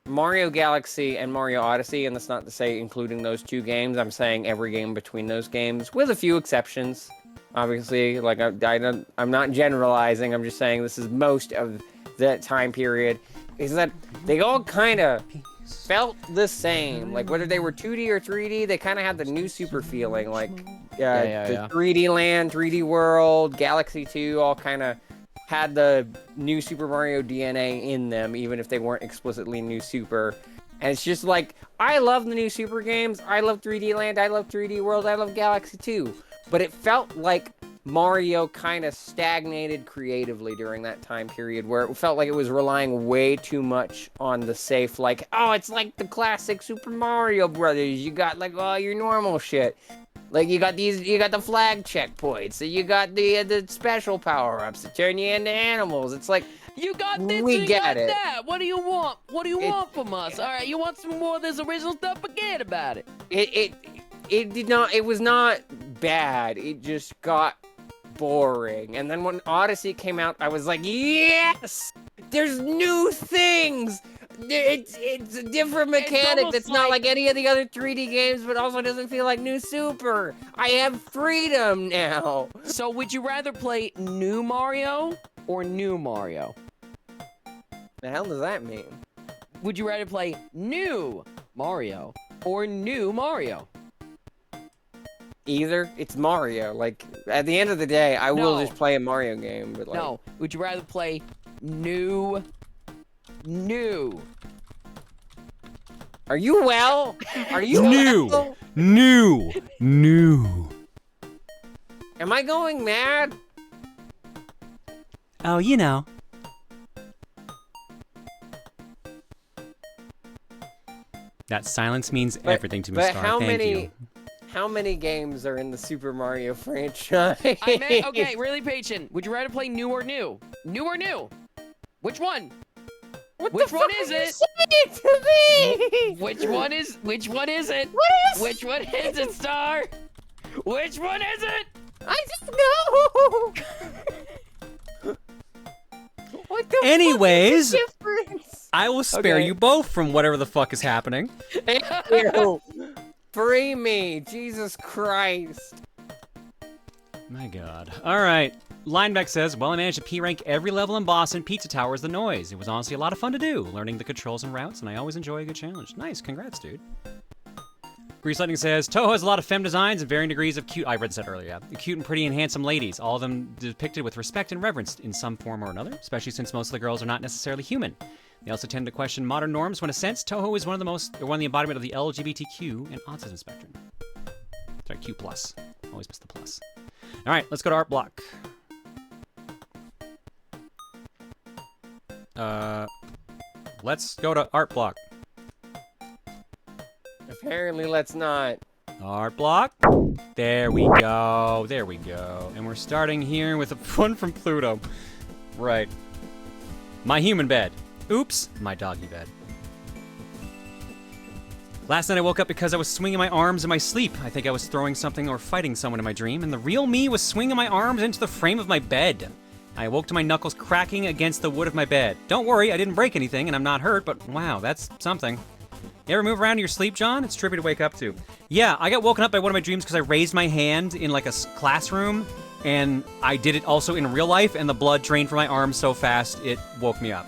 Mario Galaxy and Mario Odyssey, and that's not to say including those two games, I'm saying every game between those games, with a few exceptions. Obviously, like, I'm not generalizing, I'm just saying this is most of that time period, is that they all kind of felt the same. Like, whether they were 2D or 3D, they kind of had the New Super feeling. Like, the 3D Land, 3D World, Galaxy 2 all kind of had the New Super Mario DNA in them, even if they weren't explicitly New Super. And it's just like, I love the New Super games, I love 3D Land, I love 3D World, I love Galaxy 2. But it felt like Mario kind of stagnated creatively during that time period, where it felt like it was relying way too much on the safe, like, oh, it's like the classic Super Mario Brothers. You got, like, all your normal shit. Like, you got the flag checkpoints, so you got the special power-ups that turn you into animals. It's like,
you got this,
we get it.
That. What do you want? What do you want from us? All right, you want some more of this original stuff? Forget about it.
It was not bad. It just got boring. And then when Odyssey came out, I was like, yes! There's new things! It's a different mechanic that's not like any of the other 3D games, but also doesn't feel like New Super. I have freedom now.
So would you rather play New Mario or New Mario?
The hell does that mean?
Would you rather play New Mario or New Mario?
Either. It's Mario. Like, at the end of the day, I will just play a Mario game. But like...
No. Would you rather play New?
Are you well? Are you
well? New.
Am I going mad?
Oh, you know. That silence means everything to me, Star. Thank you.
How many games are in the Super Mario franchise?
Okay, really patient. Would you rather play New or New? New or New? Which one? Which one is it?
Say it to me!
Which one is it? Which one is it, Star? Which one is it?
I don't know! What the
Anyways,
fuck is the difference?
I will spare you both from whatever the fuck is happening.
Thank you! Free me! Jesus Christ!
My god. Alright. Lineback says, well, I managed to P-rank every level in Boston. Pizza Tower is the noise. It was honestly a lot of fun to do, learning the controls and routes, and I always enjoy a good challenge. Nice, congrats, dude. Grease Lightning says, Toho has a lot of femme designs and varying degrees of cute. I read that earlier, yeah. Cute and pretty and handsome ladies, all of them depicted with respect and reverence in some form or another, especially since most of the girls are not necessarily human. They also tend to question modern norms when, in a sense, Toho is one of the embodiment of the LGBTQ and autism spectrum. Sorry, Q+. Always miss the plus. All right, let's go to Art Block. Let's go to Art Block.
Apparently, let's not.
Art Block. There we go. There we go. And we're starting here with a one from Pluto. Right. My human bed. Oops. My doggy bed. Last night I woke up because I was swinging my arms in my sleep. I think I was throwing something or fighting someone in my dream, and the real me was swinging my arms into the frame of my bed. I awoke to my knuckles cracking against the wood of my bed. Don't worry, I didn't break anything, and I'm not hurt, but wow, that's something. You ever move around in your sleep, John? It's trippy to wake up to. Yeah, I got woken up by one of my dreams because I raised my hand in like a classroom, and I did it also in real life, and the blood drained from my arm so fast it woke me up.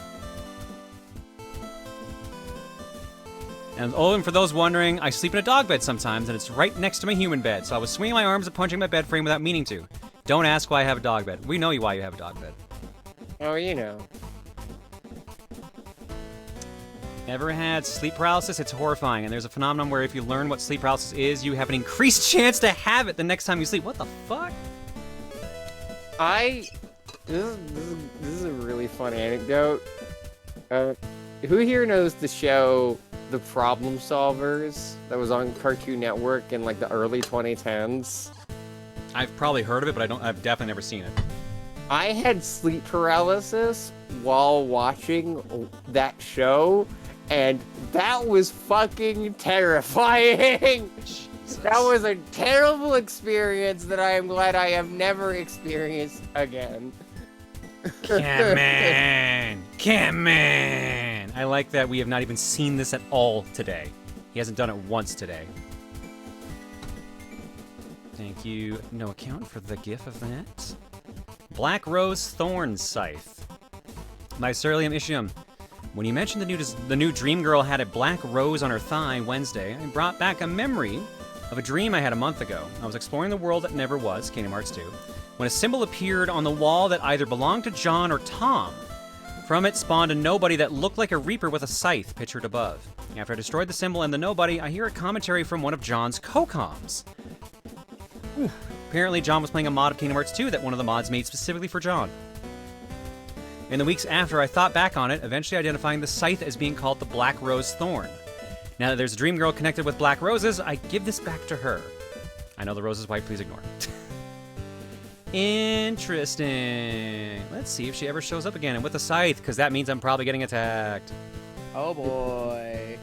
And for those wondering, I sleep in a dog bed sometimes, and it's right next to my human bed. So I was swinging my arms and punching my bed frame without meaning to. Don't ask why I have a dog bed. We know why you have a dog bed.
Oh, you know.
Ever had sleep paralysis? It's horrifying, and there's a phenomenon where if you learn what sleep paralysis is, you have an increased chance to have it the next time you sleep. What the fuck?
This is a really fun anecdote. Who here knows the show The Problem Solvers that was on Cartoon Network in like the early 2010s?
I've probably heard of it, but I've definitely never seen it.
I had sleep paralysis while watching that show, and that was fucking terrifying. Jesus. That was a terrible experience that I am glad I have never experienced again.
Camman! Camman! I like that we have not even seen this at all today. He hasn't done it once today. Thank you, No Account, for the gif of that. Black Rose Thorn Scythe. By Surlium Ishium. When you mentioned the new Dream Girl had a black rose on her thigh Wednesday, I brought back a memory of a dream I had a month ago. I was exploring the world that never was, Kingdom Hearts 2, when a symbol appeared on the wall that either belonged to John or Tom. From it spawned a nobody that looked like a reaper with a scythe pictured above. After I destroyed the symbol and the nobody, I hear a commentary from one of John's co-coms. Apparently, John was playing a mod of Kingdom Hearts 2 that one of the mods made specifically for John. In the weeks after, I thought back on it, eventually identifying the scythe as being called the Black Rose Thorn. Now that there's a Dream Girl connected with black roses, I give this back to her. I know the rose is white, please ignore. Interesting. Let's see if she ever shows up again and with a scythe, because that means I'm probably getting attacked.
Oh boy.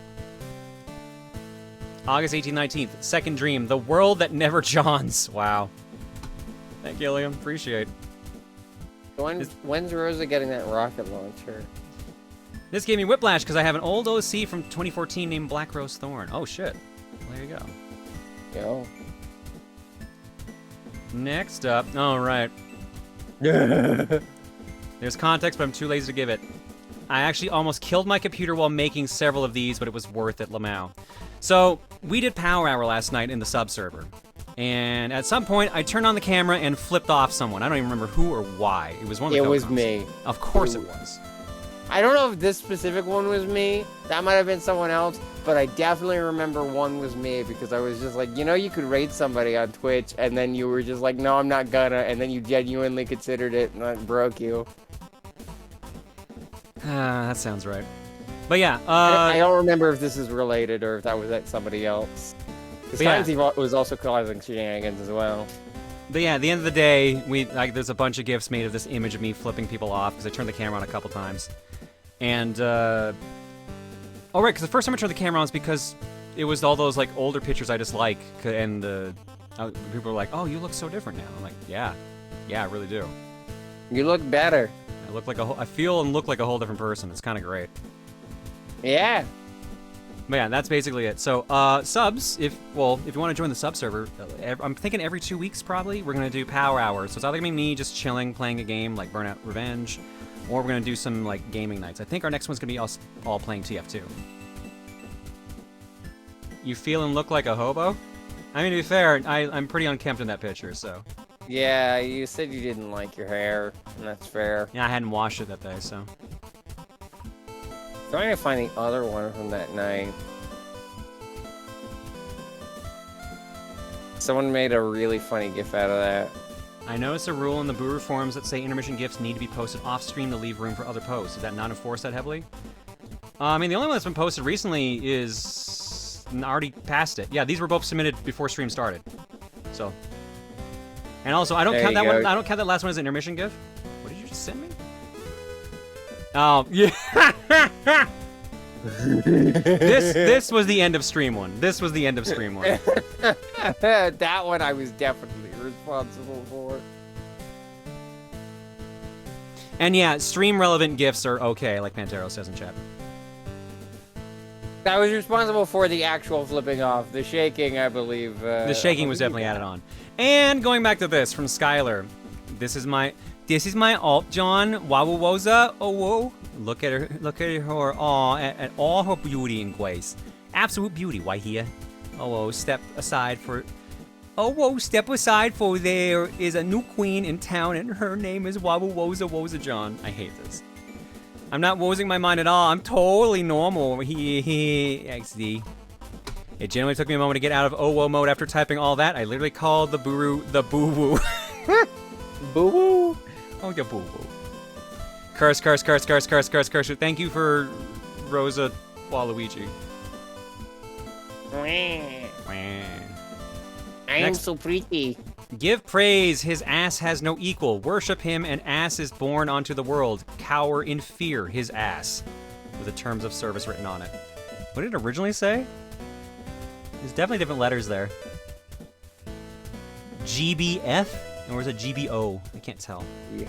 August 18th, 19th. Second dream. The world that never Johns. Wow. Thank you, Liam. Appreciate.
When's Rosa getting that rocket launcher?
This gave me whiplash because I have an old OC from 2014 named Black Rose Thorn. Oh, shit. Well, there you go.
Yo.
Next up. All right. There's context, but I'm too lazy to give it. I actually almost killed my computer while making several of these, but it was worth it, Lamau. So, we did Power Hour last night in the sub-server. And at some point, I turned on the camera and flipped off someone. I don't even remember who or why. It was one of the
It was me.
Of course it was.
I don't know if this specific one was me. That might have been someone else. But I definitely remember one was me because I was just like, you know, you could rate somebody on Twitch and then you were just like, no, I'm not gonna. And then you genuinely considered it and that broke you.
That sounds right. But yeah,
I don't remember if this is related or if that was at somebody else. Because Tansy was also causing shenanigans as well.
But yeah, at the end of the day, there's a bunch of GIFs made of this image of me flipping people off because I turned the camera on a couple times. And, oh right, because the first time I turned the camera on was because it was all those, like, older pictures I just like, and people were like, oh, you look so different now. I'm like, yeah, I really do.
You look better.
I feel and look like a whole different person. It's kind of great.
Yeah.
But yeah, that's basically it. So, subs, if you want to join the sub server, I'm thinking every 2 weeks probably, we're going to do Power Hour. So it's either going to be me just chilling, playing a game like Burnout Revenge, or we're going to do some like gaming nights. I think our next one's going to be us all playing TF2. You feel and look like a hobo? I mean, to be fair, I'm pretty unkempt in that picture, so.
Yeah, you said you didn't like your hair, and that's fair.
Yeah, I hadn't washed it that day, so.
Trying to find the other one from that night. Someone made a really funny gif out of that.
I noticed a rule in the Booru forums that say intermission gifs need to be posted off-stream to leave room for other posts. Is that not enforced that heavily? I mean, the only one that's been posted recently is already past it. Yeah, these were both submitted before stream started. So. And also, I don't count that one. I don't count that last one as an intermission gif. What did you just send me? Oh, yeah. This was the end of stream one. This was the end of stream one.
That one I was definitely responsible for.
And yeah, stream relevant gifs are okay, like Pantero says in chat.
I was responsible for the actual flipping off. The shaking, I believe.
The shaking was definitely added on. And going back to this from Skylar. This is my alt John Wawuwoza. Oh whoa. Look at her at all her beauty and grace. Absolute beauty, why here? Oh, step aside for... Oh, step aside for there is a new queen in town and her name is Wabu Woza Woza John. I hate this. I'm not wozing my mind at all. I'm totally normal. XD. It generally took me a moment to get out of OWO mode after typing all that. I literally called the Booru the boo-woo.
Boo-woo?
Oh, yeah, boo-woo. Curse. Thank you for Rosa Waluigi.
I'm so pretty.
Give praise, his ass has no equal. Worship him, an ass is born onto the world. Cower in fear, his ass. With the terms of service written on it. What did it originally say? There's definitely different letters there. GBF? Or is it GBO? I can't tell.
Yeah.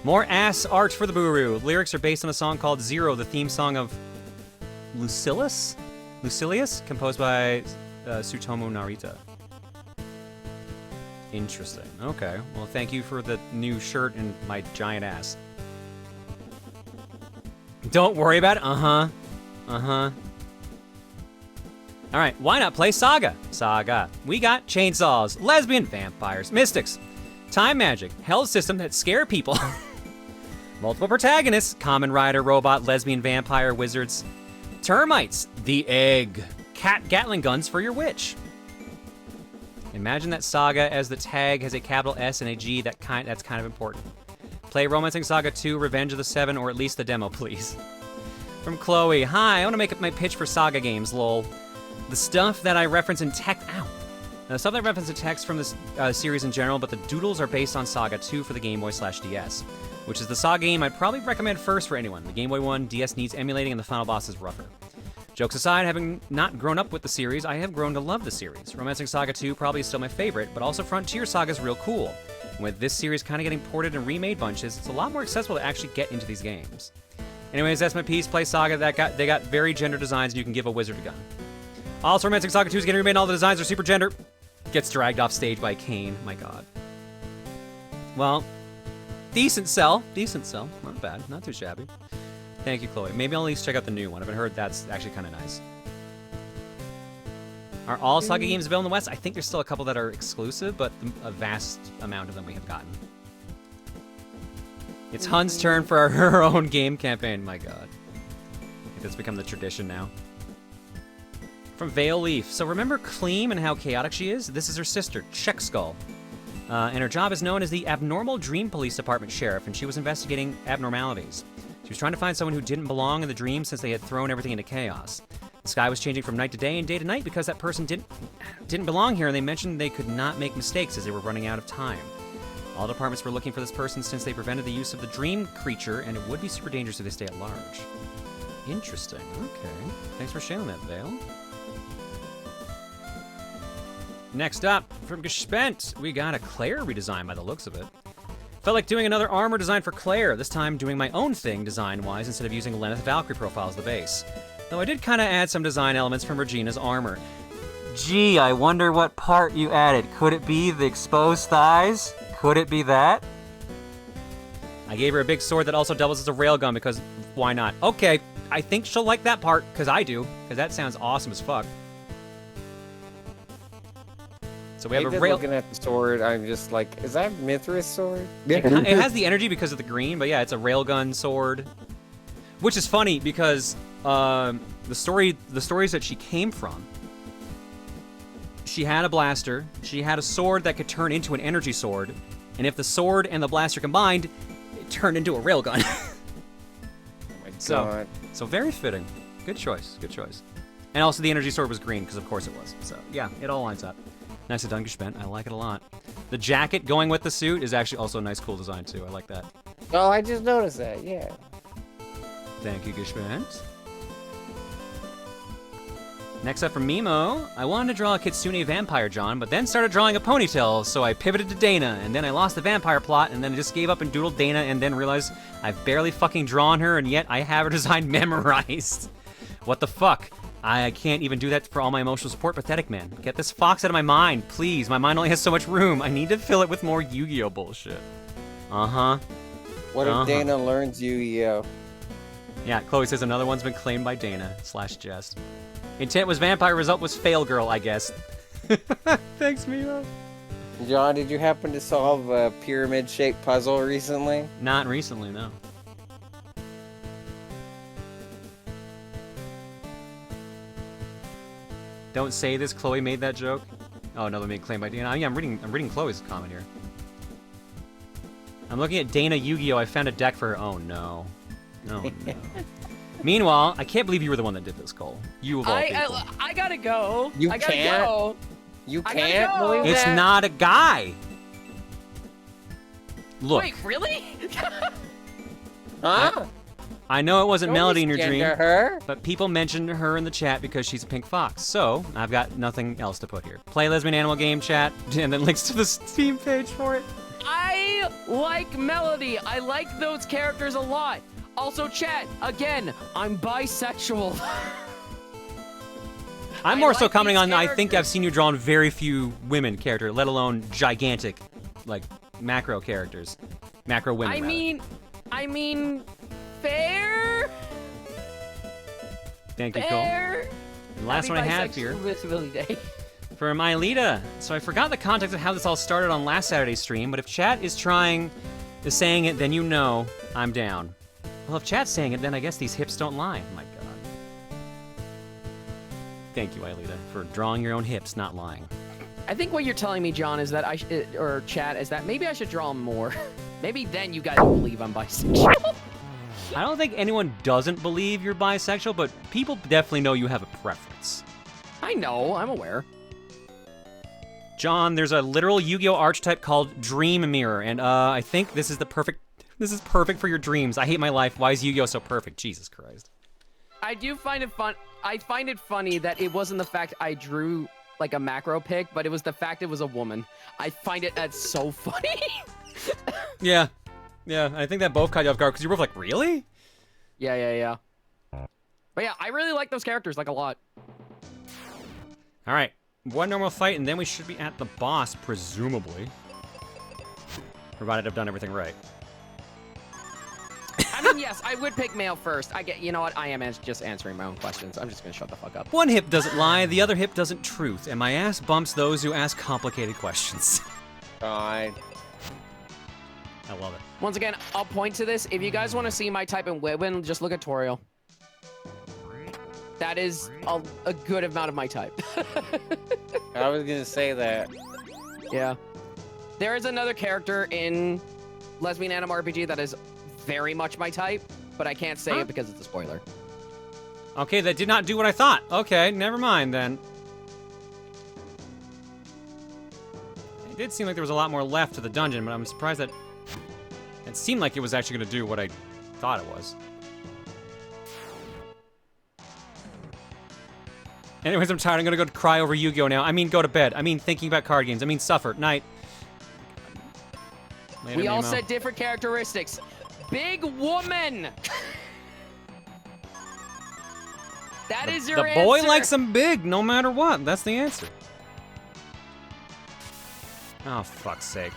More ass art for the Booru. Lyrics are based on a song called Zero, the theme song of Lucilius, composed by Tsutomu Narita. Interesting. Okay. Well, thank you for the new shirt and my giant ass. Don't worry about it. Alright, why not play Saga? We got chainsaws, lesbian vampires, mystics, time magic, hell system that scare people, multiple protagonists, common rider, robot, lesbian vampire, wizards, termites, the egg, cat Gatling guns for your witch. Imagine that Saga as the tag has a capital S and a G. That's kind of important. Play Romancing Saga 2, Revenge of the Seven, or at least the demo, please. From Chloe, hi, I want to make up my pitch for Saga games, lol. The stuff that I reference in text, the stuff that I reference in text from this series in general, but the doodles are based on Saga 2 for the Game Boy/DS, which is the Saga game I'd probably recommend first for anyone. The Game Boy 1, DS needs emulating, and the final boss is rougher. Jokes aside, having not grown up with the series, I have grown to love the series. Romancing Saga 2 probably is still my favorite, but also Frontier Saga is real cool. And with this series kind of getting ported and remade bunches, it's a lot more accessible to actually get into these games. Anyways, that's my piece. Play Saga. They got very gender designs, and you can give a wizard a gun. Also, Romancing Saga 2 is getting remade, and all the designs are super gender. Gets dragged off stage by Kane. My god. Well, decent sell. Not bad. Not too shabby. Thank you, Chloe. Maybe I'll at least check out the new one. I've heard that's actually kind of nice. Are all Saga games available in the West? I think there's still a couple that are exclusive, but a vast amount of them we have gotten. It's Hun's turn for her own game campaign. My god. I think that's become the tradition now. From Vale Leaf. So remember Cleem and how chaotic she is? This is her sister, Check Skull. And her job is known as the Abnormal Dream Police Department Sheriff, and she was investigating abnormalities. She was trying to find someone who didn't belong in the dream since they had thrown everything into chaos. The sky was changing from night to day and day to night because that person didn't belong here, and they mentioned they could not make mistakes as they were running out of time. All departments were looking for this person since they prevented the use of the dream creature, and it would be super dangerous if they stay at large. Interesting. Okay. Thanks for sharing that, Vale. Next up, from Gespent, we got a Claire redesign by the looks of it. Felt like doing another armor design for Claire, this time doing my own thing design-wise instead of using Lenneth Valkyrie profile as the base. Though I did kind of add some design elements from Regina's armor. Gee, I wonder what part you added. Could it be the exposed thighs? Could it be that? I gave her a big sword that also doubles as a railgun because why not? Okay, I think she'll like that part, because I do, because that sounds awesome as fuck. So we have a rail.
Looking at the sword, I'm just like, is that Mithras sword?
It has the energy because of the green, but yeah, it's a railgun sword. Which is funny because the stories that she came from, she had a blaster, she had a sword that could turn into an energy sword, and if the sword and the blaster combined, it turned into a railgun.
Oh my god.
So very fitting. Good choice. And also the energy sword was green, because of course it was. So yeah, it all lines up. Nicely done, Gespent. I like it a lot. The jacket going with the suit is actually also a nice, cool design, too. I like that.
Oh, I just noticed that, yeah.
Thank you, Gespent. Next up from Mimo, I wanted to draw a Kitsune vampire, John, but then started drawing a ponytail, so I pivoted to Dana, and then I lost the vampire plot, and then I just gave up and doodled Dana, and then realized I've barely fucking drawn her, and yet I have her design memorized. What the fuck? I can't even do that for all my emotional support. Pathetic, man. Get this fox out of my mind, please. My mind only has so much room. I need to fill it with more Yu-Gi-Oh bullshit. Uh-huh.
What if Dana learns Yu-Gi-Oh?
Yeah, Chloe says another one's been claimed by Dana /Jest. Intent was vampire, result was fail girl, I guess. Thanks, Mio.
John, did you happen to solve a pyramid-shaped puzzle recently?
Not recently, no. Don't say this, Chloe made that joke. Oh no, they made claim by Dana. Yeah, I'm reading Chloe's comment here. I'm looking at Dana Yu-Gi-Oh! I found a deck for her. Oh no. No, no. Meanwhile, I can't believe you were the one that did this, Cole. You of all people.
I gotta go.
You
I gotta
can't?
go.
You
I
can't
gotta go.
believe
It's
that?
not a guy. Look.
Wait, really?
Huh?
I know it wasn't
Don't
Melody in your
misgender
dream,
her.
but people mentioned her in the chat because she's a pink fox. So, I've got nothing else to put here. Play lesbian animal game chat, and then links to the Steam page for it.
I like Melody. I like those characters a lot. Also, chat, again, I'm bisexual.
I'm more so
like
commenting
these
on, I think
characters.
I've seen you drawn very few women character, let alone gigantic, like, macro characters. Macro women, rather.
I mean, fair?
Thank you, Cole.
Fair?
And last one I have here.
Visibility Day.
For Mylita. So I forgot the context of how this all started on last Saturday's stream, but if chat is saying it, then you know I'm down. Well, if chat's saying it, then I guess these hips don't lie. Oh my god. Thank you, Mylita, for drawing your own hips, not lying.
I think what you're telling me, John, is that or chat, is that maybe I should draw more. Maybe then you guys will believe I'm bisexual.
I don't think anyone doesn't believe you're bisexual, but people definitely know you have a preference.
I know, I'm aware.
John, there's a literal Yu-Gi-Oh! Archetype called Dream Mirror, and I think this is perfect for your dreams. I hate my life. Why is Yu-Gi-Oh! So perfect? Jesus Christ.
I do find it fun. I find it funny that it wasn't the fact I drew like a macro pick, but it was the fact it was a woman. I find that's so funny.
Yeah. Yeah, I think that both caught you off guard, because you were both like, really?
Yeah. But yeah, I really like those characters, like, a lot.
Alright, one normal fight, and then we should be at the boss, presumably. Provided I've done everything right.
I mean, yes, I would pick male first. You know what? I am just answering my own questions. I'm just gonna shut the fuck up.
One hip doesn't lie, the other hip doesn't truth, and my ass bumps those who ask complicated questions.
Fine.
I love it.
Once again, I'll point to this. If you guys want to see my type in Webwin, just look at Toriel. That is a good amount of my type.
I was gonna say that.
Yeah. There is another character in Lesbian Anime RPG that is very much my type, but I can't say it because it's a spoiler.
Okay, that did not do what I thought. Okay, never mind then. It did seem like there was a lot more left to the dungeon, but I'm surprised that it seemed like it was actually going to do what I thought it was. Anyways, I'm tired. I'm going to go cry over Yu-Gi-Oh! Now. I mean, go to bed. I mean, thinking about card games. I mean, suffer. Night. Later,
We all
Nemo.
said different characteristics. Big woman! That is your answer.
The boy likes them big, no matter what. That's the answer. Oh, fuck's sake.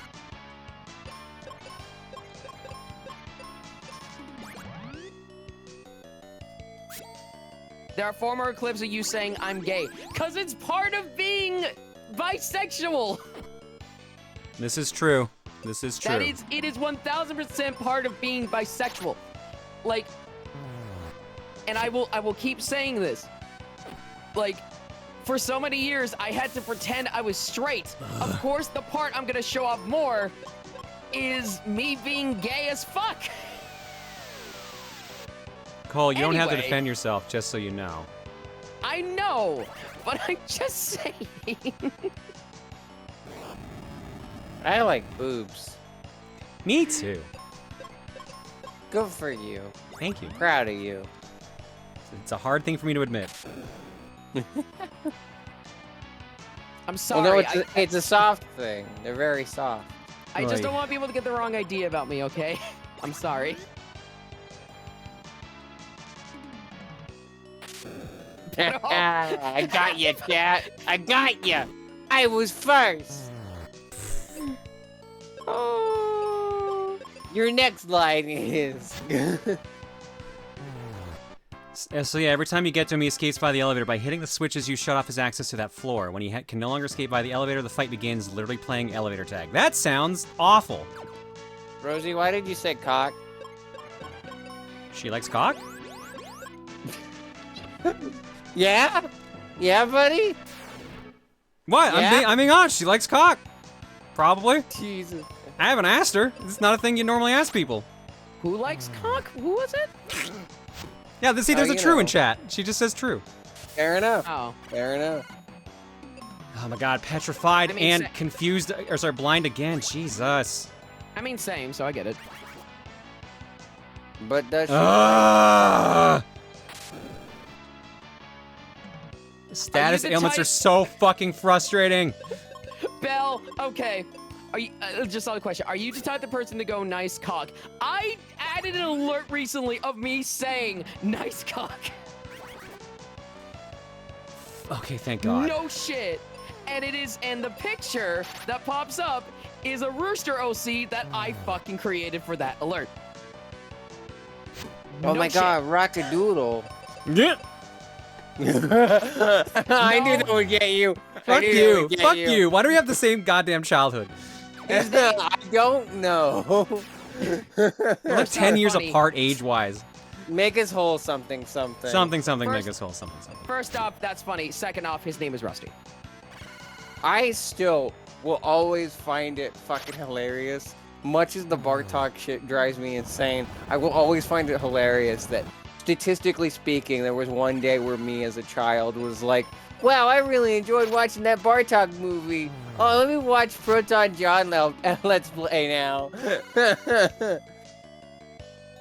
There are former clips of you saying I'm gay. Because it's part of being bisexual.
This is true. This is true.
It is 1000% part of being bisexual. Like, and I will keep saying this. Like, for so many years, I had to pretend I was straight. Of course, the part I'm gonna show off more is me being gay as fuck.
Cole, you don't have to
Anyway.
defend yourself, just so you know.
I know, but I'm just saying.
I like boobs.
Me too.
Good for you.
Thank you.
Proud of you.
It's a hard thing for me to admit.
I'm sorry.
Well, no, it's a soft thing. They're very soft.
I just don't want people to get the wrong idea about me, okay? I'm sorry.
I got you, chat. I got you. I was first. Oh. Your next line is.
So yeah, every time you get to him, he escapes by the elevator. By hitting the switches, you shut off his access to that floor. When he can no longer escape by the elevator, the fight begins, literally playing elevator tag. That sounds awful.
Rosie, why did you say cock?
She likes cock?
Yeah? Yeah, buddy?
What?
Yeah?
I'm being honest. She likes cock. Probably.
Jesus.
I haven't asked her. It's not a thing you normally ask people.
Who likes cock? Who was it?
Yeah, see, there's a
you
true
know.
in chat. She just says true.
Fair enough.
Oh.
Fair enough.
Oh my god, petrified
I mean,
and confused, or sorry, blind again. Jesus.
I mean, same, so I get it.
But does she
Status
the
ailments
type-
are so fucking frustrating.
Belle, okay. Are you, just on a question. Are you the type of person to go nice cock? I added an alert recently of me saying nice cock.
Okay, thank God.
No shit. And the picture that pops up is a rooster OC that I fucking created for that alert.
Oh
No
my
shit.
god, Rockadoodle.
Yeah.
I knew that would get you.
Fuck you. Fuck you. Why do we have the same goddamn childhood?
I don't know.
We're like 10 years
funny.
apart age-wise.
Make us whole something.
Something, make
First-
us whole, something.
First off, that's funny. Second off, his name is Rusty.
I still will always find it fucking hilarious. Much as the Bartok shit drives me insane, I will always find it hilarious that, statistically speaking, there was one day where me as a child was like, wow, I really enjoyed watching that Bartok movie. Oh, let me watch Proton John Let's Play now.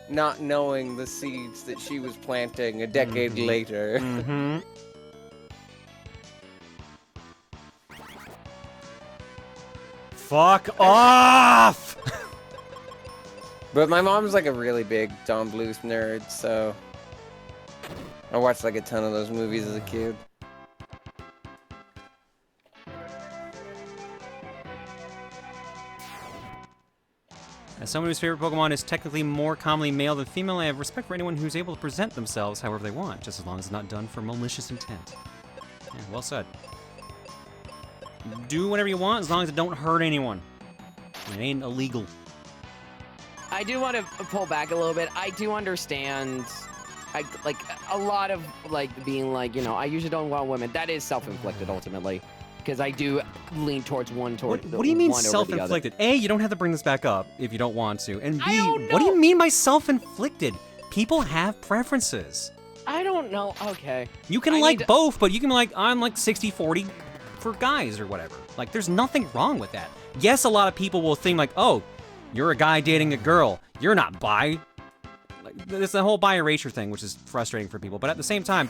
Not knowing the seeds that she was planting a decade later.
Mm-hmm. Fuck off!
But my mom's like a really big Don Bluth nerd, so I watched like a ton of those movies as a kid.
As someone whose favorite Pokemon is technically more commonly male than female, I have respect for anyone who's able to present themselves however they want, just as long as it's not done for malicious intent. Yeah, well said. Do whatever you want as long as it don't hurt anyone. It ain't illegal.
I do want to pull back a little bit. I do understand, like a lot of being like, you know, I usually don't want women. That is self-inflicted ultimately, because I do lean towards one toward.
What do you mean
one over the other.
self-inflicted? A, you don't have to bring this back up if you don't want to, and
I
B,
don't
what do you
know.
mean by self-inflicted? People have preferences.
I don't know. Okay.
You can
I
like
need to-
both, but you can be like, I'm like 60-40 for guys or whatever. Like, there's nothing wrong with that. Yes, a lot of people will think like, oh, you're a guy dating a girl. You're not bi. Like, it's the whole bi erasure thing, which is frustrating for people. But at the same time,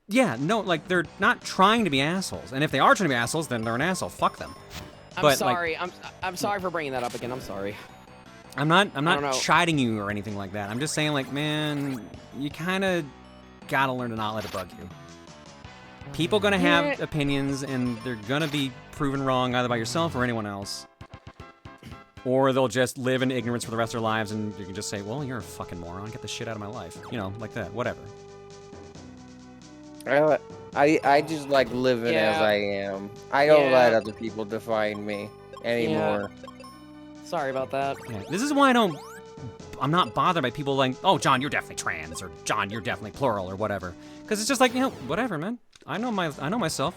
yeah, no, like, they're not trying to be assholes. And if they are trying to be assholes, then they're an asshole. Fuck them.
I'm
But,
sorry. I'm sorry for bringing that up again. I'm sorry.
I'm not
I don't know.
chiding you or anything like that. I'm just saying, like, man, you kind of gotta learn to not let it bug you. People gonna have opinions, and they're gonna be proven wrong either by yourself or anyone else. Or they'll just live in ignorance for the rest of their lives, and you can just say, well, you're a fucking moron. Get the shit out of my life. You know, like that. Whatever.
I just like living as I am. I don't let other people define me anymore.
Sorry about that.
Yeah, this is why I'm not bothered by people like, oh, John, you're definitely trans, or John, you're definitely plural, or whatever. Because it's just like, you know, whatever, man. I know myself.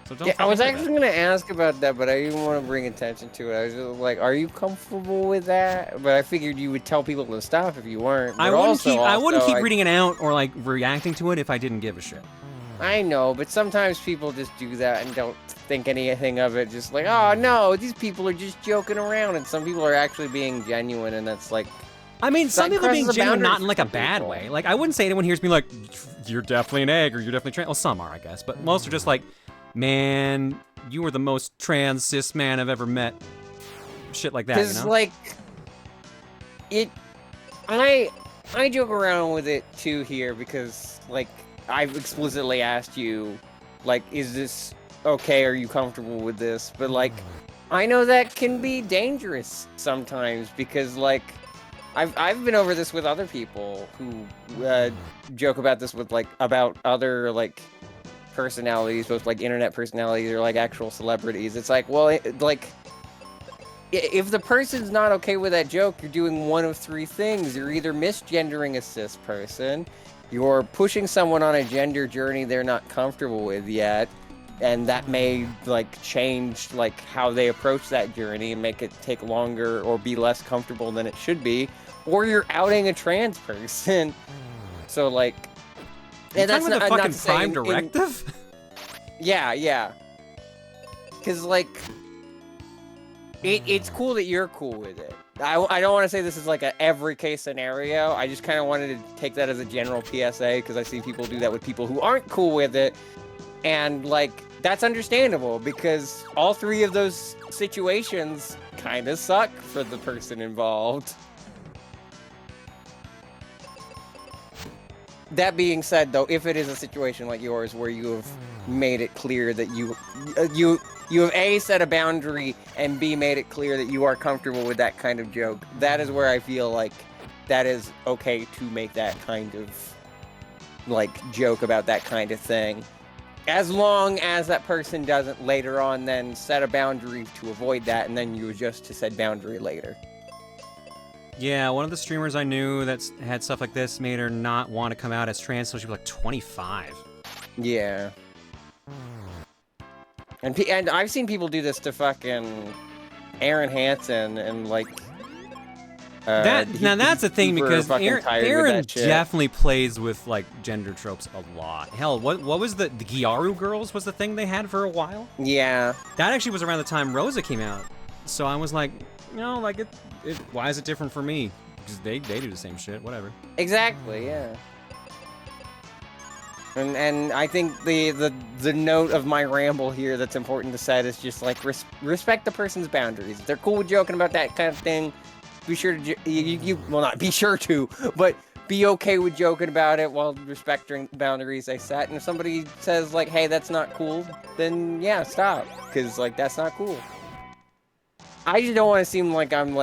So don't.
Yeah, I was
fucking do
actually gonna ask about that, but I didn't want to bring attention to it. I was just like, "Are you comfortable with that?" But I figured you would tell people to stop if you weren't.
that. I wouldn't keep reading it out or like reacting to it if I didn't give a shit.
I know, but sometimes people just do that and don't think anything of it. Just like, oh no, these people are just joking around, and some people are actually being genuine, and that's like.
I mean, some people are being
crosses the
genuine, not in
boundaries
like a
for
bad
people.
way. Like, I wouldn't say anyone here's being like, you're definitely an egg or you're definitely trans. Well, some are, I guess, but most are just like, man, you were the most trans cis man I've ever met. Shit like that, you
Because
know?
like, I joke around with it too here because like I've explicitly asked you, like, is this okay? Are you comfortable with this? But like, I know that can be dangerous sometimes because like, I've been over this with other people who joke about this with about other personalities, both internet personalities or actual celebrities. It's like, well, if the person's not okay with that joke, you're doing one of three things. You're either misgendering a cis person, you're pushing someone on a gender journey they're not comfortable with yet, and that may change how they approach that journey and make it take longer or be less comfortable than it should be, or you're outing a trans person. So
and that's not the fucking Prime Directive.
Yeah. Because it's cool that you're cool with it. I don't want to say this is a every case scenario. I just kind of wanted to take that as a general PSA because I see people do that with people who aren't cool with it, and that's understandable because all three of those situations kind of suck for the person involved. That being said, though, if it is a situation like yours where you have made it clear that you have A, set a boundary, and B, made it clear that you are comfortable with that kind of joke, that is where I feel that is okay to make that kind of joke about that kind of thing. As long as that person doesn't later on then set a boundary to avoid that, and then you adjust to said boundary later.
Yeah, one of the streamers I knew that had stuff like this made her not want to come out as trans until she was 25.
Yeah. And I've seen people do this to fucking Aaron Hansen and
now that's the thing because Aaron definitely plays with gender tropes a lot. Hell, what was the Gyaru girls was the thing they had for a while?
Yeah.
That actually was around the time Rosa came out. So I was like, why is it different for me? Because they do the same shit, whatever.
Exactly, yeah. And I think the note of my ramble here that's important to set is just respect the person's boundaries. If they're cool with joking about that kind of thing, be sure to well, not be sure to, but be okay with joking about it while respecting the boundaries they set. And if somebody says hey, that's not cool, then yeah, stop, because that's not cool. I just don't want to seem like I'm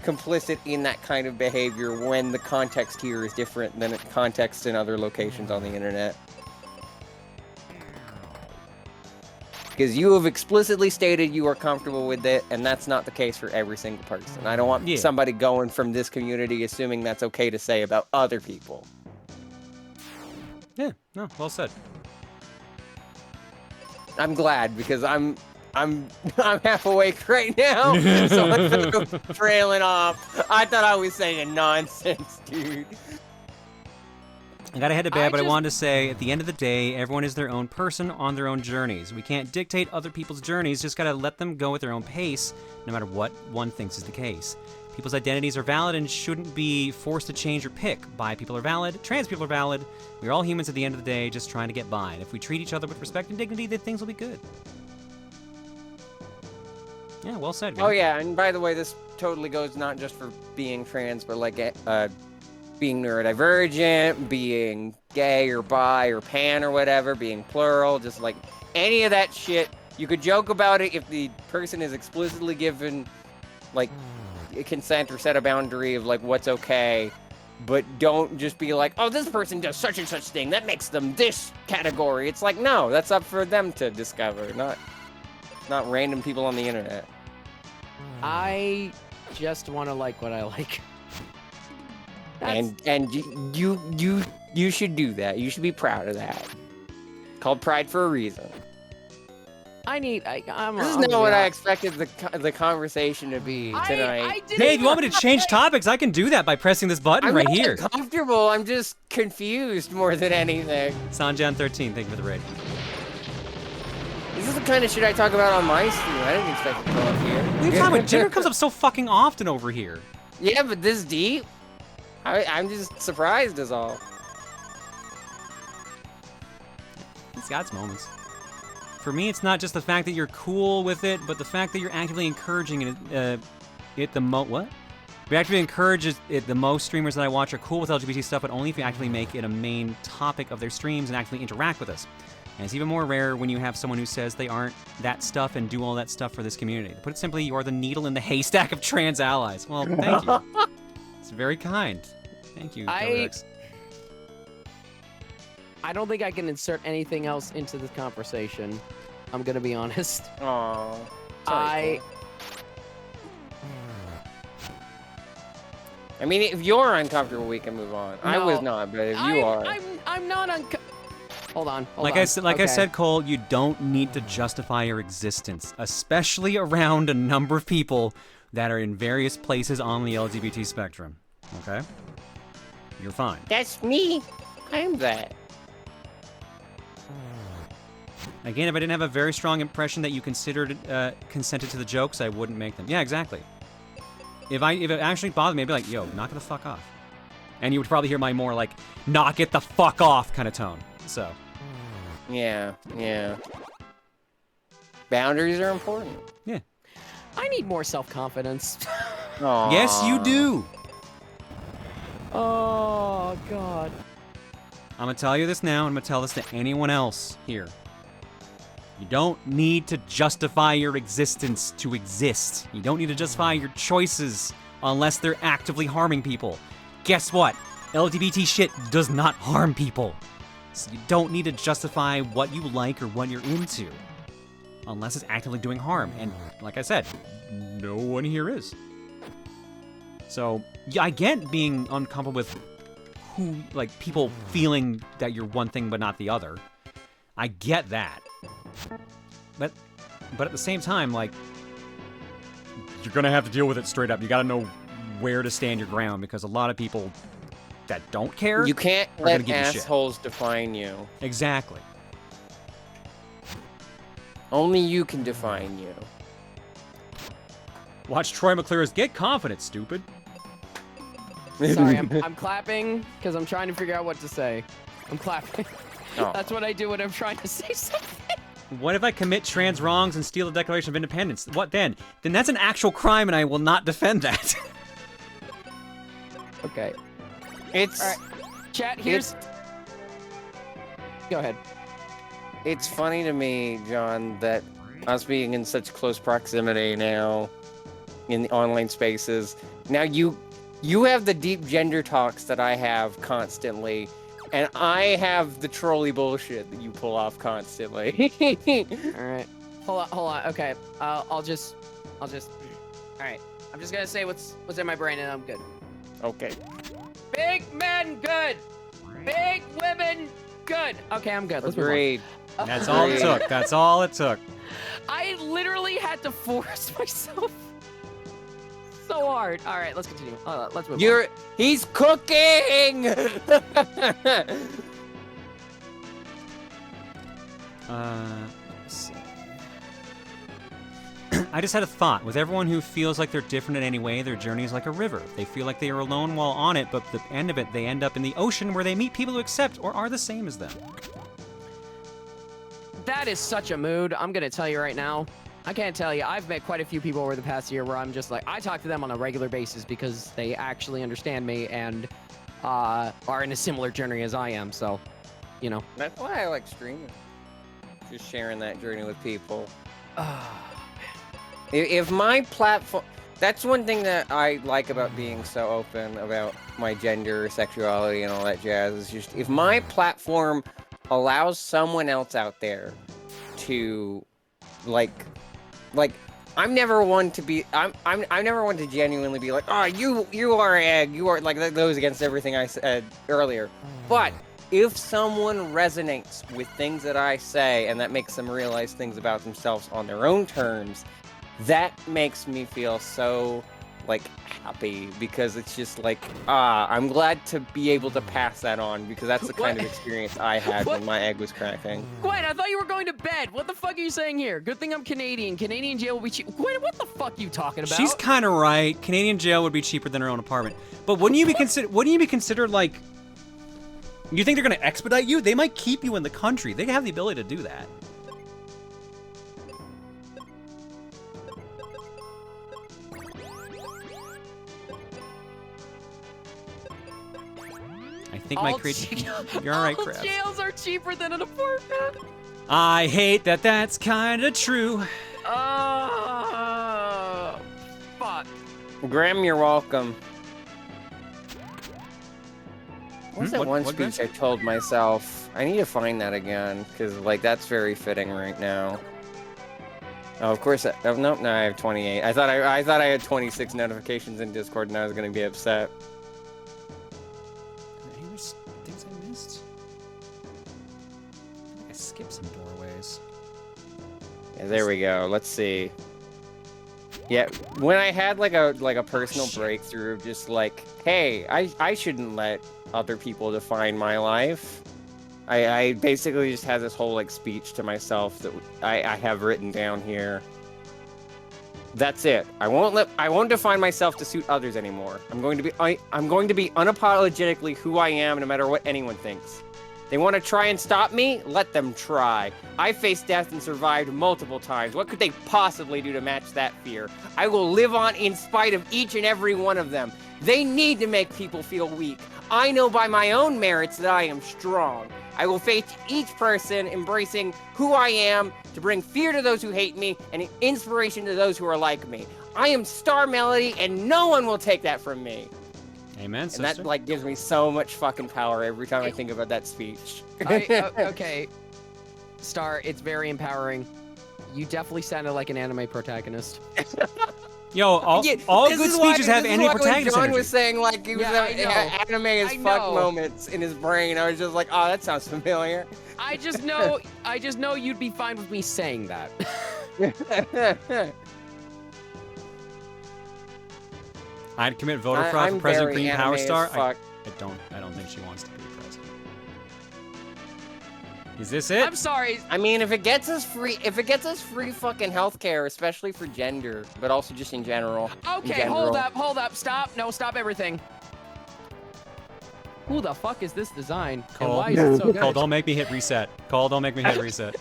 complicit in that kind of behavior when the context here is different than the context in other locations on the internet. Because you have explicitly stated you are comfortable with it, and that's not the case for every single person. I don't want somebody going from this community assuming that's okay to say about other people.
Yeah, no, well said.
I'm glad, because I'm half awake right now, so I'm trailing off. I thought I was saying nonsense, dude.
I gotta head to bed, but I wanted to say, at the end of the day, everyone is their own person on their own journeys. We can't dictate other people's journeys, just gotta let them go at their own pace, no matter what one thinks is the case. People's identities are valid and shouldn't be forced to change or pick. Bi people are valid, trans people are valid. We're all humans at the end of the day, just trying to get by. And if we treat each other with respect and dignity, then things will be good. Yeah, well said.
Oh yeah, and by the way, this totally goes not just for being trans, but being neurodivergent, being gay or bi or pan or whatever, being plural, just any of that shit. You could joke about it if the person is explicitly given consent or set a boundary of what's okay, but don't just be oh, this person does such and such thing, that makes them this category. It's no, that's up for them to discover, not random people on the internet.
I just want to like what I like.
And you should do that. You should be proud of that. Called pride for a reason. This is not what I expected the conversation to be tonight.
Hey, if you want me to change topics, I can do that by pressing this button right here.
I'm comfortable. I'm just confused more than anything.
Sanjan13, thank you for the raid.
This is the kind of shit I talk about on my stream. I didn't expect it to come up here.
What are you talking about? Gender comes up so fucking often over here.
Yeah, but this deep? I'm just surprised is all.
It's got its moments. For me, it's not just the fact that you're cool with it, but the fact that you're actively encouraging it the most. What? We actively encourage it. The most streamers that I watch are cool with LGBT stuff, but only if you actually make it a main topic of their streams and actually interact with us. And it's even more rare when you have someone who says they aren't that stuff and do all that stuff for this community. To put it simply, you are the needle in the haystack of trans allies. Well, thank you. It's very kind. Thank you, Codex.
I don't think I can insert anything else into this conversation. I'm gonna be honest.
Aww. I mean, if you're uncomfortable, we can move on.
No,
I was not, but if you are...
I'm not Hold on.
Like I said, Cole, you don't need to justify your existence, especially around a number of people that are in various places on the LGBT spectrum. Okay? You're fine.
That's me. I'm that.
Again, if I didn't have a very strong impression that you consented to the jokes, I wouldn't make them. Yeah, exactly. If it actually bothered me, I'd be like, yo, knock it the fuck off. And you would probably hear my more like, knock it the fuck off kind of tone. So.
Yeah. Boundaries are important.
Yeah.
I need more self-confidence.
Yes, you do.
Oh, God.
I'm going to tell you this now, and I'm going to tell this to anyone else here. You don't need to justify your existence to exist. You don't need to justify your choices unless they're actively harming people. Guess what? LGBT shit does not harm people. So you don't need to justify what you like or what you're into unless it's actively doing harm. And like I said, no one here is. So yeah, I get being uncomfortable with people feeling that you're one thing but not the other. I get that. But at the same time, like, you're gonna have to deal with it straight up. You gotta know where to stand your ground, because a lot of people that don't care,
you can't let assholes define you.
Exactly.
Only you can define you.
Watch Troy McClure's Get Confident, stupid.
Sorry, I'm clapping because I'm trying to figure out what to say. I'm clapping.
Oh.
That's what I do when I'm trying to say something.
What if I commit trans wrongs and steal the Declaration of Independence? What then? Then that's an actual crime, and I will not defend that.
Okay.
It's...
All right. Chat, here's... Go ahead.
It's funny to me, John, that us being in such close proximity now in the online spaces, now you have the deep gender talks that I have constantly, and I have the trolley bullshit that you pull off constantly.
All right. Hold on. Okay. I'll just. All right. I'm just gonna say what's in my brain, and I'm good.
Okay.
Big men, good. Big women, good. Okay, I'm good. Let's move on.
Agreed.
That's all it took. That's all it took.
I literally had to force myself so hard. All right, let's continue. Let's move on.
He's cooking!
Let's see. I just had a thought. With everyone who feels like they're different in any way, their journey is like a river. They feel like they are alone while on it, but at the end of it, they end up in the ocean where they meet people who accept or are the same as them.
That is such a mood. I'm gonna tell you right now. I can't tell you. I've met quite a few people over the past year where I'm just like, I talk to them on a regular basis because they actually understand me and are in a similar journey as I am. So, you know.
That's why I like streaming. Just sharing that journey with people. If my platform... That's one thing that I like about being so open about my gender, sexuality, and all that jazz. Is just, if my platform allows someone else out there to, like I'm never one to be... I'm never one to genuinely be like, oh, you are egg, you are... Like, that goes against everything I said earlier. But if someone resonates with things that I say, and that makes them realize things about themselves on their own terms, that makes me feel so, like, happy, because it's just like, I'm glad to be able to pass that on, because that's the kind of experience I had when my egg was cracking.
Gwen, I thought you were going to bed. What the fuck are you saying here? Good thing I'm Canadian. Canadian jail will be cheap. Gwen, what the fuck are you talking about?
She's kind of right. Canadian jail would be cheaper than her own apartment. But wouldn't you be considered like... You think they're going to expedite you? They might keep you in the country. They have the ability to do that. I think my creativity... You're alright, Crabs.
All jails are cheaper than an apartment.
I hate that that's kind of true.
Oh, fuck.
Graham, you're welcome. What's that one
what
speech I told myself? I need to find that again, because, like, that's very fitting right now. Oh, of course. Oh, nope, no, I have 28. I thought I had 26 notifications in Discord, and I was going to be upset.
Any things I missed? I think I skipped some doorways.
Yeah, there we go. Let's see. Yeah, when I had like a personal breakthrough of just like, hey, I shouldn't let other people define my life. I basically just had this whole like speech to myself that I have written down here. That's it. I won't define myself to suit others anymore. I'm going to be unapologetically who I am, no matter what anyone thinks. They want to try and stop me? Let them try. I faced death and survived multiple times. What could they possibly do to match that fear? I will live on in spite of each and every one of them. They need to make people feel weak. I know by my own merits that I am strong. I will face each person embracing who I am to bring fear to those who hate me and inspiration to those who are like me. I am Star Melody and no one will take that from me.
Amen, sister.
And that, like, gives me so much fucking power every time I think about that speech.
Okay. Star, it's very empowering. You definitely sounded like an anime protagonist.
Yo, all good speeches have anime protagonist
John
energy.
was saying, like, he was anime as fuck moments in his brain. I was just like, oh, that sounds familiar.
I just know you'd be fine with me saying that.
I'd commit voter fraud for President Green Power Star. I don't think she wants to be president. Is this it?
I'm sorry.
I mean, if it gets us free fucking healthcare, especially for gender, but also just in general.
Okay, hold up, stop. No, stop everything. Who the fuck is this design? And
Cole,
why is it so good?
Cole, don't make me hit reset. Cole, don't make me hit reset.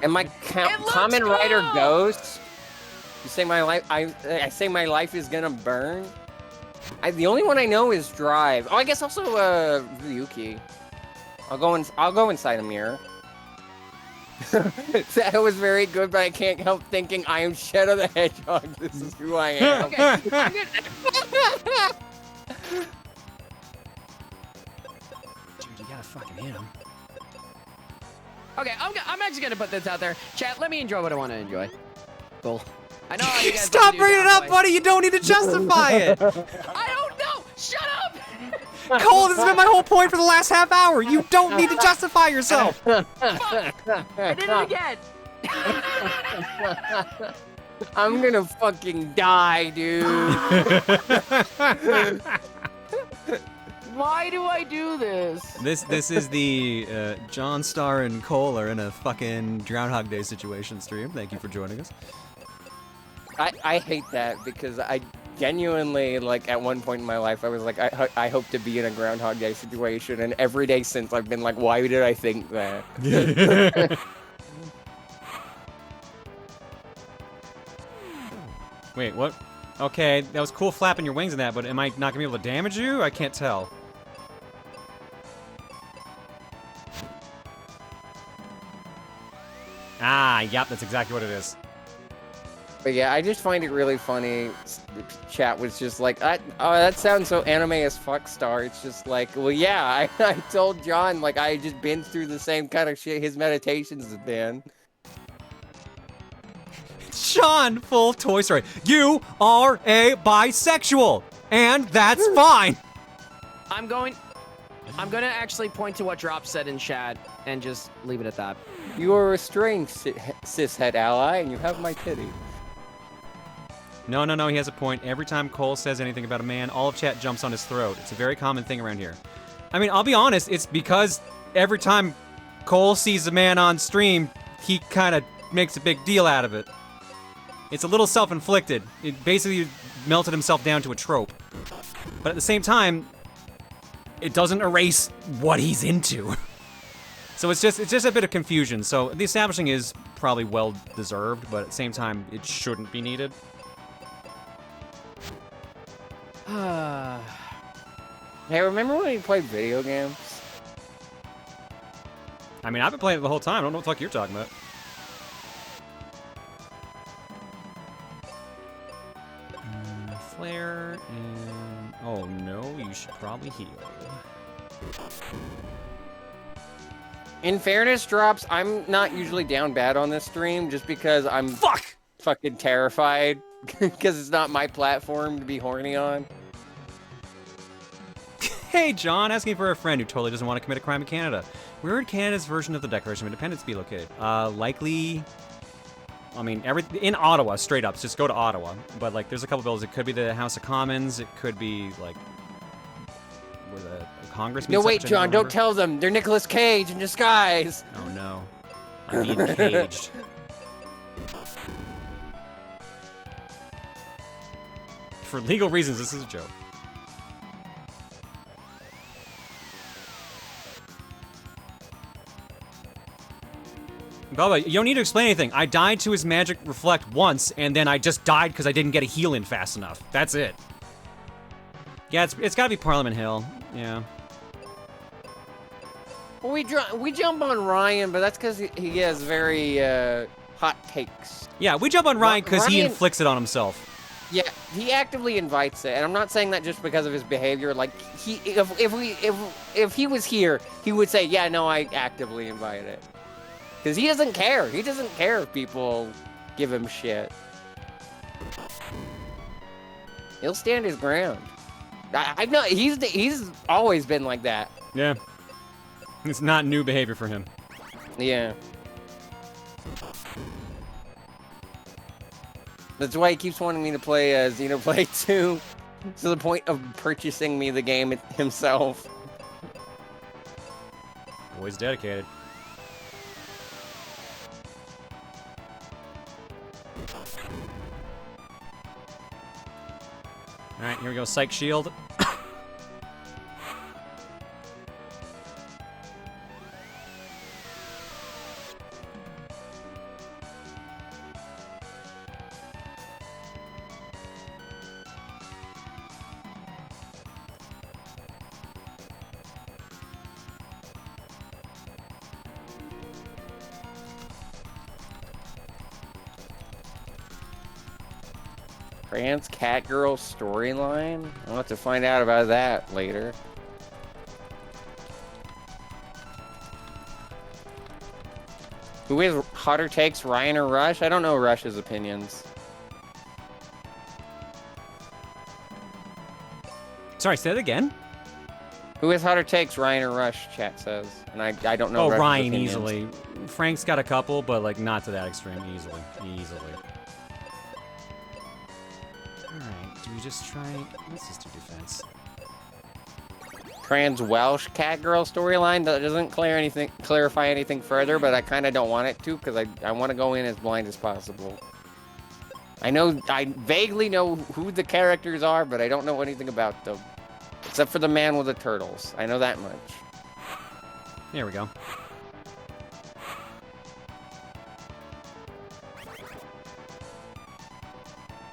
And my common writer Ghost. You say my life. I say my life is gonna burn. The only one I know is Drive. Oh, I guess also Ryuki. I'll go inside a mirror. That was very good, but I can't help thinking I am Shadow the Hedgehog. This is who I am.
Okay, I'm good.
Dude, you gotta fucking hit him.
Okay, I'm actually gonna put this out there. Chat, let me enjoy what I want to enjoy. Cool. I know how you guys
Stop bringing it up, buddy. You don't need to justify it.
I don't know. Shut up.
Cole, this has been my whole point for the last half hour. You don't need to justify yourself.
Fuck. I did it again.
I'm gonna fucking die, dude.
Why do I do this?
This is the John Star and Cole are in a fucking Groundhog Day situation stream. Thank you for joining us.
I hate that because I genuinely, like, at one point in my life, I was like, I hope to be in a Groundhog Day situation, and every day since I've been like, why did I think that?
Wait, what? Okay, that was cool flapping your wings and that, but am I not gonna be able to damage you? I can't tell. Ah, yep, that's exactly what it is.
But yeah, I just find it really funny. The chat was just like, oh, that sounds so anime as fuck, Star. It's just like, well, yeah, I told John, like, I just been through the same kind of shit his meditations have been.
Sean, full Toy Story. You are a bisexual, and that's fine.
I'm gonna actually point to what Drop said in chat and just leave it at that.
You are a strange cishet ally, and you have my pity.
No, he has a point. Every time Cole says anything about a man, all of chat jumps on his throat. It's a very common thing around here. I mean, I'll be honest, it's because every time Cole sees a man on stream, he kind of makes a big deal out of it. It's a little self-inflicted. It basically melted himself down to a trope. But at the same time, it doesn't erase what he's into. So it's just a bit of confusion. So the establishing is probably well-deserved, but at the same time, it shouldn't be needed.
Hey, remember when we played video games?
I mean, I've been playing it the whole time. I don't know what the fuck you're talking about. and... Oh, no, you should probably heal.
In fairness, Drops, I'm not usually down bad on this stream just because I'm fucking terrified because it's not my platform to be horny on.
Hey, John, asking for a friend who totally doesn't want to commit a crime in Canada. Where would Canada's version of the Declaration of Independence be located? Likely... I mean, in Ottawa, straight up. Just go to Ottawa. But, like, there's a couple bills. It could be the House of Commons. It could be, like, where the Congress meets
No,
up,
wait,
which I
John, don't tell them. They're Nicolas Cage in disguise.
Oh, no. I'm being caged. For legal reasons, this is a joke. By the way, you don't need to explain anything. I died to his magic reflect once, and then I just died because I didn't get a heal in fast enough. That's it. Yeah, it's gotta be Parliament Hill. Yeah.
Well, we jump on Ryan, but that's because he has very hot takes.
Yeah, we jump on Ryan because he
Ryan-
inflicts it on himself.
Yeah, he actively invites it, and I'm not saying that just because of his behavior. Like if he was here, he would say, "Yeah, no, I actively invited it," because he doesn't care. He doesn't care if people give him shit. He'll stand his ground. I know he's always been like that.
Yeah. It's not new behavior for him.
Yeah. That's why he keeps wanting me to play Xenoblade 2, to the point of purchasing me the game himself.
Always dedicated. Alright, here we go. Psych Shield.
Trans cat girl storyline? I'll have to find out about that later. Who is hotter takes, Ryan or Rush? I don't know Rush's opinions.
Sorry, say that again?
Who is hotter takes, Ryan or Rush, chat says. And I don't know
Oh,
Rush's
Ryan,
opinions.
easily. Frank's got a couple, but, like, not to that extreme. Easily. Easily. Alright, do we just try... Let's just do defense.
Trans Welsh cat girl storyline that doesn't clarify anything further, but I kind of don't want it to because I want to go in as blind as possible. I vaguely know who the characters are, but I don't know anything about them. Except for the man with the turtles. I know that much.
There we go.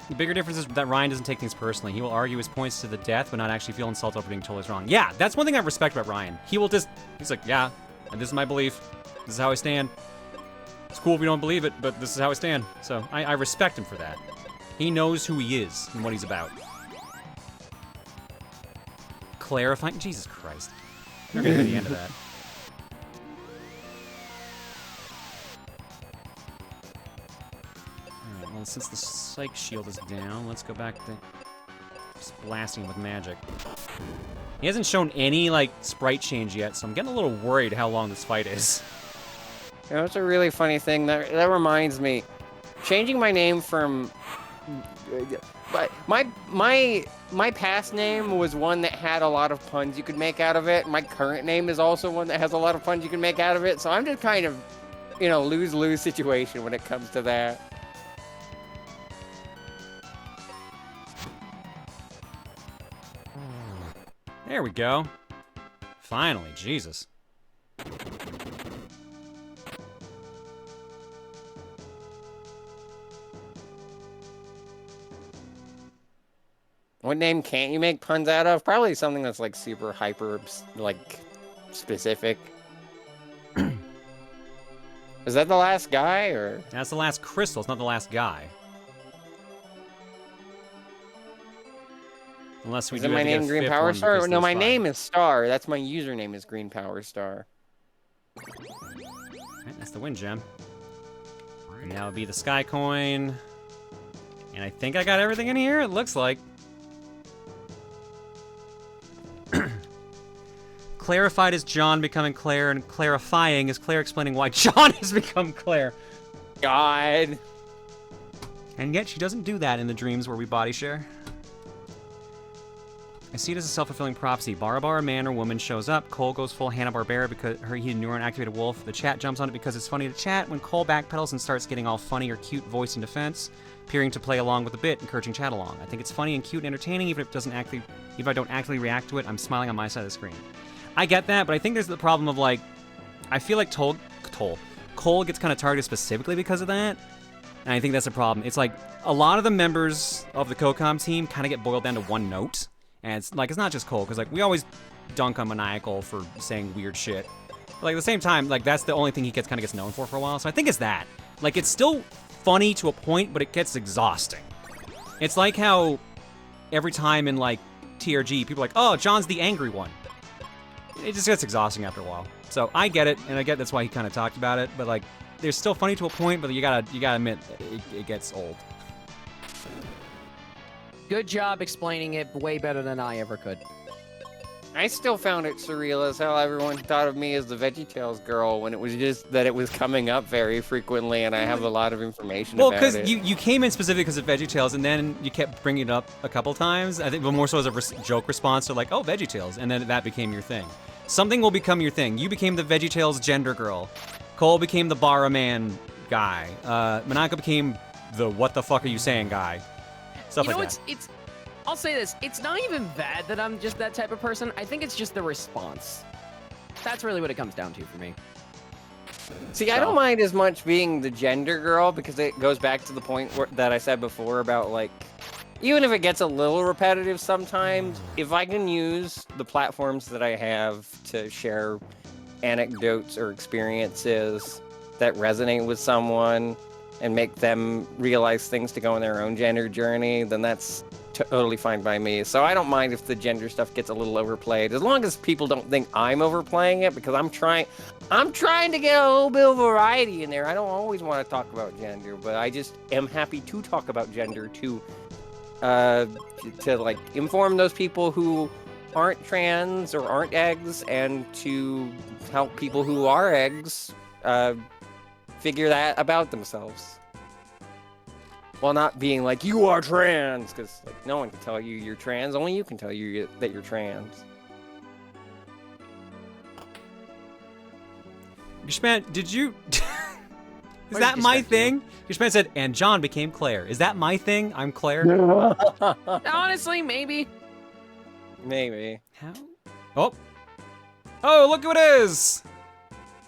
The bigger difference is that Ryan doesn't take things personally. He will argue his points to the death, but not actually feel insulted over being told he's wrong. Yeah, that's one thing I respect about Ryan. He will just... He's like, yeah, and this is my belief. This is how I stand. It's cool if you don't believe it, but this is how I stand. So I respect him for that. He knows who he is and what he's about. Clarifying... Jesus Christ. We're gonna get to the end of that. Alright, well, since the Psych Shield is down, let's go back to just blasting him with magic. He hasn't shown any, like, sprite change yet, so I'm getting a little worried how long this fight is.
You know, it's a really funny thing. That reminds me. Changing my name from... But my past name was one that had a lot of puns you could make out of it. My current name is also one that has a lot of puns you can make out of it. So I'm just kind of, you know, lose-lose situation when it comes to that.
There we go. Finally, Jesus.
What name can't you make puns out of? Probably something that's like super hyper, like, specific. Is that the last guy, or?
That's the last crystal, it's not the last guy. Unless we
Is
do
it my
have to get
name
a
Green
fifth
Power
one
Star?
because
No,
there's
my
5.
name is Star. That's my username is Green Power Star.
Alright, that's the win gem. And now it'll be the Sky Coin. And I think I got everything in here, it looks like. Clarified is John becoming Claire, and clarifying is Claire explaining why John has become Claire.
God.
And yet she doesn't do that in the dreams where we body share. I see it as a self-fulfilling prophecy. Bar, man or woman shows up. Cole goes full Hanna-Barbera because he neuron-activated wolf. The chat jumps on it because it's funny to chat. When Cole backpedals and starts getting all funny or cute voice in defense, appearing to play along with the bit, encouraging chat along. I think it's funny and cute and entertaining, even if I don't actively react to it. I'm smiling on my side of the screen. I get that, but I think there's the problem of like, I feel like Cole gets kind of targeted specifically because of that. And I think that's a problem. It's like a lot of the members of the CoCom team kind of get boiled down to one note. And it's like, it's not just Cole, because like we always dunk on Maniacal for saying weird shit. But like at the same time, like that's the only thing he kind of gets known for a while. So I think it's that. Like it's still funny to a point, but it gets exhausting. It's like how every time in like TRG, people are like, oh, John's the angry one. It just gets exhausting after a while. So I get it, and I get that's why he kind of talked about it. But like, they're still funny to a point, but you gotta admit it gets old.
Good job explaining it way better than I ever could.
I still found it surreal as how everyone thought of me as the VeggieTales girl when it was just that it was coming up very frequently, and I have a lot of information
Well,
about it.
because you came in specifically because of VeggieTales, and then you kept bringing it up a couple times. I think, but more so as a joke response to like, oh, VeggieTales, and then that became your thing. Something will become your thing. You became the VeggieTales gender girl. Cole became the Bara Man guy. Manaka became the what the fuck are you saying guy. Stuff
You know,
like that.
it's I'll say this, it's not even bad that I'm just that type of person. I think it's just the response. That's really what it comes down to for me.
See, I don't mind as much being the gender girl because it goes back to the point that I said before about like, even if it gets a little repetitive sometimes, if I can use the platforms that I have to share anecdotes or experiences that resonate with someone and make them realize things to go on their own gender journey, then that's totally fine by me. So I don't mind if the gender stuff gets a little overplayed, as long as people don't think I'm overplaying it, because I'm trying to get a little bit of variety in there. I don't always want to talk about gender, but I just am happy to talk about gender to like inform those people who aren't trans or aren't eggs, and to help people who are eggs figure that about themselves. While not being like, you are trans, because like, no one can tell you you're trans, only you can tell you that you're trans.
Gishman, did you... Is that my thing? Gishman said, and John became Claire. Is that my thing? I'm Claire?
Honestly, maybe.
Maybe.
How? Oh. Oh, look who it is!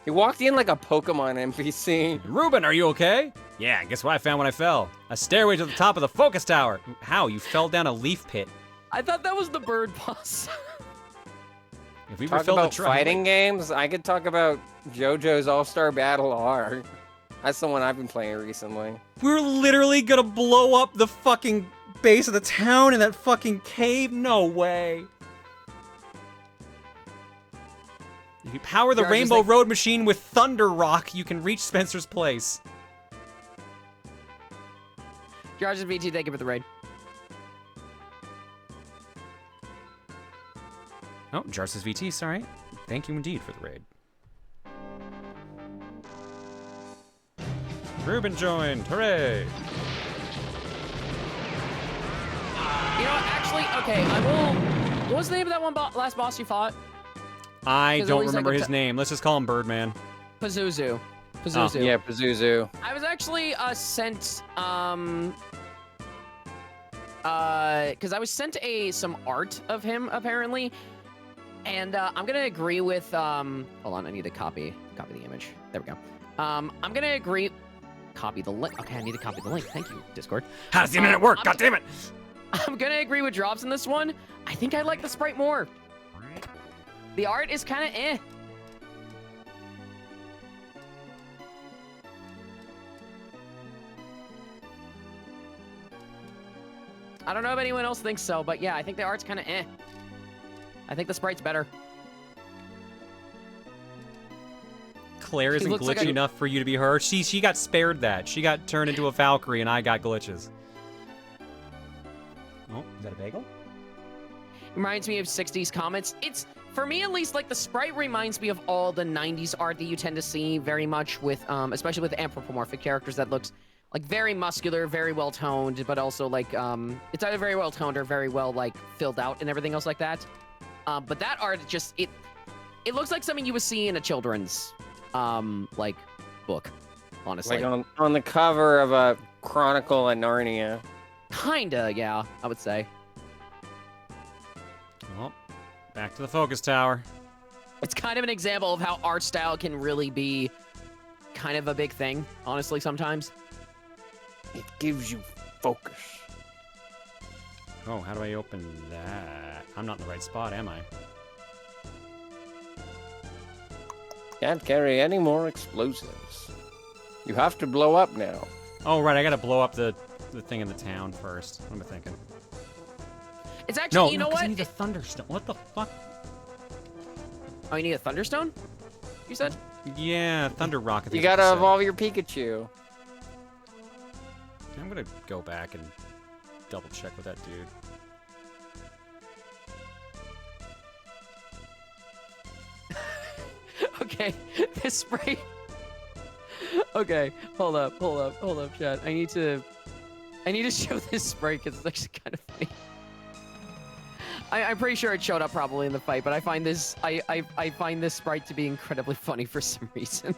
He walked in like a Pokemon NPC.
Ruben, are you okay? Yeah, guess what I found when I fell? A stairway to the top of the focus tower. How? You fell down a leaf pit.
I thought that was the bird boss.
If we
Talk about fighting games, I could talk about JoJo's All-Star Battle R. That's the one I've been playing recently.
We're literally gonna blow up the fucking base of the town in that fucking cave? No way. If you power the Rainbow Road machine with Thunder Rock, you can reach Spencer's place.
Jar's VT, thank you for the raid.
Oh, Jar's VT, sorry. Thank you indeed for the raid. Ruben joined, hooray!
You know what, actually, okay, I will... What was the name of that one last boss you fought?
I don't remember his name. Let's just call him Birdman.
Pazuzu.
Oh, yeah, Pazuzu.
I was actually sent because I was sent some art of him apparently, and I'm gonna agree with hold on, I need to copy the image. There we go. I'm gonna agree. Copy the link. Okay, I need to copy the link. Thank you, Discord.
How does the internet work? God damn it!
I'm gonna agree with Drops in this one. I think I like the sprite more. The art is kind of eh. I don't know if anyone else thinks so, but yeah, I think the art's kind of eh. I think the sprite's better.
Claire isn't
looks like
glitchy enough for you to be her. She got spared that. She got turned into a Valkyrie, and I got glitches. Oh, is that a bagel?
Reminds me of 60s comics. It's, for me at least, like the sprite reminds me of all the 90s art that you tend to see very much with, especially with anthropomorphic characters that looks like very muscular, very well toned, but also like, it's either very well toned or very well like filled out and everything else like that. But that art just, it looks like something you would see in a children's, like book, honestly.
Like on the cover of a Chronicle of Narnia.
Kinda, yeah, I would say.
Well, back to the focus tower.
It's kind of an example of how art style can really be kind of a big thing, honestly, sometimes.
It gives you focus.
Oh, how do I open that? I'm not in the right spot, am I?
Can't carry any more explosives. You have to blow up now.
Oh, right, I gotta blow up the thing in the town first. What am I thinking?
It's actually, you know what?
I need a thunderstone. What the fuck?
Oh, you need a thunderstone? You said?
Yeah, thunder rock.
You gotta evolve your Pikachu.
I'm gonna go back and double check with that dude.
Okay, this spray. Okay, hold up, chat. I need to show this spray because it's actually kind of funny. I'm pretty sure it showed up probably in the fight, but I find this I find this sprite to be incredibly funny for some reason.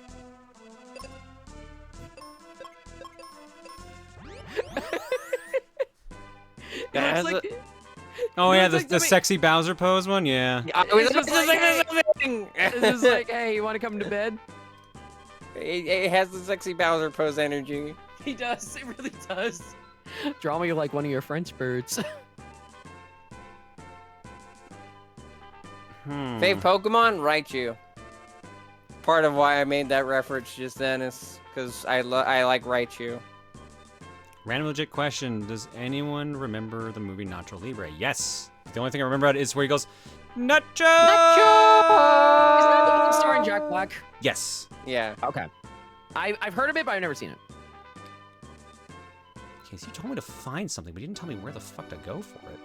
Oh yeah, the sexy Bowser pose one, yeah.
It's just like, hey, you want to come to bed?
It has the sexy Bowser pose energy.
He does. It really does. Draw me like one of your French birds.
Fave Pokemon, Raichu. Part of why I made that reference just then is because I like Raichu.
Random legit question: does anyone remember the movie Nacho Libre? Yes. The only thing I remember about it is where he goes, Nacho!
Nacho! Isn't that the one starring Jack Black?
Yes.
Yeah.
Okay. I've heard of it, but I've never seen it.
Okay, so you told me to find something, but you didn't tell me where the fuck to go for it.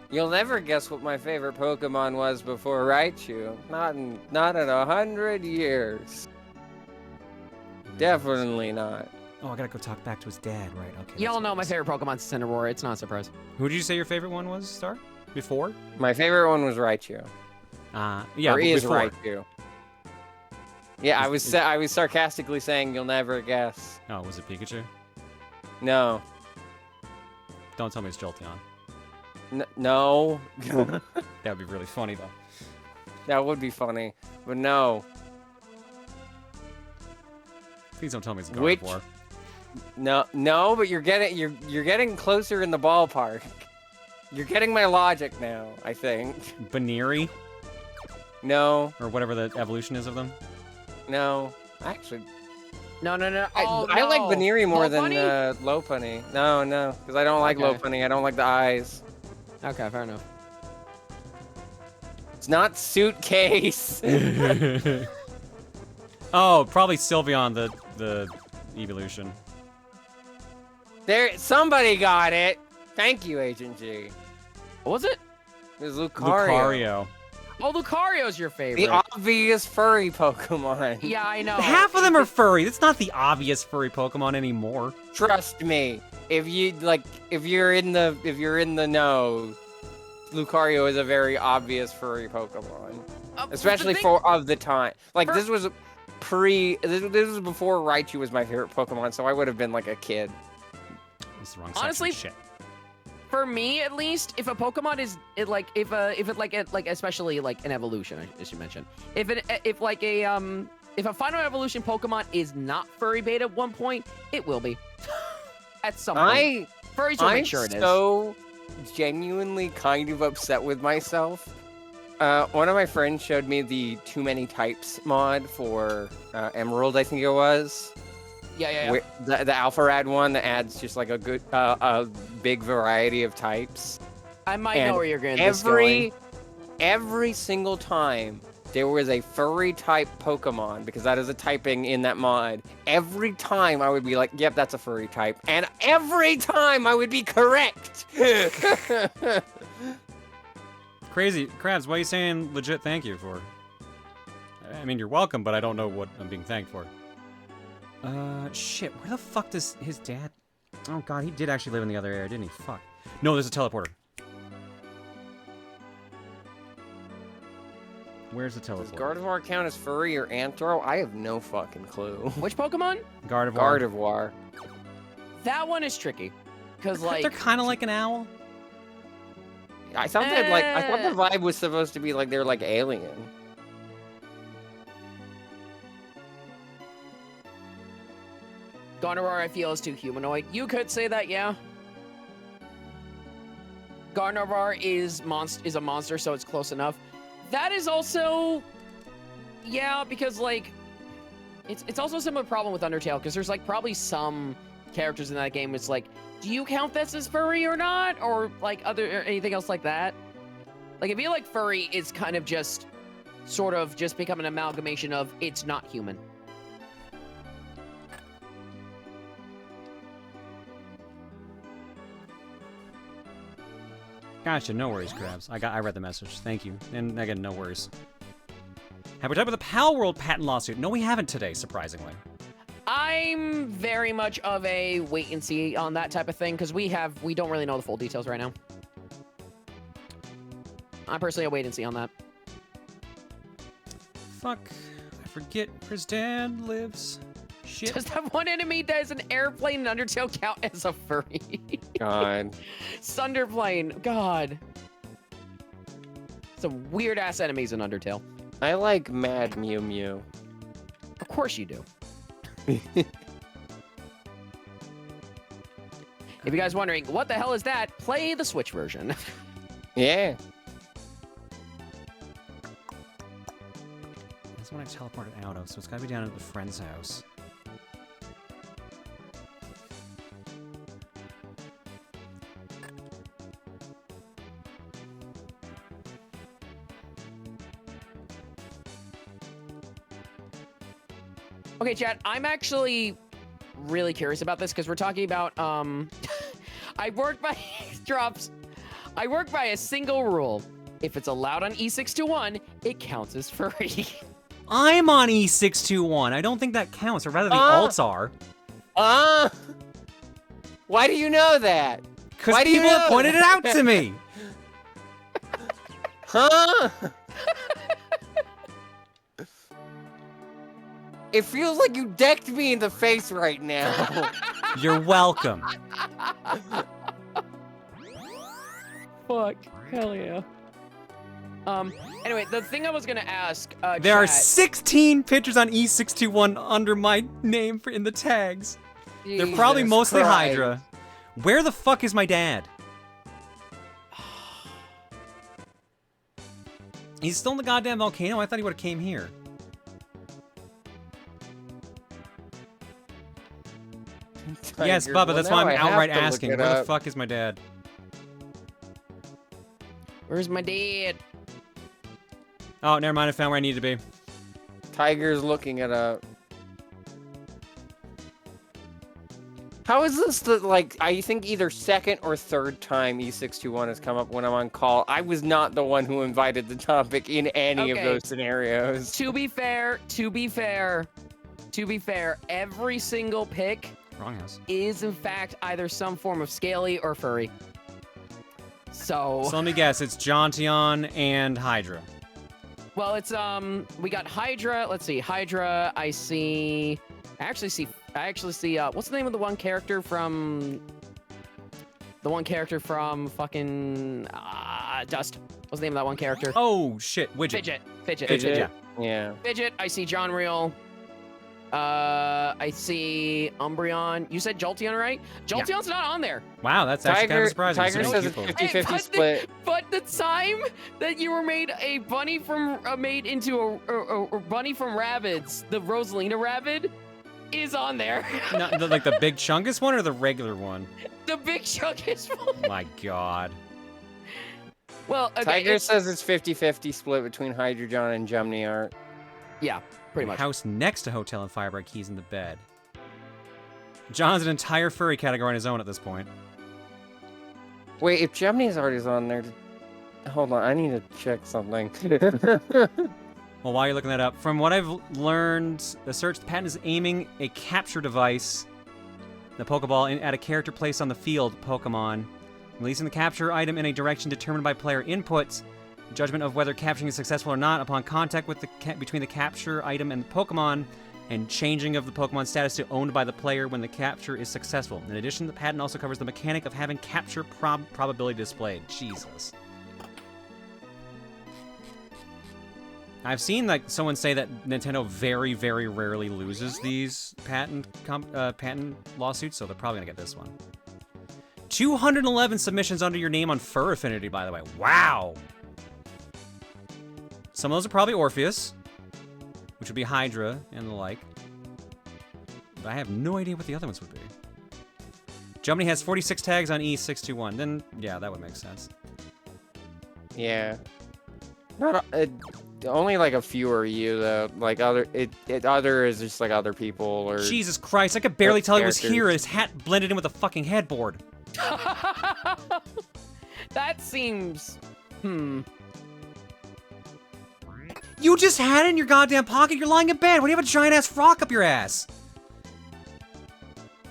You'll never guess what my favorite Pokemon was before Raichu. Not in 100 years. Definitely not.
Oh, I gotta go talk back to his dad, right? Okay.
Y'all know my favorite Pokemon's Cineroar. It's not a surprise.
Who did you say your favorite one was, Star? Before?
My favorite one was Raichu.
Yeah,
or is
before.
Raichu. Yeah, I was sarcastically saying you'll never guess.
Oh, was it Pikachu?
No.
Don't tell me it's Jolteon.
No.
That would be really funny, though.
That would be funny, but no.
Please don't tell me it's Gardevoir.
No, but you're getting closer in the ballpark. You're getting my logic now, I think.
Baneri?
No.
Or whatever the evolution is of them?
No. Actually.
No.
I like Baneri more than Lopunny. No, because I don't like
Okay.
Lopunny. I don't like the eyes.
Okay, fair enough.
It's not Suitcase.
Oh, probably Sylveon, the evolution.
There, somebody got it. Thank you, Agent G.
What was it?
It was Lucario.
Oh, Lucario's your favorite.
The obvious furry Pokemon.
Yeah, I know.
Half of them are furry. That's not the obvious furry Pokemon anymore.
Trust me. If you're in the know, Lucario is a very obvious furry Pokemon. Especially of the time. Like this was this was before Raichu was my favorite Pokemon, so I would have been like a kid.
It's the wrong
Honestly,
shit.
For me at least, if a Pokemon is especially like an evolution, as you mentioned, if a final evolution Pokemon is not furry bait at one point, it will be. At some point. Furries will make sure it is.
I'm so genuinely kind of upset with myself. One of my friends showed me the Too Many Types mod for Emerald, I think it was.
Yeah.
The Alpha Rad one that adds just like a good big variety of types.
I might
And
know where you're going.
Every single time there was a furry type Pokemon, because that is a typing in that mod, every time I would be like, yep, that's a furry type. And every time I would be correct.
Crazy. Krabs, what are you saying legit thank you for? I mean, you're welcome, but I don't know what I'm being thanked for. Shit, where the fuck does his dad... Oh god, he did actually live in the other area, didn't he? Fuck. No, there's a teleporter. Where's the
Does
teleporter?
Gardevoir count as furry or Anthro? I have no fucking clue.
Which Pokemon?
Gardevoir.
Gardevoir.
That one is tricky. Because, like...
They're kind of like an owl.
I thought that, like, I thought the vibe was supposed to be like they're like alien.
Gardevoir, I feel, is too humanoid. You could say that, yeah. Gardevoir is a monster, so it's close enough. That is also... Yeah, because, like... It's also a similar problem with Undertale, because there's, like, probably some characters in that game it's like, do you count this as furry or not? Or, like, or anything else like that? Like, I feel like furry is kind of just... sort of just become an amalgamation of it's not human.
Gotcha, no worries, Krabs. I read the message. Thank you. And again, no worries. Have we talked about the Pal World patent lawsuit? No, we haven't today, surprisingly.
I'm very much of a wait and see on that type of thing, because we don't really know the full details right now. I'm personally a wait and see on that.
Fuck. I forget where his dad lives. Shit.
Does that one enemy that is an airplane in Undertale count as a furry?
God.
Sunderplane. God. Some weird-ass enemies in Undertale.
I like Mad Mew Mew.
Of course you do. If you guys wondering, what the hell is that? Play the Switch version.
Yeah.
That's what I teleported out of, so it's gotta be down at the friend's house.
Okay, chat, I'm actually really curious about this because we're talking about, I work by drops. I work by a single rule. If it's allowed on E621, it counts as furry.
I'm on E621. I don't think that counts, or rather the alts are.
Why do you know that?
Because people have pointed it out to me.
Huh? It feels like you decked me in the face right now.
You're welcome.
Fuck. Hell yeah. Anyway, the thing I was gonna ask,
there are
chat,
16 pictures on E621 under my name in the tags. They're probably
Jesus
mostly
Christ.
Hydra. Where the fuck is my dad? He's still in the goddamn volcano? I thought he would've came here. Yes,
Tiger.
Bubba,
Well,
that's
now
why I'm
I have
outright
to look
asking,
it
where the
up.
fuck is my dad?
Where's my dad?
Oh, never mind, I found where I need to be.
Tiger's looking it up. How is this the, like, I think either second or third time E621 has come up when I'm on call? I was not the one who invited the topic in any of
Okay.
those scenarios.
To be fair, every single pick
Wrong house.
is in fact either some form of scaly or furry. So
So let me guess, it's Jontion and Hydra.
well, it's we got Hydra. Let's see, Hydra. I actually see. What's the name of the one character from? The one character from fucking Dust. What's the name of that one character?
Oh shit, Widget.
Fidget.
Yeah.
Yeah.
Fidget. I see John Real. I see Umbreon. You said Jolteon, right? Jolteon's not on there.
Wow, that's actually kind of surprising.
Tiger
So
says it's
people-
50-50
but
split.
But the time that you were made a bunny from made into a bunny from Rabbids, the Rosalina Rabbid, is on there.
No, like the big chungus one or the regular one?
The big chungus one.
My God.
Well, okay,
Tiger says it's 50-50 split between Hydrogen and Jumny art.
Yeah, pretty much.
House next to hotel and Firebright keys in the bed. John's an entire furry category on his own at this point.
Wait, if Jumny's art is on there, hold on, I need to check something.
Well, while you're looking that up, from what I've learned, the patent is aiming a capture device, the Pokeball, at a character placed on the field Pokemon, releasing the capture item in a direction determined by player inputs. Judgment of whether capturing is successful or not upon contact with between the capture item and the Pokemon, and changing of the Pokemon status to owned by the player when the capture is successful. In addition, the patent also covers the mechanic of having capture probability displayed. Jesus. I've seen like someone say that Nintendo very, very rarely loses these patent lawsuits, so they're probably gonna get this one. 211 submissions under your name on Fur Affinity, by the way. Wow! Some of those are probably Orpheus, which would be Hydra and the like. But I have no idea what the other ones would be. Jumny has 46 tags on E621. Then, yeah, that would make sense.
Yeah. Not only like a few are you though. Like other is just like other people or.
Jesus Christ! I could barely tell he was here. His hat blended in with the fucking headboard.
That seems.
You just had it in your goddamn pocket. You're lying in bed. Why do you have a giant ass frock up your ass?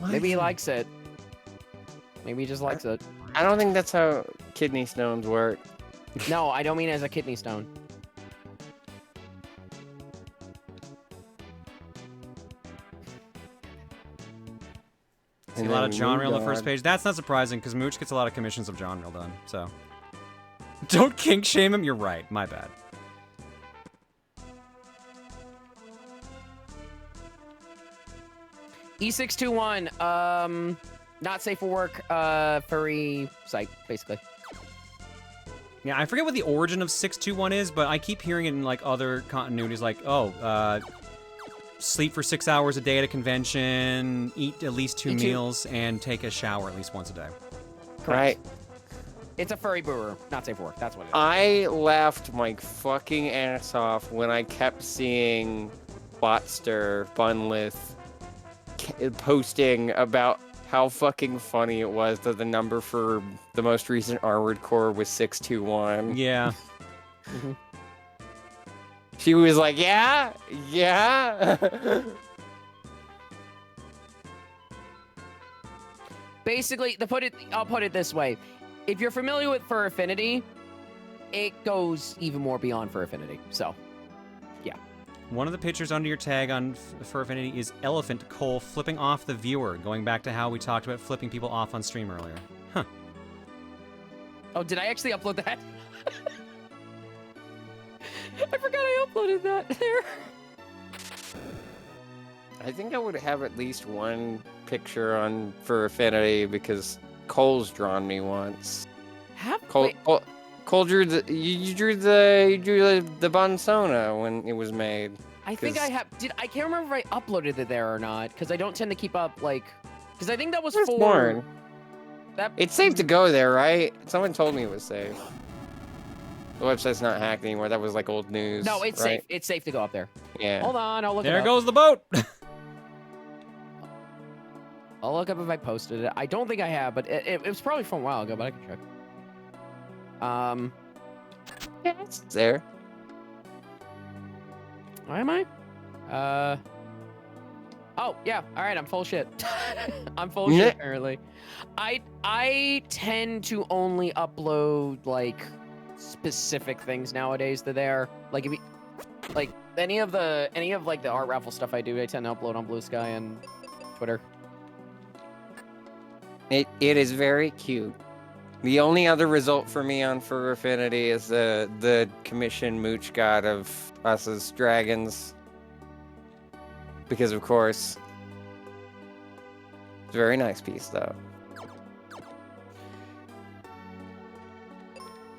Maybe he likes it. Maybe he just likes it.
I don't think that's how kidney stones work.
No, I don't mean as a kidney stone.
See a lot of John Reel on the first page. That's not surprising, because Mooch gets a lot of commissions of John Reel done, so. Don't kink shame him? You're right. My bad.
E621, not safe for work, furry site, basically.
Yeah, I forget what the origin of 621 is, but I keep hearing it in, like, other continuities, like, sleep for 6 hours a day at a convention, eat at least 2 meals, and take a shower at least once a day.
Right.
It's a furry Booru, not safe for work, that's what it is.
I laughed my fucking ass off when I kept seeing Botster, Bunlith, posting about how fucking funny it was that the number for the most recent Armored Core was 621.
Yeah.
She was like, yeah.
Basically, I'll put it this way. If you're familiar with Fur Affinity, it goes even more beyond Fur Affinity, so, yeah.
One of the pictures under your tag on Fur Affinity is Elephant Cole flipping off the viewer, going back to how we talked about flipping people off on stream earlier. Huh.
Oh, did I actually upload that? I forgot I uploaded that there.
I think I would have at least one picture on Fur Affinity because Cole's drawn me once. Cole drew you drew the Bonsona when it was made.
I think I have. I can't remember if I uploaded it there or not because I don't tend to keep up because I think that was for.
It's safe to go there, right? Someone told me it was safe. The website's not hacked anymore. That was like old news.
No, it's
right?
safe. It's safe to go up there.
Yeah.
Hold on, I'll look it up.
There goes the boat.
I'll look up if I posted it. I don't think I have, but it was probably from a while ago, but I can check.
Yeah, it's there.
Why am I? Oh, yeah. All right, I'm full shit. I'm full shit, apparently. I tend to only upload, specific things nowadays to there. Like, if you, any of the art raffle stuff I do, I tend to upload on Blue Sky and Twitter.
It is very cute. The only other result for me on Fur Affinity is the commission Mooch got of us as dragons. Because of course. It's a very nice piece though.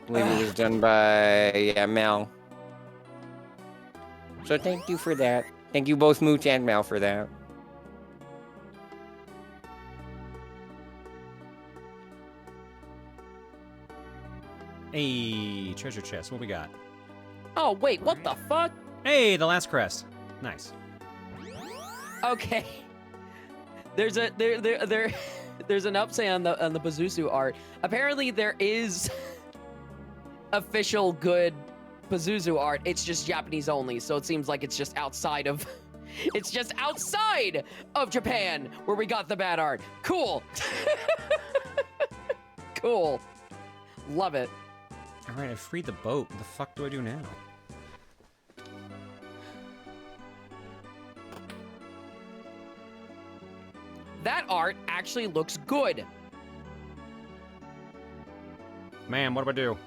I believe it was done by Mel. So thank you for that. Thank you both Mooch and Mel for that.
Hey, treasure chest. What we got?
Oh, wait, what the fuck?
Hey, the last crest. Nice.
Okay. There's an upside on the Pazuzu art. Apparently there is official good Pazuzu art. It's just Japanese only, so it seems like it's just outside of it's just outside of Japan where we got the bad art. Cool. Cool. Love it.
All right, I freed the boat. What the fuck do I do now?
That art actually looks good.
Man, what do I do?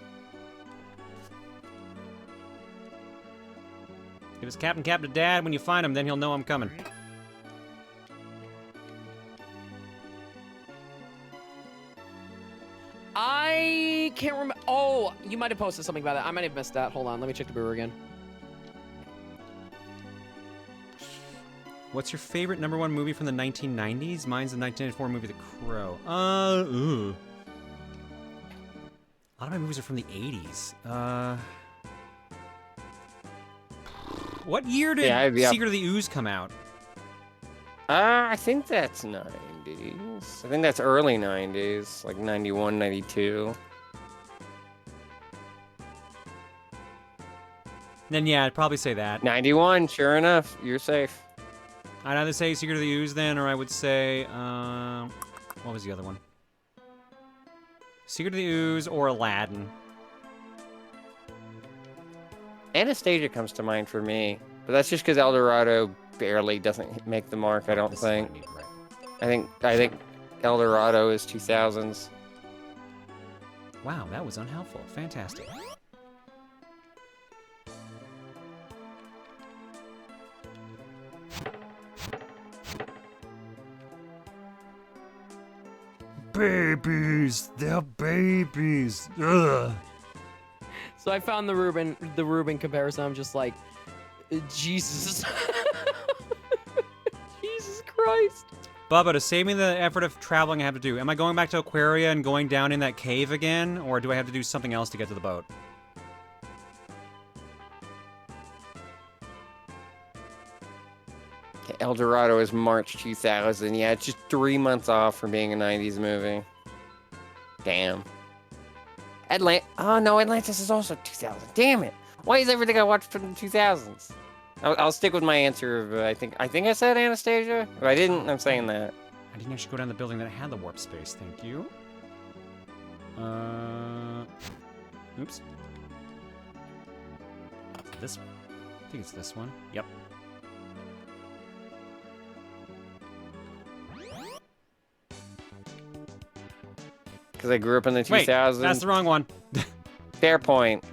Give his Captain Cap to Dad. When you find him, then he'll know I'm coming.
I can't remember. Oh, you might have posted something about that. I might have missed that. Hold on, let me check the Booru again.
What's your favorite #1 movie from the 1990s? Mine's the 1994 movie The Crow. A lot of my movies are from the 80s. What year did Secret of the Ooze come out?
I think that's 90s. I think that's early 90s, like 91, 92.
Then yeah, I'd probably say that.
91, sure enough. You're safe.
I'd either say Secret of the Ooze then, or I would say, what was the other one? Secret of the Ooze or Aladdin.
Anastasia comes to mind for me, but that's just because El Dorado barely doesn't make the mark. I don't think. I think El Dorado is 2000s.
Wow, that was unhelpful. Fantastic.
Babies! They're babies! Ugh!
So I found the Reuben comparison. I'm just like, Jesus. Jesus Christ.
Bubba, to save me the effort of traveling I have to do, am I going back to Aquaria and going down in that cave again, or do I have to do something else to get to the boat?
El Dorado is March 2000. Yeah, it's just 3 months off from being a 90s movie. Damn. Oh no, Atlantis is also 2000. Damn it! Why is everything I watched from the 2000s? I'll stick with my answer of I think I said Anastasia. If I didn't, I'm saying that.
I didn't actually go down the building that had the warp space. Thank you. Oops. This. I think it's this one. Yep.
Because I grew up in the 2000s.
Wait, that's the wrong one.
Fair point.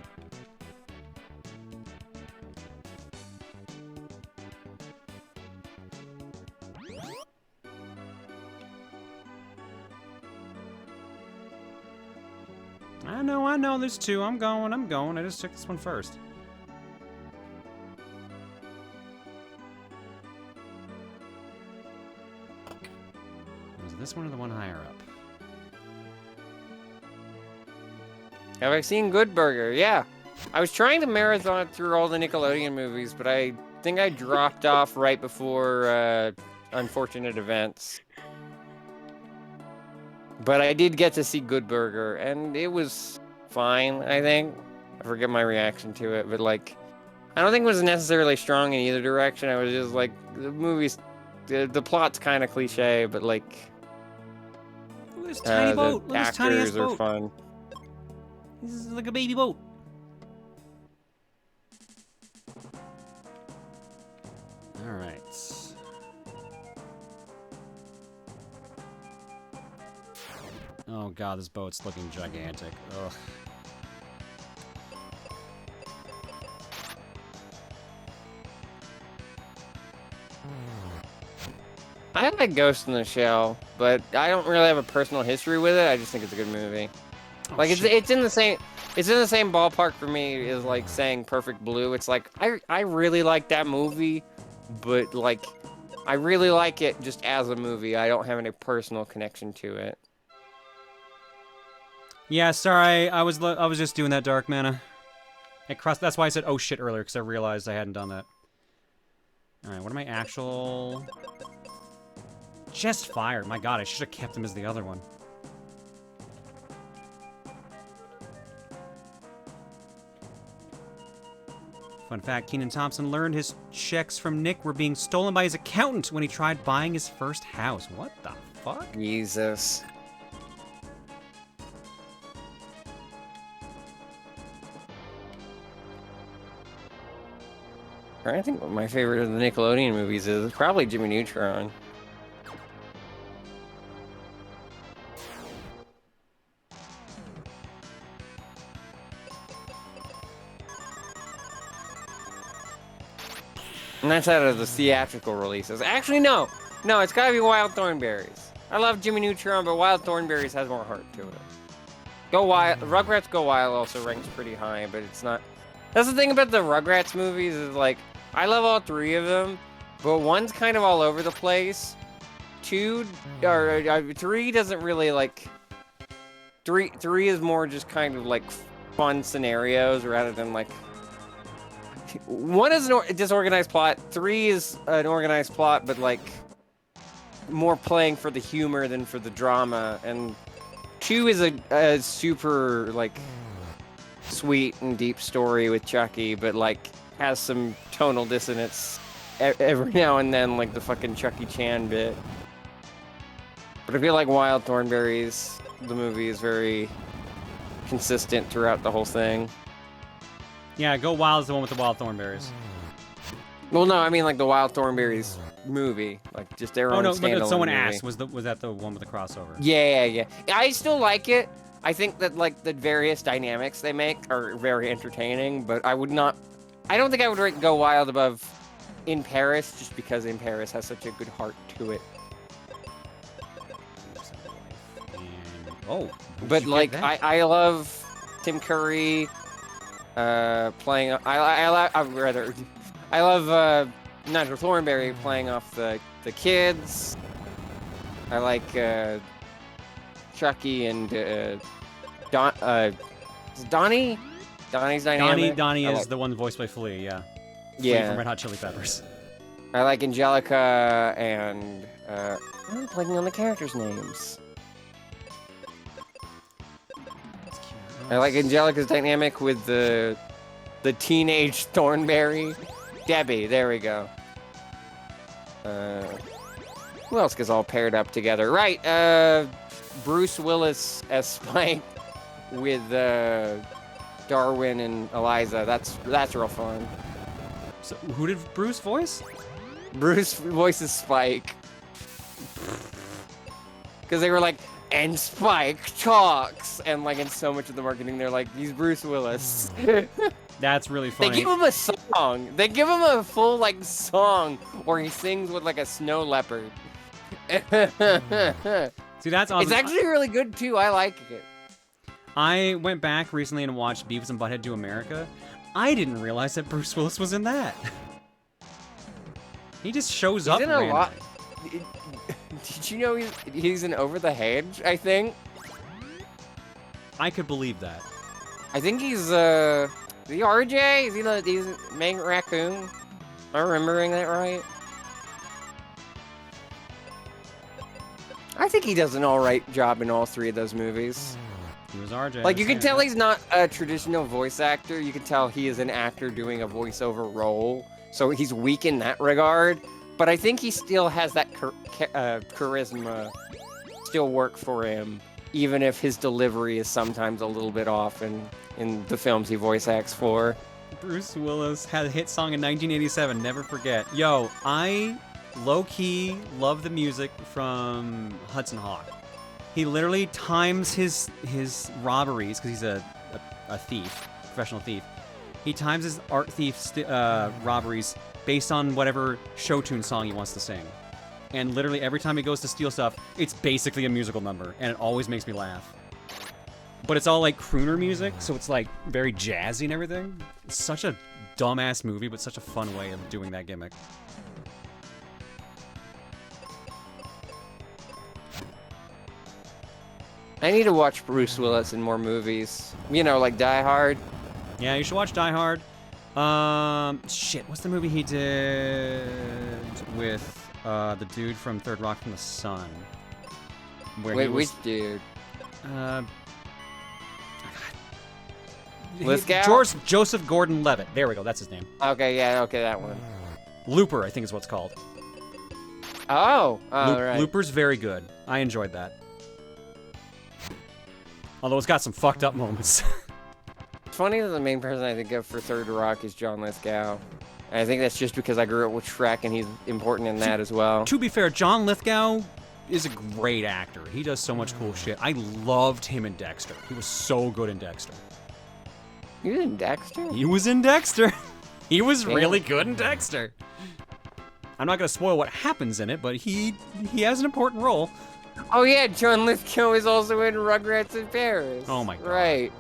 I know, there's two. I'm going. I just took this one first. Was this one or the one higher up?
Have I seen Good Burger? Yeah. I was trying to marathon through all the Nickelodeon movies, but I think I dropped off right before unfortunate events. But I did get to see Good Burger, and it was fine, I think. I forget my reaction to it, but like, I don't think it was necessarily strong in either direction. I was just like, the movie's, the plot's kind of cliche, but like,
Look at this tiny boat. Look at this tiny ass
actors are
boat.
fun.
This is like a baby boat. All right. Oh god, this boat's looking gigantic. Ugh.
I like Ghost in the Shell, but I don't really have a personal history with it. I just think it's a good movie.
Oh,
Like
shit.
it's in the same ballpark for me as like saying Perfect Blue. It's like I really like that movie, but like I really like it just as a movie. I don't have any personal connection to it.
Yeah, sorry, I was just doing that dark mana. It crossed. That's why I said oh shit earlier, because I realized I hadn't done that. All right, what are my actual? Just fire. My God, I should have kept him as the other one. Fun fact, Kenan Thompson learned his checks from Nick were being stolen by his accountant when he tried buying his first house. What the fuck?
Jesus. I think my favorite of the Nickelodeon movies is probably Jimmy Neutron. And that's out of the theatrical releases. Actually, no. No, it's gotta be Wild Thornberries. I love Jimmy Neutron, but Wild Thornberries has more heart to it. Go Wild. Rugrats Go Wild also ranks pretty high, but it's not. That's the thing about the Rugrats movies is like, I love all three of them, but one's kind of all over the place. Three doesn't really like. Three is more just kind of like fun scenarios rather than like. One is a disorganized plot. Three is an organized plot, but like more playing for the humor than for the drama. And two is a super like sweet and deep story with Chucky, but like has some tonal dissonance every now and then, like the fucking Chucky Chan bit. But I feel like Wild Thornberries, the movie, is very consistent throughout the whole thing.
Yeah, Go Wild is the one with the Wild Thornberries.
Well, no, I mean like the Wild Thornberries movie, like just their own standalone
but someone
movie.
asked, was that the one with the crossover?
Yeah. I still like it. I think that like the various dynamics they make are very entertaining, but I don't think I would rate Go Wild above In Paris, just because In Paris has such a good heart to it.
Oh,
but like I love Tim Curry playing. I love Nigel Thornberry playing off the kids. I like Chucky and Donnie. Donnie's dynamic.
Donnie is the one voiced by Flea. Yeah.
Yeah.
Flea from Red Hot Chili Peppers.
I like Angelica and I'm blanking on the characters' names. I like Angelica's dynamic with the teenage Thornberry. Debbie, there we go. Who else gets all paired up together? Right, Bruce Willis as Spike with Darwin and Eliza. That's real fun.
So who did Bruce voice?
Bruce voices Spike. Because they were like, and Spike talks, and like in so much of the marketing, they're like, he's Bruce Willis.
That's really funny.
They give him a song. They give him a full like song where he sings with like a snow leopard.
See, that's awesome.
It's actually really good too. I like it.
I went back recently and watched Beavis and Butthead Do America. I didn't realize that Bruce Willis was in that. He just shows up.
He's in a lot. Did you know he's in Over the Hedge? I think.
I could believe that.
I think he's the RJ. Is he the main raccoon? Am I remembering that right? I think he does an alright job in all three of those movies.
He was RJ.
Like, you can tell he's not a traditional voice actor. You can tell he is an actor doing a voiceover role. So he's weak in that regard. But I think he still has that charisma still work for him, even if his delivery is sometimes a little bit off in the films he voice acts for.
Bruce Willis had a hit song in 1987, never forget. Yo, I low-key love the music from Hudson Hawk. He literally times his robberies, because he's a thief, professional thief. He times his art thief robberies based on whatever show tune song he wants to sing. And literally every time he goes to steal stuff, it's basically a musical number, and it always makes me laugh. But it's all like crooner music, so it's like very jazzy and everything. It's such a dumbass movie, but such a fun way of doing that gimmick.
I need to watch Bruce Willis in more movies. You know, like Die Hard.
Yeah, you should watch Die Hard. Shit, what's the movie he did with the dude from Third Rock from the Sun? Where
Wait,
he was,
which dude?
George Joseph Gordon-Levitt. There we go. That's his name.
Okay, yeah, okay, that one.
Looper, I think is what it's called.
Oh, right.
Looper's very good. I enjoyed that. Although it's got some fucked up moments.
It's funny that the main person I think of for Third Rock is John Lithgow. And I think that's just because I grew up with Shrek and he's important in that as well.
To be fair, John Lithgow is a great actor. He does so much cool shit. I loved him in Dexter. He was so good in Dexter.
He was in Dexter?
He was in Dexter. He was really good in Dexter. I'm not gonna spoil what happens in it, but he has an important role.
Oh yeah, John Lithgow is also in Rugrats in Paris.
Oh my god.
Right.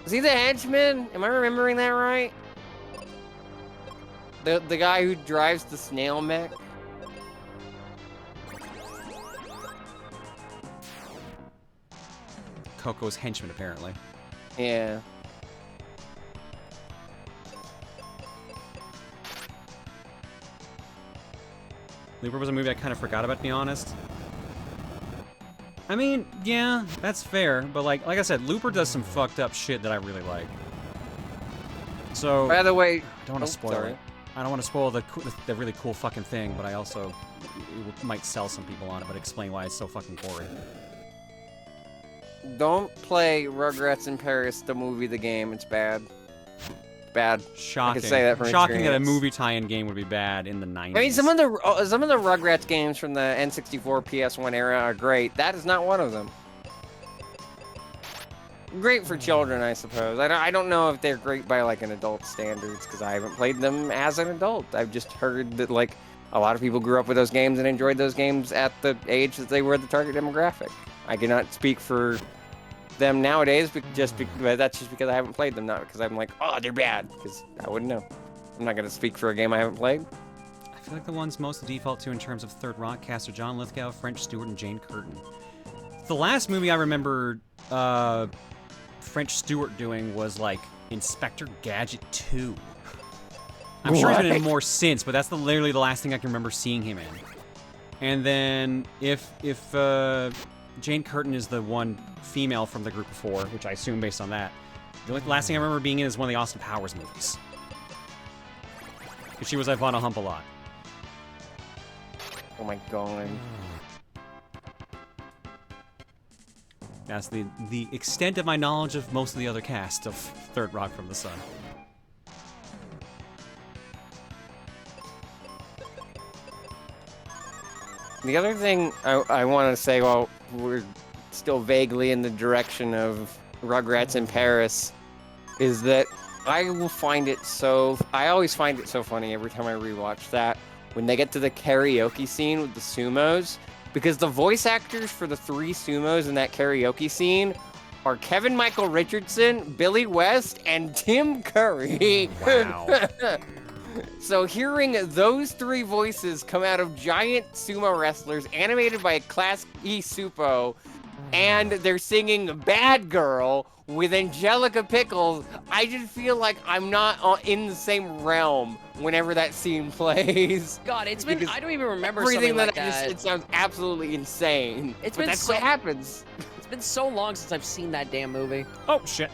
Is he the henchman? Am I remembering that right? The guy who drives the snail mech?
Coco's henchman, apparently.
Yeah.
Looper was a movie I kind of forgot about, to be honest. I mean, yeah, that's fair, but like I said, Looper does some fucked up shit that I really like. So,
By the way,
I don't want to spoil it. I don't want to spoil the really cool fucking thing, but I also it might sell some people on it, but explain why it's so fucking gory.
Don't play Rugrats in Paris, the movie, the game. It's bad. Bad.
Shocking.
I can say that from
Shocking that a
experience.
movie tie-in game would be bad in the 90s.
I mean, some of the Rugrats games from the N64 PS1 era are great. That is not one of them. Great for children, I suppose. I don't know if they're great by like an adult standards because I haven't played them as an adult. I've just heard that like a lot of people grew up with those games and enjoyed those games at the age that they were the target demographic. I cannot speak for them nowadays, but that's just because I haven't played them, not because I'm like, oh, they're bad, because I wouldn't know. I'm not going to speak for a game I haven't played.
I feel like the ones most default to in terms of Third Rock cast are John Lithgow, French Stewart, and Jane Curtin. The last movie I remember French Stewart doing was like Inspector Gadget 2. I'm sure he's been in more since, but that's literally the last thing I can remember seeing him in. And then if Jane Curtin is the one female from the group of four, which I assume based on that, the last thing I remember being in is one of the Austin Powers movies. Because she was Ivana Hump a lot.
Oh my god.
That's the extent of my knowledge of most of the other cast of Third Rock from the Sun.
The other thing I want to say, while we're still vaguely in the direction of Rugrats in Paris, is that I always find it so funny every time I rewatch that, when they get to the karaoke scene with the sumos, because the voice actors for the three sumos in that karaoke scene are Kevin Michael Richardson, Billy West, and Tim Curry.
Wow.
So hearing those three voices come out of giant sumo wrestlers animated by Class E Supo, and they're singing Bad Girl with Angelica Pickles, I just feel like I'm not in the same realm whenever that scene plays.
God, it's been, I don't even remember
everything
something like
that.
that.
It sounds absolutely insane. But that's what happens.
It's been so long since I've seen that damn movie.
Oh, shit.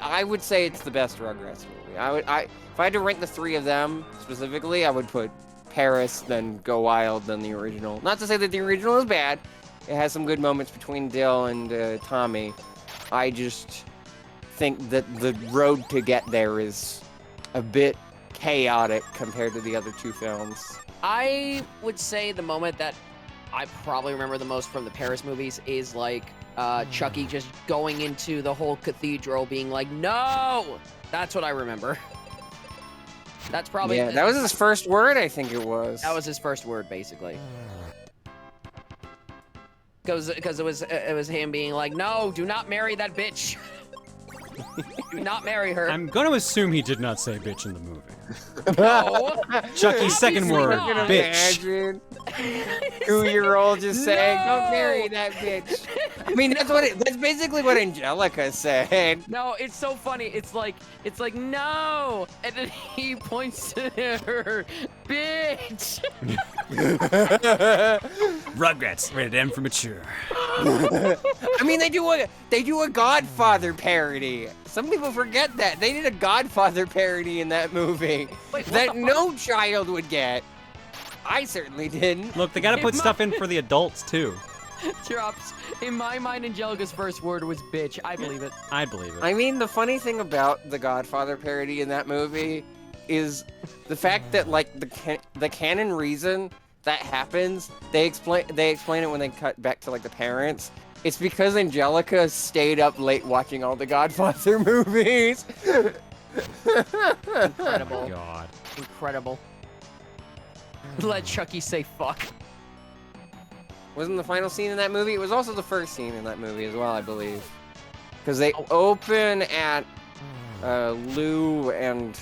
I would say it's the best Rugrats movie. If I had to rank the three of them specifically, I would put Paris, then Go Wild, then the original. Not to say that the original is bad. It has some good moments between Dill and Tommy. I just think that the road to get there is a bit chaotic compared to the other two films.
I would say the moment that I probably remember the most from the Paris movies is like Chucky just going into the whole cathedral being like, no! That's what I remember. That's probably...
Yeah, that was his first word, I think it was.
That was his first word, basically. Because it was him being like, no, do not marry that bitch. Do not marry her.
I'm going to assume he did not say bitch in the movie.
No.
Chucky's second word,
not.
bitch.
Imagine 2-year-old just saying, "Don't marry that bitch." I mean, that's basically what Angelica said.
No, it's so funny. It's like no, and then he points to her, bitch.
Rugrats, rated M for mature.
I mean, they do a Godfather parody. Some people forget that they did a Godfather parody in that movie that no child would get. I certainly didn't.
Look, they gotta put stuff in for the adults too.
Drops. In my mind, Angelica's first word was bitch. I believe it.
I believe it.
I mean, the funny thing about the Godfather parody in that movie is the fact that like the canon reason that happens, they explain it when they cut back to like the parents. It's because Angelica stayed up late watching all the Godfather movies.
Incredible.
God.
Incredible. Let Chucky say fuck.
Wasn't the final scene in that movie? It was also the first scene in that movie as well, I believe. Because they open at Lou and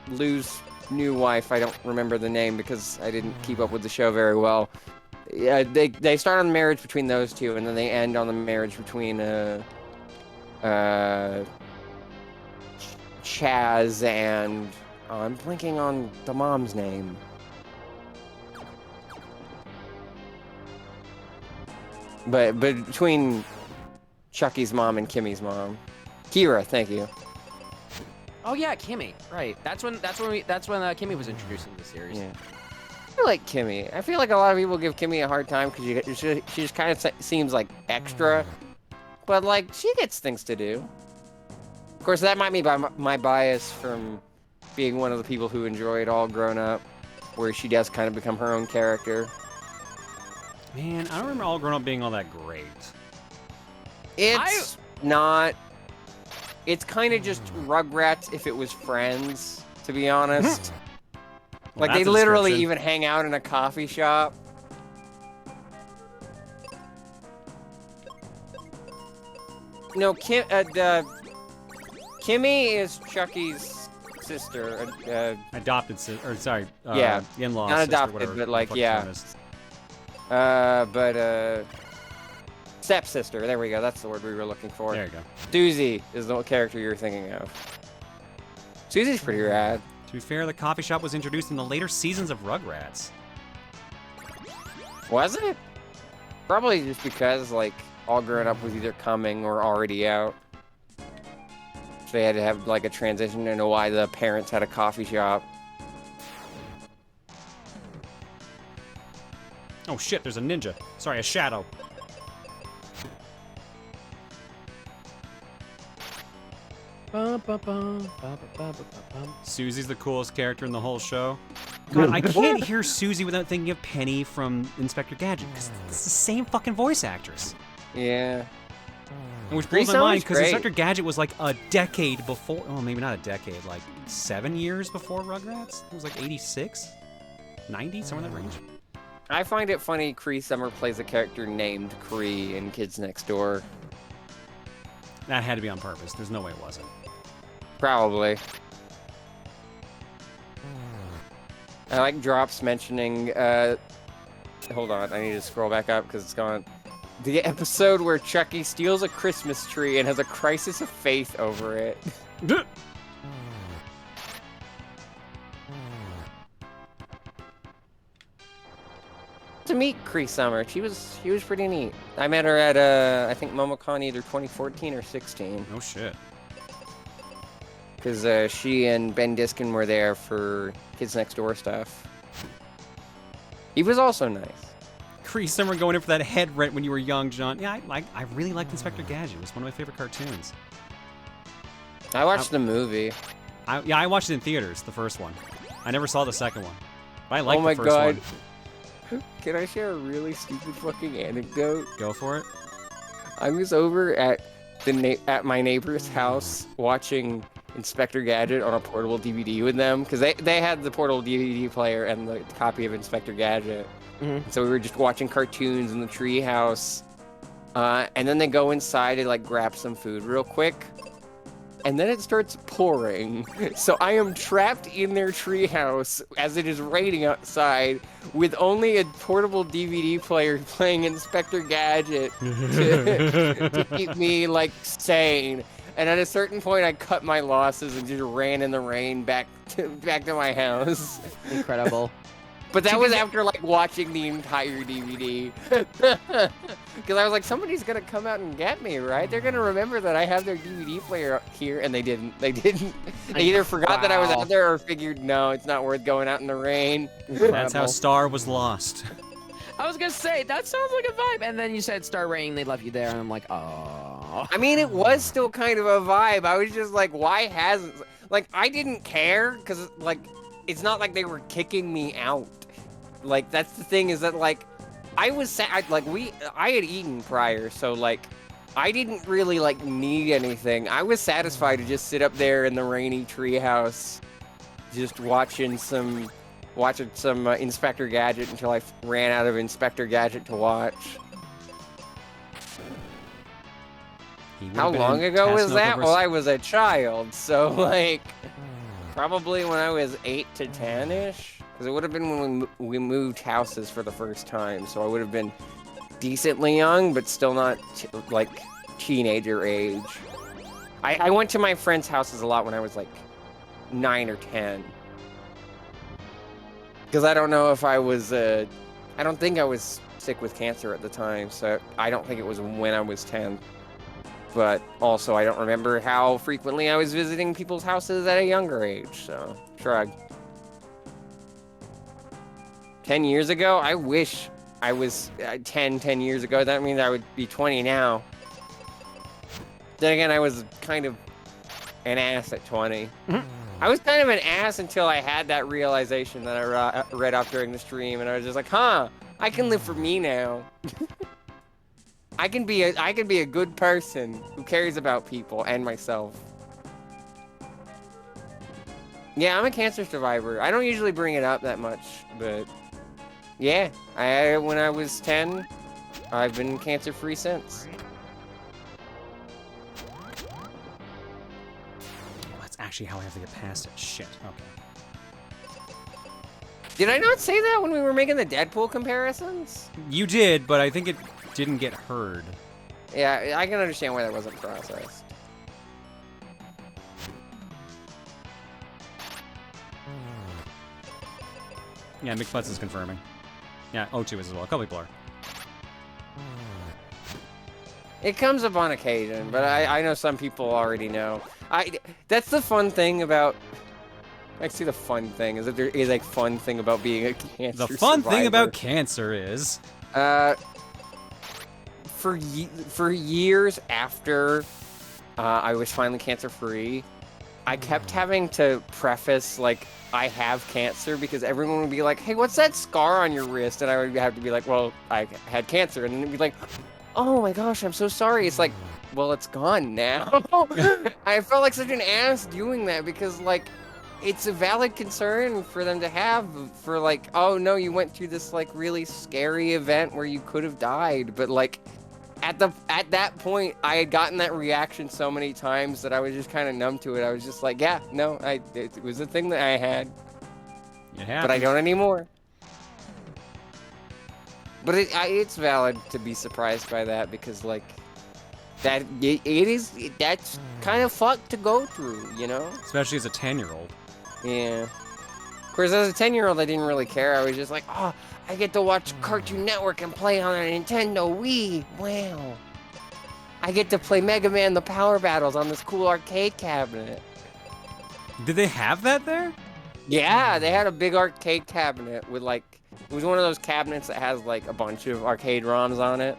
Lou's new wife. I don't remember the name because I didn't keep up with the show very well. Yeah, they start on the marriage between those two, and then they end on the marriage between Chaz and I'm blanking on the mom's name. But between Chucky's mom and Kimmy's mom, Kira, thank you.
Oh yeah, Kimmy. Right. That's when Kimmy was introduced into the series.
Yeah. I like Kimmy. I feel like a lot of people give Kimmy a hard time because she just kind of seems like extra, but like she gets things to do. Of course, that might be my bias from being one of the people who enjoy it all grown up, where she does kind of become her own character.
Man, I don't remember All Grown Up being all that great.
It's not. It's kind of just Rugrats if it was Friends, to be honest.
Well,
like, they
that's a
literally
description.
even hang out in a coffee shop. No, Kimmy is Chucky's sister.
Adopted sister, or sorry,
yeah,
in-law
not
sister,
adopted,
whatever
but
the
like,
fuck the
yeah.
term is.
Stepsister. There we go. That's the word we were looking for.
There you go.
Susie is the character you're thinking of. Susie's pretty rad.
To be fair, the coffee shop was introduced in the later seasons of Rugrats.
Was it? Probably just because, like, All Grown Up was either coming or already out. So they had to have, like, a transition into why the parents had a coffee shop.
Oh shit, there's a ninja. Sorry, a shadow. Susie's the coolest character in the whole show. God, I can't hear Susie without thinking of Penny from Inspector Gadget, because it's the same fucking voice actress.
Yeah.
Which blows my
Grease
mind,
is
because
great.
Inspector Gadget was like a decade before, oh, maybe not a decade, like 7 years before Rugrats? It was like 86? 90? Somewhere in that range?
I find it funny Cree Summer plays a character named Cree in Kids Next Door.
That had to be on purpose. There's no way it wasn't.
Probably. I like Drops mentioning, hold on, I need to scroll back up because it's gone. The episode where Chucky steals a Christmas tree and has a crisis of faith over it. To meet Cree Summer, she was pretty neat. I met her at I think MomoCon either 2014 or 16.
Oh shit.
Because she and Ben Diskin were there for Kids Next Door stuff. He was also nice.
Cree Summer going in for that head rent when you were young, John. Yeah, I really liked Inspector Gadget. It was one of my favorite cartoons.
I watched the movie.
I watched it in theaters, the first one. I never saw the second one. But I liked
Oh my
the first
god.
one.
Can I share a really stupid fucking anecdote?
Go for it.
I was over at my neighbor's house watching Inspector Gadget on a portable DVD with them because they had the portable DVD player and the copy of Inspector Gadget.
Mm-hmm.
So we were just watching cartoons in the treehouse, and then they go inside and like grab some food real quick. and then it starts pouring. So I am trapped in their treehouse as it is raining outside with only a portable DVD player playing Inspector Gadget to keep me, like, sane. And at a certain point, I cut my losses and just ran in the rain back to my house.
Incredible.
But that was after, like, watching the entire DVD. Because I was like, somebody's going to come out and get me, right? They're going to remember that I have their DVD player here, and they didn't. They didn't. They either forgot that I was out there or figured, no, it's not worth going out in the rain.
That's how Star was lost.
I was gonna say, that sounds like a vibe, and then you said start raining, they left you there, and I'm like, oh.
I mean, it was still kind of a vibe. I was just like, why hasn't... Like, I didn't care, because, like, it's not like they were kicking me out. Like, that's the thing, is that, like, I was I had eaten prior, so, like, I didn't really, like, need anything. I was satisfied to just sit up there in the rainy treehouse, just watching some Inspector Gadget until I ran out of Inspector Gadget to watch. How long ago was that? Well, I was a child, so, like, probably when I was 8 to 10-ish. Because it would have been when we moved houses for the first time, so I would have been decently young, but still not, like, teenager age. I went to my friends' houses a lot when I was, like, 9 or 10. Because I don't know if I was, I don't think I was sick with cancer at the time, so I don't think it was when I was 10. But also, I don't remember how frequently I was visiting people's houses at a younger age, so shrug. 10 years ago? I wish I was 10 years ago. That means I would be 20 now. Then again, I was kind of an ass at 20. I was kind of an ass until I had that realization that I read off during the stream, and I was just like, huh, I can live for me now. I can be a good person who cares about people and myself. Yeah, I'm a cancer survivor. I don't usually bring it up that much, but yeah, when I was 10, I've been cancer-free since.
That's actually how I have to get past it. Shit. Okay.
Did I not say that when we were making the Deadpool comparisons?
You did, but I think it didn't get heard.
Yeah, I can understand why that wasn't processed.
Yeah, McFutz is confirming. Yeah, O2 is as well. A couple people are.
It comes up on occasion, but I know some people already know. That's the fun thing about... Actually, the fun thing is that there is a fun thing about being a cancer survivor.
The fun thing about cancer is...
For years after I was finally cancer-free, I kept having to preface, like, I have cancer, because everyone would be like, hey, what's that scar on your wrist? And I would have to be like, well, I had cancer. And then it'd be like, oh my gosh, I'm so sorry. It's like, well, it's gone now. I felt like such an ass doing that, because, like, it's a valid concern for them to have, for, like, oh no, you went through this, like, really scary event where you could have died, but, like, at that point, I had gotten that reaction so many times that I was just kind of numb to it. I was just like, yeah, no, it was a thing that I had. But I don't anymore. But it's valid to be surprised by that, because, like, that's kind of fucked to go through, you know?
Especially as a 10-year-old.
Yeah. Of course, as a 10-year-old, I didn't really care. I was just like, oh, I get to watch Cartoon Network and play on a Nintendo Wii. Wow. I get to play Mega Man the Power Battles on this cool arcade cabinet.
Did they have that there?
Yeah, they had a big arcade cabinet with, like, it was one of those cabinets that has, like, a bunch of arcade ROMs on it.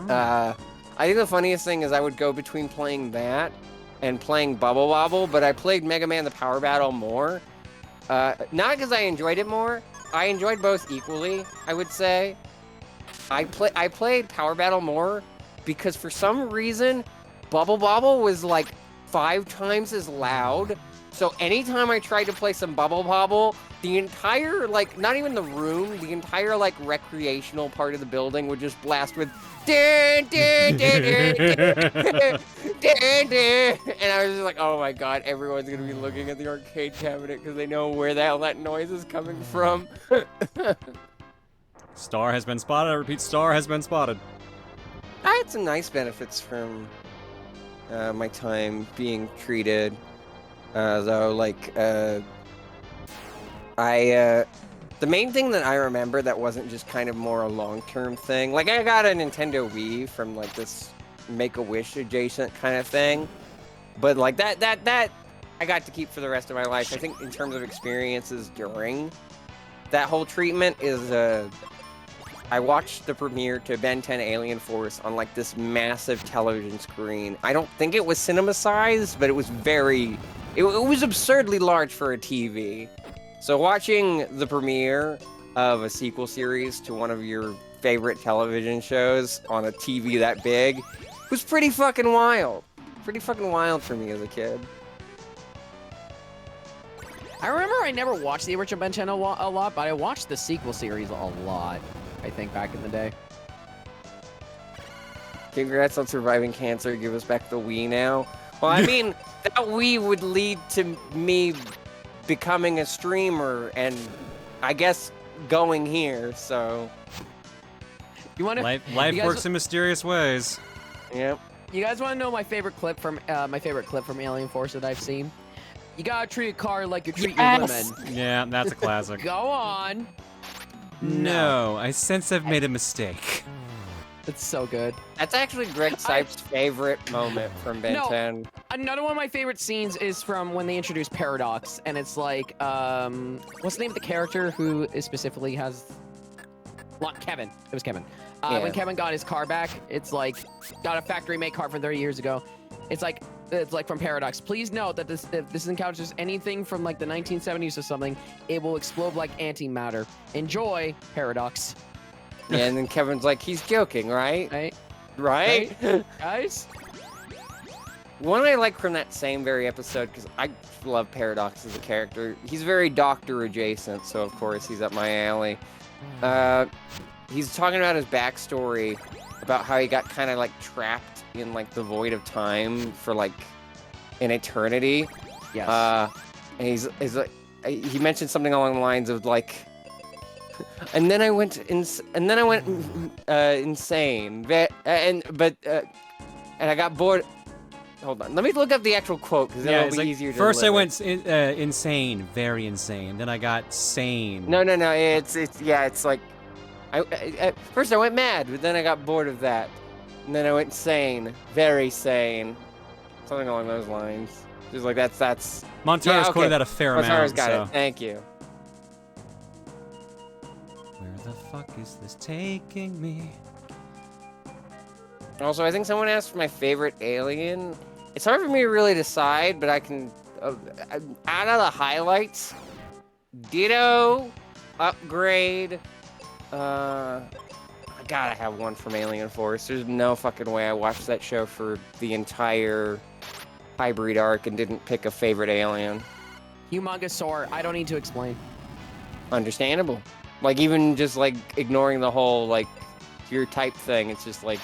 I think the funniest thing is I would go between playing that and playing Bubble Bobble, but I played Mega Man the Power Battle more. Not because I enjoyed it more. I enjoyed both equally, I would say. I played Power Battle more because for some reason, Bubble Bobble was like 5 times as loud So anytime I tried to play some Bubble Bobble, the entire, like, not even the room, the entire, like, recreational part of the building would just blast with dun, dun, dun, dun, dun, dun, dun. And I was just like, oh my god, everyone's gonna be looking at the arcade cabinet because they know where the hell that noise is coming from.
Star has been spotted. I repeat, star has been spotted.
I had some nice benefits from my time being treated. Though, like, the main thing that I remember that wasn't just kind of more a long-term thing, like, I got a Nintendo Wii from, like, this Make-A-Wish adjacent kind of thing, but, like, that I got to keep for the rest of my life. I think in terms of experiences during that whole treatment is, I watched the premiere to Ben 10 Alien Force on, like, this massive television screen. I don't think it was cinema-sized, but it was very... It was absurdly large for a TV. So watching the premiere of a sequel series to one of your favorite television shows on a TV that big was pretty fucking wild. Pretty fucking wild for me as a kid.
I remember I never watched the original Ben 10 a lot, but I watched the sequel series a lot, I think, back in the day.
Congrats on surviving cancer. Give us back the Wii now. Well, I mean, that Wii would lead to me becoming a streamer and, I guess, going here, so...
You wanna,
Life works in mysterious ways.
Yep.
You guys want to know my favorite clip from Alien Force that I've seen? You gotta treat a car like you treat your women.
Yeah, that's a classic.
Go on.
No, I sense I've made a mistake.
It's so good.
That's actually Greg Sipes' favorite moment from Ben 10.
Another one of my favorite scenes is from when they introduced Paradox, and it's like, what's the name of the character who is specifically has... Kevin. It was Kevin.
Yeah.
When Kevin got his car back, it's like, got a factory-made car from 30 years ago. It's like from Paradox. Please note that if this encounters anything from like the 1970s or something, it will explode like antimatter. Enjoy, Paradox.
Yeah, and then Kevin's like, he's joking, right?
Right?
Right?
Guys?
One I like from that same very episode, because I love Paradox as a character, he's very Doctor adjacent, so of course he's up my alley. He's talking about his backstory, about how he got kind of like trapped in like the void of time for like an eternity.
Yes.
And he's like, he mentioned something along the lines of like, and then I went insane. And I got bored. Hold on, let me look up the actual quote because it'll be easier to
first
deliver.
I went insane, very insane. Then I got sane.
No. It's like, first I went mad, but then I got bored of that, and then I went sane, very sane, something along those lines. Just like that's.
Montaro's quoted that a fair amount.
Montaro's got it. Thank you.
Where the fuck is this taking me?
Also, I think someone asked for my favorite alien. It's hard for me to really decide, but I can... out of the highlights, Ditto, Upgrade, I gotta have one from Alien Force. There's no fucking way I watched that show for the entire hybrid arc and didn't pick a favorite alien.
Humongosaur, I don't need to explain.
Understandable. Like, even just, like, ignoring the whole, like, your type thing, it's just, like,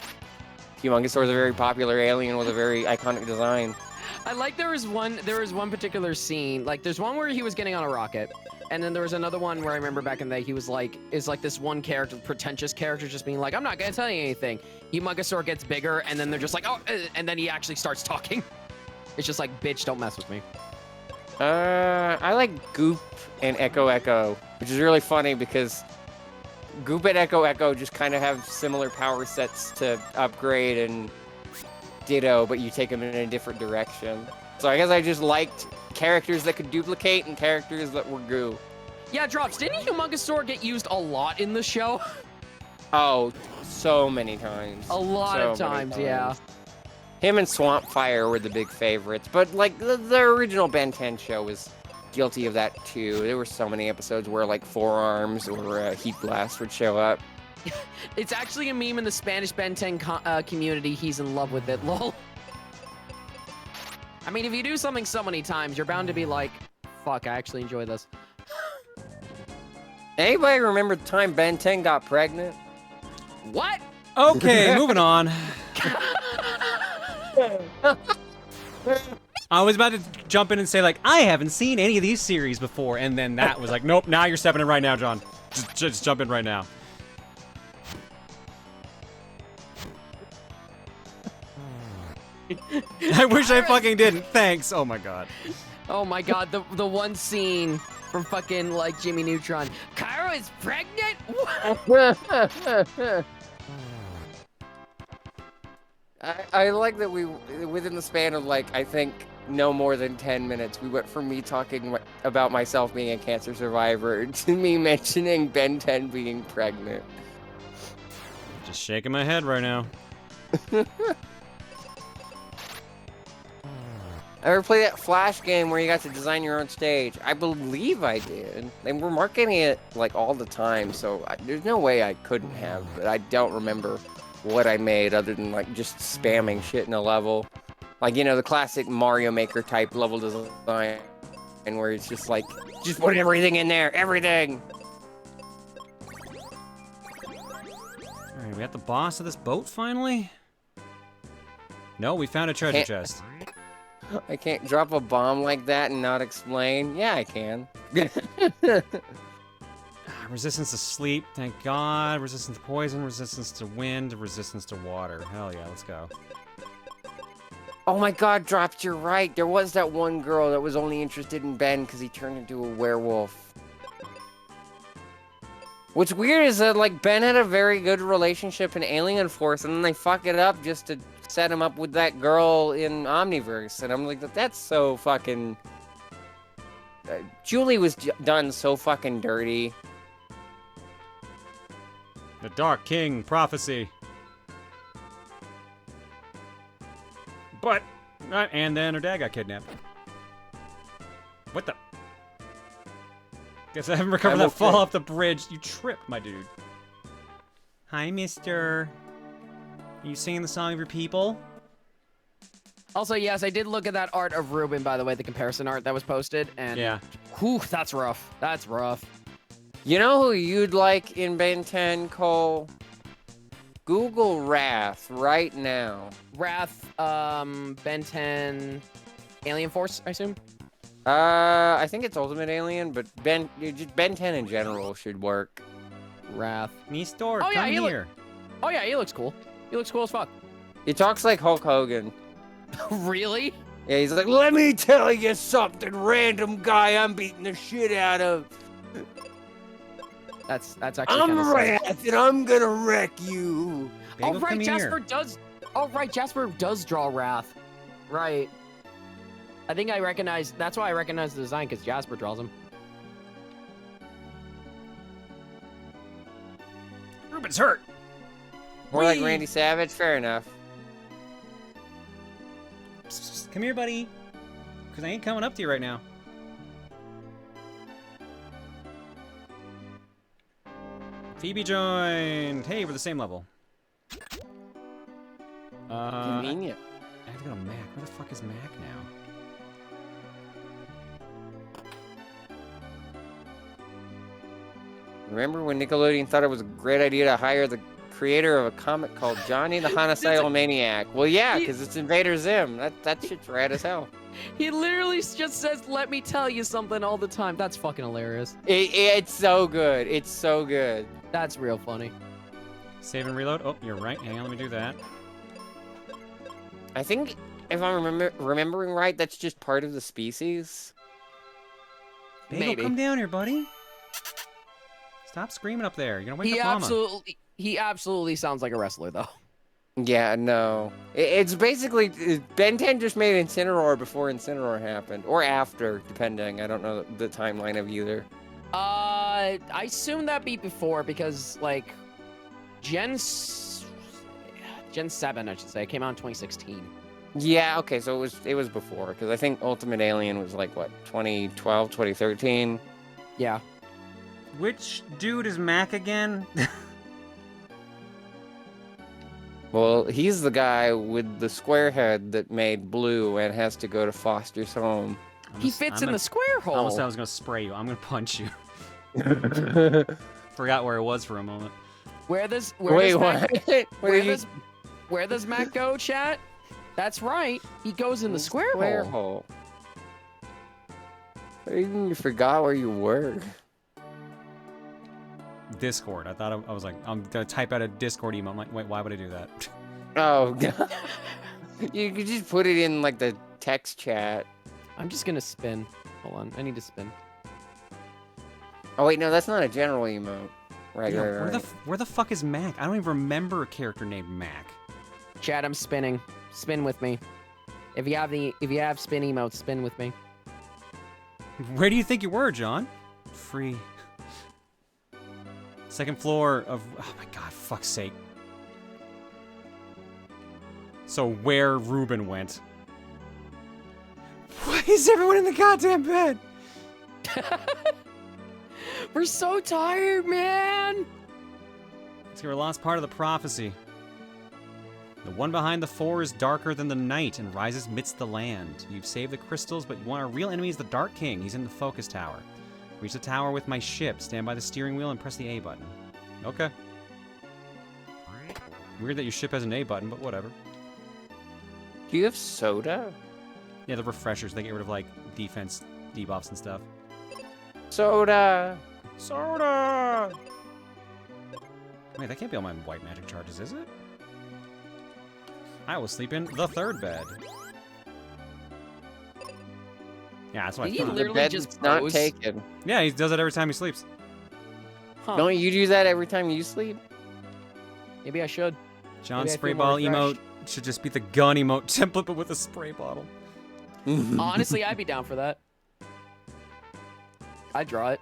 Humongosaur is a very popular alien with a very iconic design.
I like there was one particular scene, like there's one where he was getting on a rocket, and then there was another one where I remember back in the day he was like, is like this one character, pretentious character, just being like, I'm not gonna tell you anything. Humongosaur gets bigger, and then they're just like, oh, and then he actually starts talking. It's just like, bitch, don't mess with me.
I like Goop and Echo, which is really funny because Goop and Echo just kind of have similar power sets to Upgrade and Ditto, but you take them in a different direction. So I guess I just liked characters that could duplicate and characters that were goo.
Yeah, Drops, didn't Humongosaur get used a lot in the show?
Oh, so many times.
A lot of times, yeah.
Him and Swampfire were the big favorites, but like the original Ben 10 show was guilty of that too. There were so many episodes where like Forearms or Heat Blast would show up.
It's actually a meme in the Spanish Ben 10 community. He's in love with it, lol. I mean, if you do something so many times, you're bound to be like, fuck, I actually enjoy this.
Anybody remember the time Ben 10 got pregnant?
What?
Okay, moving on. I was about to jump in and say, like, I haven't seen any of these series before, and then that was like, nope, now you're stepping in right now, John. Just jump in right now. I wish I fucking didn't. Thanks. Oh my god.
Oh my god, the one scene from fucking, like, Jimmy Neutron. Cairo is pregnant?
I like that we, within the span of, like, I think no more than 10 minutes, we went from me talking about myself being a cancer survivor to me mentioning Ben 10 being pregnant.
Just shaking my head right now.
Ever play that Flash game where you got to design your own stage? I believe I did. And we're marketing it, like, all the time, so there's no way I couldn't have, but I don't remember what I made other than, like, just spamming shit in a level. Like, you know, the classic Mario Maker type level design, and where it's just like, just put everything in there, everything!
Alright, we got the boss of this boat finally? No, we found a treasure chest.
I can't drop a bomb like that and not explain. Yeah, I can.
Resistance to sleep, thank god. Resistance to poison, resistance to wind, resistance to water. Hell yeah, let's go.
Oh my god, Dropped, you're right. There was that one girl that was only interested in Ben because he turned into a werewolf. What's weird is that, like, Ben had a very good relationship in Alien Force, and then they fuck it up just to set him up with that girl in Omniverse. And I'm like, that's so fucking... Julie was done so fucking dirty.
The Dark King prophecy. But, and then her dad got kidnapped. What the? Guess I haven't recovered that fall off the bridge. You tripped, my dude. Hi, mister. Are you singing the song of your people?
Also, yes, I did look at that art of Ruben, by the way, the comparison art that was posted, and...
Yeah.
Whew, that's rough. That's rough.
You know who you'd like in Ben 10, Cole? Google Wrath right now.
Wrath, Ben 10, Alien Force, I assume?
I think it's Ultimate Alien, but Ben 10 in general should work.
Wrath.
Mister,
oh, yeah,
come here.
Oh, yeah, he looks cool. He looks cool as fuck.
He talks like Hulk Hogan.
Really?
Yeah, he's like, let me tell you something, random guy I'm beating the shit out of.
That's actually
I'm Wrath, and I'm gonna wreck you.
Oh, right, Jasper does... Oh, right, Jasper does draw Wrath. Right. I think I recognize... That's why I recognize the design, because Jasper draws him.
Ruben's hurt.
More like Randy Savage, fair enough.
Psst, come here, buddy. Because I ain't coming up to you right now. Phoebe joined. Hey, we're the same level.
Convenient.
I have to go to Mac. Where the fuck is Mac now?
Remember when Nickelodeon thought it was a great idea to hire the creator of a comic called Johnny the Homicidal Maniac? Well, yeah, because it's Invader Zim. That shit's rad as hell.
He literally just says, let me tell you something all the time. That's fucking hilarious.
It's so good. It's so good.
That's real funny.
Save and reload. Oh, you're right. Hang on, let me do that.
I think, if I'm remembering right, that's just part of the species.
Bagel,
Maybe.
come down here, buddy. Stop screaming up there. You're gonna wake up Mama.
He absolutely sounds like a wrestler, though.
Yeah, no. It's basically, Ben 10 just made Incineroar before Incineroar happened. Or after, depending. I don't know the timeline of either.
I assume that'd be before, because, like, Gen 7, I should say, came out in 2016.
Yeah, okay, so it was before, because I think Ultimate Alien was, like, what, 2012, 2013?
Yeah.
Which dude is Mac again?
Well, he's the guy with the square head that made blue and has to go to Foster's home.
He fits in the square hole.
I almost said I was gonna spray you. I'm gonna punch you. Forgot where it was for a moment.
Where does Matt go, chat? That's right. He goes in the square
hole. You forgot where you were.
Discord. I thought I was like, I'm gonna type out a Discord email. I'm like, wait, why would I do that?
Oh god. You could just put it in like the text chat.
I'm just gonna spin. Hold on, I need to spin.
Oh wait, no, that's not a general emote. Right,
yeah,
right.
Where the fuck is Mac? I don't even remember a character named Mac.
Chat, I'm spinning. Spin with me. If you have spin emotes, spin with me.
Where do you think you were, John? Free. Second floor of... Oh my god, fuck's sake. So where Ruben went. Why is everyone in the goddamn bed?
We're so tired, man!
It's your lost part of the prophecy. The one behind the four is darker than the night and rises midst the land. You've saved the crystals, but our real enemy is the Dark King. He's in the focus tower. Reach the tower with my ship. Stand by the steering wheel and press the A button. Okay. Weird that your ship has an A button, but whatever.
Do you have soda?
Yeah, the refreshers. They get rid of, like, defense debuffs and stuff.
Soda!
Soda! Wait, that can't be all my white magic charges, is it? I will sleep in the third bed. Yeah, that's what I thought.
The bed's not taken.
Yeah, he does it every time he sleeps.
Huh.
Don't you do that every time you sleep?
Maybe I should.
John's spray ball emote should just be the gun emote template, but with a spray bottle.
Honestly, I'd be down for that. I'd draw it.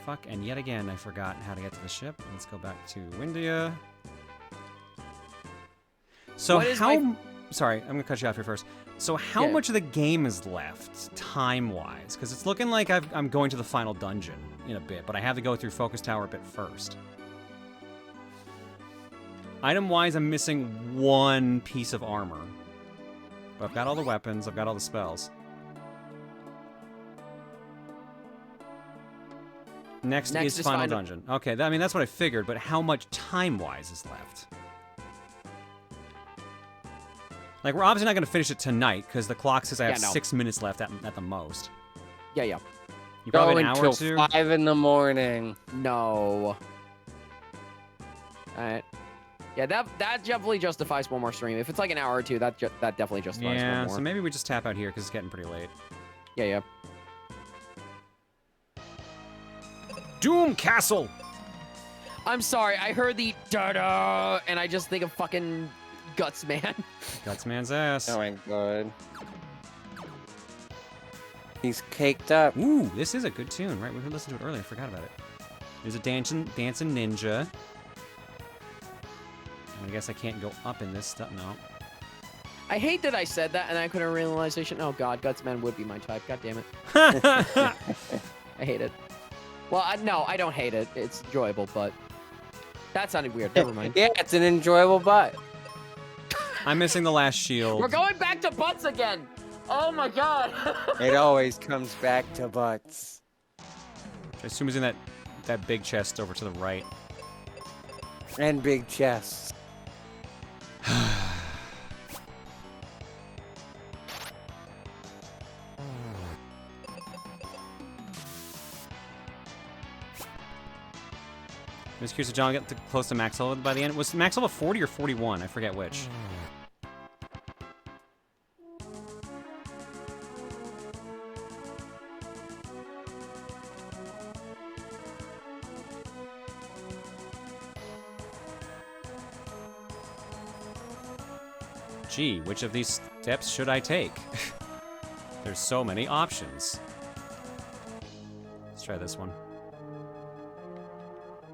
Fuck, and yet again, I forgot how to get to the ship. Let's go back to Windia. So how... Sorry, I'm gonna cut you off here first. So how much of the game is left, time-wise? Because it's looking like I'm going to the final dungeon in a bit, but I have to go through Focus Tower a bit first. Item-wise, I'm missing one piece of armor. But I've got all the weapons, I've got all the spells. Next is final dungeon. Okay, I mean, that's what I figured, but how much time-wise is left? Like, we're obviously not going to finish it tonight, because the clock says I have 6 minutes left at the most.
Yeah, yeah.
You probably an hour or
until
two?
5 in the morning.
No. Alright. Yeah, that definitely justifies one more stream. If it's like an hour or two, that definitely justifies one more.
Yeah, so maybe we just tap out here, because it's getting pretty late.
Yeah, yeah.
Doom Castle!
I'm sorry, I heard the da-da, and I just think of fucking Guts Man.
Guts Man's ass.
Oh my god. He's caked up.
Ooh, this is a good tune, right? We listened to it earlier, I forgot about it. There's a dancing ninja. I guess I can't go up in this stuff, no.
I hate that I said that, and I couldn't realization. Oh god, Guts Man would be my type, god damn it. I hate it. Well, no, I don't hate it. It's enjoyable, but that sounded weird. Never mind.
Yeah, it's an enjoyable butt.
I'm missing the last shield.
We're going back to butts again. Oh my god.
It always comes back to butts.
I assume it's in that big chest over to the right.
And big chests.
I'm just curious if John got close to max level by the end. Was max level 40 or 41? I forget which. Gee, which of these steps should I take? There's so many options. Let's try this one.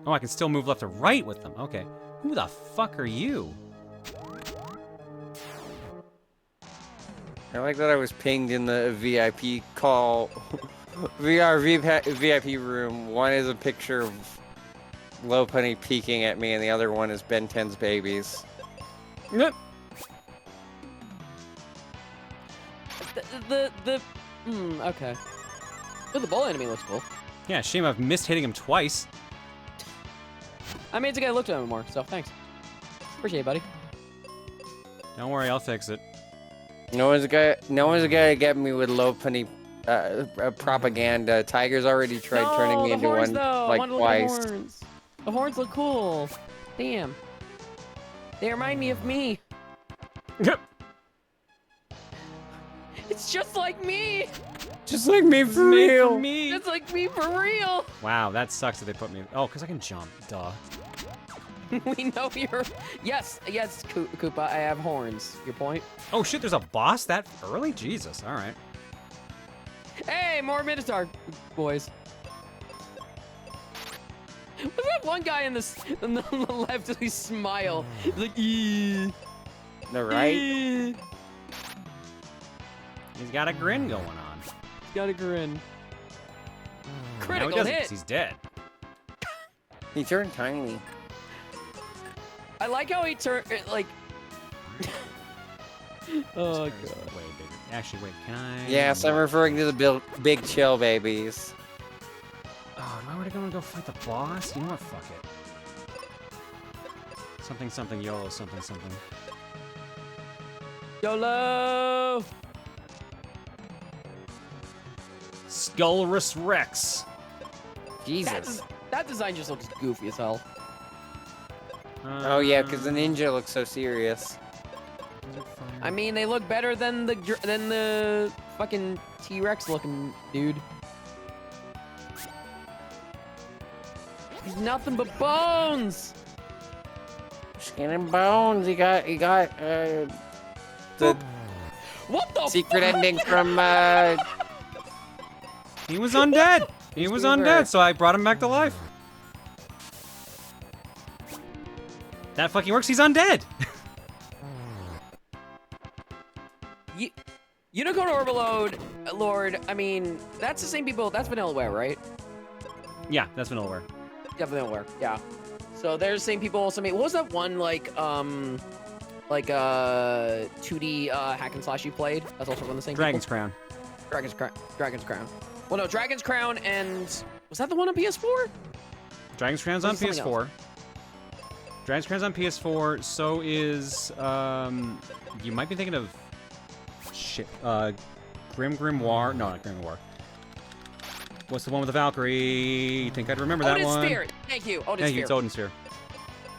Oh, I can still move left or right with them. Okay. Who the fuck are you?
I like that I was pinged in the VIP call. VR VIP room. One is a picture of Lopunny peeking at me, and the other one is Ben 10's babies.
Yep.
Okay. But the ball enemy looks cool.
Yeah, shame I've missed hitting him twice.
I mean, it's a guy looked at him more, so thanks. Appreciate it, buddy.
Don't worry, I'll fix it.
No one's gonna get me with Lopunny propaganda. Tiger's already tried turning me into one like twice.
The horns. The horns look cool. Damn. They remind me of me.
Yep.
It's just like me.
Just like me for real.
It's like me for real.
Wow, that sucks that they put me. Oh, because I can jump. Duh.
We know you're. Yes, Koopa. I have horns. Your point?
Oh shit! There's a boss that early? Jesus. All right.
Hey, more Minotaur boys. What's that one guy on the left? Does he smile? He's like, eee.
The right?
Eee.
He's got a grin going on.
He's got a grin.
No,
Critical
he doesn't,
hit.
'cause he's dead.
He turned tiny.
I like how he turned like. Oh
This
god.
guy's way bigger. Actually, wait. Can I?
Yes, I'm referring to the big chill babies.
Oh, do I really go fight the boss? You know what? Fuck it. Something, something, YOLO, something, something.
YOLO!
Skullrus Rex.
Jesus.
That design just looks goofy as hell.
Oh yeah, because the ninja looks so serious.
I mean, they look better than the fucking T-Rex looking dude. He's nothing but bones.
Skin and bones. He got the
what the
secret
fuck?
ending from
He was undead. He was undead, so I brought him back to life. That fucking works. He's undead.
Unicorn Overload, Lord. I mean, that's the same people. That's Vanillaware, right?
Yeah, that's Vanillaware.
Yeah, Vanillaware. Yeah. So they're the same people also made. What was that one like 2D hack and slash you played? That's also one of the same.
Dragon's
people?
Crown.
Dragon's Crown. Well, no, Dragon's Crown and was that the one on PS4?
Dragon's Crown's on PS4. Dragon's Crown's on PS4. So is you might be thinking of shit. Grimoire. No, not Grimoire. What's the one with the Valkyrie? You think I'd remember that
Odin's
one?
Spear. Thank you. Odin's
Thank
Spear.
you. It's Odin's Spear.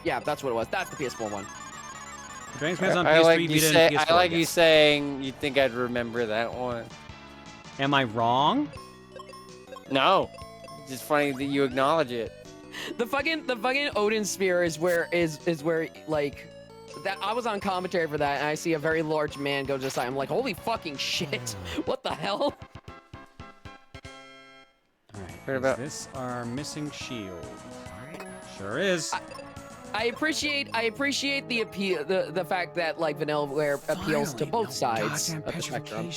Yeah, that's what it was. That's the PS4 one.
Dragon's Crown's on
I
PS3.
like you
Vita,
say.
and PS4,
I like you
yes.
saying you think I'd remember that one.
Am I wrong?
No, it's just funny that you acknowledge it.
The fucking Odin Spear is where like that I was on commentary for that and I see a very large man go to the side. I'm like, holy fucking shit. What the hell?
Alright, is this our missing shield? Sure is.
I appreciate the appeal the fact that like Vanillaware appeals to both sides of the spectrum.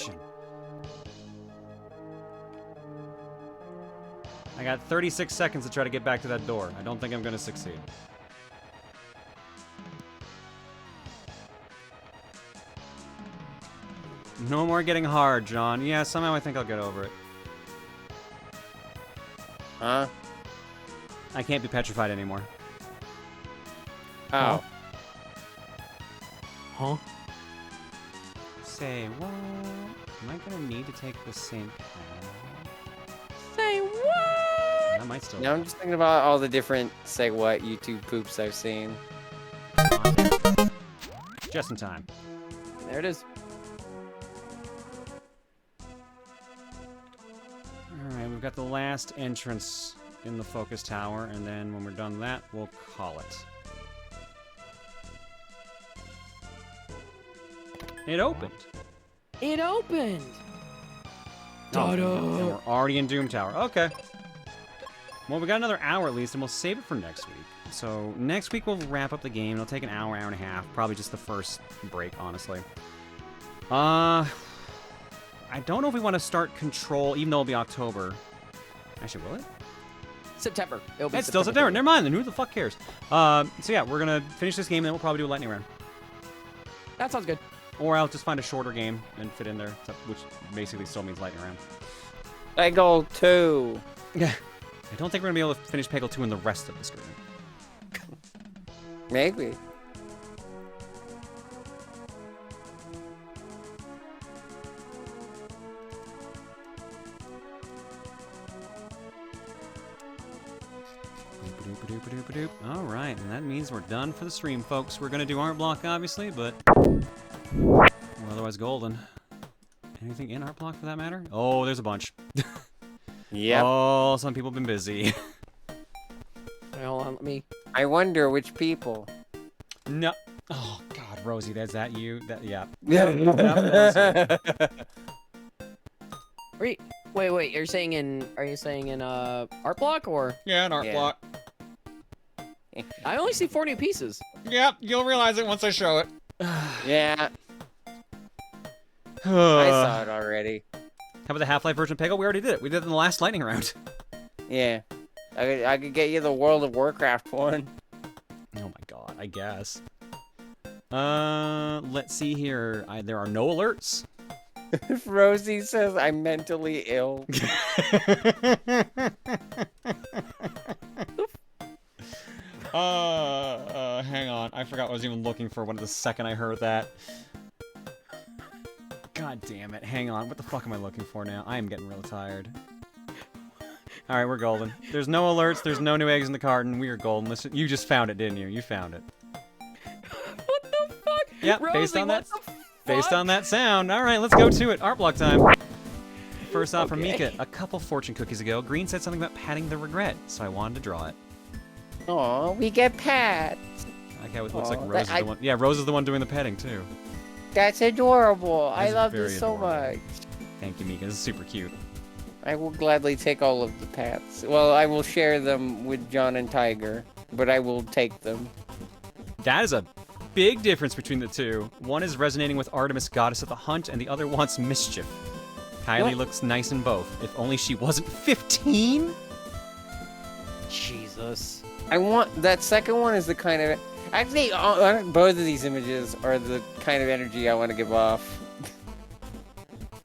I got 36 seconds to try to get back to that door. I don't think I'm going to succeed. No more getting hard, John. Yeah, somehow I think I'll get over it.
Huh?
I can't be petrified anymore.
Oh.
Huh?
Say what? Am I going to need to take the same path?
Say what?
That might still.
Now I'm just thinking about all the different say what YouTube poops I've seen.
Just in time.
There it is.
Alright, we've got the last entrance in the focus tower, and then when we're done that, we'll call it. It opened.
It opened.
Oh, and we're already in Doom Tower. Okay. Well, we got another hour at least, and we'll save it for next week. So next week we'll wrap up the game. It'll take an hour, hour and a half. Probably just the first break, honestly. I don't know if we want to start Control, even though it'll be October. Actually, will it?
September. It'll be
It's still September. Never mind, then who the fuck cares? So yeah, we're gonna finish this game, and then we'll probably do a lightning round.
That sounds good.
Or I'll just find a shorter game and fit in there, which basically still means lightning round.
Peggle 2.
Yeah. I don't think we're gonna be able to finish Peggle 2 in the rest of the stream.
Maybe.
Alright, and that means we're done for the stream, folks. We're gonna do art block, obviously, but we're otherwise golden. Anything in art block for that matter? Oh, there's a bunch.
Yep.
Oh, some people have been busy.
Wait, hold on, let me...
I wonder which people.
No. Oh, God, Rosie, that's that you? That, yeah.
Wait, are you saying in art block or?
Yeah, an art block.
I only see 4 new pieces.
Yep, you'll realize it once I show it.
Yeah. I saw it already.
How about the Half-Life version of Peggle? We already did it. We did it in the last lightning round.
Yeah. I could get you the World of Warcraft one.
Oh my god, I guess. Let's see here. There are no alerts.
Rosie says I'm mentally ill.
Hang on. I forgot what I was even looking for the second I heard that. God damn it. Hang on. What the fuck am I looking for now? I am getting real tired. Alright, we're golden. There's no alerts. There's no new eggs in the carton. We are golden. Listen, you just found it, didn't you? You found it.
What the fuck?
Yep,
Rosie,
based on that sound. Alright, let's go to it. Art block time. First off, from Mika. A couple fortune cookies ago, Green said something about patting the regret, so I wanted to draw it.
Aw, we get pats.
Okay, it looks like Rose is the one. Yeah, Rose is the one doing the petting, too.
That's adorable. I
That's
love
very
this so
adorable.
much.
Thank you, Mika. This is super cute.
I will gladly take all of the pats. Well, I will share them with John and Tiger, but I will take them.
That is a big difference between the two. One is resonating with Artemis, goddess of the hunt, and the other wants mischief. Kylie looks nice in both. If only she wasn't 15?
Jesus.
I want... That second one is the kind of... Actually, both of these images are the kind of energy I want to give off.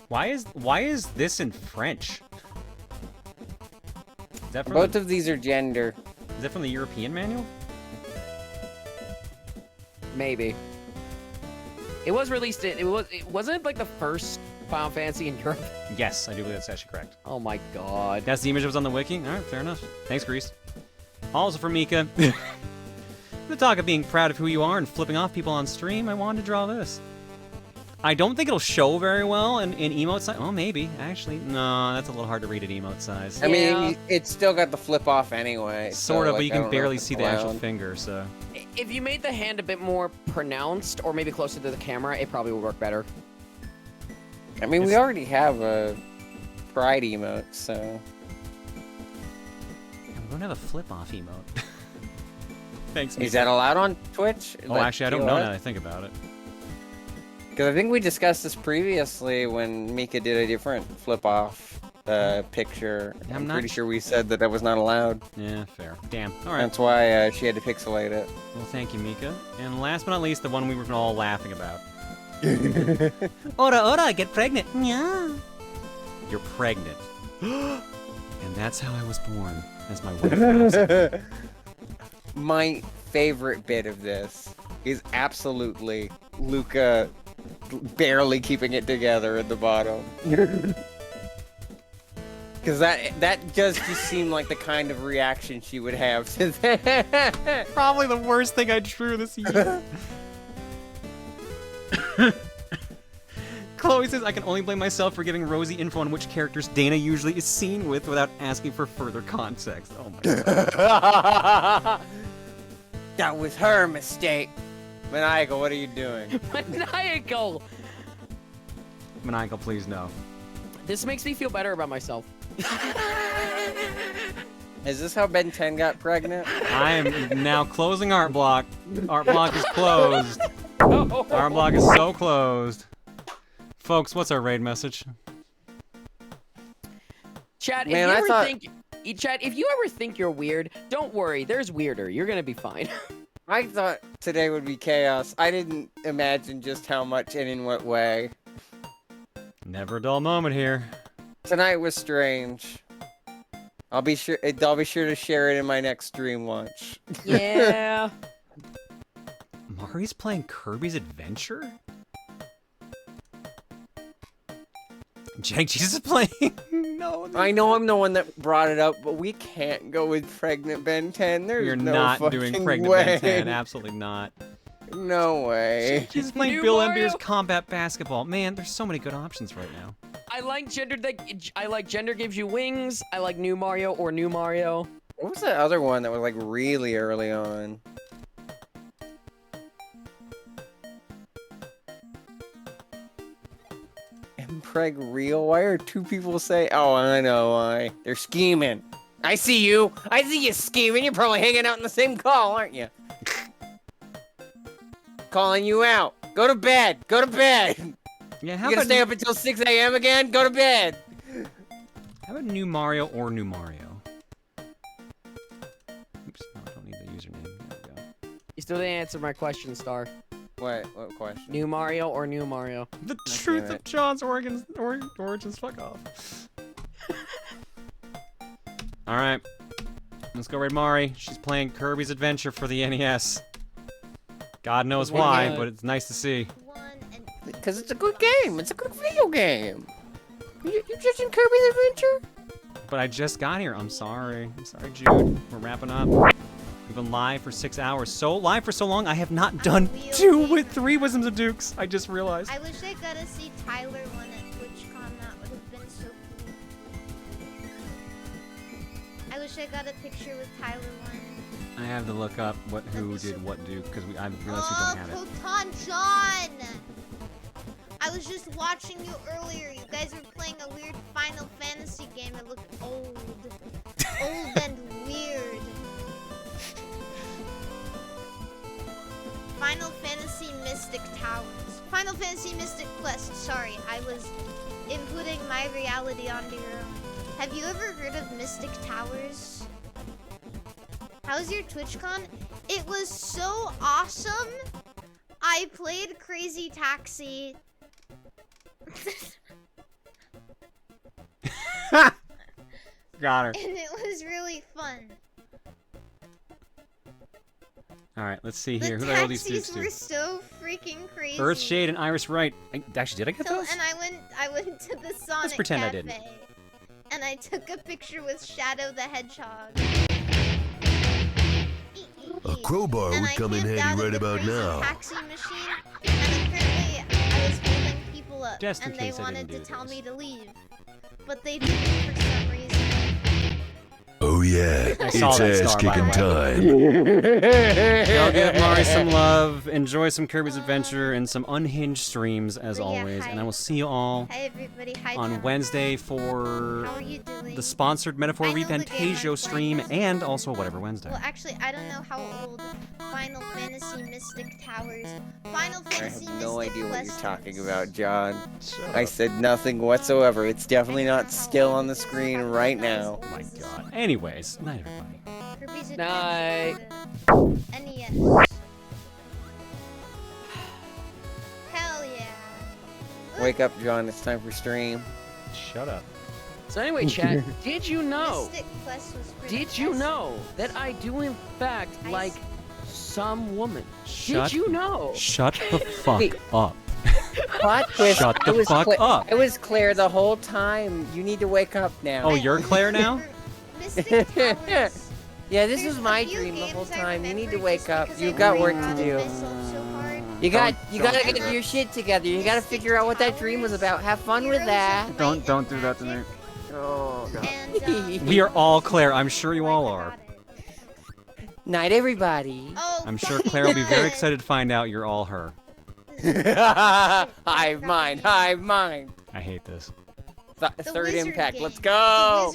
Why is this in French? Is that from
Both of these are gender.
Is that from the European manual?
Maybe. It was released wasn't it like the first Final Fantasy in Europe?
Yes, I do believe that's actually correct.
Oh my god.
That's the image that was on the wiki? Alright, fair enough. Thanks, Grease. Also for Mika. The talk of being proud of who you are and flipping off people on stream, I wanted to draw this. I don't think it'll show very well in emote size. Oh, maybe. Actually, no, that's a little hard to read at emote size.
I mean, it's still got the flip off anyway.
Sort of, but you
I
can
don't know
barely
if it's
see the actual
allowed.
finger, so...
If you made the hand a bit more pronounced, or maybe closer to the camera, it probably would work better.
I mean, we already have a pride emote, so...
We don't have a flip-off emote. Thanks, Mika.
Is that allowed on Twitch?
Oh, actually, I don't know now that I think about it.
Because I think we discussed this previously when Mika did a different flip-off picture. I'm pretty sure we said that was not allowed.
Yeah, fair. Damn. All right.
That's why she had to pixelate it.
Well, thank you, Mika. And last but not least, the one we were all laughing about. Ora, get pregnant. Yeah. You're pregnant. And that's how I was born, as my wife asked.
My favorite bit of this is absolutely Luca barely keeping it together at the bottom. Because that does just seem like the kind of reaction she would have to that.
Probably the worst thing I drew this year. Chloe says, I can only blame myself for giving Rosie info on which characters Dana usually is seen with without asking for further context. Oh my god.
That was her mistake. Maniacal, what are you doing?
Maniacal!
Maniacal, please no.
This makes me feel better about myself.
Is this how Ben 10 got pregnant?
I am now closing art block. Art block is closed. Art block is so closed. Folks, what's our raid message?
Chad,
Man,
if Chad, if you ever think you're weird, don't worry. There's weirder. You're gonna be fine.
I thought today would be chaos. I didn't imagine just how much and in what way.
Never a dull moment here.
Tonight was strange. I'll be sure to share it in my next stream watch.
Yeah.
Mari's playing Kirby's Adventure? Jack Jesus is playing? No.
I know I'm the one that brought it up, but we can't go with Pregnant Ben 10. There's
You're
no
not
fucking
doing Pregnant
way.
Ben 10. Absolutely not.
No way.
She's playing
New
Bill
Mario.
Ember's Combat Basketball. Man, there's so many good options right now.
I like Gender Gives You Wings. I like New Mario or New Mario.
What was that other one that was like really early on? Preg real? Why are two people say? Oh, I know why. They're scheming. I see you. I see you scheming. You're probably hanging out in the same call, aren't you? Calling you out. Go to bed. Go to bed.
Yeah,
You gonna stay up until 6 a.m. again? Go to bed.
How about New Mario or New Mario? Oops, no, I don't need the username. There we go.
You still didn't answer my question, Star.
What question?
New Mario or New Mario?
The truth of John's origins. Fuck off. All right, let's go raid Mari. She's playing Kirby's Adventure for the NES. God knows why, but it's nice to see.
Because it's a good game. It's a good video game. You judging Kirby's Adventure?
But I just got here. I'm sorry. I'm sorry, Jude. We're wrapping up. We've been live for 6 hours. Live for so long, I have not done 3 Wisdoms of Dukes. I just realized.
I wish I got to see Tyler one at TwitchCon. That would have been so cool. I wish I got a picture with Tyler one.
I have to look up who did what Duke because I realized we don't have it.
Proton John! I was just watching you earlier. You guys were playing a weird Final Fantasy game. It looked old. Old and weird. Final Fantasy Mystic Towers. Final Fantasy Mystic Quest. Sorry, I was inputting my reality onto your own. Have you ever heard of Mystic Towers? How was your TwitchCon? It was so awesome. I played Crazy Taxi.
Got her.
And it was really fun.
Alright, let's see here.
The
Who did I all these
taxis
Dukes to?
were so freaking crazy.
Earthshade and Iris Wright. Actually, did I get those?
And I went to the Sonic
pretend I
Cafe.
didn't.
And I took a picture with Shadow the Hedgehog.
A crowbar
And
would
I
come in
camped out
handy
at
right
the
about
crazy
now.
taxi machine, and apparently I was holding people up,
Just in
and they
case I
wanted
didn't
to
do
tell
this.
me to leave, but they didn't for some reason.
Oh yeah,
I
it's
saw that
ass
star, by the
kicking
way.
time.
Go give Mari some love, enjoy some Kirby's Adventure, and some unhinged streams as
But yeah,
always.
hi.
And I will see you all
Hi everybody, hi
on
John.
Wednesday for
How are you doing?
the sponsored Metaphor
I know the game I'm
Refantasio
playing
stream,
is-
and also whatever Wednesday.
Well, actually, I don't know how old Final Fantasy Mystic Towers. Final
I
Fantasy
have no
Mystic
idea what
Quest
you're talking
is.
about, John. I said nothing whatsoever. It's definitely not still on the screen right now.
Oh my god. Anyways, night everybody.
Kirby's
Night.
Adventure for the NES. Hell yeah.
Wake up, John. It's time for stream.
Shut up.
So anyway, chat, did you know?
Mystic Quest was pretty
Did you
awesome.
know that I do in fact
I
like some woman?
Shut-
Did you know?
Shut the fuck
Wait.
up.
Plot twist.
Shut the
I was
fuck up.
I was Claire the whole time. You need to wake up now.
Oh, you're Claire now?
Mystic Towers.
Yeah, this
There's
was
a
my
few
dream the
games
whole
I
time. You need to
remember
wake
just
up.
because
You've
I
got
played
work to
Rob
do.
Missile so hard.
You gotta
Don't
get your shit together. You gotta figure out what that dream was about. Have fun with that.
Don't do that to me.
Oh, God.
And,
We are all Claire. I'm sure you all are.
Night, everybody.
Oh,
I'm sure Claire will be very excited to find out you're all her.
Hive mind, hive mind.
I hate this.
Third
Wizard
impact.
game.
Let's go.
The